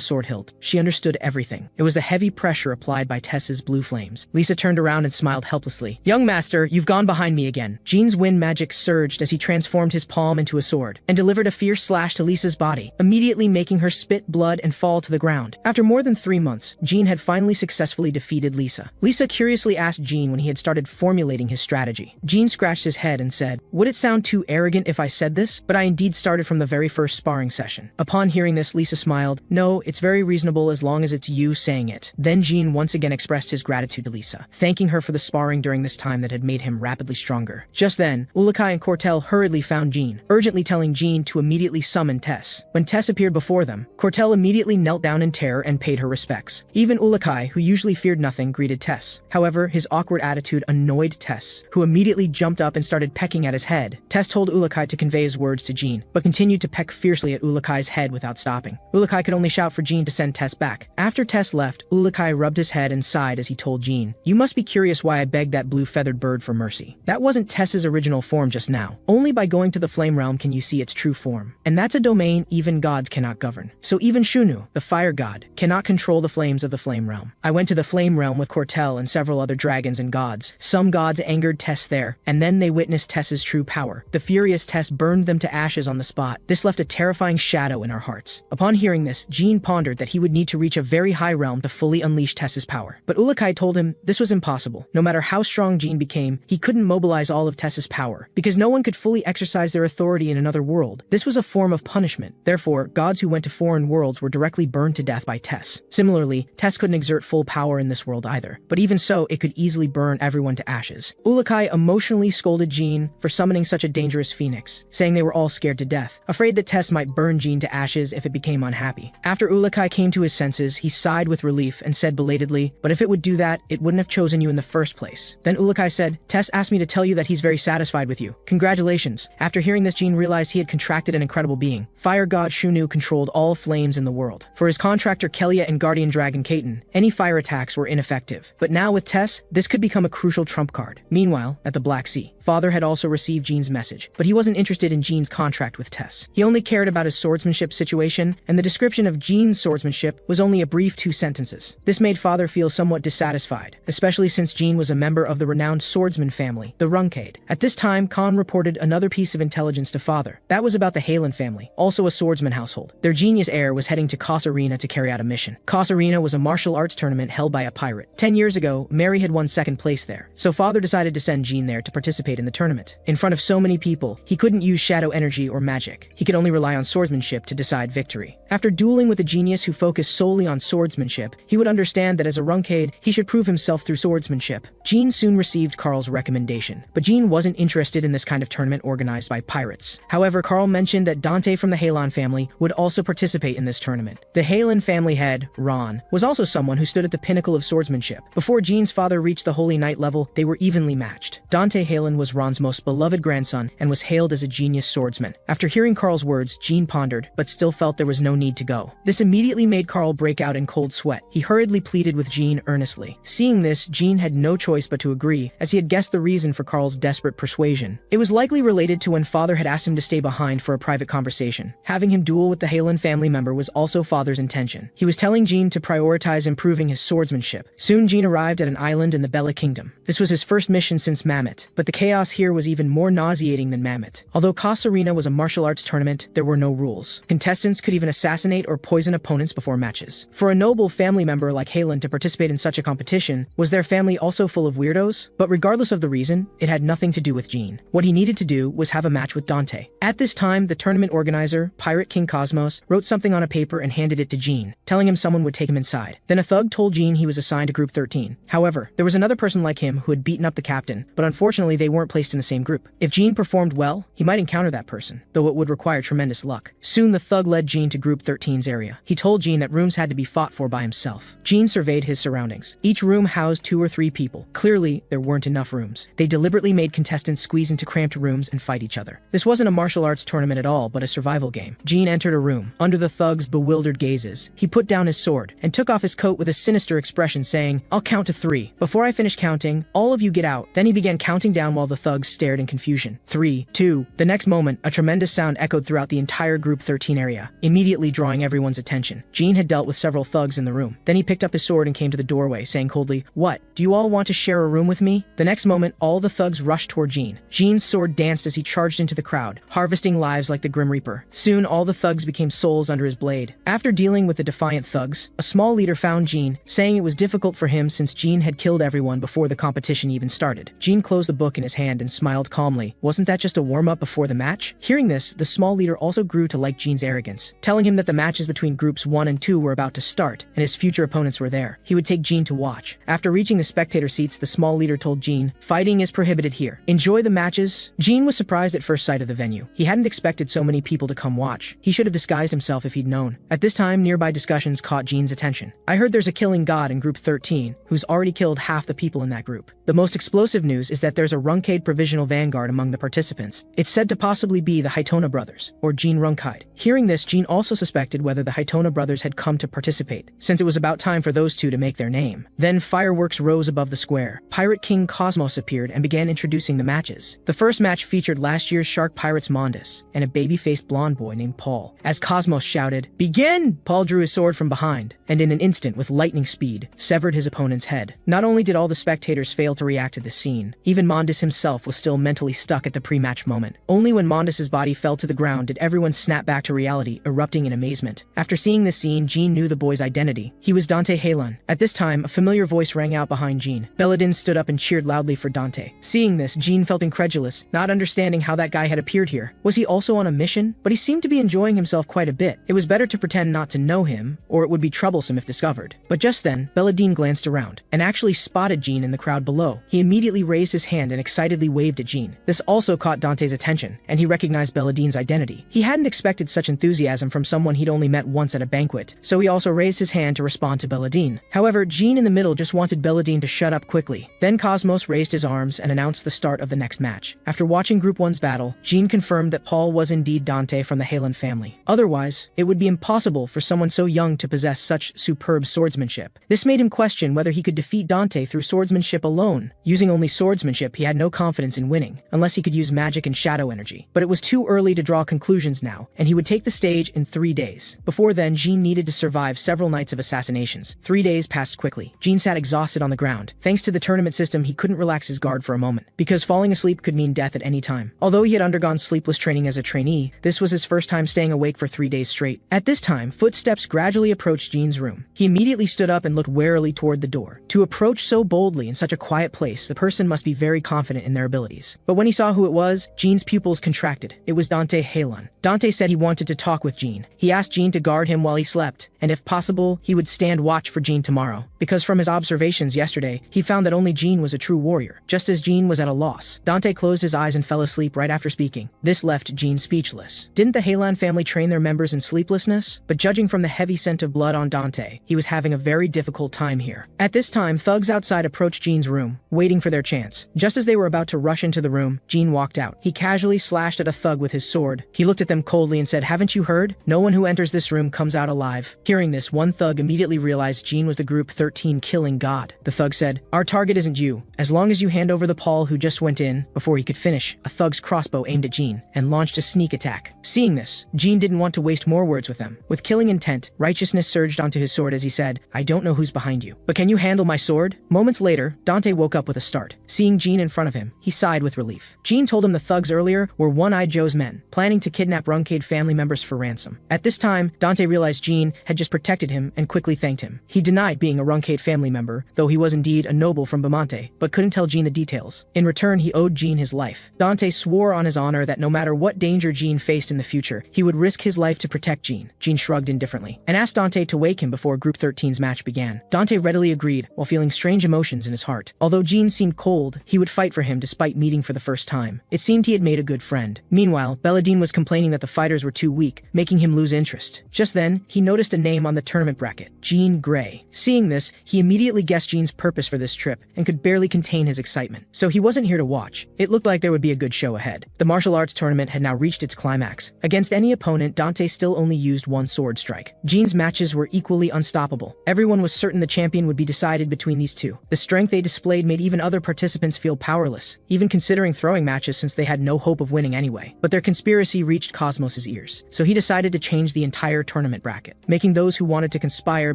sword hilt, she understood everything. It was the heavy pressure applied by Tess's blue flames. Lisa turned around and smiled helplessly. "Young master, you've gone behind me again." Jean's wind magic surged as he transformed his palm into a sword, and delivered a fierce slash to Lisa's body, immediately making her spit blood and fall to the ground. After more than 3 months, Jean had finally successfully defeated Lisa. Lisa curiously asked Jean when he had started formulating his strategy. Jean scratched his head and said, "Would it sound too arrogant if I said this? But I indeed started from the very first sparring session." Upon hearing this, Lisa smiled. "No, it's very reasonable as long as it's you saying it." Then Jean once again expressed his gratitude to Lisa, thanking her for the sparring during this time that had made him rapidly stronger. Just then, Ourokh and Cortel hurriedly found Jean, urgently telling Jean to immediately summon Tess. When Tess appeared before them, Cortel immediately knelt down in terror and paid her respects. Even Ourokh, who usually feared nothing, greeted Tess. However, his awkward attitude annoyed Tess, who immediately jumped up and started pecking at his head. Tess told Ourokh to convey his words to Jean, but continued to peck fiercely at Ourokh's head without stopping. Ourokh could only shout for Jean to send Tess back. After Tess left, Ourokh rubbed his head and sighed as he told Jean, "You must be curious why I begged that blue feathered bird for mercy. That wasn't Tess's original form just now. Only by going to the flame realm can you see its true form. And that's a domain even gods cannot govern. So even Shunu, the fire god, cannot control the flames of the flame realm. I went to the flame realm with Cortel and several other dragons and gods. Some gods angered Tess there, and then they witnessed Tess's true power. The furious Tess burned them to ashes on the spot. This left a terrifying shadow in our hearts." Upon hearing this, Jean pondered that he would need to reach a very high realm to fully unleash Tess's power. But Ourokh told him this was impossible. No matter how strong Jean became, he couldn't mobilize all of Tess's power, because no one could fully exercise their authority in another world. This was a form of punishment. Therefore, gods who went to foreign worlds were directly burned to death by Tess. Similarly, Tess couldn't exert full power in this world either. But even so, it could easily burn everyone to ashes. Ourokh emotionally scolded Jean for summoning such a dangerous phoenix, saying they were all scared to death, afraid that Tess might burn Jean to ashes if it became unhappy. After Urukai came to his senses, he sighed with relief and said belatedly, "But if it would do that, it wouldn't have chosen you in the first place." Then Urukai said, "Tess asked me to tell you that he's very satisfied with you. Congratulations." After hearing this, Jean realized he had contracted an incredible being. Fire god Shunu controlled all flames in the world. For his contractor Kelia and guardian dragon Kaiten, any fire attacks were ineffective. But now with Tess, this could become a crucial trump card. Meanwhile, at the Black Sea, Father had also received Jean's message, but he wasn't interested in Jean's contract with Tess. He only cared about his swordsmanship situation, and the description of Jean's swordsmanship was only a brief 2 sentences. This made Father feel somewhat dissatisfied, especially since Jean was a member of the renowned swordsman family, the Runade. At this time, Khan reported another piece of intelligence to Father. That was about the Halon family, also a swordsman household. Their genius heir was heading to Kos Arena to carry out a mission. Kos Arena was a martial arts tournament held by a pirate. 10 years ago, Mary had won 2nd place there, so Father decided to send Jean there to participate in the tournament. In front of so many people, he couldn't use shadow energy or magic. He could only rely on swordsmanship to decide victory. After dueling with a genius who focused solely on swordsmanship, he would understand that as a Runcade, he should prove himself through swordsmanship. Jean soon received Carl's recommendation, but Jean wasn't interested in this kind of tournament organized by pirates. However, Carl mentioned that Dante from the Halon family would also participate in this tournament. The Halon family head, Ron, was also someone who stood at the pinnacle of swordsmanship. Before Jean's father reached the Holy Knight level, they were evenly matched. Dante Halon was Ron's most beloved grandson and was hailed as a genius swordsman. After hearing Carl's words, Jean pondered, but still felt there was no need to go. This immediately made Carl break out in cold sweat. He hurriedly pleaded with Jean earnestly. Seeing this, Jean had no choice but to agree, as he had guessed the reason for Carl's desperate persuasion. It was likely related to when Father had asked him to stay behind for a private conversation. Having him duel with the Halon family member was also Father's intention. He was telling Jean to prioritize improving his swordsmanship. Soon Jean arrived at an island in the Bella Kingdom. This was his first mission since Mammoth, but the chaos here was even more nauseating than Mammoth. Although Kos Arena was a martial arts tournament, there were no rules. Contestants could even assassinate or poison opponents before matches. For a noble family member like Halon to participate in such a competition, was their family also full of weirdos? But regardless of the reason, it had nothing to do with Jean. What he needed to do was have a match with Dante. At this time, the tournament organizer, Pirate King Cosmos, wrote something on a paper and handed it to Jean, telling him someone would take him inside. Then a thug told Jean he was assigned to Group 13. However, there was another person like him who had beaten up the captain, but unfortunately they weren't placed in the same group. If Jean performed well, he might encounter that person, though it would require tremendous luck. Soon the thug led Jean to Group 13's area. He told Jean that rooms had to be fought for by himself. Jean surveyed his surroundings. Each room housed 2 or 3 people. Clearly, there weren't enough rooms. They deliberately made contestants squeeze into cramped rooms and fight each other. This wasn't a martial arts tournament at all, but a survival game. Jean entered a room. Under the thug's bewildered gazes, he put down his sword and took off his coat with a sinister expression, saying, "I'll count to 3. Before I finish counting, all of you get out." Then he began counting down while the thugs stared in confusion. 3, 2. The next moment, a tremendous sound echoed throughout the entire Group 13 area, immediately drawing everyone's attention. Jean had dealt with several thugs in the room. Then he picked up his sword and came to the doorway, saying coldly, "What? Do you all want to share a room with me?" The next moment, all the thugs rushed toward Jean. Jean's sword danced as he charged into the crowd, harvesting lives like the Grim Reaper. Soon, all the thugs became souls under his blade. After dealing with the defiant thugs, a small leader found Jean, saying it was difficult for him since Jean had killed everyone before the competition even started. Jean closed the book in his hand and smiled calmly. Wasn't that just a warm-up before the match? Hearing this, the small leader also grew to like Jean's arrogance, telling him that the matches between Groups 1 and 2 were about to start, and his future opponents were there. He would take Jean to watch. After reaching the spectator seats, the small leader told Jean, "Fighting is prohibited here. Enjoy the matches." Jean was surprised at first sight of the venue. He hadn't expected so many people to come watch. He should have disguised himself if he'd known. At this time, nearby discussions caught Jean's attention. "I heard there's a killing god in Group 13, who's already killed half the people in that group. The most explosive news is that there's a Runcade provisional vanguard among the participants. It's said to possibly be the Haitona brothers, or Jean Runcade." Hearing this, Jean also suspected whether the Haitona brothers had come to participate, since it was about time for those two to make their name. Then fireworks rose above the square. Pirate King Cosmos appeared and began introducing the matches. The first match featured last year's Shark Pirates Mondus and a baby-faced blonde boy named Paul. As Cosmos shouted, "Begin!" Paul drew his sword from behind, and in an instant, with lightning speed, severed his opponent's head. Not only did all the spectators fail to react to this scene, even Mondus himself was still mentally stuck at the pre-match moment. Only when Mondus's body fell to the ground did everyone snap back to reality, erupting in in amazement. After seeing this scene, Jean knew the boy's identity. He was Dante Halon. At this time, a familiar voice rang out behind Jean. Belladin stood up and cheered loudly for Dante. Seeing this, Jean felt incredulous, not understanding how that guy had appeared here. Was he also on a mission? But he seemed to be enjoying himself quite a bit. It was better to pretend not to know him, or it would be troublesome if discovered. But just then, Belladin glanced around, and actually spotted Jean in the crowd below. He immediately raised his hand and excitedly waved at Jean. This also caught Dante's attention, and he recognized Belladin's identity. He hadn't expected such enthusiasm from someone he'd only met once at a banquet, so he also raised his hand to respond to Belladin. However, Jean in the middle just wanted Belladin to shut up quickly. Then Cosmos raised his arms and announced the start of the next match. After watching Group 1's battle, Jean confirmed that Paul was indeed Dante from the Halon family. Otherwise, it would be impossible for someone so young to possess such superb swordsmanship. This made him question whether he could defeat Dante through swordsmanship alone. Using only swordsmanship, he had no confidence in winning, unless he could use magic and shadow energy. But it was too early to draw conclusions now, and he would take the stage in 3 days. Before then, Jean needed to survive several nights of assassinations. 3 days passed quickly. Jean sat exhausted on the ground. Thanks to the tournament system, he couldn't relax his guard for a moment, because falling asleep could mean death at any time. Although he had undergone sleepless training as a trainee, this was his first time staying awake for 3 days straight. At this time, footsteps gradually approached Jean's room. He immediately stood up and looked warily toward the door. To approach so boldly in such a quiet place, the person must be very confident in their abilities. But when he saw who it was, Jean's pupils contracted. It was Dante Halon. Dante said he wanted to talk with Jean. He asked Jean to guard him while he slept, and if possible, he would stand watch for Jean tomorrow. Because from his observations yesterday, he found that only Jean was a true warrior, just as Jean was at a loss. Dante closed his eyes and fell asleep right after speaking. This left Jean speechless. Didn't the Halon family train their members in sleeplessness? But judging from the heavy scent of blood on Dante, he was having a very difficult time here. At this time, thugs outside approached Jean's room, waiting for their chance. Just as they were about to rush into the room, Jean walked out. He casually slashed at a thug with his sword. He looked at them coldly and said, "Haven't you heard? No one who enters this room comes out alive." Hearing this, one thug immediately realized Jean was the Group 13 killing god. The thug said, "Our target isn't you. As long as you hand over the Paul who just went in." Before he could finish, a thug's crossbow aimed at Jean and launched a sneak attack. Seeing this, Jean didn't want to waste more words with them. With killing intent, righteousness surged onto his sword as he said, "I don't know who's behind you, but can you handle my sword?" Moments later, Dante woke up with a start. Seeing Jean in front of him, he sighed with relief. Jean told him the thugs earlier were One-Eyed Joe's men, planning to kidnap Runcandel family members for ransom. At this time, Dante realized Jean had just protected him and quickly thanked him. He denied being a Runcandel family member, though he was indeed a noble from Bamante, but couldn't tell Jean the details. In return, he owed Jean his life. Dante swore on his honor that no matter what danger Jean faced in the future, he would risk his life to protect Jean. Jean shrugged indifferently and asked Dante to wake him before Group 13's match began. Dante readily agreed, while feeling strange emotions in his heart. Although Jean seemed cold, he would fight for him despite meeting for the first time. It seemed he had made a good friend. Meanwhile, Belladin was complaining that the fighters were too weak, making him lose interest. Just then, he noticed a name on the tournament bracket, Jean Grey. Seeing this, he immediately guessed Jean's purpose for this trip and could barely contain his excitement. So he wasn't here to watch. It looked like there would be a good show ahead. The martial arts tournament had now reached its climax. Against any opponent, Dante still only used one sword strike. Jean's matches were equally unstoppable. Everyone was certain the champion would be decided between these two. The strength they displayed made even other participants feel powerless, even considering throwing matches since they had no hope of winning anyway. But their conspiracy reached Cosmos's ears, so he decided to change the entire tournament bracket, making those who wanted to conspire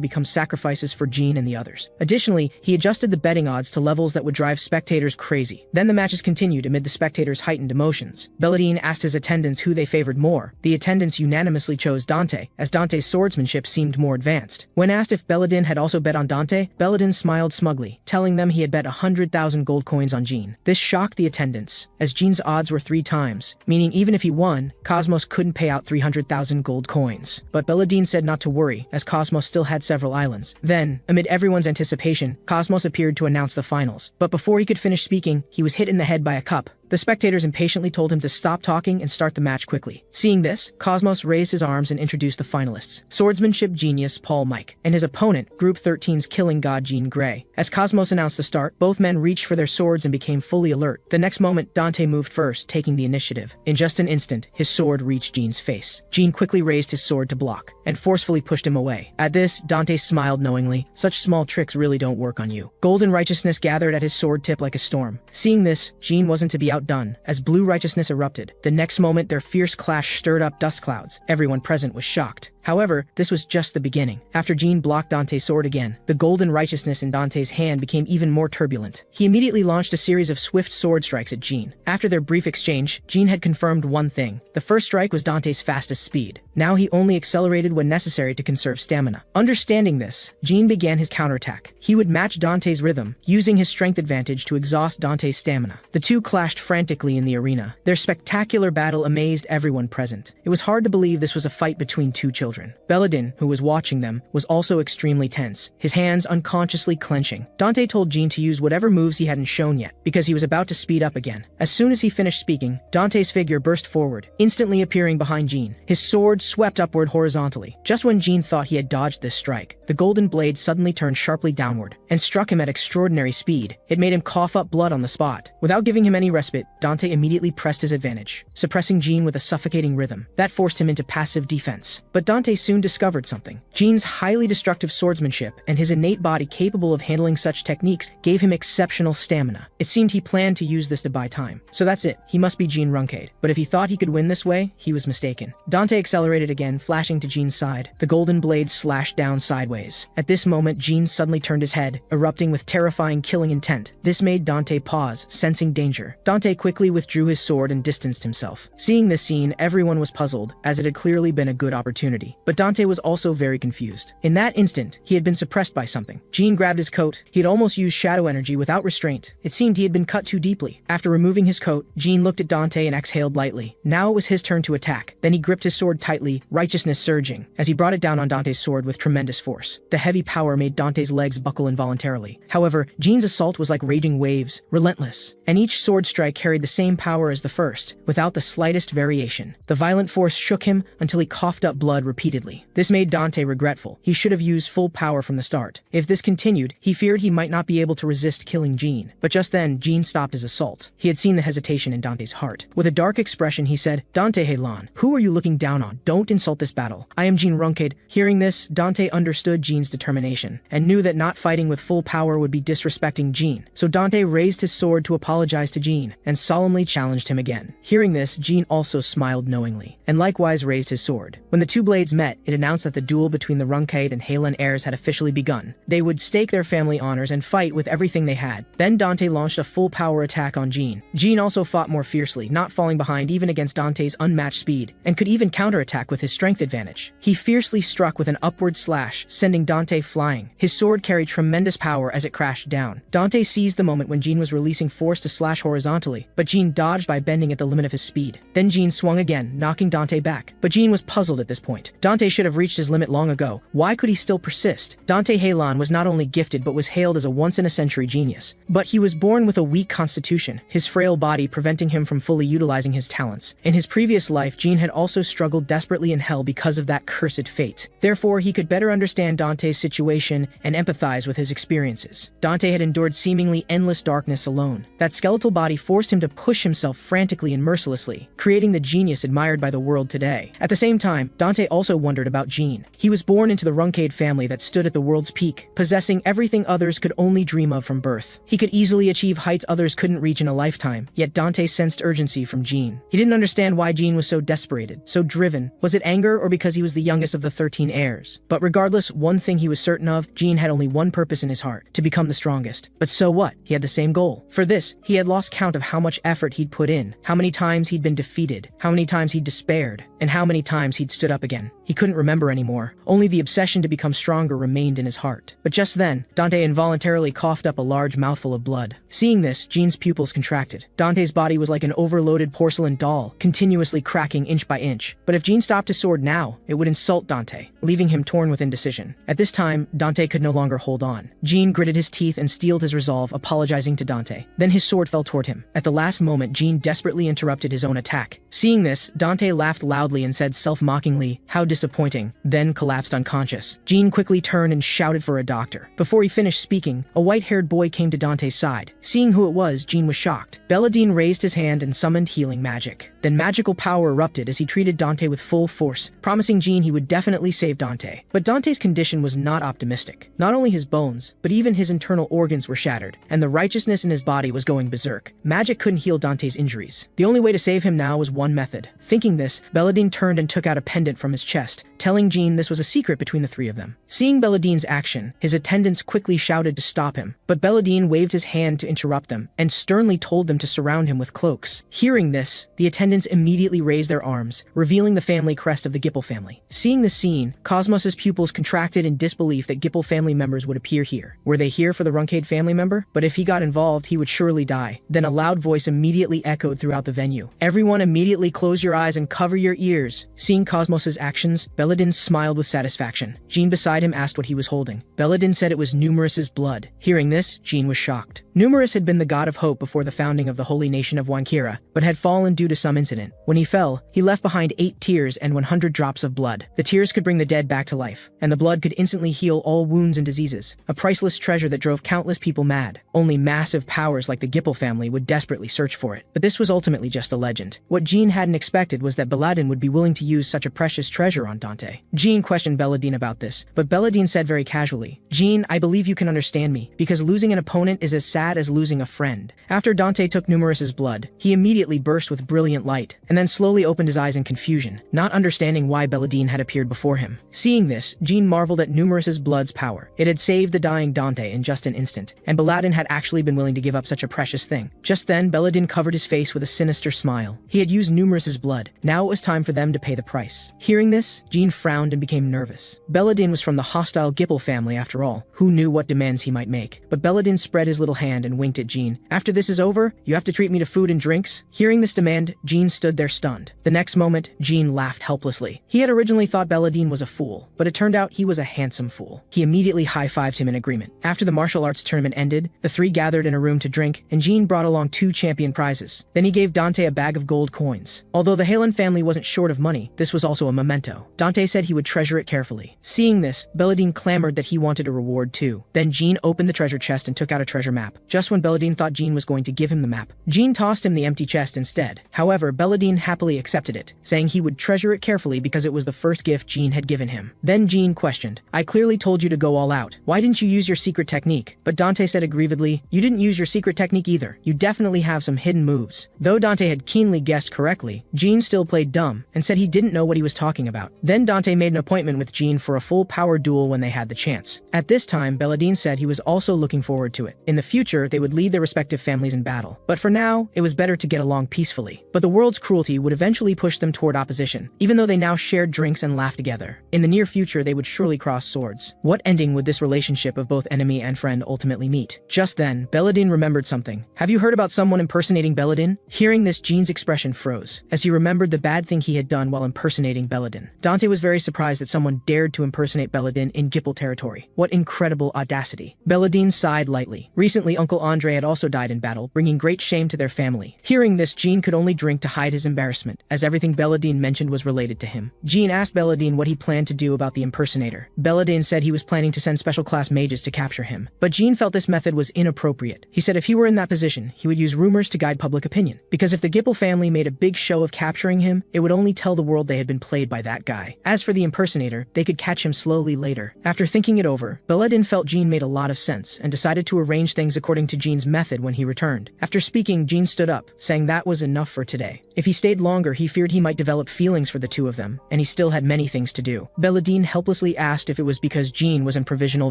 become sacrifices for Jean and the others. Additionally, he adjusted the betting odds to levels that would drive spectators crazy. Then the matches continued amid the spectators' heightened emotions. Belladin asked his attendants who they favored more. The attendants unanimously chose Dante, as Dante's swordsmanship seemed more advanced. When asked if Belladin had also bet on Dante, Belladin smiled smugly, telling them he had bet 100,000 gold coins on Jean. This shocked the attendants, as Jean's odds were 3 times, meaning even if he won, Cosmos couldn't pay out 300,000 gold coins. But Belladin said not to worry, as Cosmos still had several islands. Then, amid everyone's anticipation, Cosmos appeared to announce the finals. But before he could finish speaking, he was hit in the head by a cup. The spectators impatiently told him to stop talking and start the match quickly. Seeing this, Cosmos raised his arms and introduced the finalists: swordsmanship genius Paul Mike, and his opponent, Group 13's killing god Jean Grey. As Cosmos announced the start, both men reached for their swords and became fully alert. The next moment, Dante moved first, taking the initiative. In just an instant, his sword reached Jean's face. Jean quickly raised his sword to block, and forcefully pushed him away. At this, Dante smiled knowingly. Such small tricks really don't work on you. Golden righteousness gathered at his sword tip like a storm. Seeing this, Jean wasn't to be outdone, as blue righteousness erupted. The next moment, their fierce clash stirred up dust clouds. Everyone present was shocked. However, this was just the beginning. After Jean blocked Dante's sword again, the golden righteousness in Dante's hand became even more turbulent. He immediately launched a series of swift sword strikes at Jean. After their brief exchange, Jean had confirmed one thing. The first strike was Dante's fastest speed. Now he only accelerated when necessary to conserve stamina. Understanding this, Jean began his counterattack. He would match Dante's rhythm, using his strength advantage to exhaust Dante's stamina. The two clashed frantically in the arena. Their spectacular battle amazed everyone present. It was hard to believe this was a fight between two children. Belladin, who was watching them, was also extremely tense, his hands unconsciously clenching. Dante told Jean to use whatever moves he hadn't shown yet, because he was about to speed up again. As soon as he finished speaking, Dante's figure burst forward, instantly appearing behind Jean. His sword swept upward horizontally. Just when Jean thought he had dodged this strike, the golden blade suddenly turned sharply downward and struck him at extraordinary speed. It made him cough up blood on the spot. Without giving him any respite, Dante immediately pressed his advantage, suppressing Jean with a suffocating rhythm. That forced him into passive defense. But Dante soon discovered something. Jean's highly destructive swordsmanship and his innate body capable of handling such techniques gave him exceptional stamina. It seemed he planned to use this to buy time. So that's it. He must be Jean Runcandel. But if he thought he could win this way, he was mistaken. Dante accelerated again, flashing to Jean's side. The golden blade slashed down sideways. At this moment, Jean suddenly turned his head, erupting with terrifying killing intent. This made Dante pause, sensing danger. Dante quickly withdrew his sword and distanced himself. Seeing this scene, everyone was puzzled, as it had clearly been a good opportunity. But Dante was also very confused. In that instant, he had been suppressed by something. Jean grabbed his coat. He had almost used shadow energy without restraint. It seemed he had been cut too deeply. After removing his coat, Jean looked at Dante and exhaled lightly. Now it was his turn to attack. Then he gripped his sword tightly, righteousness surging, as he brought it down on Dante's sword with tremendous force. The heavy power made Dante's legs buckle involuntarily. However, Jean's assault was like raging waves, relentless, and each sword strike carried the same power as the first, without the slightest variation. The violent force shook him until he coughed up blood repeatedly. This made Dante regretful. He should have used full power from the start. If this continued, he feared he might not be able to resist killing Jean. But just then, Jean stopped his assault. He had seen the hesitation in Dante's heart. With a dark expression, he said, "Dante Halon, who are you looking down on? Don't insult this battle. I am Jean Runcandel." Hearing this, Dante understood Jean's determination, and knew that not fighting with full power would be disrespecting Jean. So Dante raised his sword to apologize to Jean, and solemnly challenged him again. Hearing this, Jean also smiled knowingly, and likewise raised his sword. When the two blades met, it announced that the duel between the Runcandel and Halon heirs had officially begun. They would stake their family honors and fight with everything they had. Then Dante launched a full power attack on Jean. Jean also fought more fiercely, not falling behind even against Dante's unmatched speed, and could even counterattack with his strength advantage. He fiercely struck with an upward slash, sending Dante flying. His sword carried tremendous power as it crashed down. Dante seized the moment when Jean was releasing force to slash horizontally, but Jean dodged by bending at the limit of his speed. Then Jean swung again, knocking Dante back. But Jean was puzzled at this point. Dante should have reached his limit long ago. Why could he still persist? Dante Halon was not only gifted but was hailed as a once-in-a-century genius. But he was born with a weak constitution, his frail body preventing him from fully utilizing his talents. In his previous life, Jean had also struggled desperately in hell because of that cursed fate. Therefore, he could better understand Dante's situation and empathize with his experiences. Dante had endured seemingly endless darkness alone. That skeletal body forced him to push himself frantically and mercilessly, creating the genius admired by the world today. At the same time, Dante also wondered about Jean. He was born into the Runcandel family that stood at the world's peak, possessing everything others could only dream of from birth. He could easily achieve heights others couldn't reach in a lifetime, yet Dante sensed urgency from Jean. He didn't understand why Jean was so desperated, so driven. Was it anger or because he was the youngest of the 13 heirs? But regardless, one thing he was certain of, Jean had only one purpose in his heart, to become the strongest. But so what? He had the same goal. For this, he had lost count of how much effort he'd put in, how many times he'd been defeated, how many times he'd despaired, and how many times he'd stood up again. He couldn't remember anymore. Only the obsession to become stronger remained in his heart. But just then, Dante involuntarily coughed up a large mouthful of blood. Seeing this, Jean's pupils contracted. Dante's body was like an overloaded porcelain doll, continuously cracking inch by inch. But if Jean stopped his sword now, it would insult Dante, leaving him torn with indecision. At this time, Dante could no longer hold on. Jean gritted his teeth and steeled his resolve, apologizing to Dante. Then his sword fell toward him. At the last moment, Jean desperately interrupted his own attack. Seeing this, Dante laughed loudly and said self-mockingly, "How disappointing," then collapsed unconscious. Jean quickly turned and shouted for a doctor. Before he finished speaking, a white-haired boy came to Dante's side. Seeing who it was, Jean was shocked. Belladin raised his hand and summoned healing magic. Then magical power erupted as he treated Dante with full force, promising Jean he would definitely save Dante. But Dante's condition was not optimistic. Not only his bones, but even his internal organs were shattered, and the righteousness in his body was going berserk. Magic couldn't heal Dante's injuries. The only way to save him now was one method. Thinking this, Belladin turned and took out a pendant from his chest. chest, telling Jean this was a secret between the three of them. Seeing Belladin's action, his attendants quickly shouted to stop him, but Belladin waved his hand to interrupt them and sternly told them to surround him with cloaks. Hearing this, the attendants immediately raised their arms, revealing the family crest of the Gipple family. Seeing the scene, Cosmos's pupils contracted in disbelief that Gipple family members would appear here. Were they here for the Runcade family member? But if he got involved, he would surely die. Then a loud voice immediately echoed throughout the venue. Everyone immediately close your eyes and cover your ears. Seeing Cosmos's actions, Belladin smiled with satisfaction. Jean beside him asked what he was holding. Belladin said it was Numerous's blood. Hearing this, Jean was shocked. Numerous had been the god of hope before the founding of the holy nation of Wankira, but had fallen due to some incident. When he fell, he left behind 8 tears and 100 drops of blood. The tears could bring the dead back to life, and the blood could instantly heal all wounds and diseases. A priceless treasure that drove countless people mad. Only massive powers like the Gipple family would desperately search for it. But this was ultimately just a legend. What Jean hadn't expected was that Belladin would be willing to use such a precious treasure on Dante. Jean questioned Belladin about this, but Belladin said very casually, "Jean, I believe you can understand me, because losing an opponent is as sad as losing a friend." After Dante took Numerous's blood, he immediately burst with brilliant light, and then slowly opened his eyes in confusion, not understanding why Belladin had appeared before him. Seeing this, Jean marveled at Numerous's blood's power. It had saved the dying Dante in just an instant, and Belladin had actually been willing to give up such a precious thing. Just then, Belladin covered his face with a sinister smile. He had used Numerous's blood. Now it was time for them to pay the price. Hearing this, Jean frowned and became nervous. Belladin was from the hostile Gipple family after all. Who knew what demands he might make? But Belladin spread his little hand and winked at Jean. "After this is over, you have to treat me to food and drinks." Hearing this demand, Jean stood there stunned. The next moment, Jean laughed helplessly. He had originally thought Belladin was a fool, but it turned out he was a handsome fool. He immediately high-fived him in agreement. After the martial arts tournament ended, the three gathered in a room to drink, and Jean brought along 2 champion prizes. Then he gave Dante a bag of gold coins. Although the Halon family wasn't short of money, this was also a memento. Dante said he would treasure it carefully. Seeing this, Belladin clamored that he wanted a reward too. Then Jean opened the treasure chest and took out a treasure map. Just when Belladin thought Jean was going to give him the map, Jean tossed him the empty chest instead. However, Belladin happily accepted it, saying he would treasure it carefully because it was the first gift Jean had given him. Then Jean questioned, "I clearly told you to go all out. Why didn't you use your secret technique?" But Dante said aggrievedly, "You didn't use your secret technique either. You definitely have some hidden moves." Though Dante had keenly guessed correctly, Jean still played dumb and said he didn't know what he was talking about. Then Dante made an appointment with Jean for a full power duel when they had the chance. At this time, Belladin said he was also looking forward to it. In the future, they would lead their respective families in battle. But for now, it was better to get along peacefully. But the world's cruelty would eventually push them toward opposition, even though they now shared drinks and laughed together. In the near future, they would surely cross swords. What ending would this relationship of both enemy and friend ultimately meet? Just then, Belladin remembered something. "Have you heard about someone impersonating Belladin?" Hearing this, Jean's expression froze, as he remembered the bad thing he had done while impersonating Belladin. Dante was very surprised that someone dared to impersonate Belladin in Gipple territory. What incredible audacity. Belladin sighed lightly. Recently, Uncle Andre had also died in battle, bringing great shame to their family. Hearing this, Jean could only drink to hide his embarrassment, as everything Belladin mentioned was related to him. Jean asked Belladin what he planned to do about the impersonator. Belladin said he was planning to send special class mages to capture him. But Jean felt this method was inappropriate. He said if he were in that position, he would use rumors to guide public opinion. Because if the Gipple family made a big show of capturing him, it would only tell the world they had been played by that guy. As for the impersonator, they could catch him slowly later. After thinking it over, Belladin felt Jean made a lot of sense and decided to arrange things according to Jean's method when he returned. After speaking, Jean stood up, saying that was enough for today. If he stayed longer, he feared he might develop feelings for the two of them, and he still had many things to do. Belladin helplessly asked if it was because Jean was in provisional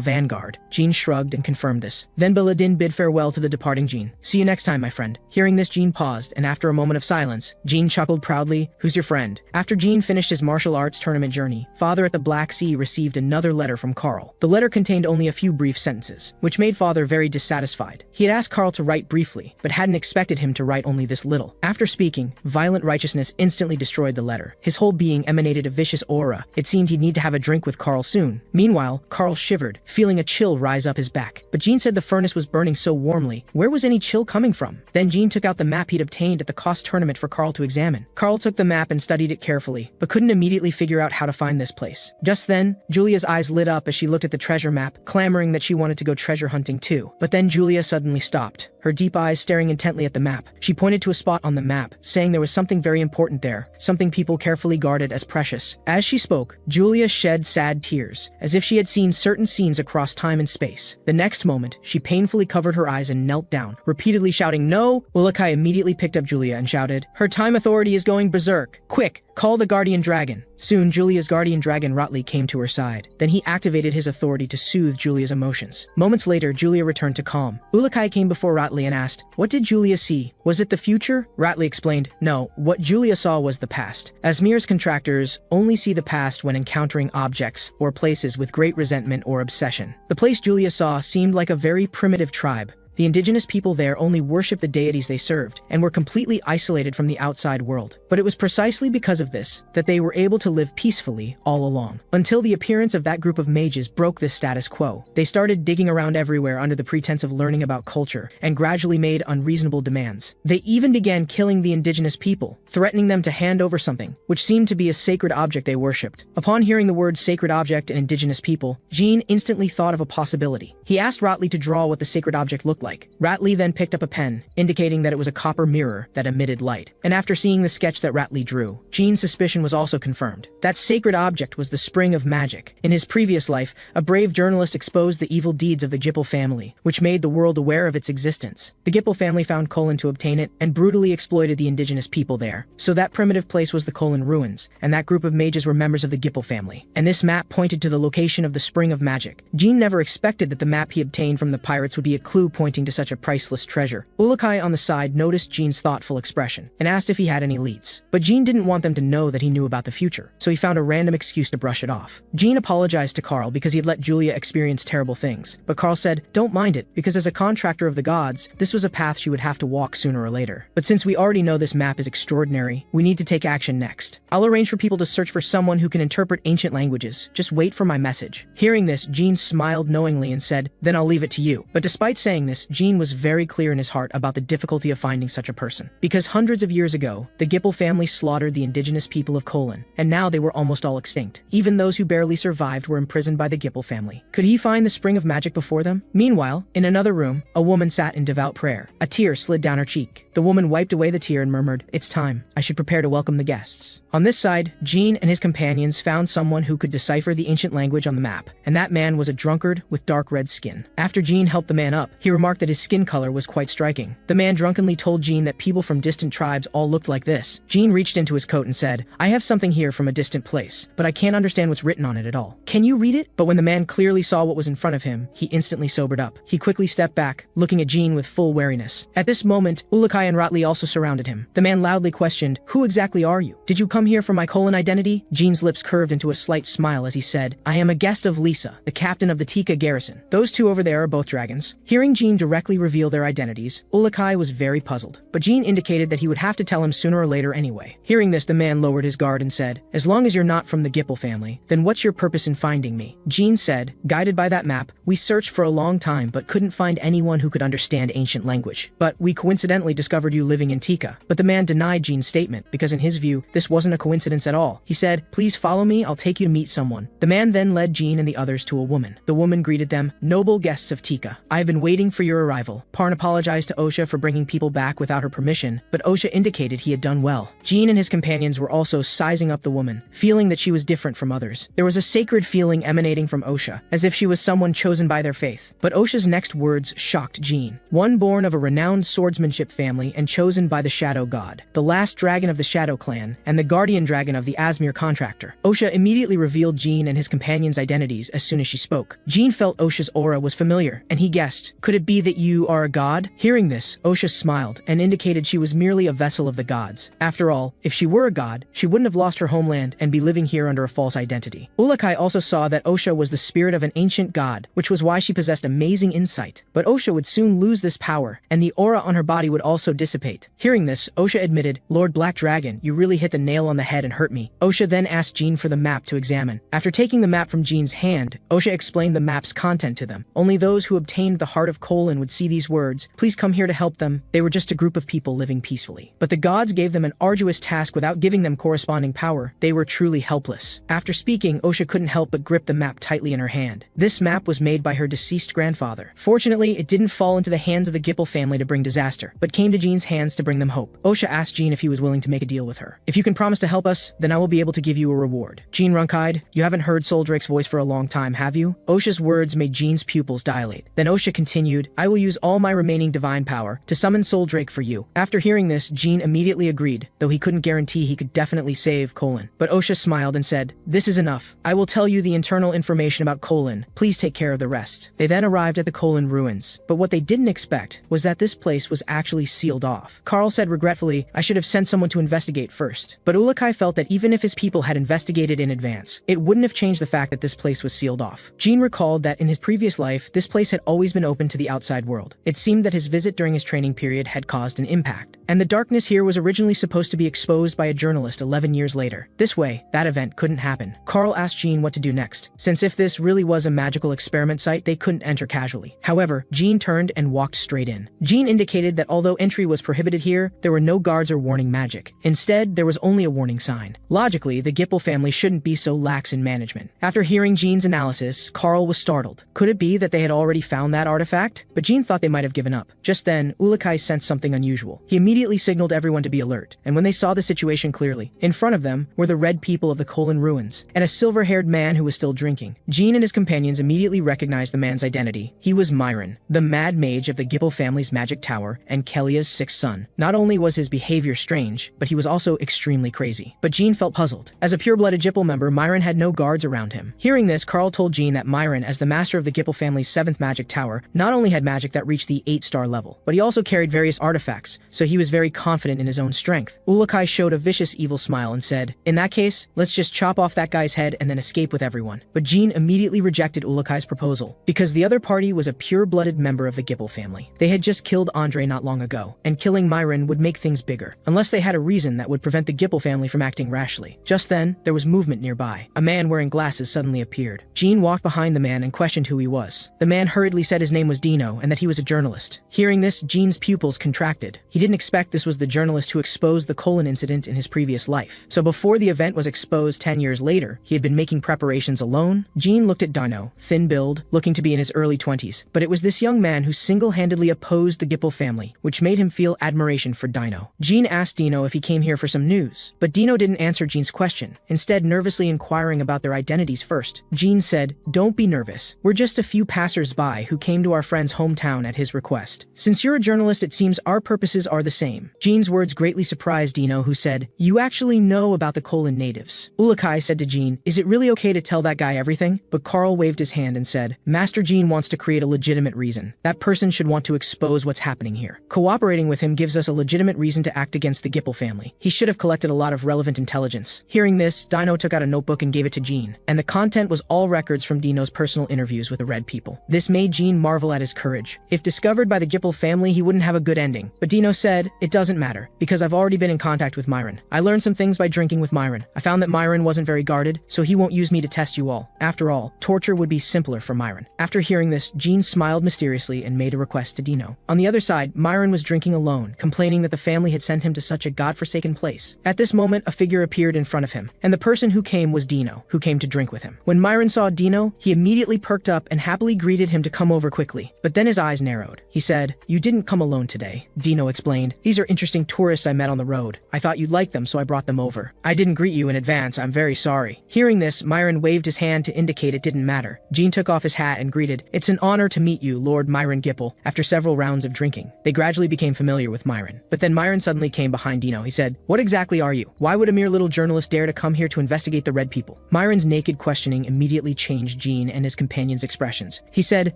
vanguard. Jean shrugged and confirmed this. Then Belladin bid farewell to the departing Jean. "See you next time, my friend." Hearing this, Jean paused, and after a moment of silence, Jean chuckled proudly, "Who's your friend?" After Jean finished his martial arts tournament journey, Father at the Black Sea received another letter from Carl. The letter contained only a few brief sentences, which made Father very dissatisfied. He had asked Carl to write briefly, but hadn't expected him to write only this little. After speaking, violent righteousness instantly destroyed the letter. His whole being emanated a vicious aura. It seemed he'd need to have a drink with Carl soon. Meanwhile, Carl shivered, feeling a chill rise up his back. But Jean said the furnace was burning so warmly. Where was any chill coming from? Then Jean took out the map he'd obtained at the cost tournament for Carl to examine. Carl took the map and studied it carefully, but couldn't immediately figure out how to find this place. Just then, Julia's eyes lit up as she looked at the treasure map, clamoring that she wanted to go treasure hunting too. But then Julia suddenly stopped. her deep eyes staring intently at the map. She pointed to a spot on the map, saying there was something very important there, something people carefully guarded as precious. As she spoke, Julia shed sad tears, as if she had seen certain scenes across time and space. The next moment, she painfully covered her eyes and knelt down, repeatedly shouting, "No!" Ourokh immediately picked up Julia and shouted, "Her time authority is going berserk! Quick, call the guardian dragon!" Soon, Julia's guardian dragon Runcandel came to her side. Then he activated his authority to soothe Julia's emotions. Moments later, Julia returned to calm. Ourokh came before Runcandel and asked, "What did Julia see? Was it the future?" Runcandel explained, "No, what Julia saw was the past. Asmir's contractors only see the past when encountering objects or places with great resentment or obsession. The place Julia saw seemed like a very primitive tribe. The indigenous people there only worshipped the deities they served, and were completely isolated from the outside world. But it was precisely because of this that they were able to live peacefully all along. Until the appearance of that group of mages broke this status quo. They started digging around everywhere under the pretense of learning about culture, and gradually made unreasonable demands. They even began killing the indigenous people, threatening them to hand over something, which seemed to be a sacred object they worshipped. Upon hearing the words sacred object and indigenous people, Jean instantly thought of a possibility. He asked Runcandel to draw what the sacred object looked like. Runcandel then picked up a pen, indicating that it was a copper mirror that emitted light. And after seeing the sketch that Runcandel drew, Jean's suspicion was also confirmed. That sacred object was the spring of magic. In his previous life, a brave journalist exposed the evil deeds of the Gipple family, which made the world aware of its existence. The Gipple family found Colon to obtain it, and brutally exploited the indigenous people there. So that primitive place was the Colon ruins, and that group of mages were members of the Gipple family. And this map pointed to the location of the spring of magic. Jean never expected that the map he obtained from the pirates would be a clue pointing to such a priceless treasure. Ourokh on the side noticed Jean's thoughtful expression, and asked if he had any leads. But Jean didn't want them to know that he knew about the future, so he found a random excuse to brush it off. Jean apologized to Carl because he had let Julia experience terrible things, but Carl said, "Don't mind it, because as a contractor of the gods, this was a path she would have to walk sooner or later. But since we already know this map is extraordinary, we need to take action next. I'll arrange for people to search for someone who can interpret ancient languages. Just wait for my message." Hearing this, Jean smiled knowingly and said, "Then I'll leave it to you." But despite saying this, Jean was very clear in his heart about the difficulty of finding such a person. Because hundreds of years ago, the Gipple family slaughtered the indigenous people of Colon, and now they were almost all extinct. Even those who barely survived were imprisoned by the Gipple family. Could he find the spring of magic before them? Meanwhile, in another room, a woman sat in devout prayer. A tear slid down her cheek. The woman wiped away the tear and murmured, "It's time. I should prepare to welcome the guests." On this side, Jean and his companions found someone who could decipher the ancient language on the map, and that man was a drunkard with dark red skin. After Jean helped the man up, he remarked that his skin color was quite striking. The man drunkenly told Jean that people from distant tribes all looked like this. Jean reached into his coat and said, "I have something here from a distant place, but I can't understand what's written on it at all. Can you read it?" But when the man clearly saw what was in front of him, he instantly sobered up. He quickly stepped back, looking at Jean with full wariness. At this moment, Ourokh and Runcandel also surrounded him. The man loudly questioned, "Who exactly are you? Did you come here for my Colon identity?" Jean's lips curved into a slight smile as he said, "I am a guest of Lisa, the captain of the Tika garrison. Those two over there are both dragons." Hearing Jean directly reveal their identities, Ourokh was very puzzled, but Jean indicated that he would have to tell him sooner or later anyway. Hearing this, the man lowered his guard and said, "As long as you're not from the Gipple family, then what's your purpose in finding me?" Jean said, "Guided by that map, we searched for a long time but couldn't find anyone who could understand ancient language. But we coincidentally discovered you living in Tika." But the man denied Jean's statement, because in his view, this wasn't a coincidence at all. He said, "Please follow me, I'll take you to meet someone." The man then led Jean and the others to a woman. The woman greeted them, "Noble guests of Tika, I have been waiting for your arrival." Parn apologized to Osha for bringing people back without her permission, but Osha indicated he had done well. Jean and his companions were also sizing up the woman, feeling that she was different from others. There was a sacred feeling emanating from Osha, as if she was someone chosen by their faith. But Osha's next words shocked Jean. "One born of a renowned swordsmanship family and chosen by the Shadow God, the last dragon of the Shadow clan, and the guardian dragon of the Asmir contractor." Osha immediately revealed Jean and his companions' identities as soon as she spoke. Jean felt Osha's aura was familiar, and he guessed, "Could it be that you are a god?" Hearing this, Osha smiled and indicated she was merely a vessel of the gods. After all, if she were a god, she wouldn't have lost her homeland and be living here under a false identity. Ourokh also saw that Osha was the spirit of an ancient god, which was why she possessed amazing insight. But Osha would soon lose this power, and the aura on her body would also dissipate. Hearing this, Osha admitted, "Lord Black Dragon, you really hit the nail on the head and hurt me." Osha then asked Jean for the map to examine. After taking the map from Jean's hand, Osha explained the map's content to them. Only those who obtained the Heart of Colon Colin would see these words, "Please come here to help them," they were just a group of people living peacefully. But the gods gave them an arduous task without giving them corresponding power. They were truly helpless. After speaking, Osha couldn't help but grip the map tightly in her hand. This map was made by her deceased grandfather. Fortunately, it didn't fall into the hands of the Gipple family to bring disaster, but came to Jean's hands to bring them hope. Osha asked Jean if he was willing to make a deal with her. "If you can promise to help us, then I will be able to give you a reward." Jean Runcandel, "You haven't heard Solderet's voice for a long time, have you?" Osha's words made Jean's pupils dilate. Then Osha continued, "I will use all my remaining divine power to summon Solderet for you." After hearing this, Jean immediately agreed, though he couldn't guarantee he could definitely save Colin. But Osha smiled and said, "This is enough. I will tell you the internal information about Colin. Please take care of the rest." They then arrived at the Colin ruins, but what they didn't expect was that this place was actually sealed off. Carl said regretfully, "I should have sent someone to investigate first." But Ourokh felt that even if his people had investigated in advance, it wouldn't have changed the fact that this place was sealed off. Jean recalled that in his previous life, this place had always been open to the outside world. It seemed that his visit during his training period had caused an impact, and the darkness here was originally supposed to be exposed by a journalist 11 years later. This way, that event couldn't happen. Carl asked Jean what to do next, since if this really was a magical experiment site, they couldn't enter casually. However, Jean turned and walked straight in. Jean indicated that although entry was prohibited here, there were no guards or warning magic. Instead, there was only a warning sign. Logically, the Gipple family shouldn't be so lax in management. After hearing Jean's analysis, Carl was startled. Could it be that they had already found that artifact? But Jean thought they might have given up. Just then, Ourokh sensed something unusual. He immediately signaled everyone to be alert, and when they saw the situation clearly, in front of them were the red people of the Colin ruins, and a silver-haired man who was still drinking. Jean and his companions immediately recognized the man's identity. He was Myron, the Mad Mage of the Gipple family's magic tower and Kelia's sixth son. Not only was his behavior strange, but he was also extremely crazy. But Jean felt puzzled. As a pure-blooded Gipple member, Myron had no guards around him. Hearing this, Carl told Jean that Myron, as the master of the Gipple family's 7th magic tower, not only had magic that reached the 8-star level, but he also carried various artifacts, so he was very confident in his own strength. Ourokh showed a vicious evil smile and said, "In that case, let's just chop off that guy's head and then escape with everyone." But Jean immediately rejected Ourokh's proposal, because the other party was a pure-blooded member of the Gipple family. They had just killed Andre not long ago, and killing Myron would make things bigger, unless they had a reason that would prevent the Gipple family from acting rashly. Just then, there was movement nearby. A man wearing glasses suddenly appeared. Jean walked behind the man and questioned who he was. The man hurriedly said his name was Dino and that he was a journalist. Hearing this, Jean's pupils contracted. He didn't expect this was the journalist who exposed the Colin incident in his previous life. So before the event was exposed 10 years later, he had been making preparations alone? Jean looked at Dino, thin build, looking to be in his early 20s. But it was this young man who single-handedly opposed the Gipple family, which made him feel admiration for Dino. Jean asked Dino if he came here for some news, but Dino didn't answer Jean's question, instead nervously inquiring about their identities first. Jean said, "Don't be nervous. We're just a few passers-by who came to our friend's hometown at his request. Since you're a journalist, it seems our purposes are the same." Jean's words greatly surprised Dino, who said, "You actually know about the Colin natives." Ourokh said to Jean, "Is it really okay to tell that guy everything?" But Carl waved his hand and said, "Master Jean wants to create a legitimate reason. That person should want to expose what's happening here. Cooperating with him gives us a legitimate reason to act against the Gipple family. He should have collected a lot of relevant intelligence." Hearing this, Dino took out a notebook and gave it to Jean, and the content was all records from Dino's personal interviews with the Red People. This made Jean marvel at his courage. If discovered by the Gipple family, he wouldn't have a good ending. But Dino said, "It doesn't matter, because I've already been in contact with Myron. I learned some things by drinking with Myron. I found that Myron wasn't very guarded, so he won't use me to test you all. After all, torture would be simpler for Myron." After hearing this, Jean smiled mysteriously and made a request to Dino. On the other side, Myron was drinking alone, complaining that the family had sent him to such a godforsaken place. At this moment, a figure appeared in front of him, and the person who came was Dino, who came to drink with him. When Myron saw Dino, he immediately perked up and happily greeted him to come over quickly. But then his eyes narrowed. He said, "You didn't come alone today," Dino explained. "These are interesting tourists I met on the road. I thought you'd like them, so I brought them over. I didn't greet you in advance, I'm very sorry." Hearing this, Myron waved his hand to indicate it didn't matter. Jean took off his hat and greeted, "It's an honor to meet you, Lord Myron Gipple." After several rounds of drinking, they gradually became familiar with Myron. But then Myron suddenly came behind Dino. He said, "What exactly are you? Why would a mere little journalist dare to come here to investigate the Red People?" Myron's naked questioning immediately changed Jean and his companion's expressions. He said,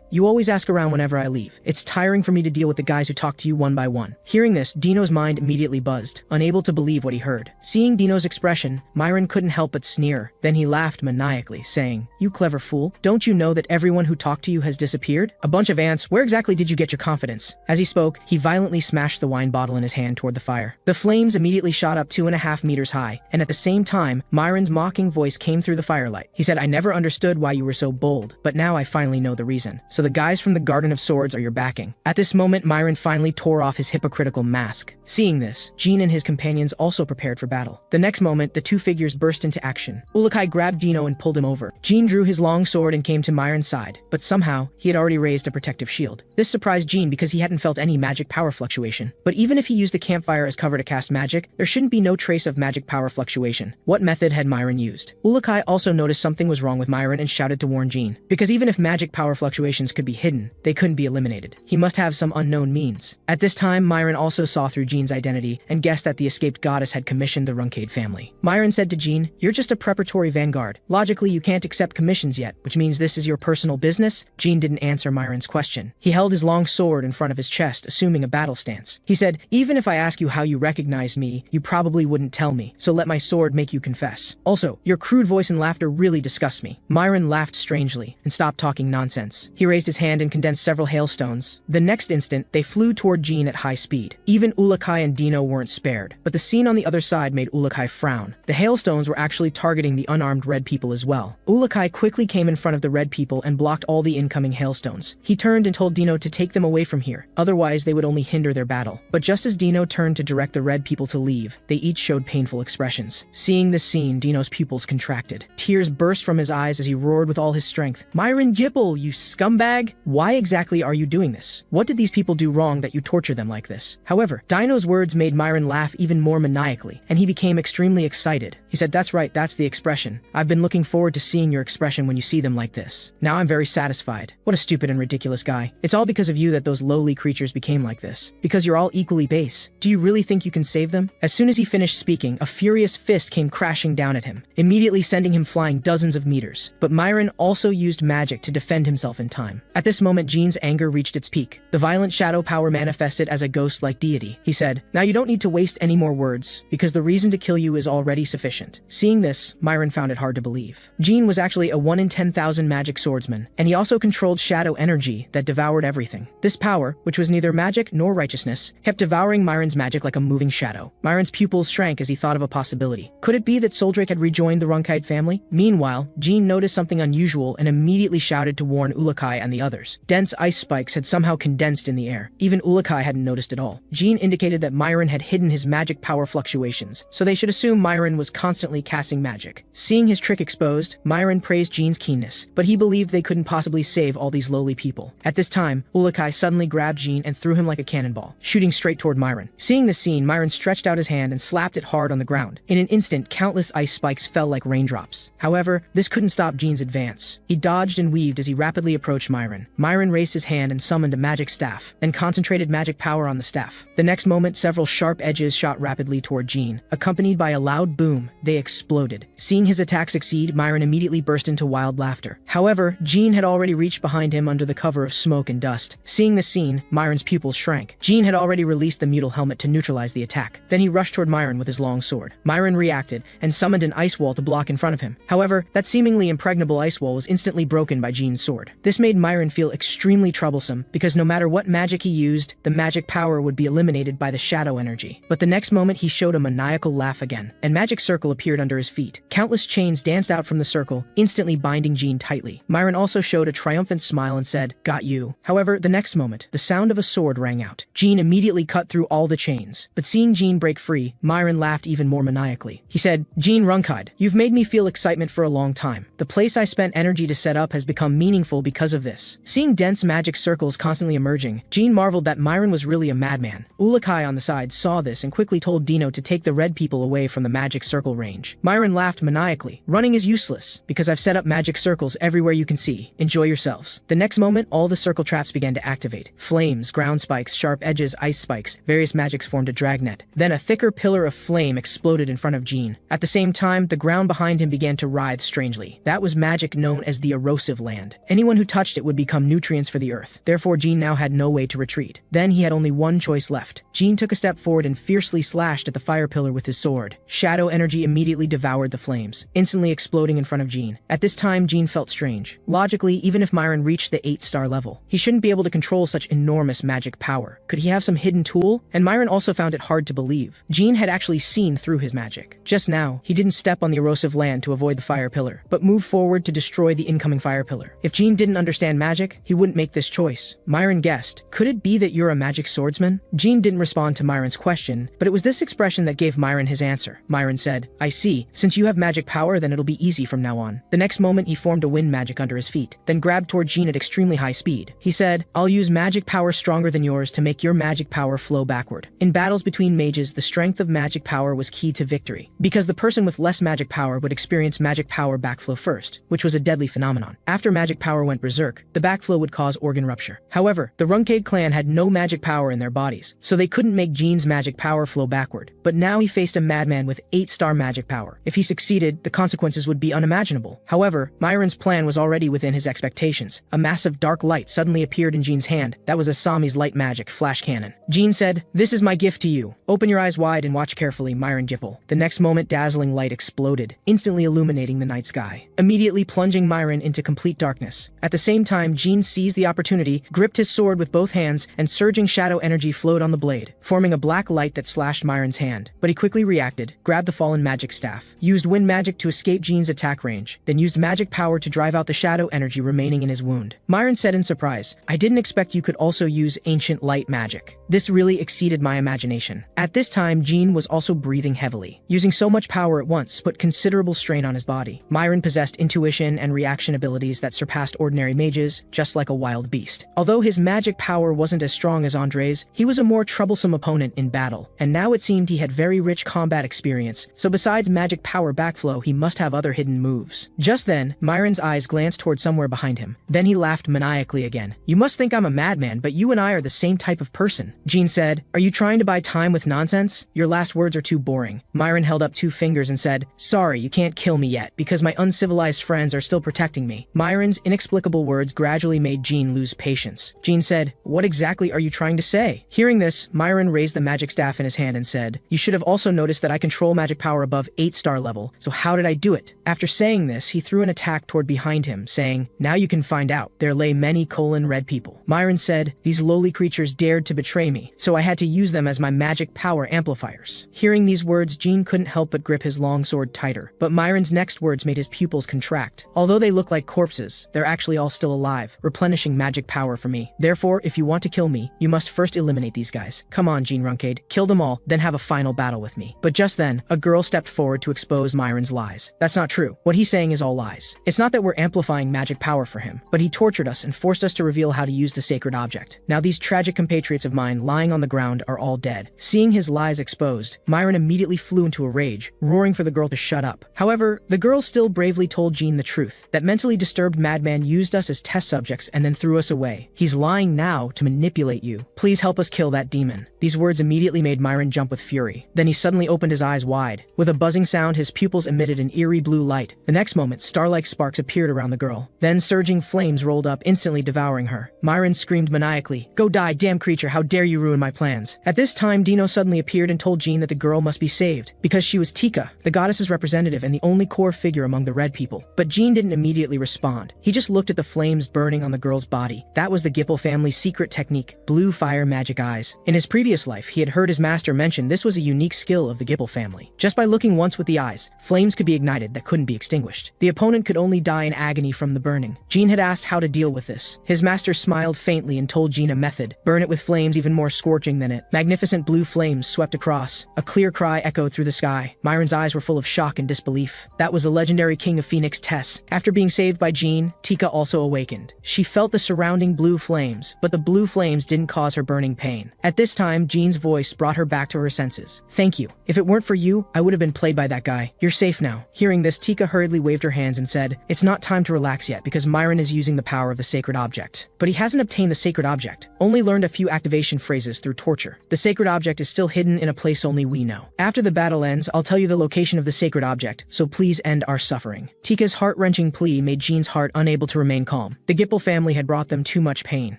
"You always ask around whenever I leave. It's tiring for me to deal with the guys who talk to you one by one." Hearing this, Dino's mind immediately buzzed, unable to believe what he heard. Seeing Dino's expression, Myron couldn't help but sneer. Then he laughed maniacally, saying, "You clever fool. Don't you know that everyone who talked to you has disappeared? A bunch of ants. Where exactly did you get your confidence?" As he spoke, he violently smashed the wine bottle in his hand toward the fire. The flames immediately shot up 2.5 meters high, and at the same time, Myron's mocking voice came through the firelight. He said, "I never understood why you were so bold, but now I finally know the reason. So the guys from the Garden of of Swords are your backing. At this moment, Myron finally tore off his hypocritical mask. Seeing this, Jean and his companions also prepared for battle. The next moment, the two figures burst into action. Ourokh grabbed Dino and pulled him over. Jean drew his long sword and came to Myron's side, but somehow, he had already raised a protective shield. This surprised Jean because he hadn't felt any magic power fluctuation. But even if he used the campfire as cover to cast magic, there shouldn't be no trace of magic power fluctuation. What method had Myron used? Ourokh also noticed something was wrong with Myron and shouted to warn Jean. Because even if magic power fluctuations could be hidden, they couldn't be eliminated. He must have some unknown means. At this time, Myron also saw through Jean's identity and guessed that the escaped goddess had commissioned the Runade family. Myron said to Jean, "You're just a preparatory vanguard. Logically, you can't accept commissions yet, which means this is your personal business?" Jean didn't answer Myron's question. He held his long sword in front of his chest, assuming a battle stance. He said, "Even if I ask you how you recognized me, you probably wouldn't tell me, so let my sword make you confess. Also, your crude voice and laughter really disgust me." Myron laughed strangely and stopped talking nonsense. He raised his hand and condensed several hailstones. The next instant, they flew toward Jean at high speed. Even Ourokh and Dino weren't spared, but the scene on the other side made Ourokh frown. The hailstones were actually targeting the unarmed red people as well. Ourokh quickly came in front of the red people and blocked all the incoming hailstones. He turned and told Dino to take them away from here, otherwise they would only hinder their battle. But just as Dino turned to direct the red people to leave, they each showed painful expressions. Seeing this scene, Dino's pupils contracted. Tears burst from his eyes as he roared with all his strength. "Myron Gipple, you scumbag! Why exactly are you doing this? What did these people do wrong that you torture them like this?" However, Dino's words made Myron laugh even more maniacally, and he became extremely excited. He said, "That's right, that's the expression. I've been looking forward to seeing your expression when you see them like this. Now I'm very satisfied. What a stupid and ridiculous guy. It's all because of you that those lowly creatures became like this. Because you're all equally base. Do you really think you can save them?" As soon as he finished speaking, a furious fist came crashing down at him, immediately sending him flying dozens of meters. But Myron also used magic to defend himself in time. At this moment, Jean's anger reached its peak. The violent shadow power manifested as a ghost-like deity. He said, "Now you don't need to waste any more words, because the reason to kill you is already sufficient." Seeing this, Myron found it hard to believe. Jean was actually a 1 in 10,000 magic swordsman, and he also controlled shadow energy that devoured everything. This power, which was neither magic nor righteousness, kept devouring Myron's magic like a moving shadow. Myron's pupils shrank as he thought of a possibility. Could it be that Solderet had rejoined the Runade family? Meanwhile, Jean noticed something unusual and immediately shouted to warn Ourokh and the others. Dense ice spikes had somehow condensed in the air. Even Ourokh hadn't noticed at all. Jean indicated that Myron had hidden his magic power fluctuations, so they should assume Myron was constantly casting magic. Seeing his trick exposed, Myron praised Jean's keenness, but he believed they couldn't possibly save all these lowly people. At this time, Ourokh suddenly grabbed Jean and threw him like a cannonball, shooting straight toward Myron. Seeing the scene, Myron stretched out his hand and slapped it hard on the ground. In an instant, countless ice spikes fell like raindrops. However, this couldn't stop Jean's advance. He dodged and weaved as he rapidly approached Myron. Myron raised his hand and summoned a magic staff, then concentrated magic power on the staff. The next moment, several sharp edges shot rapidly toward Jean. Accompanied by a loud boom, they exploded. Seeing his attack succeed, Myron immediately burst into wild laughter. However, Jean had already reached behind him under the cover of smoke and dust. Seeing the scene, Myron's pupils shrank. Jean had already released the mutal helmet to neutralize the attack. Then he rushed toward Myron with his long sword. Myron reacted and summoned an ice wall to block in front of him. However, that seemingly impregnable ice wall was instantly broken by Jean's sword. This made Myron feel extremely troublesome because no matter what magic he used, the magic power would be eliminated by the shadow energy. But the next moment he showed a maniacal laugh again, and magic circle appeared under his feet. Countless chains danced out from the circle, instantly binding Jean tightly. Myron also showed a triumphant smile and said, "Got you." However, the next moment, the sound of a sword rang out. Jean immediately cut through all the chains. But seeing Jean break free, Myron laughed even more maniacally. He said, "Jean Runade, you've made me feel excitement for a long time. The place I spent energy to set up has become meaningful because of this." Seeing dense magic circles constantly emerging, Jean marveled that Myron was really a madman. Ourokh on the side saw this and quickly told Dino to take the red people away from the magic circle range. Myron laughed maniacally. "Running is useless, because I've set up magic circles everywhere you can see. Enjoy yourselves." The next moment, all the circle traps began to activate. Flames, ground spikes, sharp edges, ice spikes, various magics formed a dragnet. Then a thicker pillar of flame exploded in front of Jean. At the same time, the ground behind him began to writhe strangely. That was magic known as the erosive land. Anyone who touched it would become nutrients for the earth. Therefore, Jean now had no way to retreat. Then he had only one choice left. Jean took a step forward and fiercely slashed at the fire pillar with his sword. Shadow energy immediately devoured the flames, instantly exploding in front of Jean. At this time, Jean felt strange. Logically, even if Myron reached the 8-star level, he shouldn't be able to control such enormous magic power. Could he have some hidden tool? And Myron also found it hard to believe. Jean had actually seen through his magic. Just now, he didn't step on the erosive land to avoid the fire pillar, but moved forward to destroy the incoming fire pillar. If Jean didn't understand magic, he wouldn't make this choice. Myron guessed, could it be that you're a magic swordsman? Jean didn't respond to Myron's question, but it was this expression that gave Myron his answer. Myron said, I see. Since you have magic power, then it'll be easy from now on. The next moment, he formed a wind magic under his feet, then grabbed toward Jean at extremely high speed. He said, I'll use magic power stronger than yours to make your magic power flow backward. In battles between mages, the strength of magic power was key to victory, because the person with less magic power would experience magic power backflow first, which was a deadly phenomenon. After magic power went berserk, the backflow would cause organ rupture. However, the Runcandel clan had no magic power in their bodies, so they couldn't make Jean's magic power flow backward. But now he faced a madman with 8-star magic power. If he succeeded, the consequences would be unimaginable. However, Myron's plan was already within his expectations. A massive dark light suddenly appeared in Jean's hand. That was Asami's light magic flash cannon. Jean said, this is my gift to you. Open your eyes wide and watch carefully, Myron Gipple. The next moment, dazzling light exploded, instantly illuminating the night sky, immediately plunging Myron into complete darkness. At the same time, Jean seized the opportunity, gripped his sword with both hands, and surging shadow energy flowed on the blade, forming a black light that slashed Myron's hand. But he quickly reacted, grabbed the fallen magic staff, used wind magic to escape Jean's attack range, then used magic power to drive out the shadow energy remaining in his wound. Myron said in surprise, I didn't expect you could also use ancient light magic. This really exceeded my imagination. At this time, Jean was also breathing heavily. Using so much power at once put considerable strain on his body. Myron possessed intuition and reaction abilities that surpassed ordinary mages, just like a wild beast. Although his magic power wasn't as strong as Andre's, he was a more troublesome opponent in battle, and now it seemed he had very rich combat experience, so besides magic power backflow, he must have other hidden moves. Just then, Myron's eyes glanced toward somewhere behind him. Then he laughed maniacally again. You must think I'm a madman, but you and I are the same type of person. Jean said, are you trying to buy time with nonsense? Your last words are too boring. Myron held up 2 fingers and said, sorry, you can't kill me yet, because my uncivilized friends are still protecting me. Myron's inexplicable words gradually made Jean lose patience. Jean said, what exactly are you trying to say? Hearing this, Myron raised the magic staff in his hand and said, you should have also noticed that I control magic power above 8-star level, so how did I do it? After saying this, he threw an attack toward behind him, saying, now you can find out. There lay many red people. Myron said, these lowly creatures dared to betray me, so I had to use them as my magic power amplifiers. Hearing these words, Jean couldn't help but grip his long sword tighter, but Myron's next words made his pupils contract. Although they look like corpses, they're actually all still alive, replenishing magic power for me. Therefore, if you want to kill me, you must first eliminate these guys. Come on, Jean Runcandel, kill them all, then have a final battle with me. But just then, a girl stepped forward to expose Myron's lies. That's not true. What he's saying is all lies. It's not that we're amplifying magic power for him, but he tortured us and forced us to reveal how to use the sacred object. Now these tragic compatriots of mine lying on the ground are all dead. Seeing his lies exposed, Myron immediately flew into a rage, roaring for the girl to shut up. However, the girl still bravely told Jean the truth. That mentally disturbed madman used us as test subjects and then threw us away. He's lying now to manipulate you. Please help us kill that demon. These words immediately made Myron jump with fury. Then he suddenly opened his eyes wide. With a buzzing sound, his pupils emitted an eerie blue light. The next moment, star-like sparks appeared around the girl. Then surging flames rolled up, instantly devouring her. Myron screamed maniacally, "Go die, damn creature, how dare you ruin my plans." At this time, Dino suddenly appeared and told Jean that the girl must be saved, because she was Tika, the goddess's representative and the only core figure among the red people. But Jean didn't immediately respond. He just looked at the flames burning on the girl's body. That was the Gipple family's secret technique, blue fire magic eyes. In his previous life, he had heard his master mention this was a unique skill of the Gipple family. Just by looking once with the eyes, flames could be ignited that couldn't be extinguished. The opponent could only die in agony from the burning. Jean had asked how to deal with this. His master smiled faintly and told Jean a method. Burn it with flames even more scorching than it. Magnificent blue flames swept across. A clear cry echoed through the sky. Myron's eyes were full of shock and disbelief. That was the legendary king of Phoenix, Tess. After being saved by Jean, Tika also awakened. She felt the surrounding blue flames, but the blue flames didn't cause her burning pain. At this time, Jean's voice brought her back to her senses. "Thank you. If it weren't for you, I would have been played by that guy. You're safe now." Hearing this, Tika hurriedly waved her hands and said, "It's not time to relax yet because Myron is using the power of the sacred object. But he hasn't obtained the sacred object, only learned a few activation phrases through torture. The sacred object is still hidden in a place only we know. After the battle ends, I'll tell you the location of the sacred object, so please end our suffering." Tika's heart-wrenching plea made Jean's heart unable to remain calm. The Gipple family had brought them too much pain.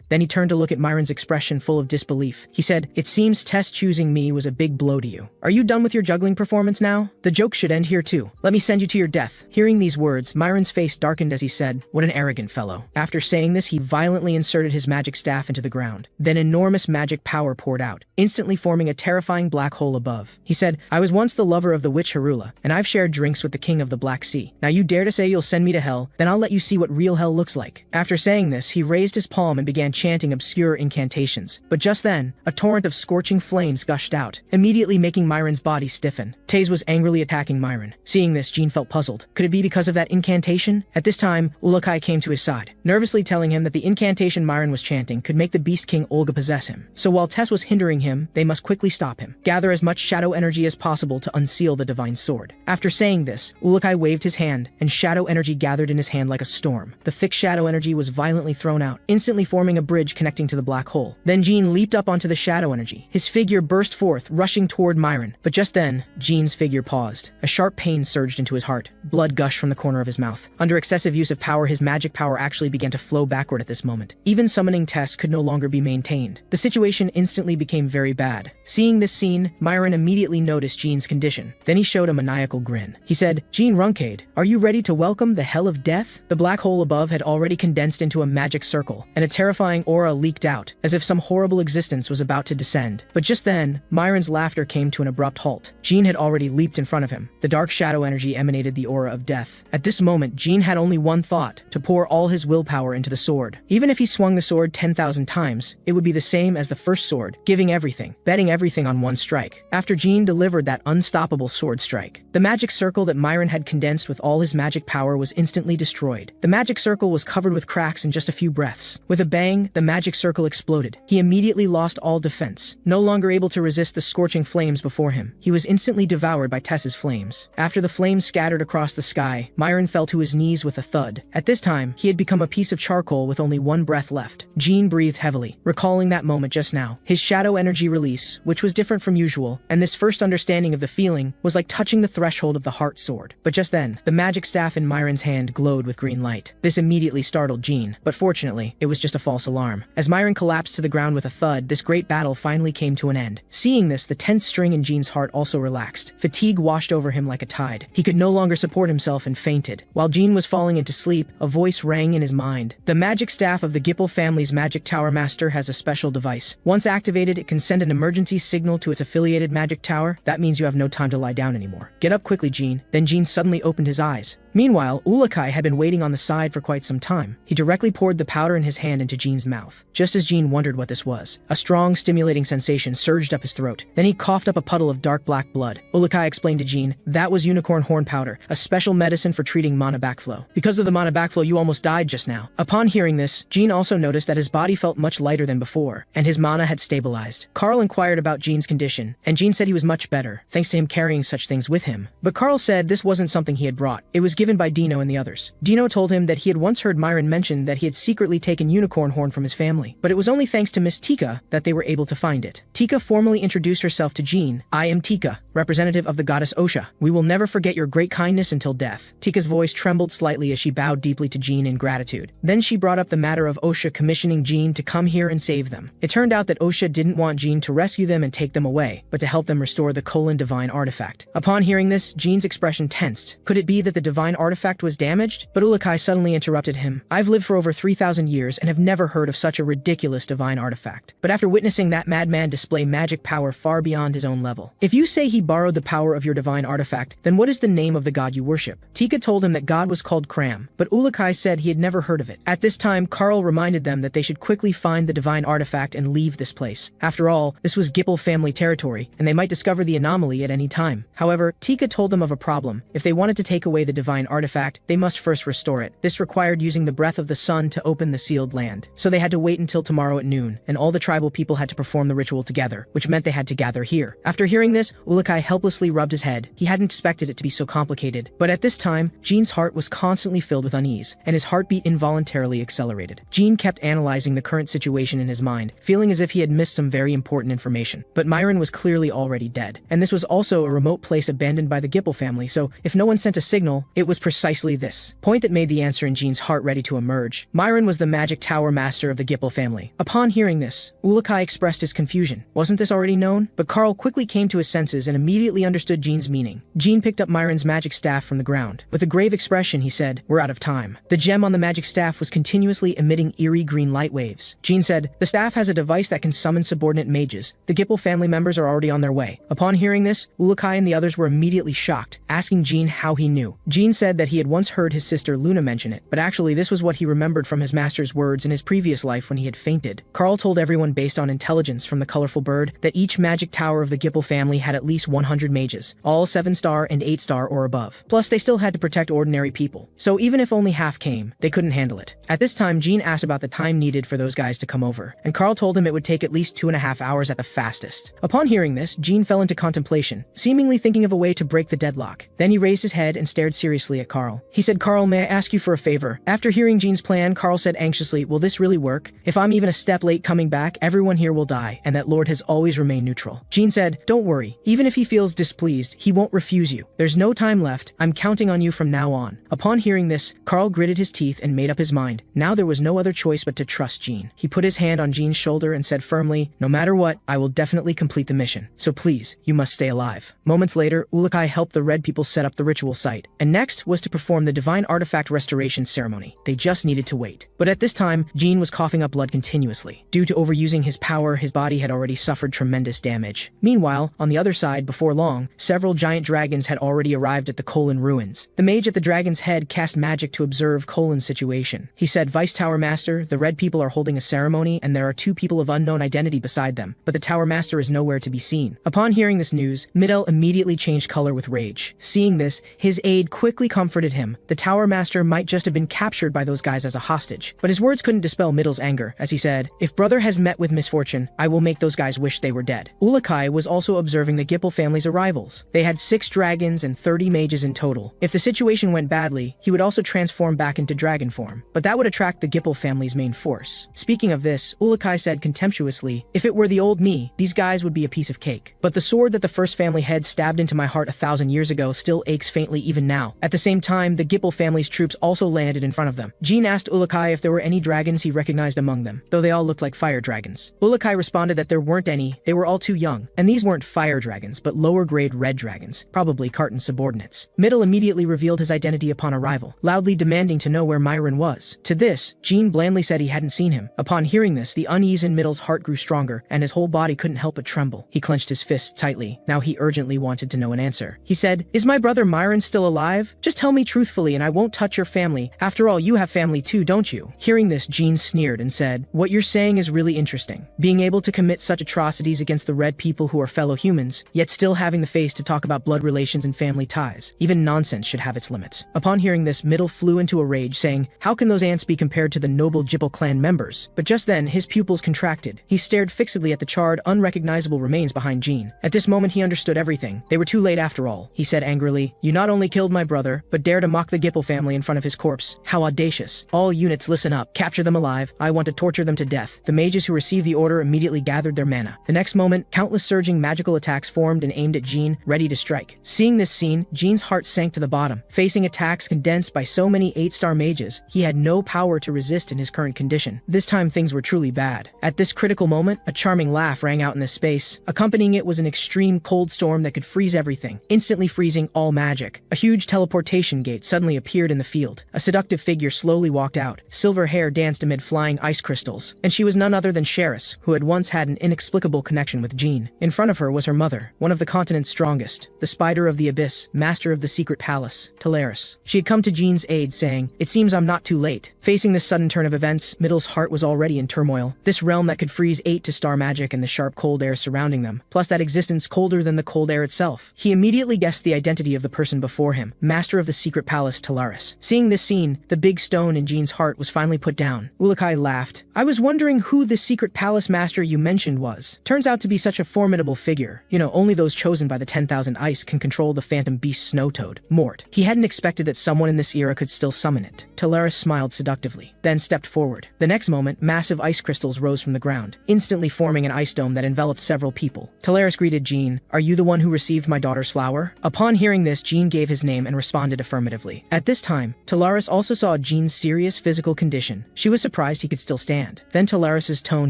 Then he turned to look at Myron's expression full of disbelief. He said, "It seems Tess choosing me was a big blow to you. Are you done with your juggling performance now?" now? The joke should end here too. Let me send you to your death." Hearing these words, Myron's face darkened as he said, "What an arrogant fellow." After saying this, he violently inserted his magic staff into the ground. Then enormous magic power poured out, instantly forming a terrifying black hole above. He said, "I was once the lover of the witch Harula, and I've shared drinks with the king of the Black Sea. Now you dare to say you'll send me to hell, then I'll let you see what real hell looks like." After saying this, he raised his palm and began chanting obscure incantations. But just then, a torrent of scorching flames gushed out, immediately making Myron's body stiffen. Taze was angrily attacking Myron. Seeing this, Jean felt puzzled. Could it be because of that incantation? At this time, Ourokh came to his side, nervously telling him that the incantation Myron was chanting could make the Beast King Olga possess him. So while Tess was hindering him, they must quickly stop him. Gather as much shadow energy as possible to unseal the divine sword. After saying this, Ourokh waved his hand, and shadow energy gathered in his hand like a storm. The thick shadow energy was violently thrown out, instantly forming a bridge connecting to the black hole. Then Jean leaped up onto the shadow energy. His figure burst forth, rushing toward Myron. But just then, Jean's figure paused. A sharp pain surged into his heart. Blood gushed from the corner of his mouth. Under excessive use of power, his magic power actually began to flow backward at this moment. Even summoning Tess could no longer be maintained. The situation instantly became very bad. Seeing this scene, Myron immediately noticed Jean's condition. Then he showed a maniacal grin. He said, "Jean Runcandel, are you ready to welcome the hell of death?" The black hole above had already condensed into a magic circle, and a terrifying aura leaked out, as if some horrible existence was about to descend. But just then, Myron's laughter came to an abrupt halt. Jean had already leaped in front of him. The dark shadow energy emanated the aura of death. At this moment, Jean had only one thought: to pour all his willpower into the sword. Even if he swung the sword 10,000 times, it would be the same as the first sword, giving everything, betting everything on one strike. After Jean delivered that unstoppable sword strike, the magic circle that Myron had condensed with all his magic power was instantly destroyed. The magic circle was covered with cracks in just a few breaths. With a bang, the magic circle exploded. He immediately lost all defense. No longer able to resist the scorching flames before him, he was instantly devoured by Tess's flames. After the flames scattered across the sky, Myron fell to his knees with a thud. At this time, he had become a piece of charcoal with only one breath left. Jean breathed heavily, recalling that moment just now. His shadow energy release, which was different from usual, and this first understanding of the feeling, was like touching the threshold of the heart sword. But just then, the magic staff in Myron's hand glowed with green light. This immediately startled Jean, but fortunately, it was just a false alarm. As Myron collapsed to the ground with a thud, this great battle finally came to an end. Seeing this, the tense string in Jean's heart also relaxed. Fatigue washed over him like a tide. He could no longer support himself and fainted. While Jean was falling into sleep, a voice rang in his mind. The magic staff of the Gipple family's magic tower master has a special device. Once activated, it can send an emergency signal to its affiliated magic tower. That means you have no time to lie down anymore. Get up quickly, Jean. Then Jean suddenly opened his eyes. Meanwhile, Ourokh had been waiting on the side for quite some time. He directly poured the powder in his hand into Jean's mouth. Just as Jean wondered what this was, a strong, stimulating sensation surged up his throat. Then he coughed up a puddle of dark black blood. Ourokh explained to Jean, "That was unicorn horn powder, a special medicine for treating mana backflow. Because of the mana backflow, you almost died just now." Upon hearing this, Jean also noticed that his body felt much lighter than before, and his mana had stabilized. Carl inquired about Jean's condition, and Jean said he was much better, thanks to him carrying such things with him. But Carl said this wasn't something he had brought. It was given by Dino and the others. Dino told him that he had once heard Myron mention that he had secretly taken unicorn horn from his family, but it was only thanks to Miss Tika that they were able to find it. Tika formally introduced herself to Jean. "I am Tika, representative of the goddess Osha. We will never forget your great kindness until death." Tika's voice trembled slightly as she bowed deeply to Jean in gratitude. Then she brought up the matter of Osha commissioning Jean to come here and save them. It turned out that Osha didn't want Jean to rescue them and take them away, but to help them restore the divine artifact. Upon hearing this, Jean's expression tensed. Could it be that the divine artifact was damaged? But Ourokh suddenly interrupted him. "I've lived for over 3,000 years and have never heard of such a ridiculous divine artifact." But after witnessing that madman display magic power far beyond his own level, "If you say he borrowed the power of your divine artifact, then what is the name of the god you worship?" Tika told him that god was called Cram, but Ourokh said he had never heard of it. At this time, Carl reminded them that they should quickly find the divine artifact and leave this place. After all, this was Gipple family territory, and they might discover the anomaly at any time. However, Tika told them of a problem. If they wanted to take away the divine artifact, they must first restore it. This required using the breath of the sun to open the sealed land. So they had to wait until tomorrow at noon, and all the tribal people had to perform the ritual together, which meant they had to gather here. After hearing this, Ourokh helplessly rubbed his head. He hadn't expected it to be so complicated. But at this time, Jean's heart was constantly filled with unease, and his heartbeat involuntarily accelerated. Jean kept analyzing the current situation in his mind, feeling as if he had missed some very important information. But Myron was clearly already dead, and this was also a remote place abandoned by the Gipple family, so if no one sent a signal, it was precisely this point that made the answer in Jean's heart ready to emerge. Myron was the magic tower master of the Gipple family. Upon hearing this, Ourokh expressed his confusion. Wasn't this already known? But Carl quickly came to his senses and immediately immediately understood Jean's meaning. Jean picked up Myron's magic staff from the ground. With a grave expression, he said, "We're out of time." The gem on the magic staff was continuously emitting eerie green light waves. Jean said, "The staff has a device that can summon subordinate mages. The Gipple family members are already on their way." Upon hearing this, Ourokh and the others were immediately shocked, asking Jean how he knew. Jean said that he had once heard his sister Luna mention it, but actually this was what he remembered from his master's words in his previous life when he had fainted. Carl told everyone based on intelligence from the colorful bird that each magic tower of the Gipple family had at least 100 mages, all 7-star and 8-star or above. Plus, they still had to protect ordinary people. So even if only half came, they couldn't handle it. At this time, Jean asked about the time needed for those guys to come over, and Carl told him it would take at least 2.5 hours at the fastest. Upon hearing this, Jean fell into contemplation, seemingly thinking of a way to break the deadlock. Then he raised his head and stared seriously at Carl. He said, "Carl, may I ask you for a favor?" After hearing Jean's plan, Carl said anxiously, "Will this really work? If I'm even a step late coming back, everyone here will die, and that Lord has always remained neutral." Jean said, "Don't worry. Even if he feels displeased, he won't refuse you. There's no time left. I'm counting on you from now on." Upon hearing this, Carl gritted his teeth and made up his mind. Now there was no other choice but to trust Jean. He put his hand on Jean's shoulder and said firmly, "No matter what, I will definitely complete the mission. So please, you must stay alive." Moments later, Ourokh helped the Red people set up the ritual site, and next was to perform the divine artifact restoration ceremony. They just needed to wait. But at this time, Jean was coughing up blood continuously. Due to overusing his power, his body had already suffered tremendous damage. Meanwhile, on the other side, before long, several giant dragons had already arrived at the Colon ruins. The mage at the dragon's head cast magic to observe Colon's situation. He said, "Vice Tower Master, the Red people are holding a ceremony and there are 2 people of unknown identity beside them, but the Tower Master is nowhere to be seen." Upon hearing this news, Middle immediately changed color with rage. Seeing this, his aide quickly comforted him. The Tower Master might just have been captured by those guys as a hostage. But his words couldn't dispel Middle's anger, as he said, "If brother has met with misfortune, I will make those guys wish they were dead." Ourokh was also observing the Gipple family's arrivals. They had 6 dragons and 30 mages in total. If the situation went badly, he would also transform back into dragon form, but that would attract the Gipple family's main force. Speaking of this, Ourokh said contemptuously, "If it were the old me, these guys would be a piece of cake. But the sword that the first family head stabbed into my heart 1,000 years ago still aches faintly even now." At the same time, the Gipple family's troops also landed in front of them. Jean asked Ourokh if there were any dragons he recognized among them, though they all looked like fire dragons. Ourokh responded that there weren't any, they were all too young, and these weren't fire dragons, but lower-grade red dragons, probably Carton's subordinates. Middle immediately revealed his identity upon arrival, loudly demanding to know where Myron was. To this, Jean blandly said he hadn't seen him. Upon hearing this, the unease in Middle's heart grew stronger, and his whole body couldn't help but tremble. He clenched his fists tightly. Now he urgently wanted to know an answer. He said, "Is my brother Myron still alive? Just tell me truthfully and I won't touch your family. After all, you have family too, don't you?" Hearing this, Jean sneered and said, "What you're saying is really interesting. Being able to commit such atrocities against the Red people who are fellow humans, yet still having the face to talk about blood relations and family ties. Even nonsense should have its limits." Upon hearing this, Middle flew into a rage, saying, "How can those ants be compared to the noble Gipple clan members?" But just then, his pupils contracted. He stared fixedly at the charred, unrecognizable remains behind Jean. At this moment, he understood everything. They were too late after all. He said angrily, "You not only killed my brother, but dare to mock the Gipple family in front of his corpse. How audacious. All units listen up. Capture them alive. I want to torture them to death." The mages who received the order immediately gathered their mana. The next moment, countless surging magical attacks formed and aimed at Jean, ready to strike. Seeing this scene, Jean's heart sank to the bottom. Facing attacks condensed by so many 8-star mages, he had no power to resist in his current condition. This time things were truly bad. At this critical moment, a charming laugh rang out in this space. Accompanying it was an extreme cold storm that could freeze everything, instantly freezing all magic. A huge teleportation gate suddenly appeared in the field. A seductive figure slowly walked out. Silver hair danced amid flying ice crystals, and she was none other than Sheris, who had once had an inexplicable connection with Jean. In front of her was her mother, one of the continent's strongest, the Spider of the Abyss, master of the secret palace, Teleris. She had come to Jean's aid, saying, "It seems I'm not too late." Facing this sudden turn of events, Middle's heart was already in turmoil. This realm that could freeze 8 to star magic and the sharp cold air surrounding them, plus that existence colder than the cold air itself. He immediately guessed the identity of the person before him, master of the secret palace, Teleris. Seeing this scene, the big stone in Jean's heart was finally put down. Ourokh laughed. "I was wondering who the secret palace master you mentioned was. Turns out to be such a formidable figure. You know, only those chosen by the 10,000 ice can control the phantom beast Snow Toad, Mort." He hadn't expected that someone in this era could still summon it. Teleris smiled seductively, then stepped forward. The next moment, massive ice crystals rose from the ground, instantly forming an ice dome that enveloped several people. Teleris greeted Jean. "Are you the one who received my daughter's flower?" Upon hearing this, Jean gave his name and responded affirmatively. At this time, Teleris also saw Jean's serious physical condition. She was surprised he could still stand. Then Teleris's tone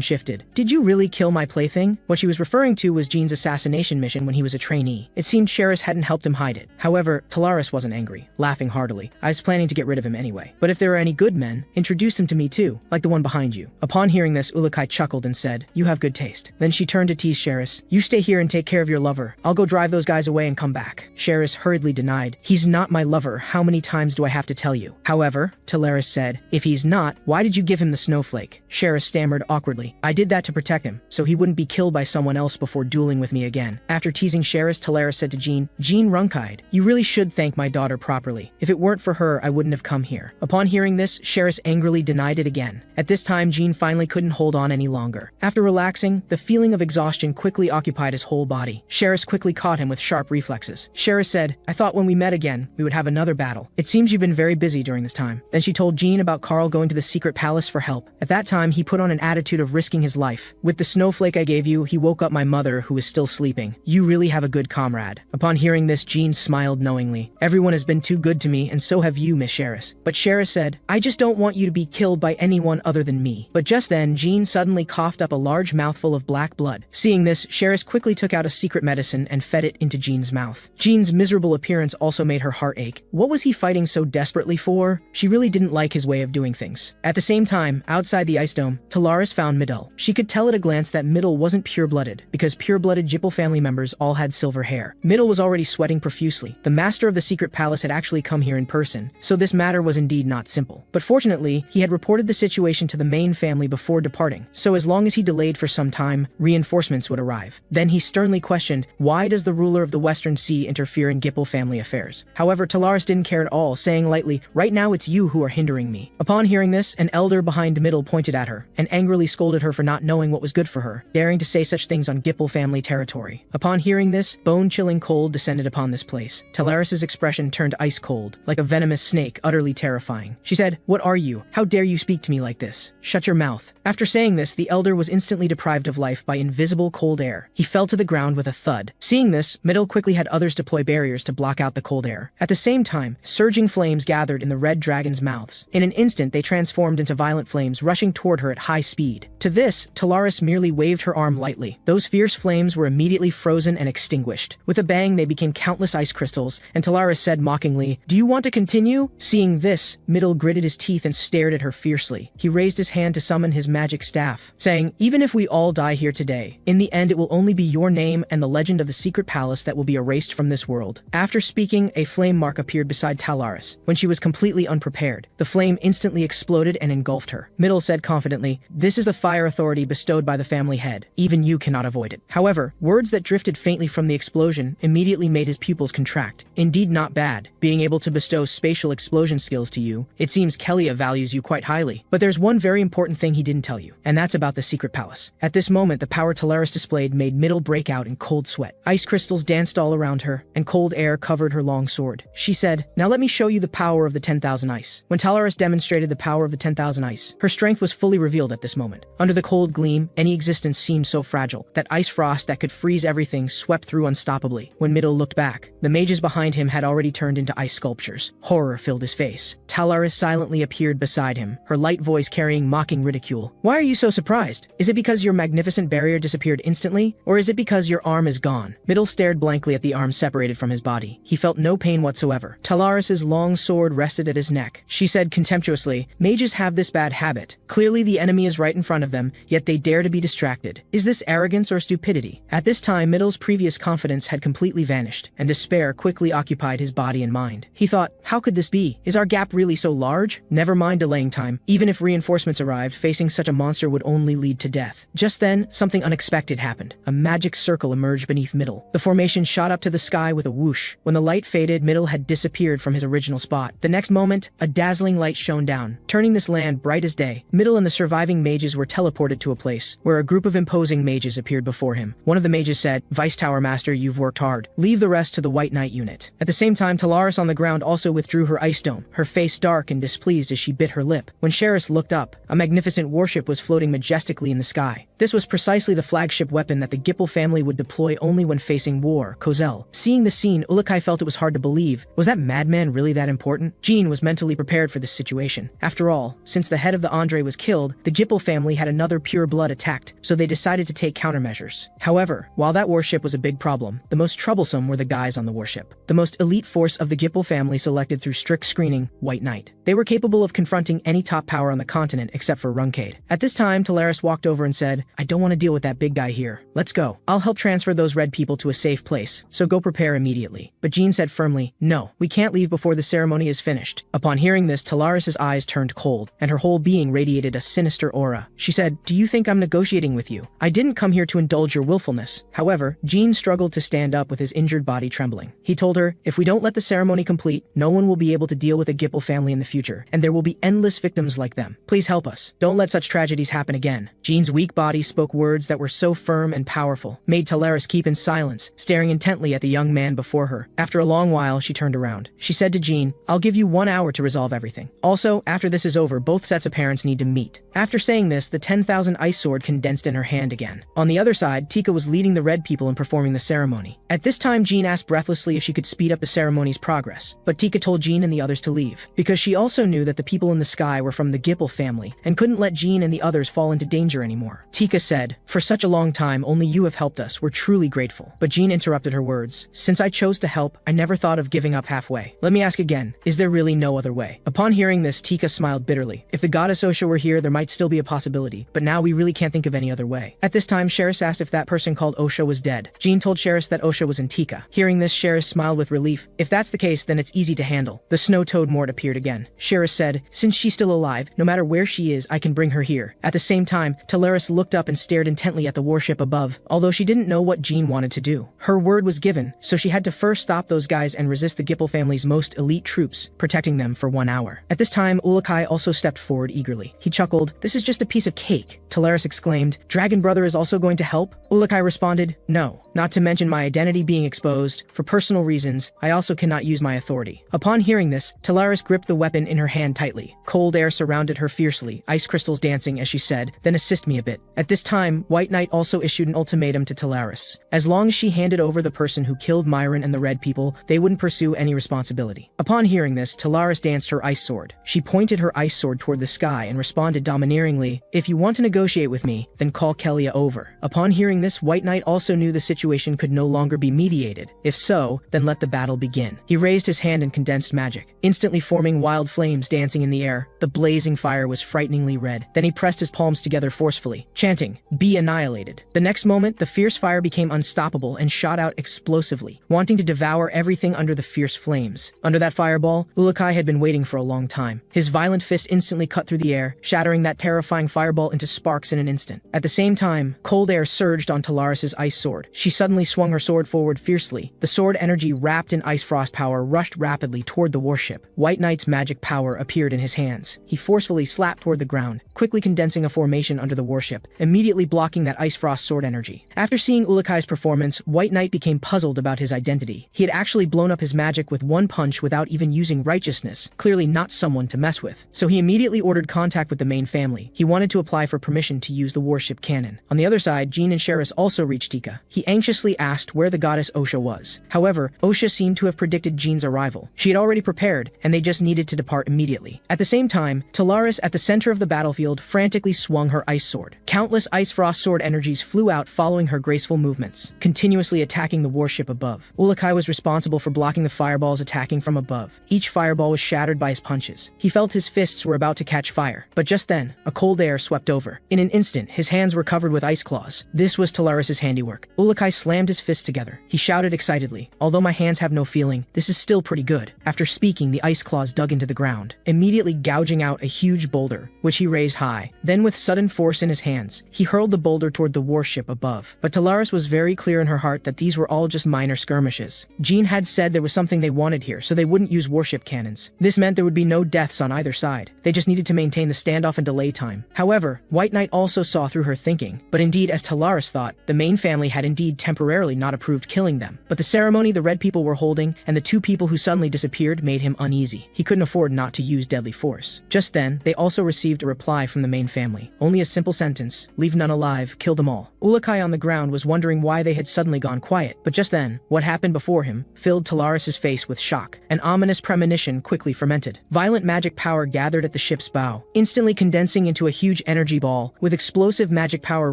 shifted. "Did you really kill my plaything?" What she was referring to was Jean's assassination mission when he was was a trainee. It seemed Sheris hadn't helped him hide it. However, Talaris wasn't angry, laughing heartily. I was planning to get rid of him anyway. But if there are any good men, introduce them to me too, like the one behind you. Upon hearing this, Ourokh chuckled and said, you have good taste. Then she turned to tease Sheris. You stay here and take care of your lover. I'll go drive those guys away and come back. Sheris hurriedly denied, he's not my lover. How many times do I have to tell you? However, Talaris said, if he's not, why did you give him the snowflake? Sheris stammered awkwardly. I did that to protect him, so he wouldn't be killed by someone else before dueling with me again. After teasing Sheris, Talaris said to Jean, Runcandel, you really should thank my daughter properly. If it weren't for her, I wouldn't have come here. Upon hearing this, Sheris angrily denied it again. At this time, Jean finally couldn't hold on any longer. After relaxing, the feeling of exhaustion quickly occupied his whole body. Sheris quickly caught him with sharp reflexes. Sheris said, I thought when we met again, we would have another battle. It seems you've been very busy during this time. Then she told Jean about Carl going to the secret palace for help. At that time, he put on an attitude of risking his life. With the snowflake I gave you, he woke up my mother, who was still sleeping. You really have a good comrade. Upon hearing this, Jean smiled knowingly. Everyone has been too good to me, and so have you, Miss Sheris. But Sheris said, I just don't want you to be killed by anyone other than me. But just then, Jean suddenly coughed up a large mouthful of black blood. Seeing this, Sheris quickly took out a secret medicine and fed it into Jean's mouth. Jean's miserable appearance also made her heart ache. What was he fighting so desperately for? She really didn't like his way of doing things. At the same time, outside the ice dome, Talaris found Middle. She could tell at a glance that Middle wasn't pure-blooded, because pure-blooded Jippel family members all had silver hair. Middle was already sweating profusely. The master of the secret palace had actually come here in person, so this matter was indeed not simple. But fortunately, he had reported the situation to the main family before departing, so as long as he delayed for some time, reinforcements would arrive. Then he sternly questioned, why does the ruler of the Western Sea interfere in Jippel family affairs? However, Talaris didn't care at all, saying lightly, right now it's you who are hindering me. Upon hearing this, an elder behind Middle pointed at her, and angrily scolded her for not knowing what was good for her, daring to say such things on Jippel family territory. Upon hearing this, bone-chilling cold descended upon this place. Talaris's expression turned ice cold, like a venomous snake, utterly terrifying. She said, what are you? How dare you speak to me like this? Shut your mouth. After saying this, the elder was instantly deprived of life by invisible cold air. He fell to the ground with a thud. Seeing this, Middle quickly had others deploy barriers to block out the cold air. At the same time, surging flames gathered in the red dragon's mouths. In an instant, they transformed into violent flames, rushing toward her at high speed. To this, Talaris merely waved her arm lightly. Those fierce flames were immediately frozen and extinguished. With a bang, they became countless ice crystals, and Talaris said mockingly, do you want to continue? Seeing this, Middle gritted his teeth and stared at her fiercely. He raised his hand to summon his magic staff, saying, even if we all die here today, in the end it will only be your name and the legend of the secret palace that will be erased from this world. After speaking, a flame mark appeared beside Talaris. When she was completely unprepared, the flame instantly exploded and engulfed her. Middle said confidently, this is the fire authority bestowed by the family head. Even you cannot avoid it. However, words that drifted faintly from the explosion immediately made his pupils contract. Indeed not bad, being able to bestow spatial explosion skills to you. It seems Kelia values you quite highly. But there's one very important thing he didn't tell you, and that's about the secret palace. At this moment, the power Talaris displayed made Middle break out in cold sweat. Ice crystals danced all around her, and cold air covered her long sword. She said, now let me show you the power of the 10,000 ice. When Talaris demonstrated the power of the 10,000 ice, her strength was fully revealed at this moment. Under the cold gleam, any existence seemed so fragile that ice frost that could freeze everything swept through unstoppably. When Middle looked back, the mages behind him had already turned into ice sculptures. Horror filled his face. Talaris silently appeared beside him, her light voice carrying mocking ridicule. Why are you so surprised? Is it because your magnificent barrier disappeared instantly? Or is it because your arm is gone? Middle stared blankly at the arm separated from his body. He felt no pain whatsoever. Talaris's long sword rested at his neck. She said contemptuously, mages have this bad habit. Clearly the enemy is right in front of them, yet they dare to be distracted. Is this arrogance or stupidity? At this time, Middle's previous confidence had completely vanished, and despair quickly occupied his body and mind. He thought, how could this be? Is our gap really so large? Never mind delaying time. Even if reinforcements arrived, facing such a monster would only lead to death. Just then, something unexpected happened. A magic circle emerged beneath Middle. The formation shot up to the sky with a whoosh. When the light faded, Middle had disappeared from his original spot. The next moment, a dazzling light shone down, turning this land bright as day. Middle and the surviving mages were teleported to a place where a group of imposing mages appeared before him. One of the mages said, Vice Tower Master, you've worked hard. Leave the rest to the White Knight unit. At the same time, Talaris on the ground also withdrew her ice dome, her face dark and displeased as she bit her lip. When Sheris looked up, a magnificent warship was floating majestically in the sky. This was precisely the flagship weapon that the Jippel family would deploy only when facing war, Kozel. Seeing the scene, Ourokh felt it was hard to believe. Was that madman really that important? Jean was mentally prepared for this situation. After all, since the head of the Andre was killed, the Jippel family had another pure blood attacked, so they decided to take countermeasures. However, while that warship was a big problem. The most troublesome were the guys on the warship. The most elite force of the Gipple family selected through strict screening, White Knight. They were capable of confronting any top power on the continent except for Runcandel. At this time, Talaris walked over and said, I don't want to deal with that big guy here. Let's go. I'll help transfer those red people to a safe place, so go prepare immediately. But Jean said firmly, no, we can't leave before the ceremony is finished. Upon hearing this, Talaris' eyes turned cold, and her whole being radiated a sinister aura. She said, do you think I'm negotiating with you? I didn't come here to indulge your willfulness. However, Jean struggled to stand up with his injured body trembling. He told her, if we don't let the ceremony complete, no one will be able to deal with a Gipple family in the future, and there will be endless victims like them. Please help us. Don't let such tragedies happen again. Jean's weak body spoke words that were so firm and powerful, made Talaris keep in silence, staring intently at the young man before her. After a long while, she turned around. She said to Jean, I'll give you 1 hour to resolve everything. Also, after this is over, both sets of parents need to meet. After saying this, the 10,000 ice sword condensed in her hand again. On the other side, Tika was leading the red people in performing the ceremony. At this time, Jean asked breathlessly if she could speed up the ceremony's progress, but Tika told Jean and the others to leave, because she also knew that the people in the sky were from the Gipple family and couldn't let Jean and the others fall into danger anymore. Tika said, for such a long time, only you have helped us. We're truly grateful. But Jean interrupted her words. Since I chose to help, I never thought of giving up halfway. Let me ask again, is there really no other way? Upon hearing this, Tika smiled bitterly. If the goddess Osha were here, there might still be a possibility, but now we really can't think of any other way. At this time, Sheris asked if that person called Osha was dead. Jean told Sheris that Osha was in Tika. Hearing this, Sheris smiled with relief. If that's the case, then it's easy to handle. The snow toad Mort appeared again. Sheris said, since she's still alive, no matter where she is, I can bring her here. At the same time, Talaris looked up and stared intently at the warship above, although she didn't know what Jean wanted to do. Her word was given, so she had to first stop those guys and resist the Gipple family's most elite troops, protecting them for 1 hour. At this time, Ourokh also stepped forward eagerly. He chuckled, this is just a piece of cake. Talaris exclaimed, Dragon Brother is also going to help? Ourokh responded, no, not to mention my identity being exposed. For personal reasons, I also cannot use my authority. Upon hearing this, Talaris gripped the weapon in her hand tightly. Cold air surrounded her fiercely, ice crystals dancing as she said, then assist me a bit. At this time, White Knight also issued an ultimatum to Talaris. As long as she handed over the person who killed Myron and the red people, they wouldn't pursue any responsibility. Upon hearing this, Talaris danced her ice sword. She pointed her ice sword toward the sky and responded domineeringly, if you want to negotiate with me, then call Kelia over. Upon hearing this, White Knight also knew the situation could no longer be mediated. If so, then let the battle begin. He raised his hand and condensed magic, instantly forming wild flames dancing in the air. The blazing fire was frighteningly red. Then he pressed his palms together forcefully, chanting, be annihilated. The next moment, the fierce fire became unstoppable and shot out explosively, wanting to devour everything under the fierce flames. Under that fireball, Ourokh had been waiting for a long time. His violent fist instantly cut through the air, shattering that terrifying fireball into sparks in an instant. At the same time, cold air surged on Talaris' ice sword. She suddenly swung her sword forward fiercely. The sword energy wrapped in ice frost power rushed rapidly toward the warship. White Knight's magic power appeared in his hands. He forcefully slapped toward the ground, quickly condensing a formation under the warship, immediately blocking that ice frost sword energy. After seeing Ourokh's performance, White Knight became puzzled about his identity. He had actually blown up his magic with one punch without even using righteousness, clearly not someone to mess with. So he immediately ordered contact with the main family. He wanted to apply for permission to use the warship cannon. On the other side, Jean and Sheris also reached Tika. He anxiously asked where the goddess Osha was. However, Osha seemed to have predicted Jean's arrival. She had already prepared, and they just needed to depart immediately. At the same time, Talaris at the center of the battlefield frantically swung her ice sword. Countless ice frost sword energies flew out following her graceful movements, continuously attacking the warship above. Ourokh was responsible for blocking the fireballs attacking from above. Each fireball was shattered by his punches. He felt his fists were about to catch fire, but just then, a cold air swept over. In an instant, his hands were covered with ice claws. This was Talaris' handiwork. Ourokh slammed his fists together. He shouted excitedly, although my hands have no feeling, this is still pretty good. After speaking, the ice claws dug into the ground, immediately gouging out a huge boulder, which he raised high. Then with sudden force in his hands, he hurled the boulder toward the warship above. But Talaris was very clear in her heart that these were all just minor skirmishes. Jean had said there was something they wanted here, so they wouldn't use warship cannons. This meant there would be no deaths on either side. They just needed to maintain the standoff and delay time. However, White Knight also saw through her thinking, but indeed, as Talaris thought, the main family had indeed temporarily not approved killing them. But the ceremony the red people were holding and the two people who suddenly disappeared made him uneasy. He couldn't afford not to use deadly force. Just then, they also received a reply from the main family. Only a simple sentence, leave none alive, kill them all. Ourokh on the ground was wondering why they had suddenly gone quiet, but just then, what happened before him filled Talaris' face with shock. An ominous premonition quickly fermented. Violent magic power gathered at the ship's bow, instantly condensing into a huge energy ball, with explosive magic power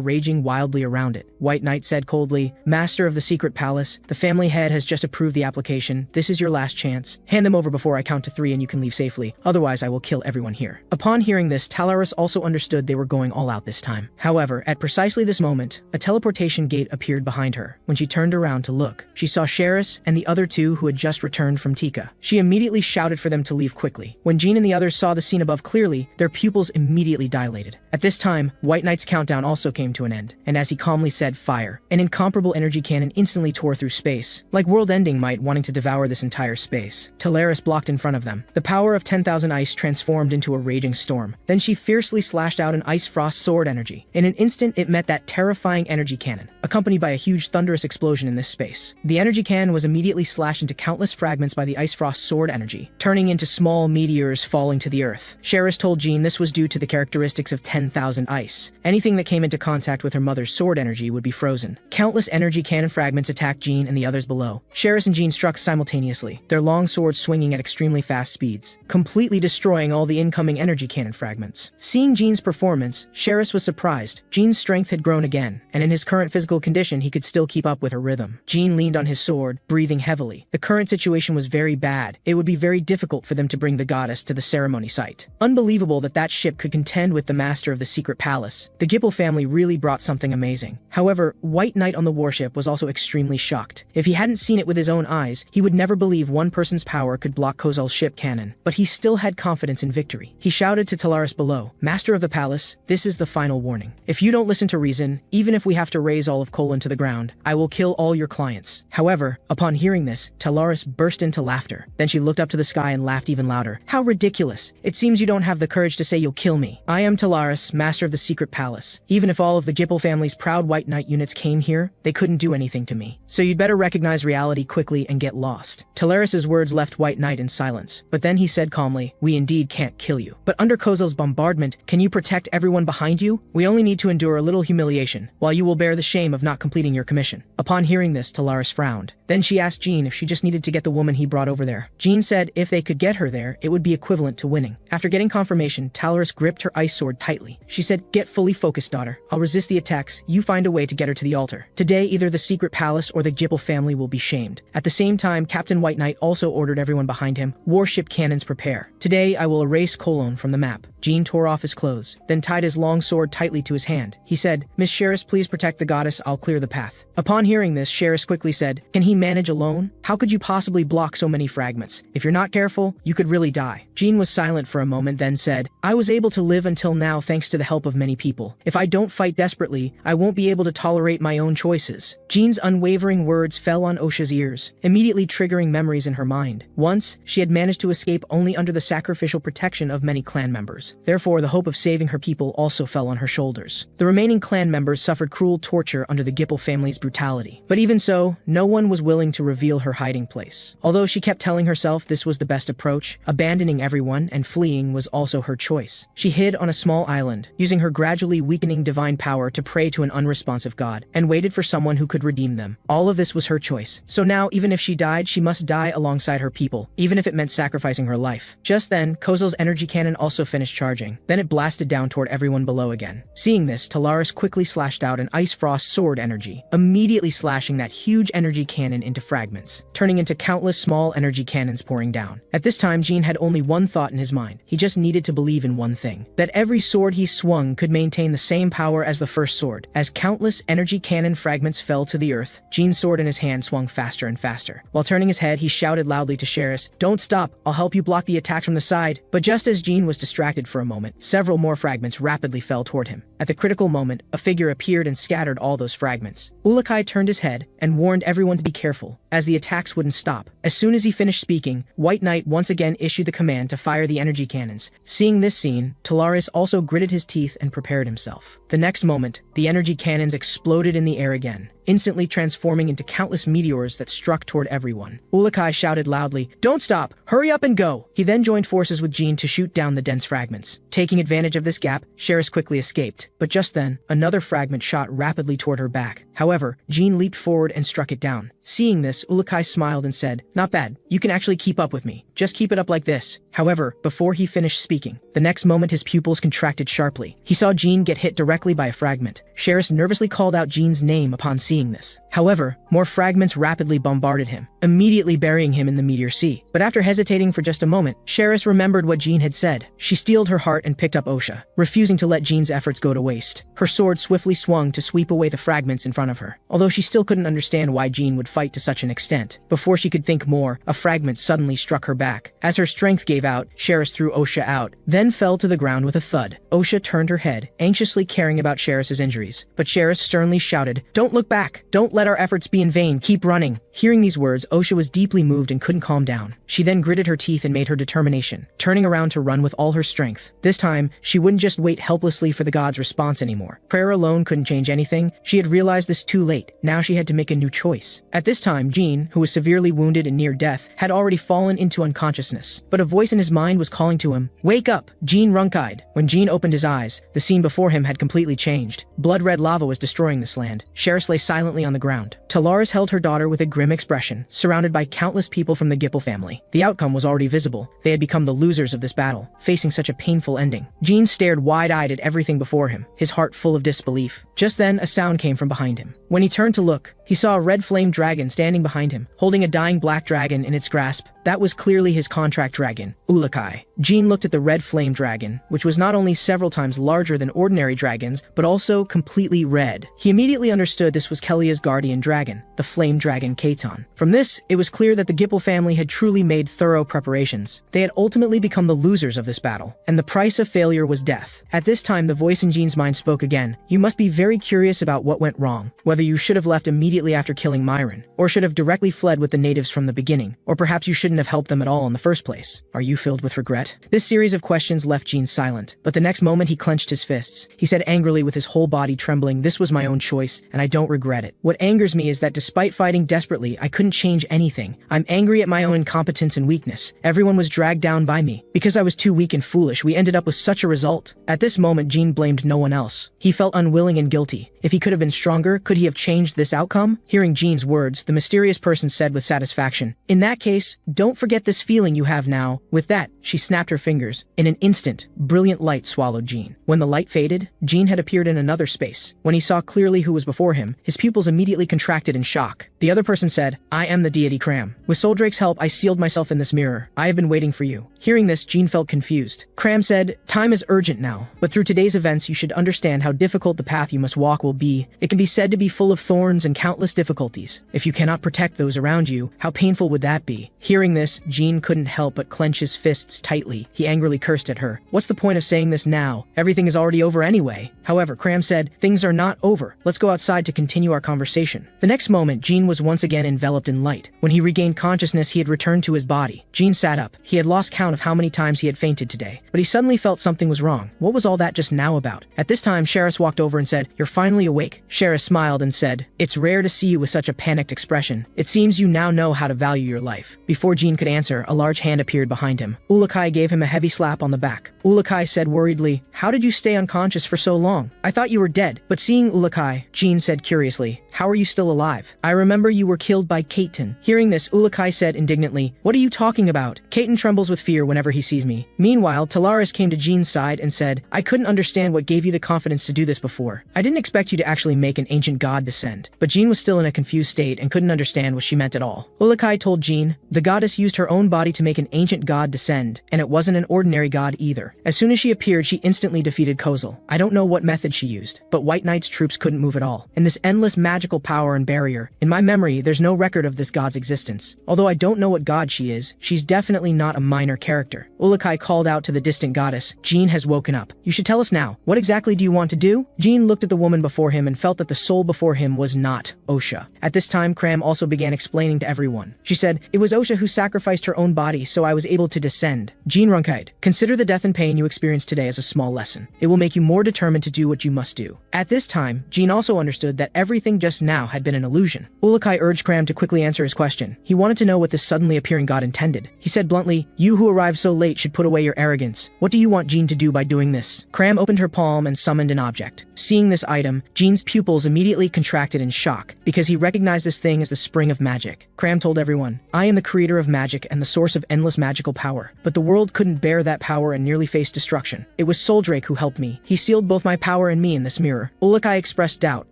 raging wildly around it. White Knight said coldly, Master of the Secret Palace, the family head has just approved the application. This is your last chance. Hand them over before I count to 3 and you can leave safely. Otherwise, I will kill everyone here. Upon hearing this, Talaris also understood they were going all out this time. However, at precisely this moment, a teleportation gate appeared behind her. When she turned around to look, she saw Sheris and the other 2 who had just returned from Tika. She immediately shouted for them to leave quickly. When Jean and the others saw the scene above clearly, their pupils immediately dilated. At this time, White Knight's countdown also came to an end, and as he calmly said, "Fire," an incomparable energy cannon instantly tore through space, like world-ending might wanting to devour this entire space. Talaris blocked in front of them. The power of 10,000 ice transformed into a raging storm. Then she fiercely slashed out an ice frost sword energy. In an instant, it met that terrifying energy cannon, accompanied by a huge thunderous explosion in this space. The energy cannon was immediately slashed into countless fragments by the ice frost sword energy, turning into small meteors falling to the earth. Sheris told Jean this was due to the characteristics of 10,000 ice. Anything that came into contact with her mother's sword energy would be frozen. Countless energy cannon fragments attacked Jean and the others below. Sheris and Jean struck simultaneously, their long swords swinging at extremely fast speeds, completely destroying all the incoming energy cannon fragments. Seeing Jean's performance, Sheris was surprised. Jean's strength had grown again, and in his current physical condition he could still keep up with her rhythm. Jean leaned on his sword, breathing heavily. The current situation was very bad. It would be very difficult for them to bring the goddess to the ceremony site. Unbelievable that that ship could contend with the master of the secret palace. The Gipple family really brought something amazing. However, White Knight on the warship was also extremely shocked. If he hadn't seen it with his own eyes, he would never believe one person's power could block Kozal's ship cannon. But he still had confidence in victory. He shouted to Talaris below, "Master of the palace, this is the final warning. If you don't listen to reason, even if we have to raise all of Kolon to the ground, I will kill all your clients." However, upon hearing this, Talaris burst into laughter. Then she looked up to the sky and laughed even louder. "How ridiculous. It seems you don't have the courage to say you'll kill me. I am Talaris, master of the secret palace. Even if all of the Gipple family's proud White Knight units came here, they couldn't do anything to me. So you'd better recognize reality quickly and get lost." Talaris's words left White Knight in silence, but then he said calmly, "We indeed can't kill you. But under Kozal's bombardment, can you protect everyone behind you? We only need to endure a little humiliation, while you will bear the shame of not completing your commission." Upon hearing this, Talaris frowned. Then she asked Jean if she just needed to get the woman he brought over there. Jean said if they could get her there, it would be equivalent to winning. After getting confirmation, Talaris gripped her ice sword tightly. She said, "Get fully focused, daughter. I'll resist the attacks. You find a way to get her to the altar. Today, either the secret palace or the Gipple family will be shamed." At the same time, Captain White Knight also ordered everyone behind him, "Warship cannons prepare. Today, I will erase Kolon from the map." Jean tore off his clothes, then tied his long sword tightly to his hand. He said, "Miss Sheris, please protect the goddess. I'll clear the path." Upon hearing this, Sheris quickly said, "Can he manage alone? How could you possibly block so many fragments? If you're not careful, you could really die." Jean was silent for a moment, then said, "I was able to live until now thanks to the help of many people. If I don't fight desperately, I won't be able to tolerate my own choices." Jean's unwavering words fell on Osha's ears, immediately triggering memories in her mind. Once, she had managed to escape only under the sacrificial protection of many clan members. Therefore, the hope of saving her people also fell on her shoulders. The remaining clan members suffered cruel torture under the Gipple family's brutality. But even so, no one was willing to reveal her hiding place. Although she kept telling herself this was the best approach, abandoning everyone and fleeing was also her choice. She hid on a small island, using her gradually weakening divine power to pray to an unresponsive god, and waited for someone who could redeem them. All of this was her choice. So now, even if she died, she must die alongside her people, even if it meant sacrificing her life. Just then, Kozal's energy cannon also finished charging. Then it blasted down toward everyone below again. Seeing this, Talaris quickly slashed out an ice frost sword energy, immediately slashing that huge energy cannon into fragments, turning into countless small energy cannons pouring down. At this time, Jean had only one thought in his mind. He just needed to believe in one thing, that every sword he swung could maintain the same power as the first sword. As countless energy cannon fragments fell to the earth, Jean's sword in his hand swung faster and faster. While turning his head, he shouted loudly to Sheris, "Don't stop, I'll help you block the attack from the side." But just as Jean was distracted for a moment, several more fragments rapidly fell toward him. At the critical moment, a figure appeared and scattered all those fragments. Ourokh turned his head and warned everyone to be careful, as the attacks wouldn't stop. As soon as he finished speaking, White Knight once again issued the command to fire the energy cannons. Seeing this scene, Talaris also gritted his teeth and prepared himself. The next moment, the energy cannons exploded in the air again, instantly transforming into countless meteors that struck toward everyone. Ourokh shouted loudly, "Don't stop! Hurry up and go!" He then joined forces with Jean to shoot down the dense fragments. Taking advantage of this gap, Sheris quickly escaped. But just then, another fragment shot rapidly toward her back. However, Jean leaped forward and struck it down. Seeing this, Ourokh smiled and said, "Not bad. You can actually keep up with me. Just keep it up like this." However, before he finished speaking, the next moment his pupils contracted sharply. He saw Jean get hit directly by a fragment. Sheris nervously called out Jean's name upon seeing this. However, more fragments rapidly bombarded him, immediately burying him in the meteor sea. But after hesitating for just a moment, Sheris remembered what Jean had said. She steeled her heart and picked up Osha, refusing to let Jean's efforts go to waste. Her sword swiftly swung to sweep away the fragments in front of her, although she still couldn't understand why Jean would fight to such an extent. Before she could think more, a fragment suddenly struck her back. As her strength gave out, Sheris threw Osha out, then fell to the ground with a thud. Osha turned her head, anxiously caring about Sheris's injuries. But Sheris sternly shouted, "Don't look back! Don't let our efforts be in vain! Keep running!" Hearing these words, Osha was deeply moved and couldn't calm down. She then gritted her teeth and made her determination, turning around to run with all her strength. This time, she wouldn't just wait helplessly for the god's response anymore. Prayer alone couldn't change anything. She had realized this too late. Now she had to make a new choice. At this time, Jean, who was severely wounded and near death, had already fallen into unconsciousness. But a voice in his mind was calling to him, "Wake up, Jean Runcandel." When Jean opened his eyes, the scene before him had completely changed. Blood-red lava was destroying this land. Sheris lay silently on the ground. Talaris held her daughter with a grim expression, surrounded by countless people from the Gipple family. The outcome was already visible. They had become the losers of this battle, facing such a painful ending. Jean stared wide-eyed at everything before him, his heart full of disbelief. Just then, a sound came from behind him. When he turned to look, he saw a red flame dragon standing behind him, holding a dying black dragon in its grasp. That was clearly his contract dragon, Ourokh. Jean looked at the red flame dragon, which was not only several times larger than ordinary dragons, but also completely red. He immediately understood this was Kelia's guardian dragon, the flame dragon Kaiton. From this, it was clear that the Gipple family had truly made thorough preparations. They had ultimately become the losers of this battle, and the price of failure was death. At this time, the voice in Jean's mind spoke again. "You must be very curious about what went wrong, whether you should have left immediately after killing Myron, or should have directly fled with the natives from the beginning, or perhaps you shouldn't have helped them at all in the first place. Are you filled with regret?" This series of questions left Jean silent, but the next moment he clenched his fists. He said angrily with his whole body trembling, "This was my own choice, and I don't regret it. What angers me is that despite fighting desperately, I couldn't change anything. I'm angry at my own incompetence and weakness. Everyone was dragged down by me. Because I was too weak and foolish, we ended up with such a result." At this moment, Jean blamed no one else. He felt unwilling and guilty. If he could have been stronger, could he have changed this outcome? Hearing Jean's words, the mysterious person said with satisfaction, "In that case, don't forget this feeling you have now." With that, she snapped her fingers. In an instant, brilliant light swallowed Jean. When the light faded, Jean had appeared in another space. When he saw clearly who was before him, his pupils immediately contracted in shock. The other person said, "I am the deity Cram. With Solderek's help, I sealed myself in this mirror. I have been waiting for you." Hearing this, Jean felt confused. Cram said, "Time is urgent now, but through today's events you should understand how difficult the path you must walk will be. It can be said to be full of thorns and countless difficulties. If you cannot protect those around you, how painful would that be?" Hearing this, Jean couldn't help but clench his fists tightly. He angrily cursed at her. "What's the point of saying this now? Everything is already over anyway." However, Cram said, "Things are not over. Let's go outside to continue our conversation." The next moment, Jean was once again enveloped in light. When he regained consciousness, he had returned to his body. Jean sat up. He had lost count of how many times he had fainted today, but he suddenly felt something was wrong. What was all that just now about? At this time, Sheris walked over and said, "You're finally awake." Sheris smiled and said, "It's rare to see you with such a panicked expression. It seems you now know how to value your life." Before Jean could answer, a large hand appeared behind him. Ourokh gave him a heavy slap on the back. Ourokh said worriedly, "How did you stay unconscious for so long? I thought you were dead." But seeing Ourokh, Jean said curiously, "How are you still alive? I remember you were killed by Kaiton." Hearing this, Ourokh said indignantly, "What are you talking about? Kaiton trembles with fear whenever he sees me." Meanwhile, Talaris came to Jean's side and said, "I couldn't understand what gave you the confidence to do this before. I didn't expect you to actually make an ancient god descend." But Jean was still in a confused state and couldn't understand what she meant at all. Ourokh told Jean, "The goddess used her own body to make an ancient god descend, and it wasn't an ordinary god either. As soon as she appeared, she instantly defeated Kozel. I don't know what method she used, but White Knight's troops couldn't move at all. And this endless magical power and barrier, in my memory, there's no record of this god's existence. Although I don't know what god she is, she's definitely not a minor character." Ourokh called out to the distant goddess, "Jean has woken up. You should tell us now. What exactly do you want to do?" Jean looked at the woman before him and felt that the soul before him was not Osha. At this time, Cram also began explaining to everyone. She said, "It was Osha who sacrificed her own body, so I was able to descend. Jean Runcandel, consider the death and pain you experienced today as a small lesson. It will make you more determined to do what you must do." At this time, Jean also understood that everything just now had been an illusion. Ourokh urged Cram to quickly answer his question. He wanted to know what this suddenly appearing god intended. He said bluntly, "You who arrived so late should put away your arrogance. What do you want Jean to do by doing this?" Cram opened her palm and summoned an object. Seeing this item, Jean's pupils immediately contracted in shock. because he recognized this thing as the spring of magic. Cram told everyone, I am the creator of magic and the source of endless magical power. But the world couldn't bear that power and nearly faced destruction. It was Solderet who helped me. He sealed both my power and me in this mirror. Ourokh expressed doubt,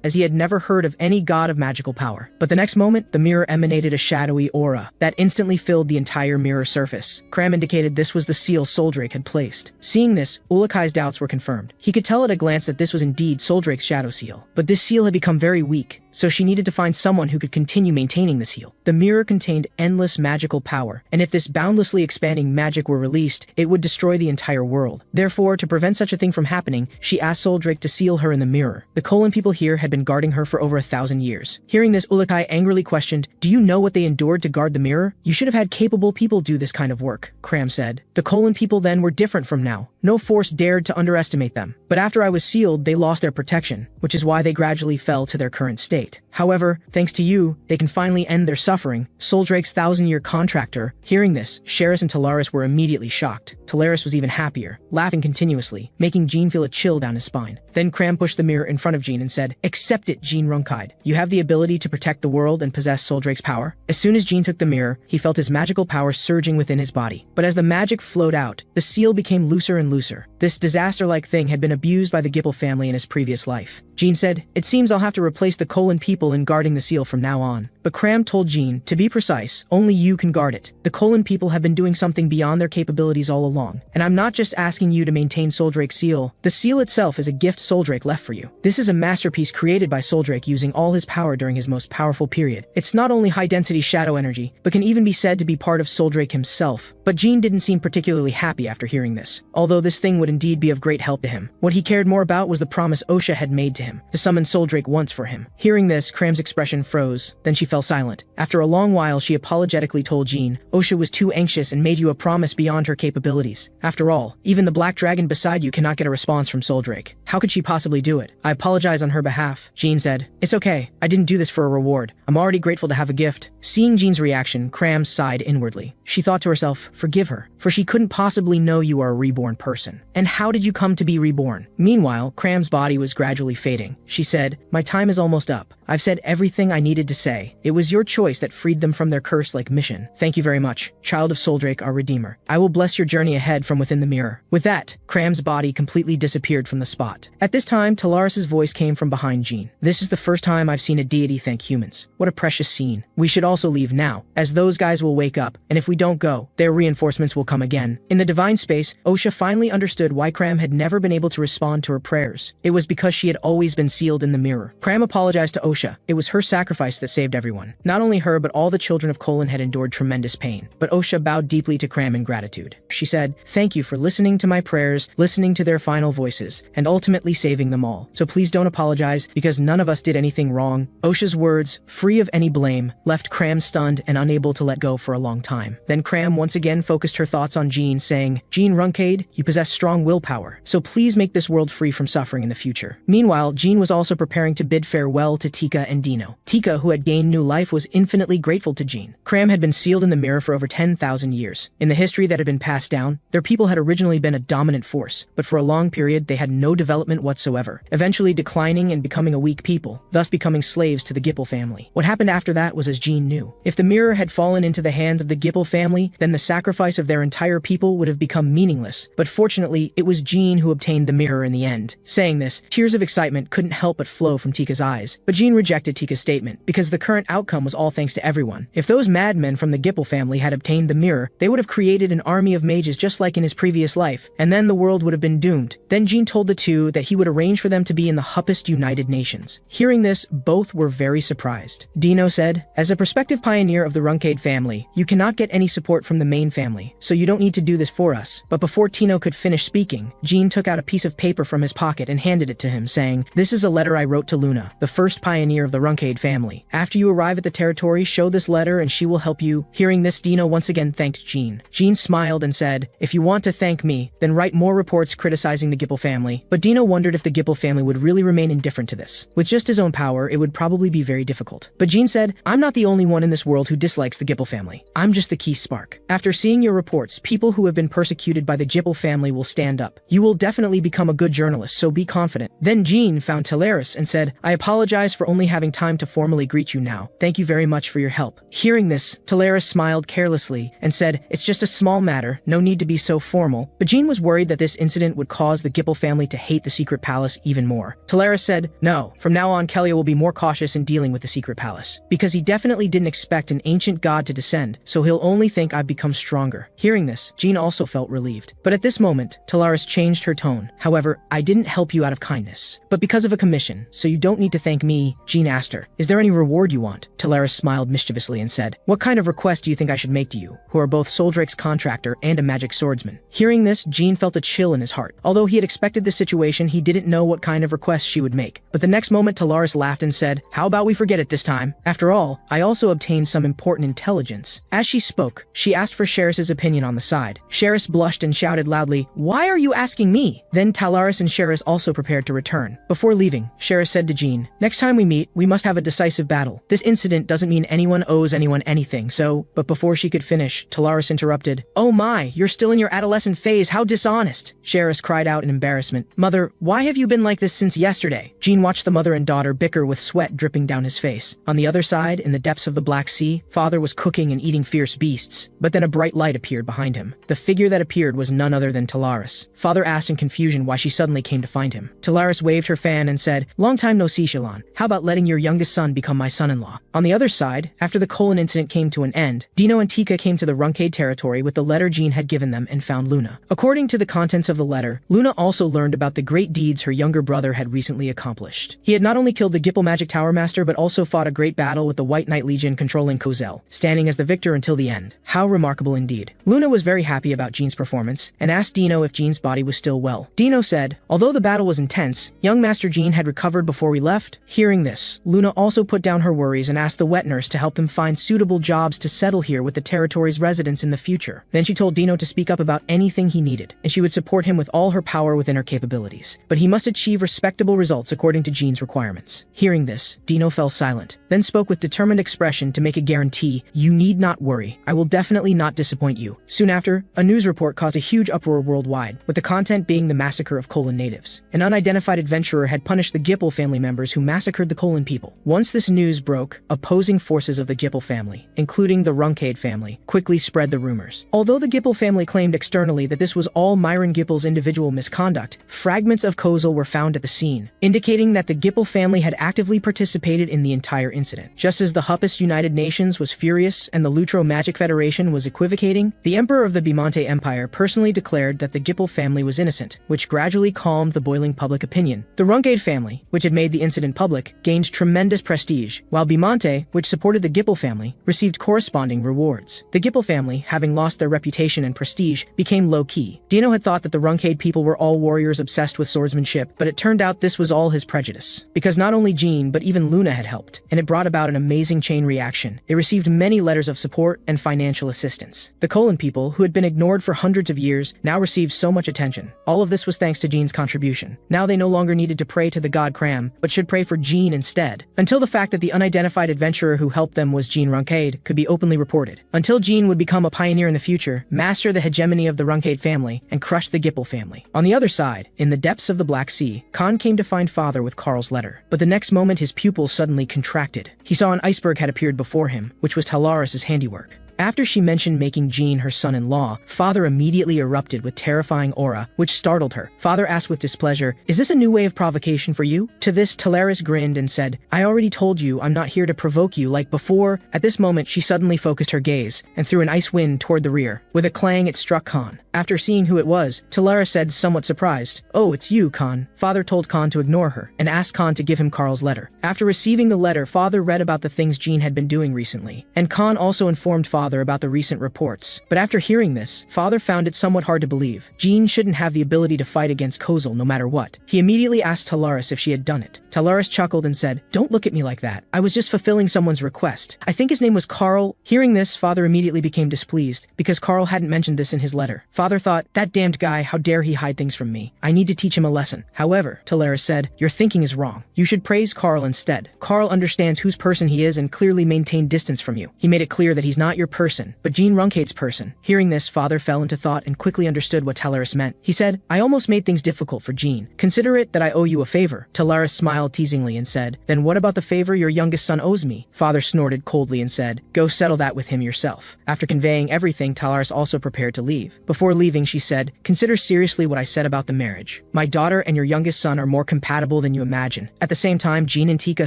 as he had never heard of any god of magical power. But the next moment, the mirror emanated a shadowy aura that instantly filled the entire mirror surface. Cram indicated this was the seal Solderet had placed. Seeing this, Ourokh's doubts were confirmed. He could tell at a glance that this was indeed Solderet's shadow seal. But this seal had become very weak, so she needed to find someone who could continue maintaining the seal. The mirror contained endless magical power, and if this boundlessly expanding magic were released, it would destroy the entire world. Therefore, to prevent such a thing from happening, she asked Solderet to seal her in the mirror. The Golem people here had been guarding her for over 1,000 years. Hearing this, Ourokh angrily questioned, do you know what they endured to guard the mirror? You should have had capable people do this kind of work, Cram said. The Golem people then were different from now. No force dared to underestimate them. But after I was sealed, they lost their protection, which is why they gradually fell to their current state. However, thanks to you, they can finally end their suffering. Solderet's 1,000-year contractor. Hearing this, Sheris and Talaris were immediately shocked. Talaris was even happier, laughing continuously, making Jean feel a chill down his spine. Then Cram pushed the mirror in front of Jean and said, accept it, Jean Runcandel. You have the ability to protect the world and possess Solderet's power. As soon as Jean took the mirror, he felt his magical power surging within his body. But as the magic flowed out, the seal became looser and looser. This disaster-like thing had been abused by the Gipple family in his previous life. Jean said, it seems I'll have to replace the Golem people in guarding the seal from now on. But Cram told Jean, to be precise, only you can guard it. The Golem people have been doing something beyond their capabilities all along. And I'm not just asking you to maintain Solderet's seal. The seal itself is a gift Solderet left for you. This is a masterpiece created by Solderet using all his power during his most powerful period. It's not only high-density shadow energy, but can even be said to be part of Solderet himself. But Jean didn't seem particularly happy after hearing this, although this thing would indeed be of great help to him. What he cared more about was the promise Osha had made to him, to summon Solderet once for him. Hearing this, Cram's expression froze, then she fell silent. After a long while, she apologetically told Jean, Osha was too anxious and made you a promise beyond her capabilities. After all, even the black dragon beside you cannot get a response from Solderet. How could she possibly do it? I apologize on her behalf. Jean said, it's okay. I didn't do this for a reward. I'm already grateful to have a gift. Seeing Jean's reaction, Cram sighed inwardly. She thought to herself, forgive her, for she couldn't possibly know you are a reborn person. And how did you come to be reborn? Meanwhile, Cram's body was gradually fading. She said, my time is almost up. I've said everything I needed to say. It was your choice that freed them from their curse-like mission. Thank you very much, child of Solderet, our Redeemer. I will bless your journey ahead from within the mirror. With that, Cram's body completely disappeared from the spot. At this time, Talaris' voice came from behind Jean. This is the first time I've seen a deity thank humans. What a precious scene. We should also leave now, as those guys will wake up, and if we don't go, their reinforcements will come again. In the divine space, Osha finally understood why Cram had never been able to respond to her prayers. It was because she had always been sealed in the mirror. Cram apologized to Osha. It was her sacrifice that saved everyone. Not only her, but all the children of Colin had endured tremendous pain. But Osha bowed deeply to Cram in gratitude. She said, thank you for listening to my prayers, listening to their final voices, and ultimately saving them all. So please don't apologize, because none of us did anything wrong. Osha's words, free of any blame, left Cram stunned and unable to let go for a long time. Then Cram once again focused her thoughts on Jean, saying, Jean Runcandel, you possess strong willpower, so please make this world free from suffering in the future. Meanwhile, Jean was also preparing to bid farewell to Tika and Dino. Tika, who had gained new life, was infinitely grateful to Jean. Cram had been sealed in the mirror for over 10,000 years. In the history that had been passed down, their people had originally been a dominant force, but for a long period they had no development whatsoever, eventually declining and becoming a weak people, thus becoming slaves to the Gipple family. What happened after that was as Jean knew. If the mirror had fallen into the hands of the Gipple family, then the sacrifice of their entire people would have become meaningless. But fortunately, it was Jean who obtained the mirror in the end. Saying this, tears of excitement couldn't help but flow from Tika's eyes. But Jean rejected Tika's statement, because the current outcome was all thanks to everyone. If those madmen from the Gipple family had obtained the mirror, they would have created an army of mages just like in his previous life, and then the world would have been doomed. Then Jean told the two that he would arrange for them to be in the Huppest United Nations. Hearing this, both were very surprised. Dino said, as a prospective pioneer of the Runcandel family, you cannot get any support from the main family, so you don't need to do this for us. But before Tino could finish speaking, Jean took out a piece of paper from his pocket and handed it to him, saying, this is a letter I wrote to Luna, the first pioneer of the Runcandel family. After you arrive at the territory, show this letter and she will help you. Hearing this, Dino once again thanked Jean. Jean smiled and said, if you want to thank me, then write more reports criticizing the Gipple family. But Dino wondered if the Gipple family would really remain indifferent to this. With just his own power, it would probably be very difficult. But Jean said, I'm not the only one in this world who dislikes the Gipple family. I'm just the key spark. After seeing your reports, people who have been persecuted by the Gipple family will stand up. You will definitely become a good journalist, so be confident. Then Jean found Talaris and said, I apologize for only only having time to formally greet you now. Thank you very much for your help." Hearing this, Talaris smiled carelessly and said, "It's just a small matter, no need to be so formal." But Jean was worried that this incident would cause the Gipple family to hate the secret palace even more. Talaris said, "No, from now on Kelia will be more cautious in dealing with the secret palace. Because he definitely didn't expect an ancient god to descend, so he'll only think I've become stronger." Hearing this, Jean also felt relieved. But at this moment, Talaris changed her tone. "However, I didn't help you out of kindness, but because of a commission, so you don't need to thank me." Jean asked her, "Is there any reward you want?" Talaris smiled mischievously and said, "What kind of request do you think I should make to you, who are both Solderet's contractor and a magic swordsman?" Hearing this, Jean felt a chill in his heart. Although he had expected this situation, he didn't know what kind of request she would make. But the next moment, Talaris laughed and said, "How about we forget it this time? After all, I also obtained some important intelligence." As she spoke, she asked for Sheris's opinion on the side. Sheris blushed and shouted loudly, "Why are you asking me?" Then Talaris and Sheris also prepared to return. Before leaving, Sheris said to Jean, "Next time we meet, we must have a decisive battle. This incident doesn't mean anyone owes anyone anything, so..." But before she could finish, Talaris interrupted. "Oh my, you're still in your adolescent phase, how dishonest!" Sheris cried out in embarrassment. "Mother, why have you been like this since yesterday?" Jean watched the mother and daughter bicker with sweat dripping down his face. On the other side, in the depths of the Black Sea, father was cooking and eating fierce beasts. But then a bright light appeared behind him. The figure that appeared was none other than Talaris. Father asked in confusion why she suddenly came to find him. Talaris waved her fan and said, "Long time no see, Shalon. How about letting your youngest son become my son-in-law?" On the other side, after the Colon incident came to an end, Dino and Tika came to the Runcade territory with the letter Jean had given them and found Luna. According to the contents of the letter, Luna also learned about the great deeds her younger brother had recently accomplished. He had not only killed the Gipple Magic Tower Master but also fought a great battle with the White Knight Legion controlling Kozel, standing as the victor until the end. How remarkable indeed. Luna was very happy about Jean's performance and asked Dino if Jean's body was still well. Dino said, "Although the battle was intense, young Master Jean had recovered before we left." Hearing this, Luna also put down her worries and asked the wet nurse to help them find suitable jobs to settle here with the territory's residents in the future. Then she told Dino to speak up about anything he needed, and she would support him with all her power within her capabilities. But he must achieve respectable results according to Jean's requirements. Hearing this, Dino fell silent, then spoke with determined expression to make a guarantee, "You need not worry. I will definitely not disappoint you." Soon after, a news report caused a huge uproar worldwide, with the content being the massacre of Colon natives. An unidentified adventurer had punished the Gipple family members who massacred the Colon people. Once this news broke, opposing forces of the Gipple family, including the Runcade family, quickly spread the rumors. Although the Gipple family claimed externally that this was all Myron Gipple's individual misconduct, fragments of Kozel were found at the scene, indicating that the Gipple family had actively participated in the entire incident. Just as the Huppist United Nations was furious and the Lutro Magic Federation was equivocating, the Emperor of the Bimante Empire personally declared that the Gipple family was innocent, which gradually calmed the boiling public opinion. The Runcade family, which had made the incident public, gained tremendous prestige, while Bimante, which supported the Gipple family, received corresponding rewards. The Gipple family, having lost their reputation and prestige, became low-key. Dino had thought that the Runcade people were all warriors obsessed with swordsmanship, but it turned out this was all his prejudice. Because not only Jean, but even Luna had helped, and it brought about an amazing chain reaction. It received many letters of support and financial assistance. The Colon people, who had been ignored for hundreds of years, now received so much attention. All of this was thanks to Jean's contribution. Now they no longer needed to pray to the god Cram, but should pray for Jean instead. Until the fact that the unidentified adventurer who helped them was Jean Runcade could be openly reported. Until Jean would become a pioneer in the future, master the hegemony of the Runcade family, and crush the Gipple family. On the other side, in the depths of the Black Sea, Khan came to find father with Karl's letter. But the next moment his pupils suddenly contracted. He saw an iceberg had appeared before him, which was Talaris's handiwork. After she mentioned making Jean her son-in-law, father immediately erupted with terrifying aura, which startled her. Father asked with displeasure, "Is this a new way of provocation for you?" To this, Talaris grinned and said, "I already told you I'm not here to provoke you like before." At this moment, she suddenly focused her gaze and threw an ice wind toward the rear. With a clang, it struck Khan. After seeing who it was, Talaris said, somewhat surprised, "Oh, it's you, Khan." Father told Khan to ignore her and asked Khan to give him Karl's letter. After receiving the letter, father read about the things Jean had been doing recently, and Khan also informed father about the recent reports. But after hearing this, father found it somewhat hard to believe. Jean shouldn't have the ability to fight against Kozel no matter what. He immediately asked Talaris if she had done it. Talaris chuckled and said, "Don't look at me like that. I was just fulfilling someone's request. I think his name was Karl." Hearing this, father immediately became displeased, because Karl hadn't mentioned this in his letter. Father thought, "That damned guy, how dare he hide things from me? I need to teach him a lesson." However, Talaris said, "Your thinking is wrong. You should praise Karl instead. Karl understands whose person he is and clearly maintained distance from you. He made it clear that he's not your person, but Jean Runcade's person. Hearing this, father fell into thought and quickly understood what Talaris meant. He said, I almost made things difficult for Jean. Consider it that I owe you a favor. Talaris smiled teasingly and said, then what about the favor your youngest son owes me? Father snorted coldly and said, go settle that with him yourself. After conveying everything, Talaris also prepared to leave. Before leaving, she said, consider seriously what I said about the marriage. My daughter and your youngest son are more compatible than you imagine. At the same time, Jean and Tika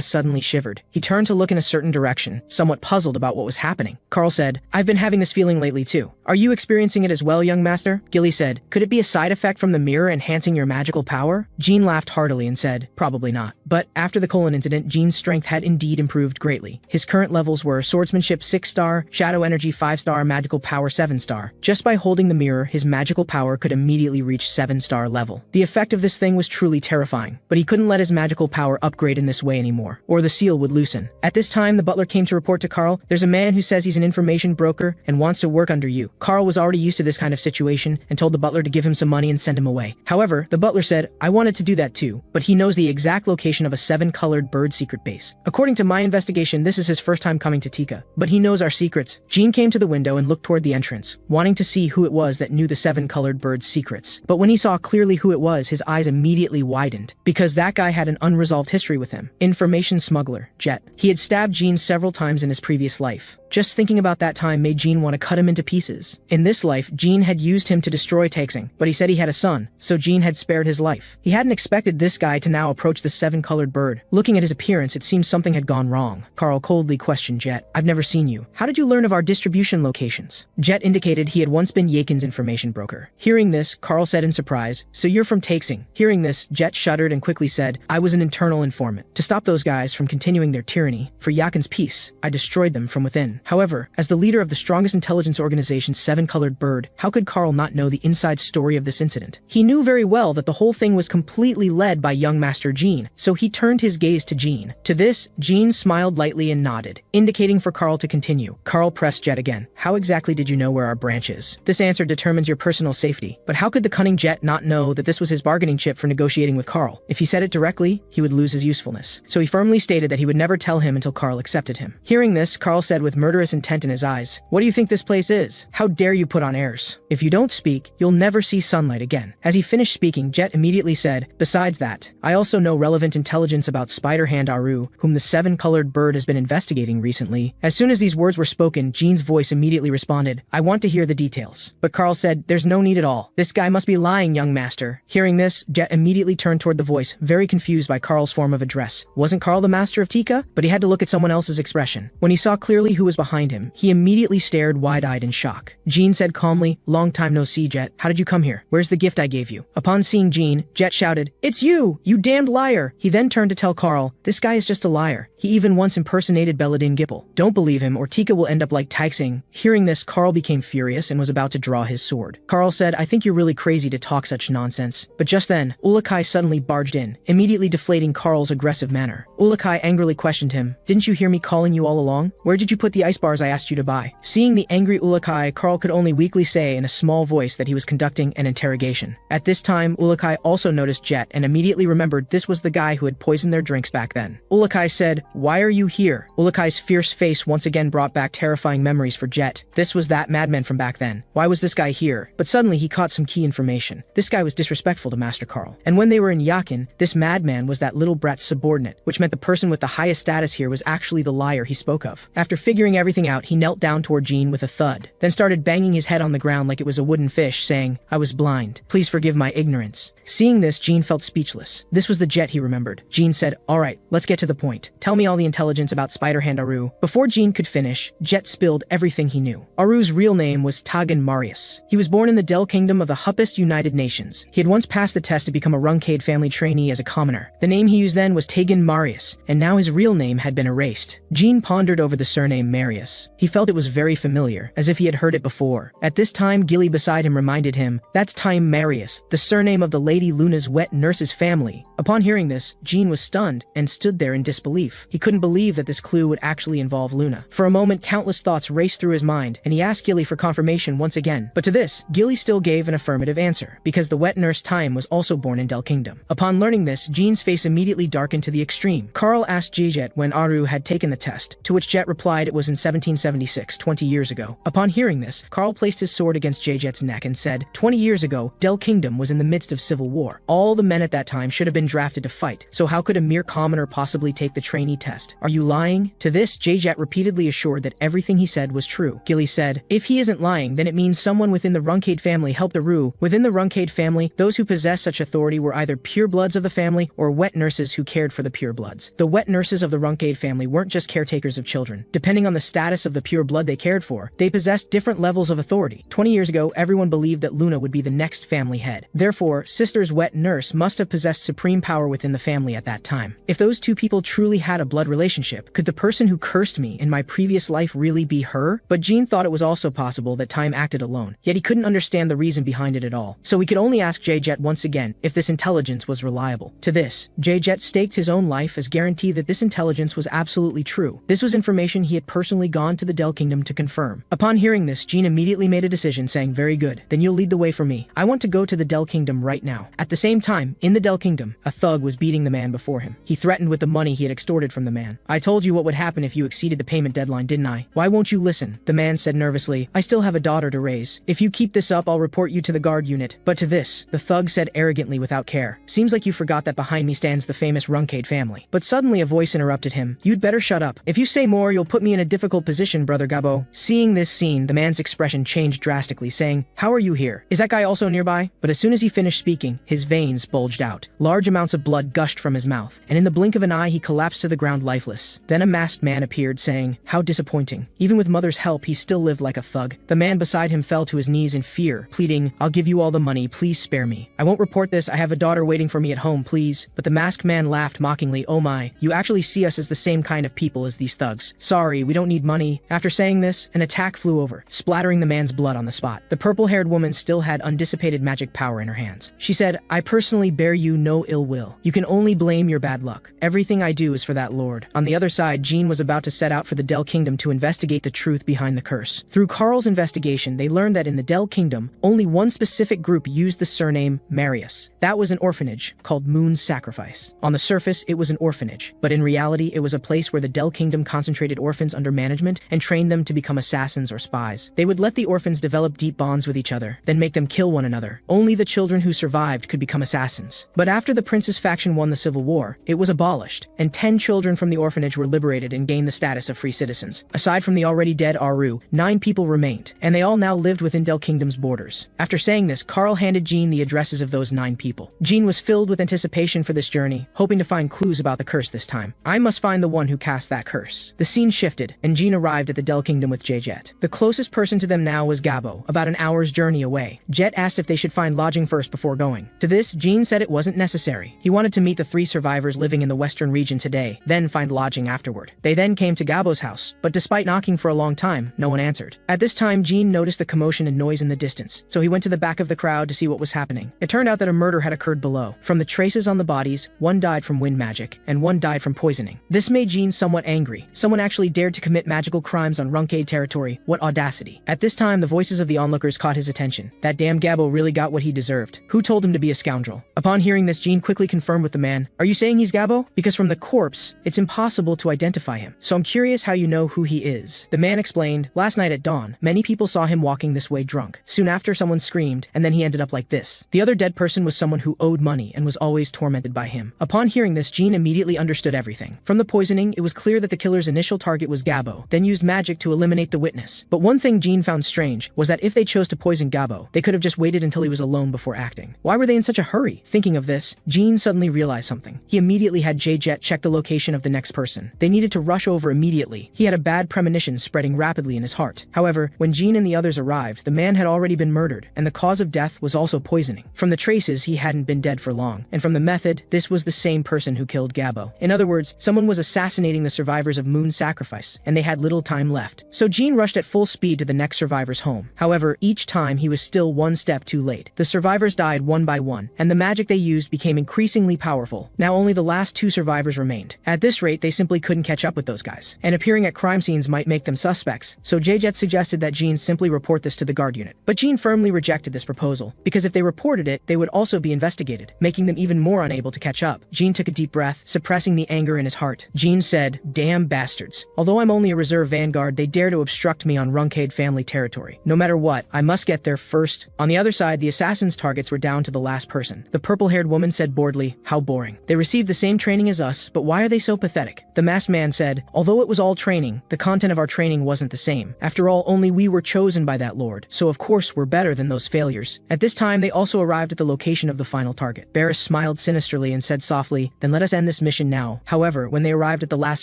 suddenly shivered. He turned to look in a certain direction, somewhat puzzled about what was happening. Carl said, I've been having this feeling lately too. Are you experiencing it as well, young master? Gilly said, could it be a side effect from the mirror enhancing your magical power? Jean laughed heartily and said, probably not. But after the colon incident, Jean's strength had indeed improved greatly. His current levels were swordsmanship 6-star, shadow energy 5-star, magical power 7-star. Just by holding the mirror, his magical power could immediately reach 7-star level. The effect of this thing was truly terrifying, but he couldn't let his magical power upgrade in this way anymore, or the seal would loosen. At this time, the butler came to report to Carl, there's a man who says he's an information broker and wants to work under you. Carl was already used to this kind of situation and told the butler to give him some money and send him away. However, the butler said, I wanted to do that too, but he knows the exact location of a 7-colored bird secret base. According to my investigation, this is his first time coming to Tika, but he knows our secrets. Jean came to the window and looked toward the entrance, wanting to see who it was that knew the 7-colored bird's secrets. But when he saw clearly who it was, his eyes immediately widened, because that guy had an unresolved history with him. Information smuggler, Jet. He had stabbed Jean several times in his previous life. Just thinking about that time made Jean want to cut him into pieces. In this life, Jean had used him to destroy Taexing, but he said he had a son, so Jean had spared his life. He hadn't expected this guy to now approach the 7-colored bird. Looking at his appearance, it seemed something had gone wrong. Carl coldly questioned Jet, I've never seen you. How did you learn of our distribution locations? Jet indicated he had once been Yakin's information broker. Hearing this, Carl said in surprise, so you're from Taexing. Hearing this, Jet shuddered and quickly said, I was an internal informant. To stop those guys from continuing their tyranny, for Yakin's peace, I destroyed them from within. However, as the leader of the strongest intelligence organization's 7-colored bird, how could Carl not know the inside story of this incident? He knew very well that the whole thing was completely led by young Master Jean, so he turned his gaze to Jean. To this, Jean smiled lightly and nodded, indicating for Carl to continue. Carl pressed Jet again. How exactly did you know where our branch is? This answer determines your personal safety, but how could the cunning Jet not know that this was his bargaining chip for negotiating with Carl? If he said it directly, he would lose his usefulness. So he firmly stated that he would never tell him until Carl accepted him. Hearing this, Carl said with murderous intent in his eyes, what do you think this place is? How dare you put on airs? If you don't speak, you'll never see sunlight again. As he finished speaking, Jet immediately said, besides that, I also know relevant intelligence about Spiderhand Aru, whom the 7-colored bird has been investigating recently. As soon as these words were spoken, Jean's voice immediately responded, I want to hear the details. But Carl said, there's no need at all. This guy must be lying, young master. Hearing this, Jet immediately turned toward the voice, very confused by Carl's form of address. Wasn't Carl the master of Tika? But he had to look at someone else's expression. When he saw clearly who was behind him, he immediately stared wide-eyed in shock. Jean said calmly, long time no see, Jet. How did you come here? Where's the gift I gave you? Upon seeing Jean, Jet shouted, it's you damned liar! He then turned to tell Carl, this guy is just a liar. He even once impersonated Belladin Gipple. Don't believe him or Tika will end up like Taexing. Hearing this, Carl became furious and was about to draw his sword. Carl said, I think you're really crazy to talk such nonsense. But just then, Ourokh suddenly barged in, immediately deflating Carl's aggressive manner. Ourokh angrily questioned him, didn't you hear me calling you all along? Where did you put the ice bars I asked you to buy? Seeing the angry Ourokh, Carl could only weakly say in a small voice that he was conducting an interrogation. At this time, Ourokh also noticed Jet and immediately remembered this was the guy who had poisoned their drinks back then. Ourokh said, why are you here? Ourokh's fierce face once again brought back terrifying memories for Jet. This was that madman from back then. Why was this guy here? But suddenly he caught some key information. This guy was disrespectful to Master Carl. And when they were in Yakin, this madman was that little brat's subordinate, which meant the person with the highest status here was actually the liar he spoke of. After figuring everything out, he knelt down toward Jean with a thud, then started banging his head on the ground like it was a wooden fish, saying, I was blind. Please forgive my ignorance. Seeing this, Jean felt speechless. This was the Jet he remembered. Jean said, alright, let's get to the point. Tell me all the intelligence about Spiderhand Aru. Before Jean could finish, Jet spilled everything he knew. Aru's real name was Tagan Marius. He was born in the Del Kingdom of the Huppist United Nations. He had once passed the test to become a Runcade family trainee as a commoner. The name he used then was Tagan Marius, and now his real name had been erased. Jean pondered over the surname Marius. He felt it was very familiar, as if he had heard it before. At this time, Gilly beside him reminded him, that's Time Marius, the surname of the Lady Luna's wet nurse's family. Upon hearing this, Jean was stunned and stood there in disbelief. He couldn't believe that this clue would actually involve Luna. For a moment, countless thoughts raced through his mind, and he asked Gilly for confirmation once again. But to this, Gilly still gave an affirmative answer, because the wet nurse Time was also born in Del Kingdom. Upon learning this, Jean's face immediately darkened to the extreme. Carl asked Jet when Aru had taken the test, to which Jet replied it was in 1776, 20 years ago. Upon hearing this, Carl placed his sword against Jet's neck and said, 20 years ago, Del Kingdom was in the midst of civil war. All the men at that time should have been drafted to fight, so how could a mere commoner possibly take the trainee test? Are you lying? To this, Jet repeatedly assured that everything he said was true. Gilly said, if he isn't lying, then it means someone within the Runcade family helped Aru. Within the Runcade family, those who possessed such authority were either purebloods of the family or wet nurses who cared for the purebloods. The wet nurses of the Runcade family weren't just caretakers of children. Depending on the status of the pure blood they cared for, they possessed different levels of authority. 20 years ago, everyone believed that Luna would be the next family head. Therefore, Sister's wet nurse must have possessed supreme power within the family at that time. If those two people truly had a blood relationship, could the person who cursed me in my previous life really be her? But Jean thought it was also possible that Time acted alone, yet he couldn't understand the reason behind it at all. So he could only ask Jet once again if this intelligence was reliable. To this, Jet staked his own life as guarantee that this intelligence was absolutely true. This was information he had personally gone to the Del Kingdom to confirm. Upon hearing this, Jean immediately made a decision, saying, very good, then you'll lead the way for me. I want to go to the Del Kingdom right now. At the same time, in the Del Kingdom, a thug was beating the man before him. He threatened with the money he had extorted from the man. I told you what would happen if you exceeded the payment deadline, didn't I? Why won't you listen? The man said nervously, I still have a daughter to raise. If you keep this up, I'll report you to the guard unit. But to this, the thug said arrogantly without care, seems like you forgot that behind me stands the famous Runcade family. But suddenly a voice interrupted him. You'd better shut up. If you say more, you'll put me in a difficult position, Brother Gabo. Seeing this scene, the man's expression changed drastically, saying, how are you here? Is that guy also nearby? But as soon as he finished speaking, his veins bulged out. Large amounts of blood gushed from his mouth, and in the blink of an eye, he collapsed to the ground lifeless. Then a masked man appeared, saying, how disappointing. Even with Mother's help, he still lived like a thug. The man beside him fell to his knees in fear, pleading, I'll give you all the money, please spare me. I won't report this, I have a daughter waiting for me at home, please. But the masked man laughed mockingly, oh my, you actually see us as the same kind of people as these thugs. Sorry, we don't need money. After saying this, an attack flew over, splattering the man's blood on the spot. The purple-haired woman still had undissipated magic power in her hands. She said, I personally bear you no ill will. You can only blame your bad luck. Everything I do is for that lord. On the other side, Jean was about to set out for the Del Kingdom to investigate the truth behind the curse. Through Carl's investigation, they learned that in the Del Kingdom, only one specific group used the surname Marius. That was an orphanage called Moon's Sacrifice. On the surface, it was an orphanage, but in reality, it was a place where the Del Kingdom concentrated orphans under management and trained them to become assassins or spies. They would let the orphans develop deep bonds with each other, then make them kill one another. Only the children who survived could become assassins. But after the prince's faction won the civil war, it was abolished, and 10 children from the orphanage were liberated and gained the status of free citizens. Aside from the already dead Aru, 9 people remained, and they all now lived within Del Kingdom's borders. After saying this, Carl handed Jean the addresses of those 9 people. Jean was filled with anticipation for this journey, hoping to find clues about the curse this time. I must find the one who cast that curse. The scene shifted, and Jean arrived at the Del Kingdom with Jet. The closest person to them now was Gabo, about an hour's journey away. Jet asked if they should find lodging first before going. To this, Jean said it wasn't necessary. He wanted to meet the 3 survivors living in the western region today, then find lodging afterward. They then came to Gabo's house, but despite knocking for a long time, no one answered. At this time, Jean noticed the commotion and noise in the distance, so he went to the back of the crowd to see what was happening. It turned out that a murder had occurred below. From the traces on the bodies, one died from wind magic, and one died from poisoning. This made Jean somewhat angry. Someone actually dared to commit magical crimes on Runcade territory. What audacity. At this time, the voices of the onlookers caught his attention. That damn Gabo really got what he deserved. Who told him to be a scoundrel? Upon hearing this, Jean quickly confirmed with the man, are you saying he's Gabo? Because from the corpse, it's impossible to identify him. So I'm curious how you know who he is. The man explained, last night at dawn, many people saw him walking this way drunk. Soon after, someone screamed, and then he ended up like this. The other dead person was someone who owed money and was always tormented by him. Upon hearing this, Jean immediately understood everything. From the poisoning, it was clear that the killer's initial target was Gabo, then used magic to eliminate the witness. But one thing Jean found strange was that if they chose to poison Gabo, they could have just waited until he was alone before acting. Why were they in such a hurry? Thinking of this, Jean suddenly realized something. He immediately had Jet check the location of the next person. They needed to rush over immediately. He had a bad premonition spreading rapidly in his heart. However, when Jean and the others arrived, the man had already been murdered, and the cause of death was also poisoning. From the traces, he hadn't been dead for long, and from the method, this was the same person who killed Gabo. In other words, someone was assassinating the survivors of Moon's Sacrifice, and they had little time left. So Jean rushed at full speed to the next survivor's home. However, each time he was still one step too late. The survivors died one by one, and the magic they used became increasingly powerful powerful. Now only the last 2 survivors remained. At this rate, they simply couldn't catch up with those guys. And appearing at crime scenes might make them suspects, so J-Jet suggested that Jean simply report this to the guard unit. But Jean firmly rejected this proposal, because if they reported it, they would also be investigated, making them even more unable to catch up. Jean took a deep breath, suppressing the anger in his heart. Jean said, "Damn bastards. Although I'm only a reserve vanguard, they dare to obstruct me on Runcade family territory. No matter what, I must get there first." On the other side, the assassins' targets were down to the last person. The purple-haired woman said boredly, "How boring. They received the same training as us, but why are they so pathetic?" The masked man said, "Although it was all training, the content of our training wasn't the same. After all, only we were chosen by that lord, so of course we're better than those failures." At this time, they also arrived at the location of the final target. Barris smiled sinisterly and said softly, "Then let us end this mission now." However, when they arrived at the last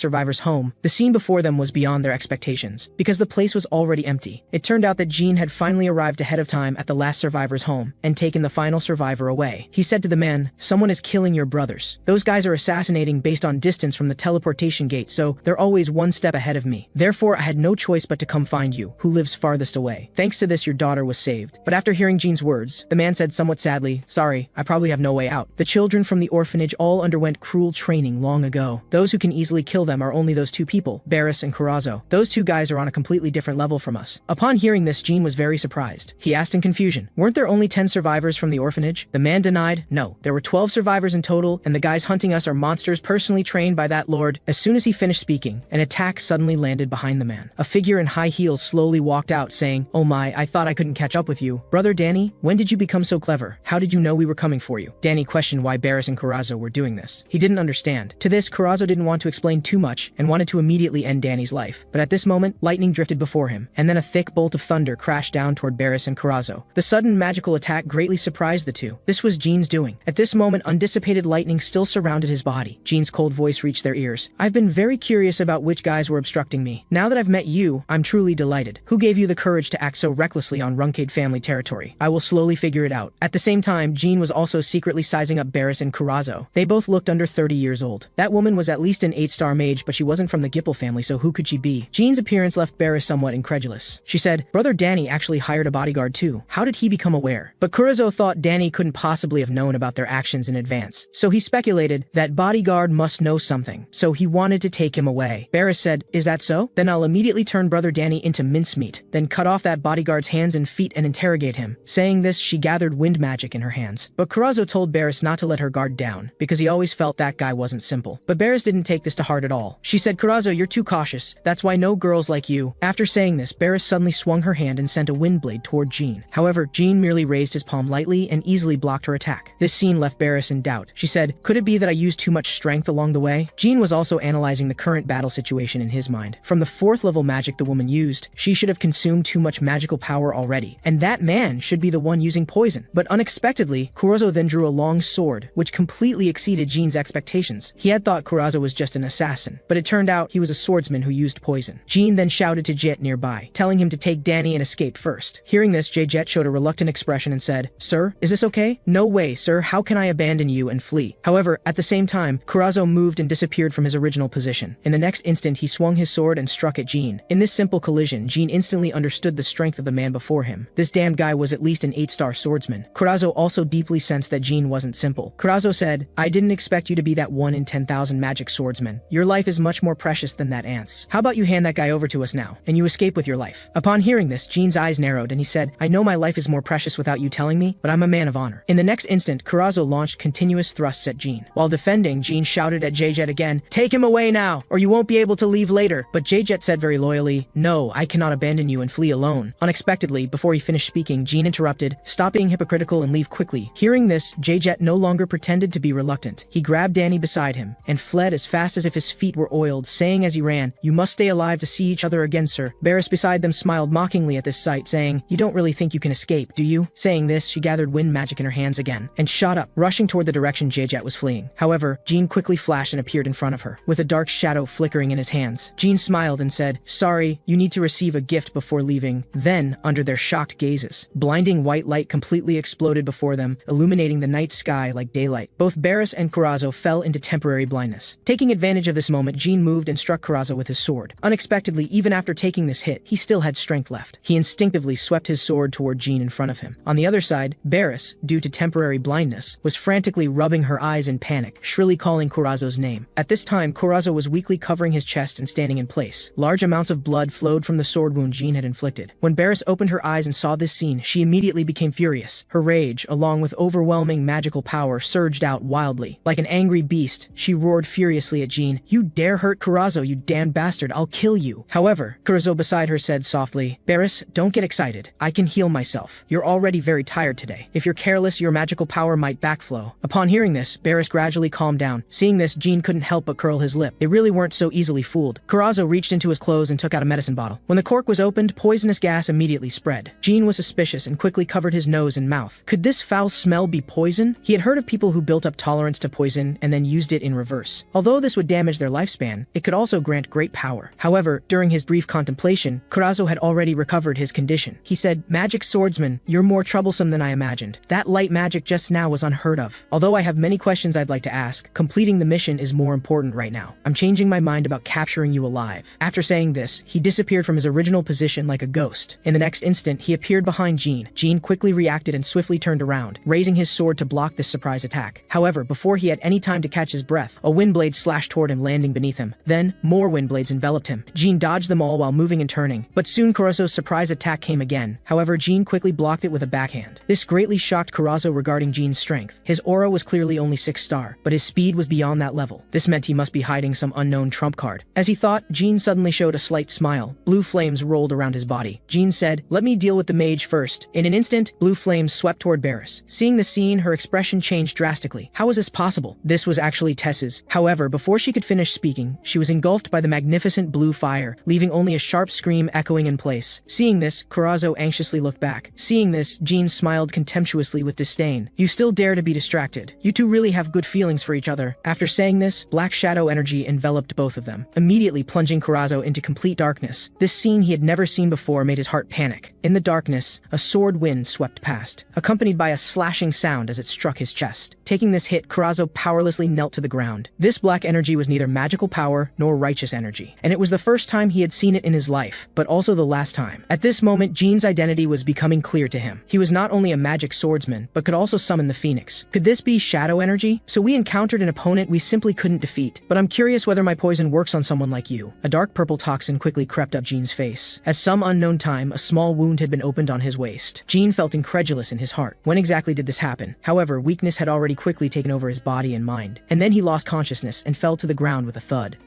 survivor's home, the scene before them was beyond their expectations, because the place was already empty. It turned out that Jean had finally arrived ahead of time at the last survivor's home, and taken the final survivor away. He said to the men, "Someone is killing your brothers. Those guys are assassinating based on distance from the teleportation gate, so they're always one step ahead of me. Therefore, I had no choice but to come find you, who lives farthest away. Thanks to this, your daughter was saved." But after hearing Jean's words, the man said somewhat sadly, "Sorry, I probably have no way out. The children from the orphanage all underwent cruel training long ago. Those who can easily kill them are only those 2 people, Barris and Corazzo. Those 2 guys are on a completely different level from us." Upon hearing this, Jean was very surprised. He asked in confusion, "Weren't there only 10 survivors from the orphanage?" The man denied, "No, there were 12 survivors in total, and the guys hunting us are monsters personally trained by that lord." As soon as he finished speaking, an attack suddenly landed behind the man. A figure in high heels slowly walked out, saying, "Oh my, I thought I couldn't catch up with you. Brother Danny, when did you become so clever? How did you know we were coming for you?" Danny questioned why Barris and Corazzo were doing this. He didn't understand. To this, Corazzo didn't want to explain too much and wanted to immediately end Danny's life. But at this moment, lightning drifted before him, and then a thick bolt of thunder crashed down toward Barris and Corazzo. The sudden magical attack greatly surprised the 2. This was Jean's doing. At this moment, undissipated lightning still surrounded his body. Jean's cold voice reached their ears. "I've been very curious about which guys were obstructing me. Now that I've met you, I'm truly delighted. Who gave you the courage to act so recklessly on Runcade family territory? I will slowly figure it out." At the same time, Jean was also secretly sizing up Barris and Corazzo. They both looked under 30 years old. That woman was at least an 8-star mage, but she wasn't from the Gipple family, so who could she be? Jean's appearance left Barris somewhat incredulous. She said, "Brother Danny actually hired a bodyguard too. How did he become aware?" But Corazzo thought Danny couldn't possibly have known about their actions in advance. So he speculated that bodyguard must know something, so he wanted to take him away. Barris said, "Is that so? Then I'll immediately turn Brother Danny into mincemeat, then cut off that bodyguard's hands and feet and interrogate him." Saying this, she gathered wind magic in her hands. But Corazzo told Barris not to let her guard down, because he always felt that guy wasn't simple. But Barris didn't take this to heart at all. She said, "Corazzo, you're too cautious. That's why no girls like you." After saying this, Barris suddenly swung her hand and sent a wind blade toward Jean. However, Jean merely raised his palm lightly and easily blocked her attack. This scene left Barris in doubt. She said, "Could it be that I used too much strength along the way?" Jean was also analyzing the current battle situation in his mind. From the 4th level magic the woman used, she should have consumed too much magical power already, and that man should be the one using poison. But unexpectedly, Corazzo then drew a long sword, which completely exceeded Jean's expectations. He had thought Corazzo was just an assassin, but it turned out he was a swordsman who used poison. Jean then shouted to Jet nearby, telling him to take Danny and escape first. Hearing this, Jet showed a reluctant expression and said, "Sir, is this okay?" "No way, sir. How can I abandon you and flee?" However, at the same time, Corazzo moved and disappeared from his original position. In the next instant, he swung his sword and struck at Jean. In this simple collision, Jean instantly understood the strength of the man before him. This damned guy was at least an 8-star swordsman. Corazzo also deeply sensed that Jean wasn't simple. Corazzo said, "I didn't expect you to be that 1 in 10,000 magic swordsman. Your life is much more precious than that ant's. How about you hand that guy over to us now, and you escape with your life?" Upon hearing this, Jean's eyes narrowed and he said, "I know my life is more precious without you telling me, but I'm a man of honor." In the next instant, Corazzo launched continuous thrusts at Jean. While defending, Jean shouted at Jet again, "Take him away now, or you won't be able to leave later." But Jet said very loyally, "No, I cannot abandon you and flee alone." Unexpectedly, before he finished speaking, Jean interrupted, "Stop being hypocritical and leave quickly." Hearing this, Jet no longer pretended to be reluctant. He grabbed Danny beside him and fled as fast as if his feet were oiled, saying as he ran, "You must stay alive to see each other again, sir." Barris beside them smiled mockingly at this sight, saying, "You don't really think you can escape, do you?" Saying this, she gathered wind magic in her hands again and shot up, rushing toward the direction Jet was fleeing. However, Jean quickly flashed and appeared in front of her, with a dark shadow flickering in his hands. Jean smiled and said, "Sorry, you need to receive a gift before leaving." Then, under their shocked gazes, blinding white light completely exploded before them, illuminating the night sky like daylight. Both Barris and Corazzo fell into temporary blindness. Taking advantage of this moment, Jean moved and struck Corazzo with his sword. Unexpectedly, even after taking this hit, he still had strength left. He instinctively swept his sword toward Jean in front of him. On the other side, Barris, due to temporary blindness, was frantically rubbing her eyes in panic, shrilly calling Corazzo's name. At this time, Corazzo was weakly covering his chest and standing in place. Large amounts of blood flowed from the sword wound Jean had inflicted. When Barris opened her eyes and saw this scene, she immediately became furious. Her rage, along with overwhelming magical power, surged out wildly. Like an angry beast, she roared furiously at Jean. "You dare hurt Corazzo, you damned bastard, I'll kill you." However, Corazzo beside her said softly, "Barris, don't get excited. I can heal myself. You're already very tired today. If you're careless, your magical power might backflow." Upon hearing this, Barris gradually calmed down. Seeing this, Jean couldn't help but curl his lip. They really weren't so easily fooled. Corazzo reached into his clothes and took out a medicine bottle. When the cork was opened, poisonous gas immediately spread. Jean was suspicious and quickly covered his nose and mouth. Could this foul smell be poison? He had heard of people who built up tolerance to poison and then used it in reverse. Although this would damage their lifespan, it could also grant great power. However, during his brief contemplation, Corazzo had already recovered his condition. He said, "Magic swordsman, you're more troublesome than I imagined. That light magic just now was unheard of. Although I have many questions I'd like to ask, completing the mission is more important right now. I'm changing my mind about capturing you alive." After saying this, he disappeared from his original position like a ghost. In the next instant, he appeared behind Jean. Jean quickly reacted and swiftly turned around, raising his sword to block this surprise attack. However, before he had any time to catch his breath, a windblade slashed toward him, landing beneath him. Then, more windblades enveloped him. Jean dodged them all while moving and turning, but soon Corazzo's surprise attack came again. However, Jean quickly blocked it with a backhand. This greatly shocked Corazzo regarding Jean's strength. His aura was clearly only 6-star, but his speed was beyond that level. This meant he must be hiding some unknown trump card. As he thought, Jean suddenly showed a slight smile. Blue flames rolled around his body. Jean said, "Let me deal with the mage first." In an instant, blue flames swept toward Barris. Seeing the scene, her expression changed drastically. How was this possible? This was actually Tess's. However, before she could finish speaking, she was engulfed by the magnificent blue fire, leaving only a sharp scream echoing in place. Seeing this, Corazzo anxiously looked back. Seeing this, Jean smiled contemptuously with disdain. "You still dare to be distracted. You two really have good feelings for each other." After saying this, black shadow energy enveloped both of them, immediately plunging Corazzo into complete darkness. This scene he had never seen before made his heart panic. In the darkness, a sword wind swept past, accompanied by a slashing sound as it struck his chest. Taking this hit, Corazzo powerlessly knelt to the ground. This black energy was neither magical power nor righteous energy, and it was the first time he had seen it in his life, but also the last time. At this moment, Jean's identity was becoming clear to him. He was not only a magic swordsman, but could also summon the phoenix. Could this be shadow energy? So we encountered an opponent we simply couldn't defeat. But I'm curious whether my poison works on someone like you. A dark purple toxin quickly crept up Jean's face. At some unknown time, a small wound had been opened on his waist. Jean felt incredulous in his heart. When exactly did this happen? However, weakness had already quickly taken over his body and mind. And then he lost consciousness and fell to the ground with a thud.